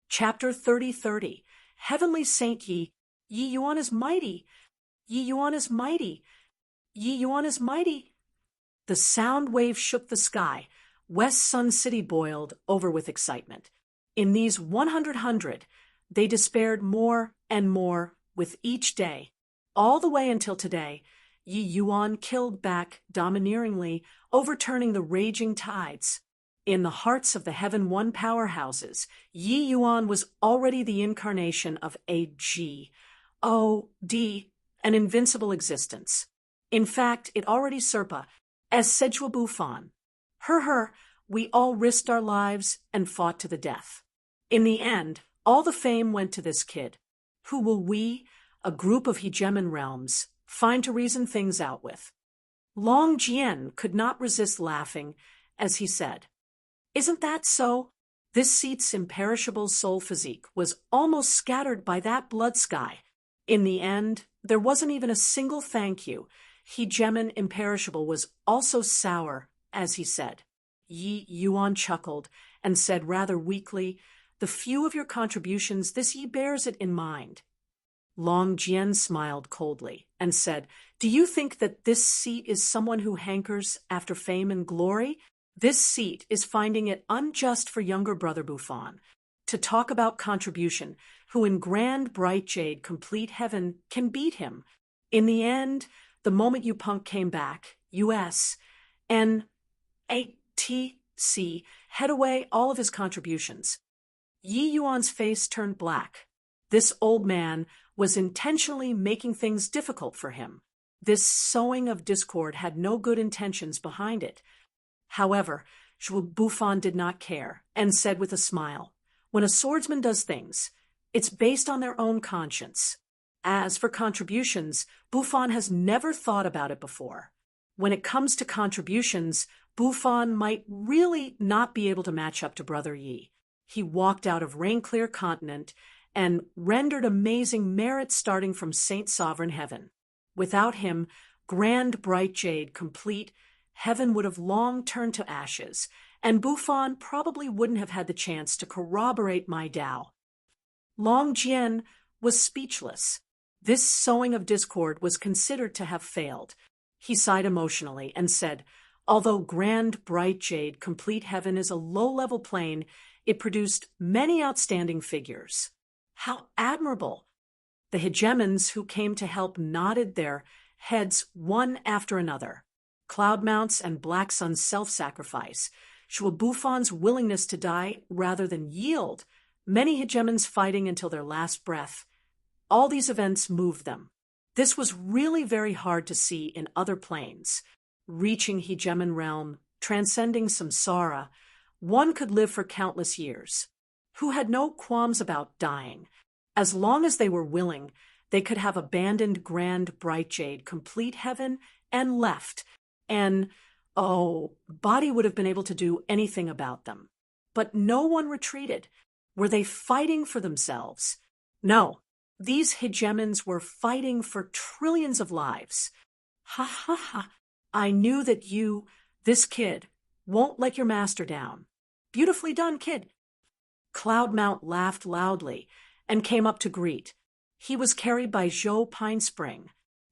Chapter 30:30, Heavenly Saint Yi. Yi Yuan is mighty. Yi Yuan is mighty. Yi Yuan is mighty. The sound wave shook the sky. West Sun City boiled over with excitement. In these 100, they despaired more and more with each day. All the way until today, Yi Yuan killed back domineeringly, overturning the raging tides. In the hearts of the Heaven One powerhouses, Yi Yuan was already the incarnation of an invincible existence. In fact, it already as said Zhuo Bufan. We all risked our lives and fought to the death. In the end, all the fame went to this kid. Who will we, a group of hegemon realms, find to reason things out with? Long Jian could not resist laughing as he said, "Isn't that so? This seat's imperishable soul physique was almost scattered by that blood sky. In the end, there wasn't even a single thank you. Hegemon imperishable was also sour," as he said. Yi Yuan chuckled and said rather weakly, "The few of your contributions, this Yi bears it in mind." Long Jian smiled coldly and said, "Do you think that this seat is someone who hankers after fame and glory? This seat is finding it unjust for younger brother Bufan to talk about contribution, who in grand bright jade complete heaven can beat him. In the end, the moment you punk came back, USNATC had away all of his contributions." Yi Yuan's face turned black. This old man was intentionally making things difficult for him. This sowing of discord had no good intentions behind it. However, Zhuo Bufan did not care and said with a smile, "When a swordsman does things, it's based on their own conscience. As for contributions, Bufan has never thought about it before. When it comes to contributions, Bufan might really not be able to match up to Brother Yi. He walked out of Rain-Clear Continent and rendered amazing merit starting from Saint Sovereign Heaven. Without him, grand bright jade complete heaven would have long turned to ashes, and Bufan probably wouldn't have had the chance to corroborate my Tao." Long Jian was speechless. This sowing of discord was considered to have failed. He sighed emotionally and said, Although Grand Bright Jade Complete Heaven is a low-level plane, it produced many outstanding figures. How admirable! The hegemons who came to help nodded their heads one after another. Cloudmount's and Black Sun's self-sacrifice, Shuabufon's willingness to die rather than yield, many hegemons fighting until their last breath. All these events moved them. This was really very hard to see in other planes. Reaching hegemon realm, transcending samsara, one could live for countless years. Who had no qualms about dying. As long as they were willing, they could have abandoned Grand Bright Jade Complete Heaven and left, and, body would have been able to do anything about them. But no one retreated. Were they fighting for themselves? No, these hegemons were fighting for trillions of lives. Ha ha ha, I knew that you, this kid, won't let your master down. Beautifully done, kid. Cloudmount laughed loudly and came up to greet. He was carried by Zhou Pinespring.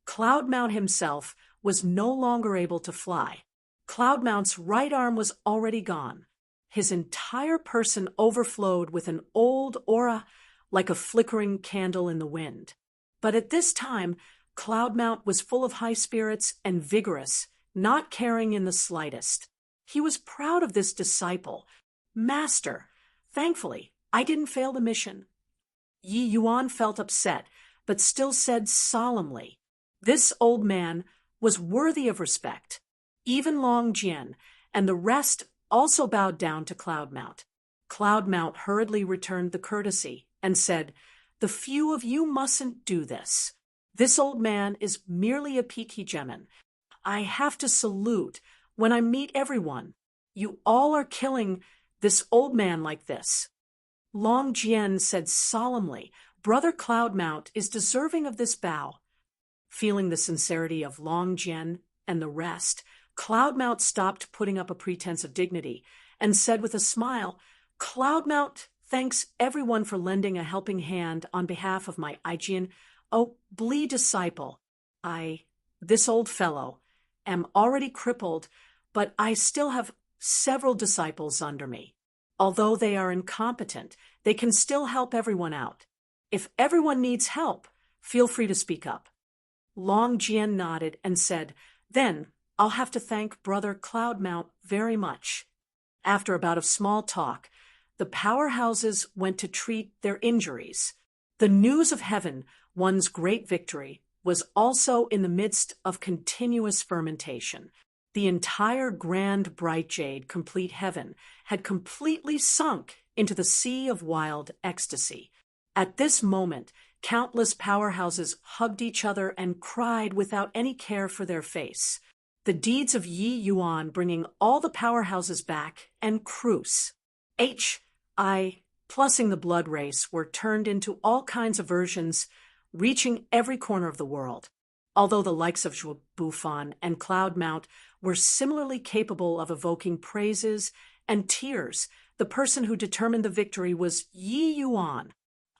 Cloudmount himself was no longer able to fly. Cloudmount's right arm was already gone. His entire person overflowed with an old aura like a flickering candle in the wind. But at this time, Cloudmount was full of high spirits and vigorous, not caring in the slightest. He was proud of this disciple. Master, thankfully, I didn't fail the mission. Yi Yuan felt upset, but still said solemnly, this old man was worthy of respect. Even Long Jian and the rest also bowed down to Cloudmount. Cloudmount hurriedly returned the courtesy and said, the few of you mustn't do this. This old man is merely a peak hegemon. I have to salute when I meet everyone. You all are killing this old man like this. Long Jian said solemnly, Brother Cloudmount is deserving of this bow. Feeling the sincerity of Long Jian and the rest, Cloudmount stopped putting up a pretense of dignity and said with a smile, Cloudmount thanks everyone for lending a helping hand on behalf of my Aijian, Blee disciple. This old fellow, am already crippled, but I still have several disciples under me. Although they are incompetent, they can still help everyone out. If everyone needs help, feel free to speak up. Long Jian nodded and said, then I'll have to thank Brother Cloudmount very much. After a bout of small talk, the powerhouses went to treat their injuries. The news of heaven, one's great victory, was also in the midst of continuous fermentation. The entire Grand Bright Jade Complete Heaven had completely sunk into the sea of wild ecstasy. At this moment, countless powerhouses hugged each other and cried without any care for their face. The deeds of Yi Yuan bringing all the powerhouses back and Cruz, plussing the blood race, were turned into all kinds of versions, reaching every corner of the world. Although the likes of Shuabufan and Cloudmount were similarly capable of evoking praises and tears, the person who determined the victory was Yi Yuan.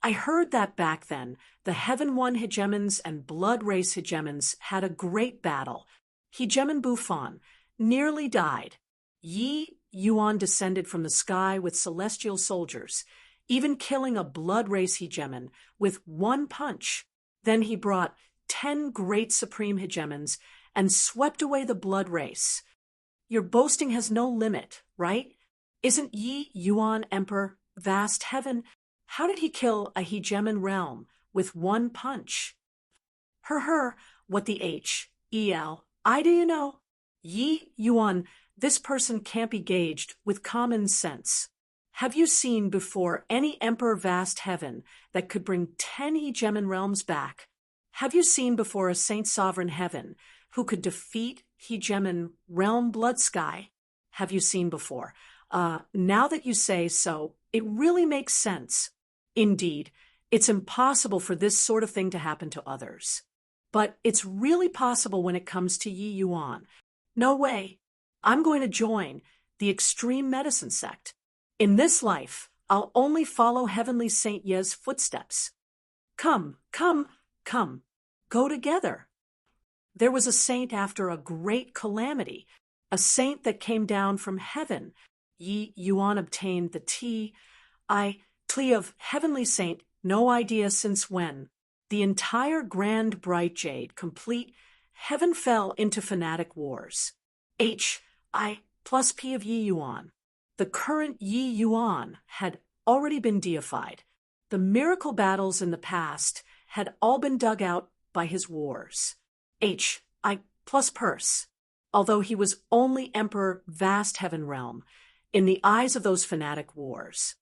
I heard that back then, the Heaven One hegemons and Blood Race hegemons had a great battle. Hegemon Bufan nearly died. Yi Yuan descended from the sky with celestial soldiers, even killing a Blood Race hegemon with one punch. Then he brought 10 great supreme hegemons and swept away the Blood Race. Your boasting has no limit, right? Isn't Yi Yuan Emperor vast heaven? How did he kill a hegemon realm with one punch? What the I do you know? Yi Yuan, this person can't be gauged with common sense. Have you seen before any emperor vast heaven that could bring 10 hegemon realms back? Have you seen before a saint sovereign heaven who could defeat hegemon realm blood sky? Have you seen before? Now that you say so, it really makes sense. Indeed, it's impossible for this sort of thing to happen to others. But it's really possible when it comes to Yi Yuan. No way. I'm going to join the extreme medicine sect. In this life, I'll only follow Heavenly Saint Ye's footsteps. Come. Go together. There was a saint after a great calamity. a saint that came down from heaven. Yi Yuan obtained the Tlea of heavenly saint, no idea since when. The entire grand bright jade, complete, heaven fell into fanatic wars. I plus P of Yi Yuan. The current Yi Yuan had already been deified. The miracle battles in the past had all been dug out by his wars. I plus Purse. Although he was only emperor vast heaven realm, in the eyes of those fanatic wars.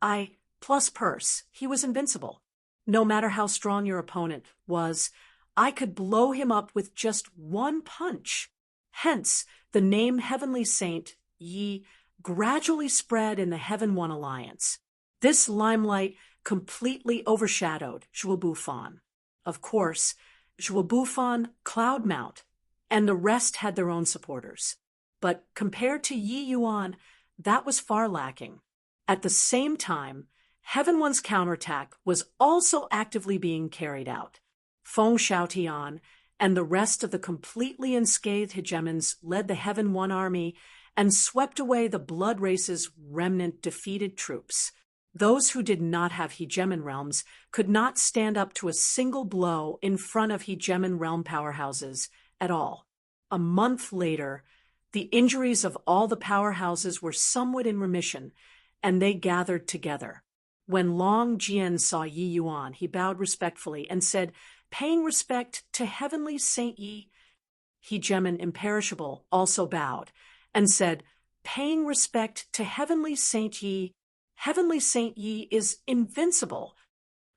I plus Purse, he was invincible. No matter how strong your opponent was, I could blow him up with just one punch. Hence, the name Heavenly Saint Yi gradually spread in the Heaven One Alliance. This limelight completely overshadowed Zhuobuffan. Of course, Zhuobuffan, Cloudmount, and the rest had their own supporters. But compared to Yi Yuan, that was far lacking. At the same time, Heaven One's counterattack was also actively being carried out. Feng Xiaotian and the rest of the completely unscathed hegemons led the Heaven One army and swept away the Blood Race's remnant defeated troops. Those who did not have hegemon realms could not stand up to a single blow in front of hegemon realm powerhouses at all. A month later, the injuries of all the powerhouses were somewhat in remission, and they gathered together. When Long Jian saw Yi Yuan, he bowed respectfully and said, paying respect to Heavenly Saint Yi. Hegemon Imperishable also bowed and said, paying respect to Heavenly Saint Yi. Heavenly Saint Yi is invincible.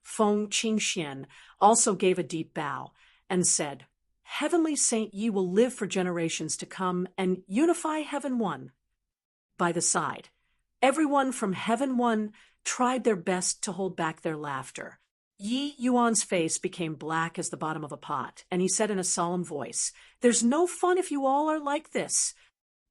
Feng Qingxian also gave a deep bow and said, Heavenly Saint Yi will live for generations to come and unify Heaven One. By the side, everyone from Heaven One tried their best to hold back their laughter. Yi Yuan's face became black as the bottom of a pot, and he said in a solemn voice, there's no fun if you all are like this.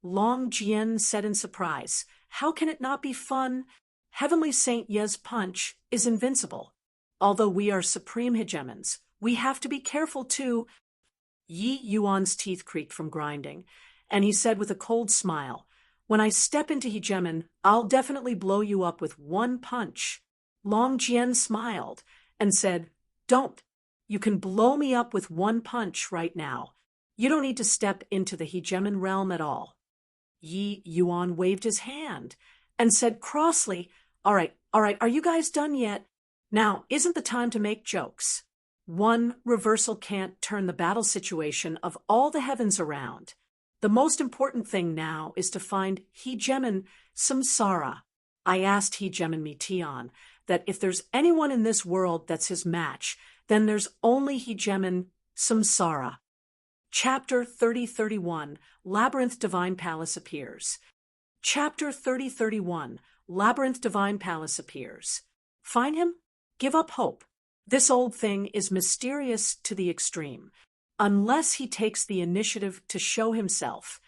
Long Jian said in surprise, how can it not be fun? Heavenly Saint Ye's punch is invincible. Although we are supreme hegemons, we have to be careful too. Yi Yuan's teeth creaked from grinding, and he said with a cold smile, when I step into hegemon, I'll definitely blow you up with one punch. Long Jian smiled and said, don't. You can blow me up with one punch right now. You don't need to step into the hegemon realm at all. Yi Yuan waved his hand and said crossly, all right, are you guys done yet? Now, isn't the time to make jokes? One reversal can't turn the battle situation of all the heavens around. The most important thing now is to find hegemon Samsara. I asked hegemon Mitian that if there's anyone in this world that's his match, then there's only hegemon Samsara. Chapter 30-31, Labyrinth Divine Palace appears. Chapter 30-31, Labyrinth Divine Palace appears. Find him? Give up hope. This old thing is mysterious to the extreme, unless he takes the initiative to show himself.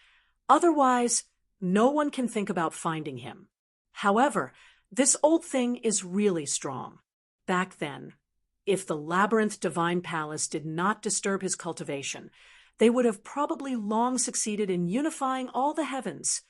Otherwise, no one can think about finding him. However, this old thing is really strong. Back then, if the Labyrinth Divine Palace did not disturb his cultivation, they would have probably long succeeded in unifying all the heavens.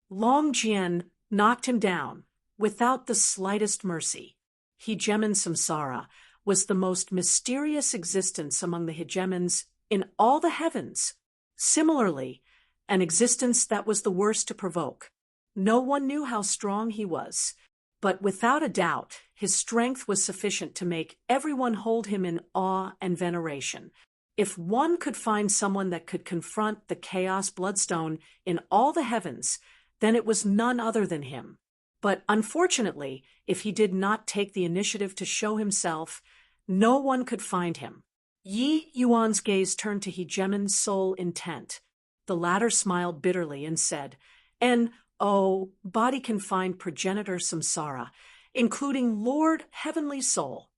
Long Jian knocked him down without the slightest mercy. Hegemon Samsara was the most mysterious existence among the hegemons in all the heavens. Similarly, an existence that was the worst to provoke. No one knew how strong he was, but without a doubt, his strength was sufficient to make everyone hold him in awe and veneration. If one could find someone that could confront the Chaos Bloodstone in all the heavens, then it was none other than him. But unfortunately, if he did not take the initiative to show himself, no one could find him. Yi Yuan's gaze turned to Hegemon's soul intent. The latter smiled bitterly and said, and, oh, body-confined progenitor Samsara, including Lord Heavenly Soul.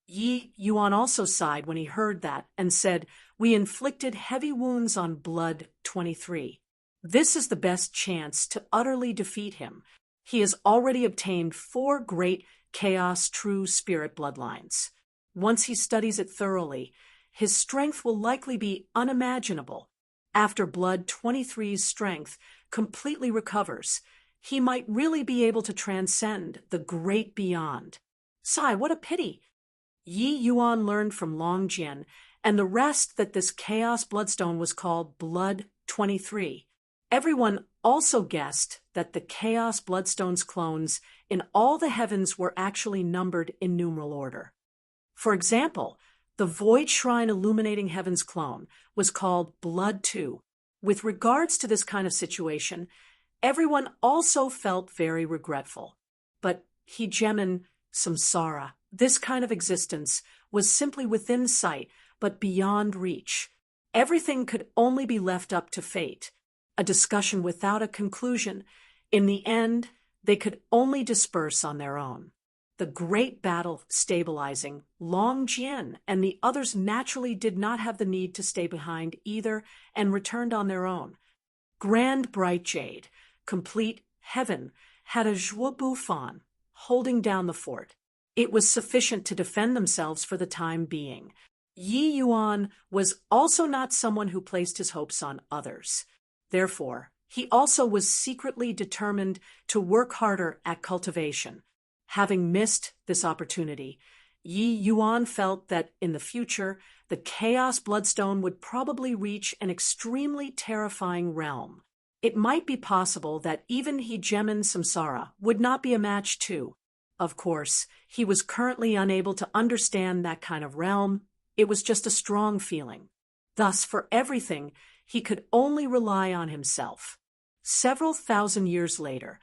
Yi Yuan also sighed when he heard that and said, we inflicted heavy wounds on Blood 23. This is the best chance to utterly defeat him. He has already obtained 4 great Chaos True Spirit bloodlines. Once he studies it thoroughly, his strength will likely be unimaginable. After Blood 23's strength completely recovers, he might really be able to transcend the great beyond. Sigh, what a pity. Yi Yuan learned from Long Jian and the rest that this Chaos Bloodstone was called Blood 23. Everyone also guessed that the Chaos Bloodstone's clones in all the heavens were actually numbered in numeral order. For example, the Void Shrine Illuminating Heaven's clone was called Blood 2. With regards to this kind of situation, everyone also felt very regretful. But Hegemon Samsara, this kind of existence, was simply within sight, but beyond reach. Everything could only be left up to fate, a discussion without a conclusion. In the end, they could only disperse on their own. The great battle stabilizing, Long Jian and the others naturally did not have the need to stay behind either and returned on their own. Grand Bright Jade, complete heaven, had a Zhuobu Fan holding down the fort. It was sufficient to defend themselves for the time being. Yi Yuan was also not someone who placed his hopes on others. Therefore, he also was secretly determined to work harder at cultivation. Having missed this opportunity, Yi Yuan felt that in the future, the Chaos Bloodstone would probably reach an extremely terrifying realm. It might be possible that even Hegemon Samsara would not be a match too. Of course, he was currently unable to understand that kind of realm. It was just a strong feeling. Thus, for everything, he could only rely on himself. Several thousand years later,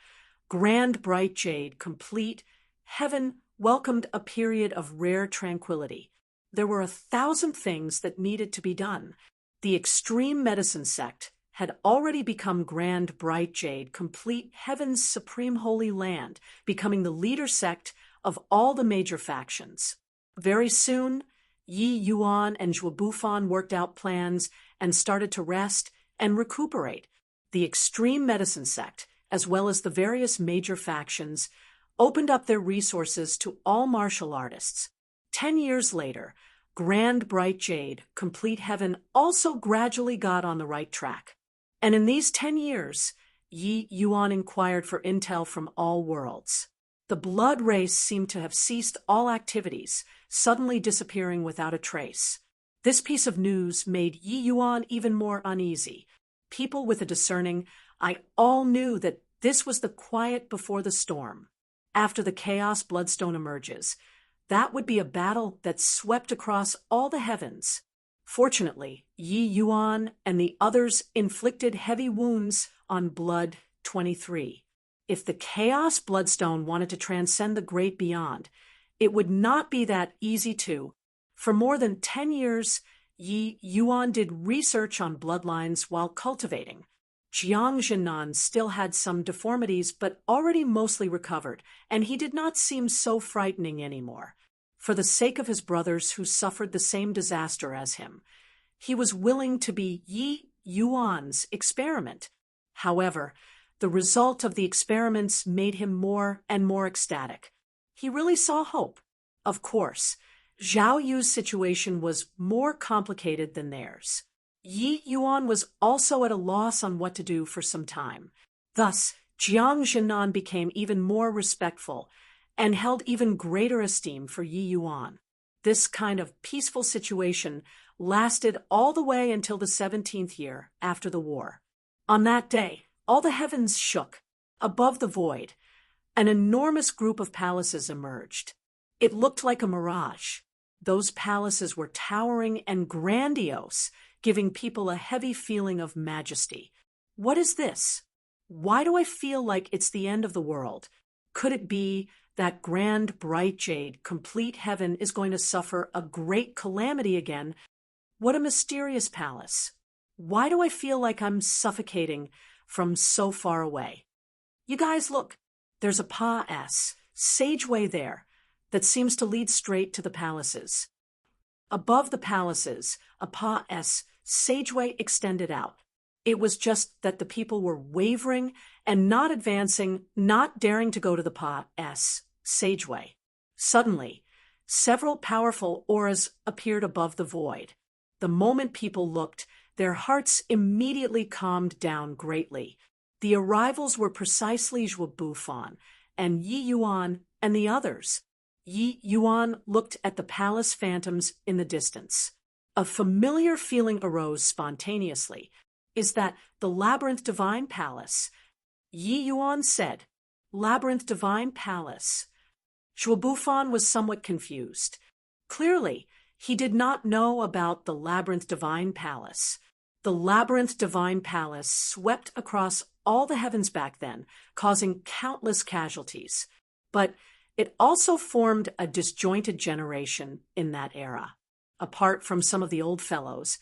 Grand Bright Jade, complete heaven, welcomed a period of rare tranquility. There were 1,000 things that needed to be done. The extreme medicine sect had already become Grand Bright Jade, complete heaven's supreme holy land, becoming the leader sect of all the major factions. Very soon, Yi Yuan and Zhuobufan worked out plans and started to rest and recuperate. The extreme medicine sect, as well as the various major factions, opened up their resources to all martial artists. 10 years later, Grand Bright Jade, complete heaven, also gradually got on the right track. And in these 10 years, Yi Yuan inquired for intel from all worlds. The blood race seemed to have ceased all activities, suddenly disappearing without a trace. This piece of news made Yi Yuan even more uneasy. People with a discerning eye all knew that this was the quiet before the storm. After the Chaos Bloodstone emerges, that would be a battle that swept across all the heavens. Fortunately, Yi Yuan and the others inflicted heavy wounds on Blood 23. If the Chaos Bloodstone wanted to transcend the great beyond, it would not be that easy to. For more than 10 years, Yi Yuan did research on bloodlines while cultivating. Jiang Zhenan still had some deformities but already mostly recovered, and he did not seem so frightening anymore. For the sake of his brothers who suffered the same disaster as him, he was willing to be Yi Yuan's experiment. However, the result of the experiments made him more and more ecstatic. He really saw hope. Of course, Zhao Yu's situation was more complicated than theirs. Yi Yuan was also at a loss on what to do for some time. Thus, Jiang Zhenan became even more respectful and held even greater esteem for Yi Yuan. This kind of peaceful situation lasted all the way until the 17th year after the war. On that day, all the heavens shook. Above the void, an enormous group of palaces emerged. It looked like a mirage. Those palaces were towering and grandiose, giving people a heavy feeling of majesty. What is this? Why do I feel like it's the end of the world? Could it be that Grand Bright Jade, complete heaven, is going to suffer a great calamity again? What a mysterious palace. Why do I feel like I'm suffocating from so far away? You guys, look. There's a Pa-S, sageway there, that seems to lead straight to the palaces. Above the palaces, a Pa-S, sageway extended out. It was just that the people were wavering and not advancing, not daring to go to the Pa-S, sageway. Suddenly, several powerful auras appeared above the void. The moment people looked, their hearts immediately calmed down greatly. The arrivals were precisely Zhuo and Yi Yuan and the others. Yi Yuan looked at the palace phantoms in the distance. A familiar feeling arose spontaneously. Is that the Labyrinth Divine Palace? Yi Yuan said, Labyrinth Divine Palace. Zhuo was somewhat confused. Clearly, he did not know about the Labyrinth Divine Palace. The Labyrinth Divine Palace swept across all the heavens back then, causing countless casualties. But it also formed a disjointed generation in that era. Apart from some of the old fellows,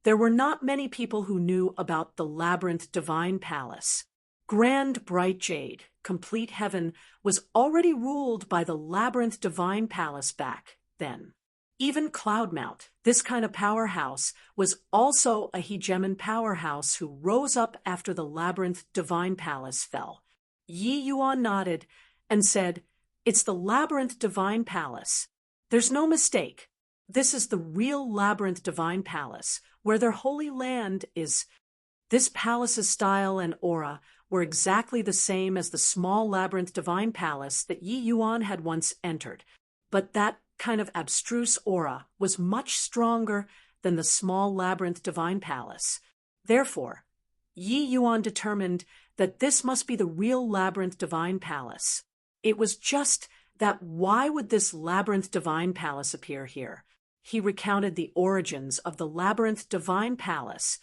there were not many people who knew about the Labyrinth Divine Palace. Grand Bright Jade, complete heaven, was already ruled by the Labyrinth Divine Palace back then. Even Cloudmount, this kind of powerhouse, was also a hegemon powerhouse who rose up after the Labyrinth Divine Palace fell. Yi Yuan nodded and said, It's the Labyrinth Divine Palace. There's no mistake. This is the real Labyrinth Divine Palace, where their holy land is. This palace's style and aura were exactly the same as the small Labyrinth Divine Palace that Yi Yuan had once entered, but that kind of abstruse aura was much stronger than the small Labyrinth Divine Palace. Therefore, Yi Yuan determined that this must be the real Labyrinth Divine Palace. It was just that why would this Labyrinth Divine Palace appear here? He recounted the origins of the Labyrinth Divine Palace,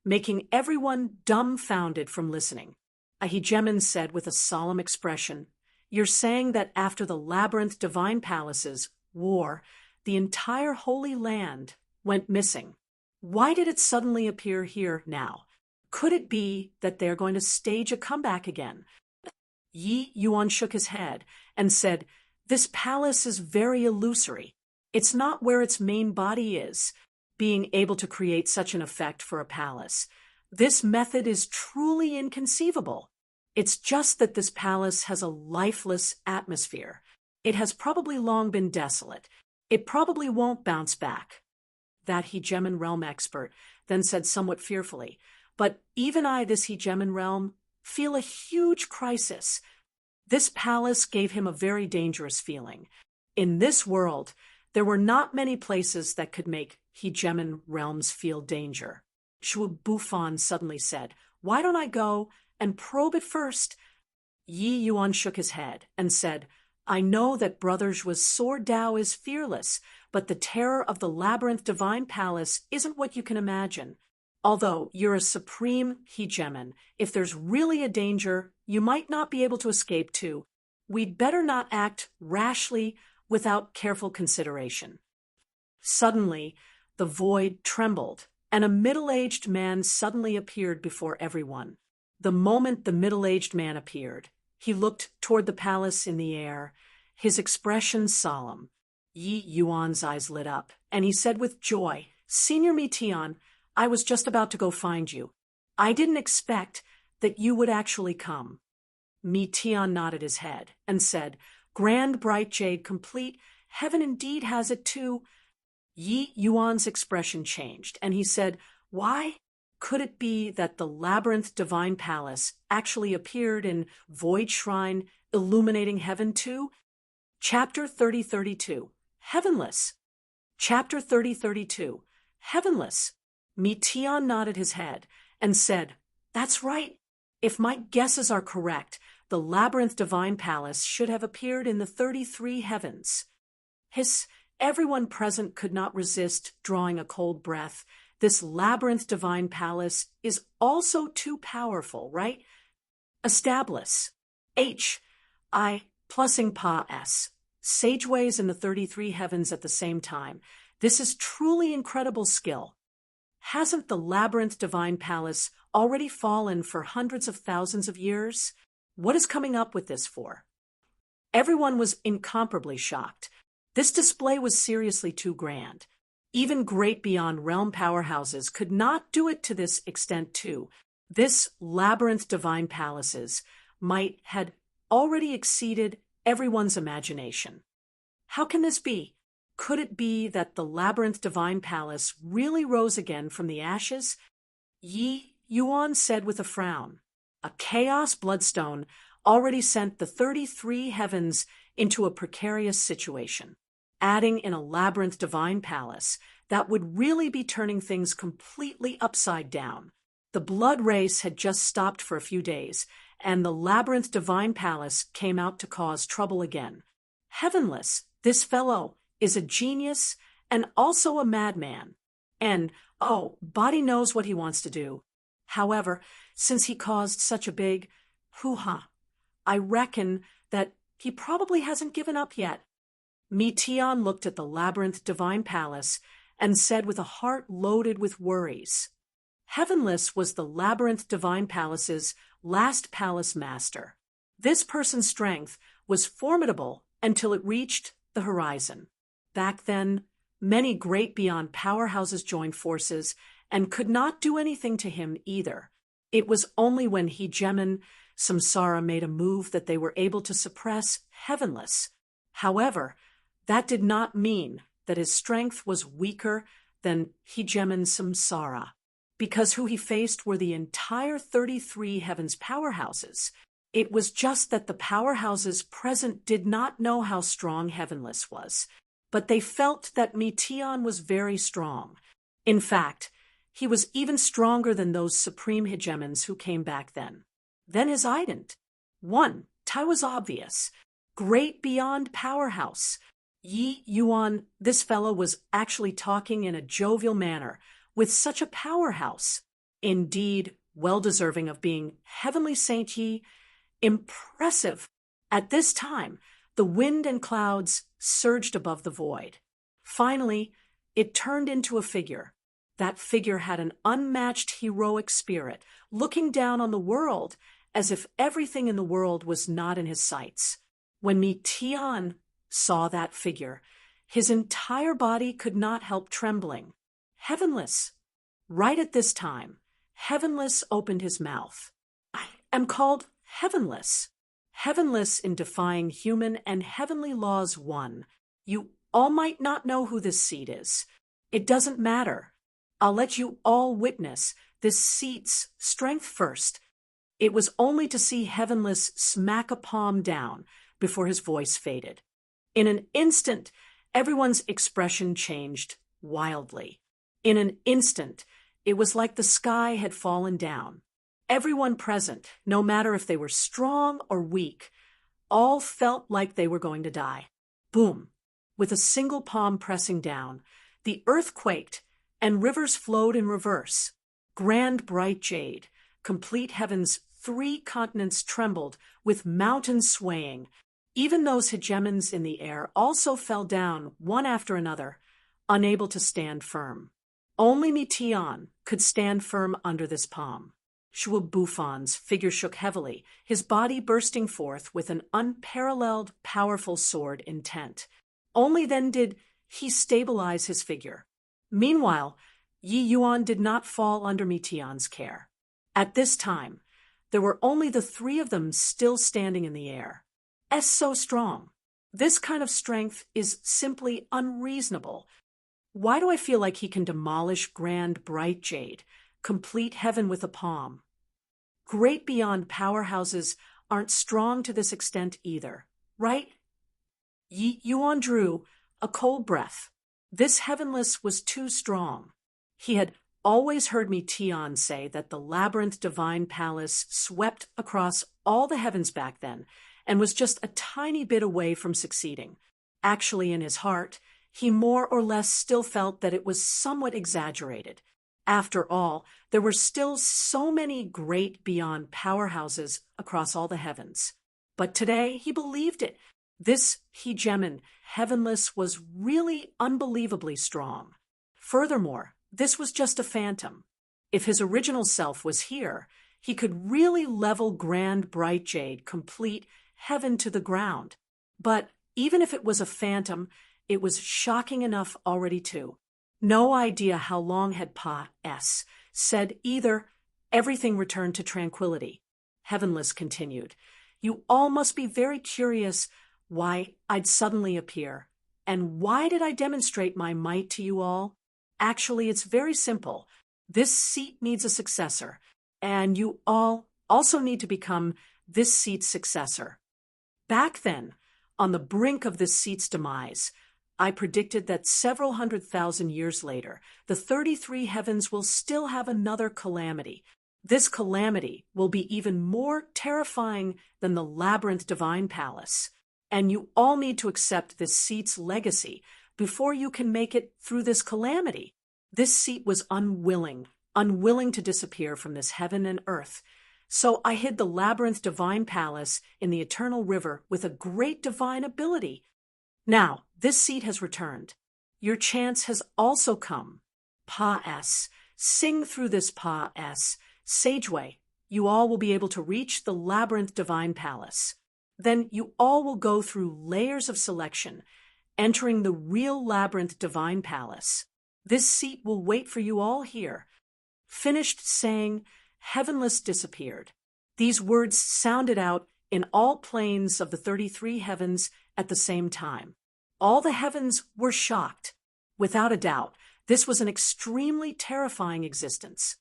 making everyone dumbfounded from listening. A hegemon said with a solemn expression, You're saying that after the Labyrinth Divine Palace's war, the entire Holy Land went missing. Why did it suddenly appear here now? Could it be that they're going to stage a comeback again? Yi Yuan shook his head and said, This palace is very illusory. It's not where its main body is, being able to create such an effect for a palace. This method is truly inconceivable. It's just that this palace has a lifeless atmosphere. It has probably long been desolate. It probably won't bounce back. That hegemon realm expert then said somewhat fearfully, But even I, this hegemon realm, feel a huge crisis. This palace gave him a very dangerous feeling. In this world, there were not many places that could make hegemon realms feel danger. Zhuo suddenly said, Why don't I go and probe it first? Yi Yuan shook his head and said, I know that Brother Zhuo's sword Dao is fearless, but the terror of the Labyrinth Divine Palace isn't what you can imagine. Although you're a supreme hegemon, if there's really a danger, you might not be able to escape too. We'd better not act rashly without careful consideration. Suddenly, the void trembled, and a middle-aged man suddenly appeared before everyone. The moment the middle-aged man appeared, he looked toward the palace in the air, his expression solemn. Yi Yuan's eyes lit up, and he said with joy, Senior Mi Tian, I was just about to go find you. I didn't expect that you would actually come. Mi Tian nodded his head and said, Grand Bright Jade complete, heaven indeed has it too. Yi Yuan's expression changed, and he said, Why? Could it be that the Labyrinth Divine Palace actually appeared in Void Shrine, illuminating heaven too? Chapter 3032, Heavenless. Chapter 3032, Heavenless. Mi Tian nodded his head and said, That's right. If my guesses are correct, the Labyrinth Divine Palace should have appeared in the 33 heavens. Everyone present could not resist drawing a cold breath. This Labyrinth Divine Palace is also too powerful, right? Establish. Plussing Pa S. Sageways in the 33 heavens at the same time. This is truly incredible skill. Hasn't the Labyrinth Divine Palace already fallen for hundreds of thousands of years? What is coming up with this for? Everyone was incomparably shocked. This display was seriously too grand. Even great beyond realm powerhouses could not do it to this extent too. This Labyrinth Divine Palaces had already exceeded everyone's imagination. How can this be? Could it be that the Labyrinth Divine Palace really rose again from the ashes? Yi Yuan said with a frown. A chaos bloodstone already sent the 33 heavens into a precarious situation. Adding in a labyrinth divine palace that would really be turning things completely upside down. The blood race had just stopped for a few days, and the labyrinth divine palace came out to cause trouble again. Heavenless, this fellow is a genius and also a madman. And, oh, Body knows what he wants to do. However, since he caused such a big hoo-ha, I reckon that he probably hasn't given up yet. Meteon looked at the labyrinth divine palace and said with a heart loaded with worries. Heavenless was the labyrinth divine palace's last palace master. This person's strength was formidable until it reached the horizon. Back then, many great beyond powerhouses joined forces and could not do anything to him either. It was only when Hegemon Samsara made a move that they were able to suppress Heavenless. However, that did not mean that his strength was weaker than Hegemon Samsara, because who he faced were the entire 33 heavens powerhouses. It was just that the powerhouses present did not know how strong Heavenless was, but they felt that Meteon was very strong. In fact, he was even stronger than those supreme hegemons who came back then. Then his ident. One, Tai was obvious. Great beyond powerhouse. Yi Yuan, this fellow was actually talking in a jovial manner, with such a powerhouse. Indeed, well-deserving of being Heavenly Saint Yi. Impressive. At this time, the wind and clouds surged above the void. Finally, it turned into a figure. That figure had an unmatched heroic spirit, looking down on the world as if everything in the world was not in his sights. When Meteon saw that figure, his entire body could not help trembling. Heavenless. Right at this time, Heavenless opened his mouth. I am called Heavenless. Heavenless in defying human and heavenly laws one. You all might not know who this seat is. It doesn't matter. I'll let you all witness this seat's strength first. It was only to see Heavenless smack a palm down before his voice faded. In an instant, everyone's expression changed wildly. In an instant, it was like the sky had fallen down. Everyone present, no matter if they were strong or weak, all felt like they were going to die. Boom! With a single palm pressing down, the earth quaked, and rivers flowed in reverse. Grand bright jade, complete heaven's 3 continents trembled, with mountains swaying. Even those hegemons in the air also fell down, one after another, unable to stand firm. Only Meteon could stand firm under this palm. Shua Buffon's figure shook heavily, his body bursting forth with an unparalleled, powerful sword intent. Only then did he stabilize his figure. Meanwhile, Yi Yuan did not fall under Meteon's care. At this time, there were only the 3 of them still standing in the air. So strong. This kind of strength is simply unreasonable. Why do I feel like he can demolish grand bright jade, complete heaven with a palm? Great beyond powerhouses aren't strong to this extent either, right? Yi Yuan drew a cold breath. This Heavenless was too strong. He had always heard Meteon say that the labyrinth divine palace swept across all the heavens back then and was just a tiny bit away from succeeding. Actually, in his heart, he more or less still felt that it was somewhat exaggerated. After all, there were still so many great beyond powerhouses across all the heavens. But today, he believed it. This hegemon, Heavenless, was really unbelievably strong. Furthermore, this was just a phantom. If his original self was here, he could really level grand bright jade, complete heaven to the ground. But even if it was a phantom, it was shocking enough already too. No idea how long had Pa S. said either. Everything returned to tranquility. Heavenless continued. You all must be very curious why I'd suddenly appear. And why did I demonstrate my might to you all? Actually, it's very simple. This seat needs a successor, and you all also need to become this seat's successor. Back then, on the brink of this seat's demise, I predicted that several 100,000 years later, the 33 heavens will still have another calamity. This calamity will be even more terrifying than the labyrinth divine palace, and you all need to accept this seat's legacy before you can make it through this calamity. This seat was unwilling to disappear from this heaven and earth. So I hid the labyrinth divine palace in the eternal river with a great divine ability. Now, this seat has returned. Your chance has also come. Pa-S. Sing through this Pa-S. Sageway. You all will be able to reach the labyrinth divine palace. Then you all will go through layers of selection, entering the real labyrinth divine palace. This seat will wait for you all here. Finished saying, Heavenless disappeared. These words sounded out in all planes of the 33 heavens at the same time. All the heavens were shocked. Without a doubt, this was an extremely terrifying existence.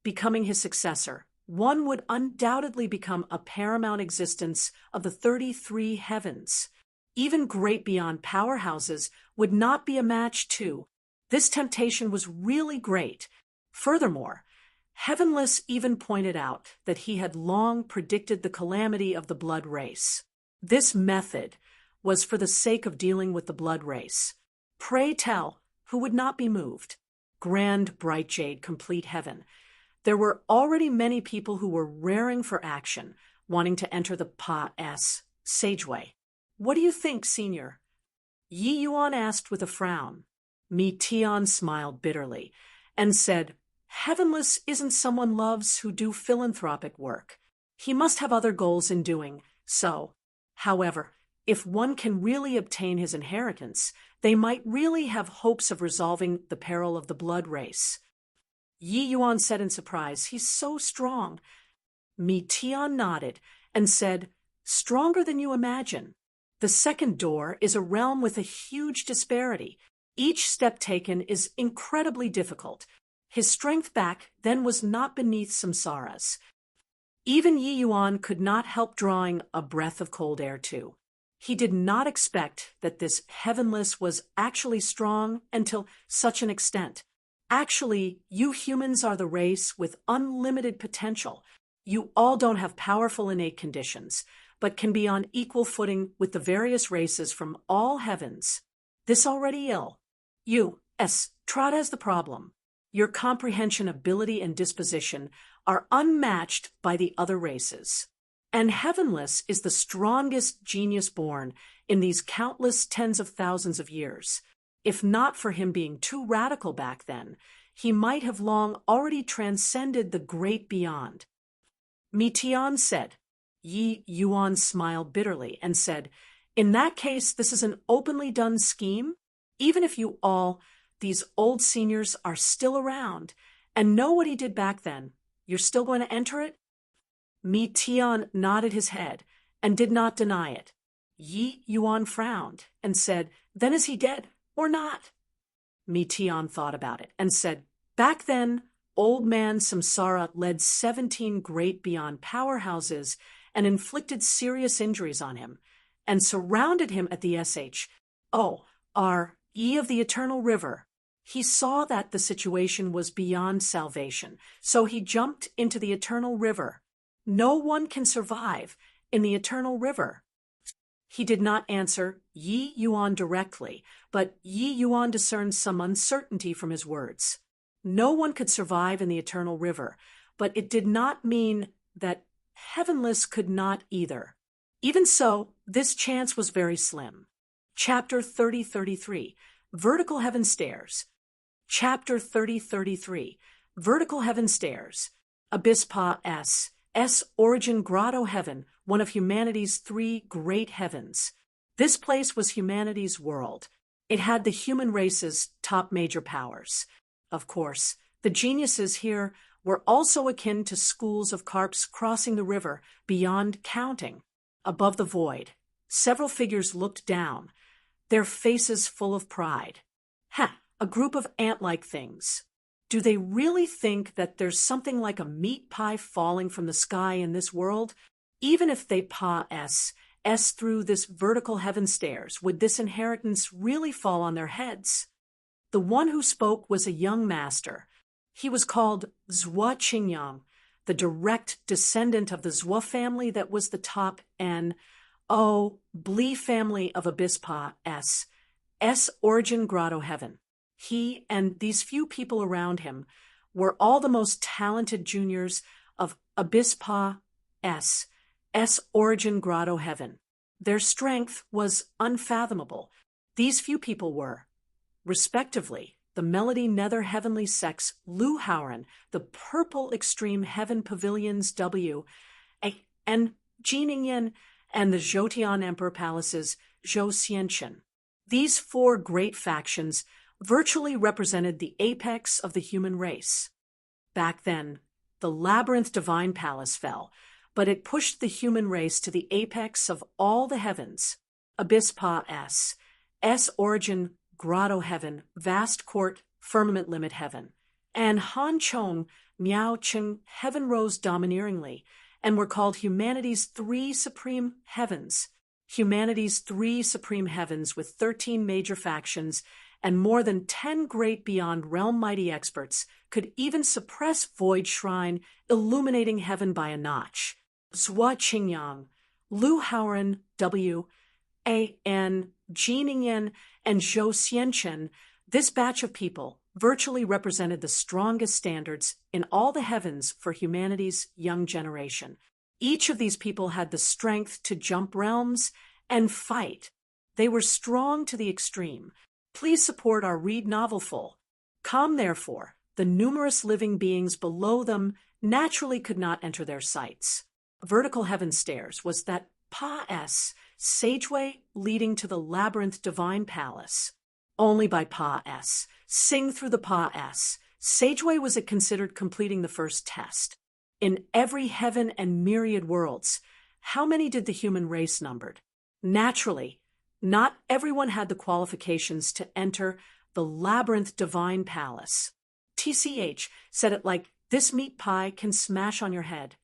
Becoming his successor, one would undoubtedly become a paramount existence of the 33 heavens. Even great beyond powerhouses would not be a match to. This temptation was really great. Furthermore, Heavenless even pointed out that he had long predicted the calamity of the blood race. This method was for the sake of dealing with the blood race. Pray tell, who would not be moved? Grand bright jade, complete heaven. There were already many people who were raring for action, wanting to enter the Pa-S, Sageway. What do you think, Senior? Yi Yuan asked with a frown. Mi Tian smiled bitterly and said, Heavenless isn't someone loves who do philanthropic work. He must have other goals in doing so. However, if one can really obtain his inheritance, they might really have hopes of resolving the peril of the blood race. Yi Yuan said in surprise, He's so strong. Mi Tian nodded and said, Stronger than you imagine. The second door is a realm with a huge disparity. Each step taken is incredibly difficult. His strength back then was not beneath samsaras. Even Yi Yuan could not help drawing a breath of cold air too. He did not expect that this Heavenless was actually strong until such an extent. Actually, you humans are the race with unlimited potential. You all don't have powerful innate conditions, but can be on equal footing with the various races from all heavens. This already ill. You, Trot has the problem. Your comprehension, ability, and disposition are unmatched by the other races. And Heavenless is the strongest genius born in these countless tens of thousands of years. If not for him being too radical back then, he might have long already transcended the great beyond. Mi Tian said. Yi Yuan smiled bitterly and said, In that case, this is an openly done scheme. Even if you all, these old seniors, are still around and know what he did back then, you're still going to enter it? Mi Tian nodded his head and did not deny it. Yi Yuan frowned and said, Then is he dead or not? Mi Tian thought about it and said, Back then, old man Samsara led 17 great beyond powerhouses and inflicted serious injuries on him and surrounded him at the E of the Eternal River. He saw that the situation was beyond salvation, so he jumped into the Eternal River. No one can survive in the Eternal River. He did not answer Yi Yuan directly, but Yi Yuan discerned some uncertainty from his words. No one could survive in the Eternal River, but it did not mean that Heavenless could not either. Even so, this chance was very slim. Chapter 3033, Vertical Heaven Stairs. Chapter 3033, Vertical Heaven Stairs. Abyss Pa-S. Origin Grotto Heaven, one of humanity's 3 great heavens. This place was humanity's world. It had the human race's top major powers. Of course, the geniuses here were also akin to schools of carps crossing the river beyond counting. Above the void, several figures looked down, their faces full of pride. A group of ant-like things. Do they really think that there's something like a meat pie falling from the sky in this world? Even if they pass through this vertical heaven stairs, would this inheritance really fall on their heads? The one who spoke was a young master. He was called Zhuo Qingyang, the direct descendant of the Zhuo family that was the top Bli family of Abyss S origin grotto heaven. He and these few people around him were all the most talented juniors of Abyss S origin grotto heaven. Their strength was unfathomable. These few people were, respectively, the Melody Nether Heavenly Sex Lu Haoran, the Purple Extreme Heaven Pavilions and Jining and the Zhoutian Emperor Palace's Zhou Xianchen. These four great factions virtually represented the apex of the human race. Back then, the Labyrinth Divine Palace fell, but it pushed the human race to the apex of all the heavens. Abyss S origin grotto heaven, vast court, firmament limit heaven, and Han Chong Miao Cheng heaven rose domineeringly and were called humanity's three supreme heavens. Humanity's three supreme heavens with 13 major factions and more than 10 great beyond realm mighty experts could even suppress Void Shrine, illuminating heaven by a notch. Zhuo Qingyang, Lu Haoran, W.A.N., Jining and Zhou Xianchen, this batch of people virtually represented the strongest standards in all the heavens for humanity's young generation. Each of these people had the strength to jump realms and fight. They were strong to the extreme. Please support our Read Novelful. Therefore, the numerous living beings below them naturally could not enter their sights. Vertical heaven stairs was that sageway leading to the Labyrinth Divine Palace. Only by sing through the sageway was it considered completing the first test. In every heaven and myriad worlds, how many did the human race numbered? Naturally, not everyone had the qualifications to enter the Labyrinth Divine Palace. TCH said it like, this meat pie can smash on your head.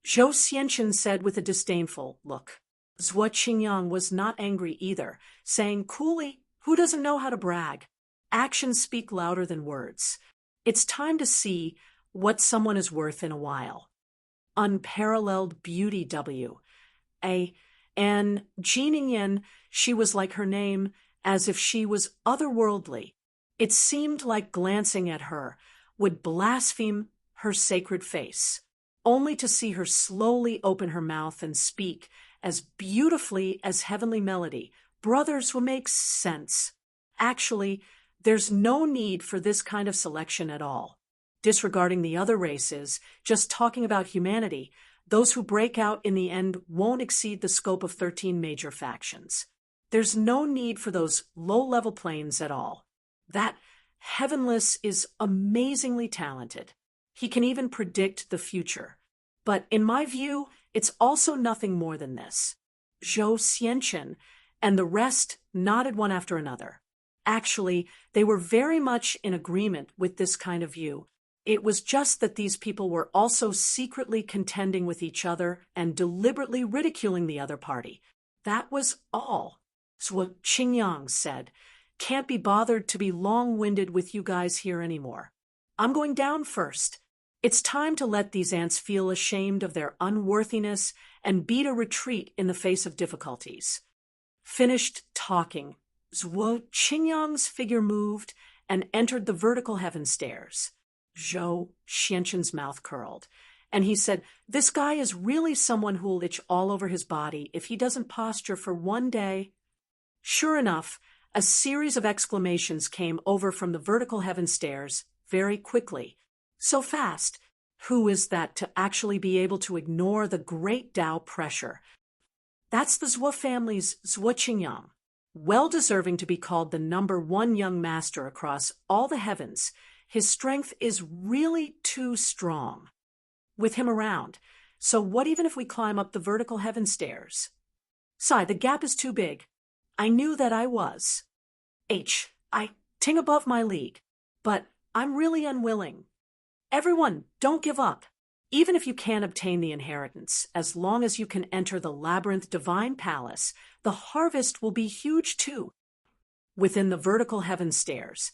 Zhou Xianchen said with a disdainful look. Zhuo Qingyang was not angry either, saying coolly, who doesn't know how to brag? Actions speak louder than words. It's time to see what someone is worth in a while. Unparalleled beauty and Jining, she was like her name, as if she was otherworldly. It seemed like glancing at her would blaspheme her sacred face, only to see her slowly open her mouth and speak as beautifully as heavenly melody. Brothers who make sense. Actually, there's no need for this kind of selection at all. Disregarding the other races, just talking about humanity, those who break out in the end won't exceed the scope of 13 major factions. There's no need for those low-level planes at all. That Heavenless is amazingly talented. He can even predict the future. But in my view, it's also nothing more than this. Zhou Xianchen and the rest nodded one after another. Actually, they were very much in agreement with this kind of view. It was just that these people were also secretly contending with each other and deliberately ridiculing the other party. That was all. Zhuo Qingyang said, can't be bothered to be long-winded with you guys here anymore. I'm going down first. It's time to let these ants feel ashamed of their unworthiness and beat a retreat in the face of difficulties. Finished talking, Zhuo Qingyang's figure moved and entered the vertical heaven stairs. Zhou Xianchen's mouth curled, and he said, this guy is really someone who'll itch all over his body if he doesn't posture for one day. Sure enough, a series of exclamations came over from the vertical heaven stairs very quickly. So fast. Who is that to actually be able to ignore the great Tao pressure? That's the Zhuo family's Zhuo Qingyang, well deserving to be called the #1 young master across all the heavens. His strength is really too strong. With him around. So what even if we climb up the vertical heaven stairs? Sigh, the gap is too big. I knew that I was. I ting above my league. But I'm really unwilling. Everyone, don't give up. Even if you can't obtain the inheritance, as long as you can enter the labyrinth divine palace, the harvest will be huge too. Within the vertical heaven stairs,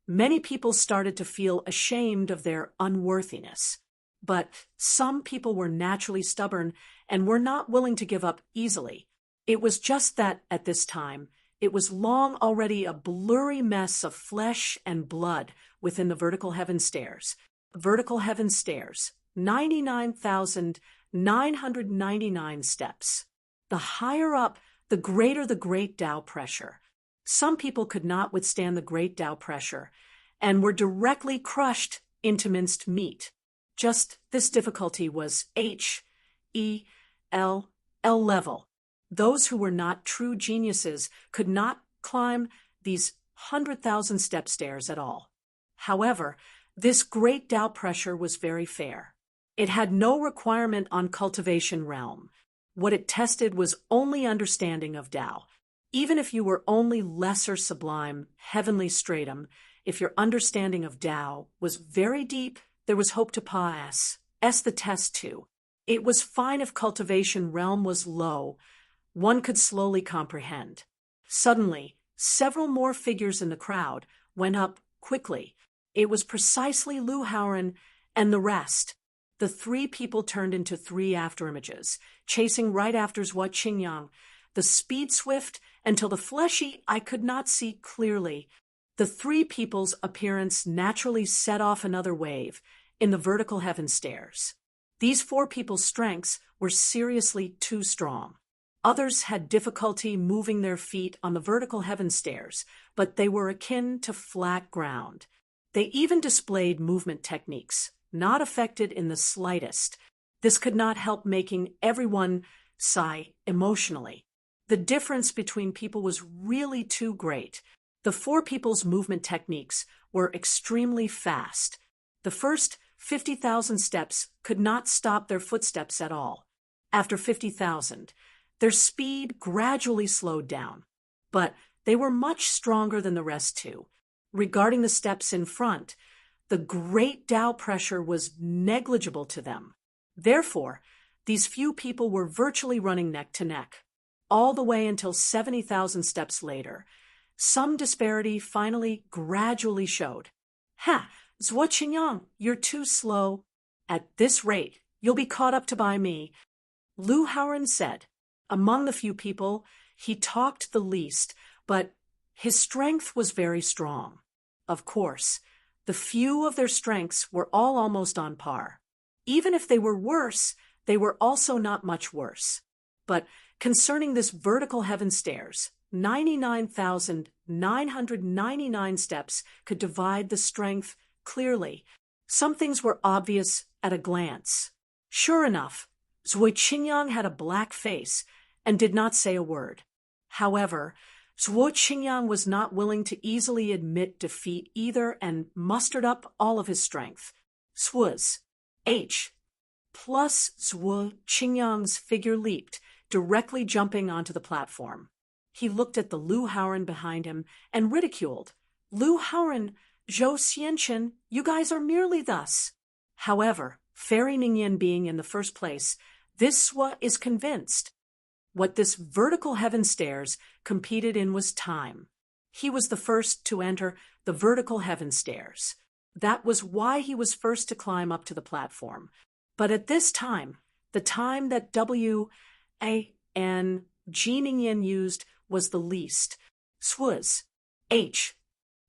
many people started to feel ashamed of their unworthiness. But some people were naturally stubborn and were not willing to give up easily. It was just that, at this time, it was long already a blurry mess of flesh and blood within the vertical heaven stairs. Vertical heaven stairs, 99,999 steps. The higher up, the greater the great Tao pressure. Some people could not withstand the great Tao pressure and were directly crushed into minced meat. Just this difficulty was H-E-L-L level. Those who were not true geniuses could not climb these 100,000 step stairs at all. However, this great Tao pressure was very fair. It had no requirement on cultivation realm. What it tested was only understanding of Tao. Even if you were only lesser sublime, heavenly stratum, if your understanding of Tao was very deep, there was hope to pass the test too. It was fine if cultivation realm was low. One could slowly comprehend. Suddenly, several more figures in the crowd went up quickly. It was precisely Lu Haoren and the rest. The three people turned into three afterimages, chasing right after Zhuo Qingyang. The speed swift until the fleshy I could not see clearly. The three people's appearance naturally set off another wave in the vertical heaven stairs. These four people's strengths were seriously too strong. Others had difficulty moving their feet on the vertical heaven stairs, but they were akin to flat ground. They even displayed movement techniques, not affected in the slightest. This could not help making everyone sigh emotionally. The difference between people was really too great. The four people's movement techniques were extremely fast. The first 50,000 steps could not stop their footsteps at all. After 50,000, their speed gradually slowed down, but they were much stronger than the rest too. Regarding the steps in front, the great Tao pressure was negligible to them. Therefore, these few people were virtually running neck to neck, all the way until 70,000 steps later. Some disparity finally gradually showed. Ha! Zhuo Qingyang, you're too slow. At this rate, you'll be caught up to by me. Lu Haoren said. Among the few people, he talked the least, but his strength was very strong. Of course, the few of their strengths were all almost on par. Even if they were worse, they were also not much worse. But concerning this vertical heaven stairs, 99,999 steps could divide the strength clearly. Some things were obvious at a glance. Sure enough, Zhuo Qingyang had a black face and did not say a word. However, Zhuo Qingyang was not willing to easily admit defeat either and mustered up all of his strength. Swuz, H, plus Zhuo Qingyang's figure leaped, directly jumping onto the platform. He looked at the Lu Haoren behind him and ridiculed. Lu Haoren, Zhou Xianchen, you guys are merely thus. However, Fairy Ningyan being in the first place, this is convinced. What this vertical heaven stairs competed in was time. He was the first to enter the vertical heaven stairs. That was why he was first to climb up to the platform. But at this time, the time that W-A-N G Ningyan used was the least. Swuz, H,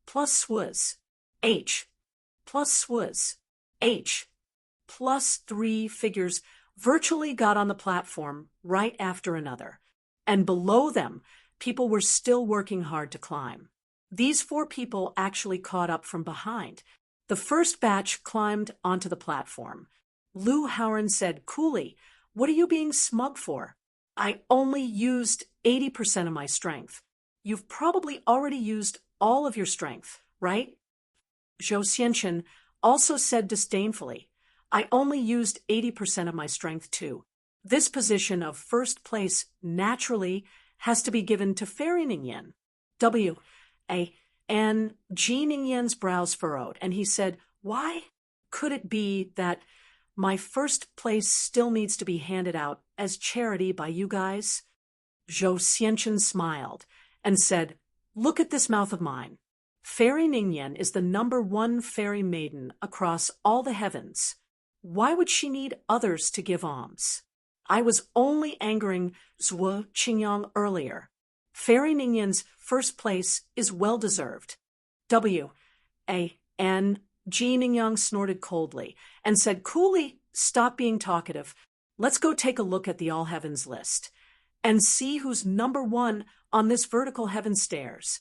plus swuz, H, plus swuz, H, plus three figures virtually got on the platform right after another. And below them, people were still working hard to climb. These four people actually caught up from behind. The first batch climbed onto the platform. Lu Haoren said coolly, "What are you being smug for? I only used 80% of my strength. You've probably already used all of your strength, right?" Zhou Xianchen also said disdainfully, "I only used 80% of my strength too. This position of first place naturally has to be given to Fairy Ningyan." W-A-N And Ji Ningyan's brows furrowed, and he said, "Why could it be that my first place still needs to be handed out as charity by you guys?" Zhou Xianchen smiled and said, "Look at this mouth of mine. Fairy Ningyan is the #1 fairy maiden across all the heavens. Why would she need others to give alms? I was only angering Zhuo Qingyang earlier. Fairy Ningyan's first place is well-deserved." W.A.N. Ji Ningyang snorted coldly and said coolly, "Stop being talkative. Let's go take a look at the All Heavens list and see who's #1 on this vertical heaven stairs."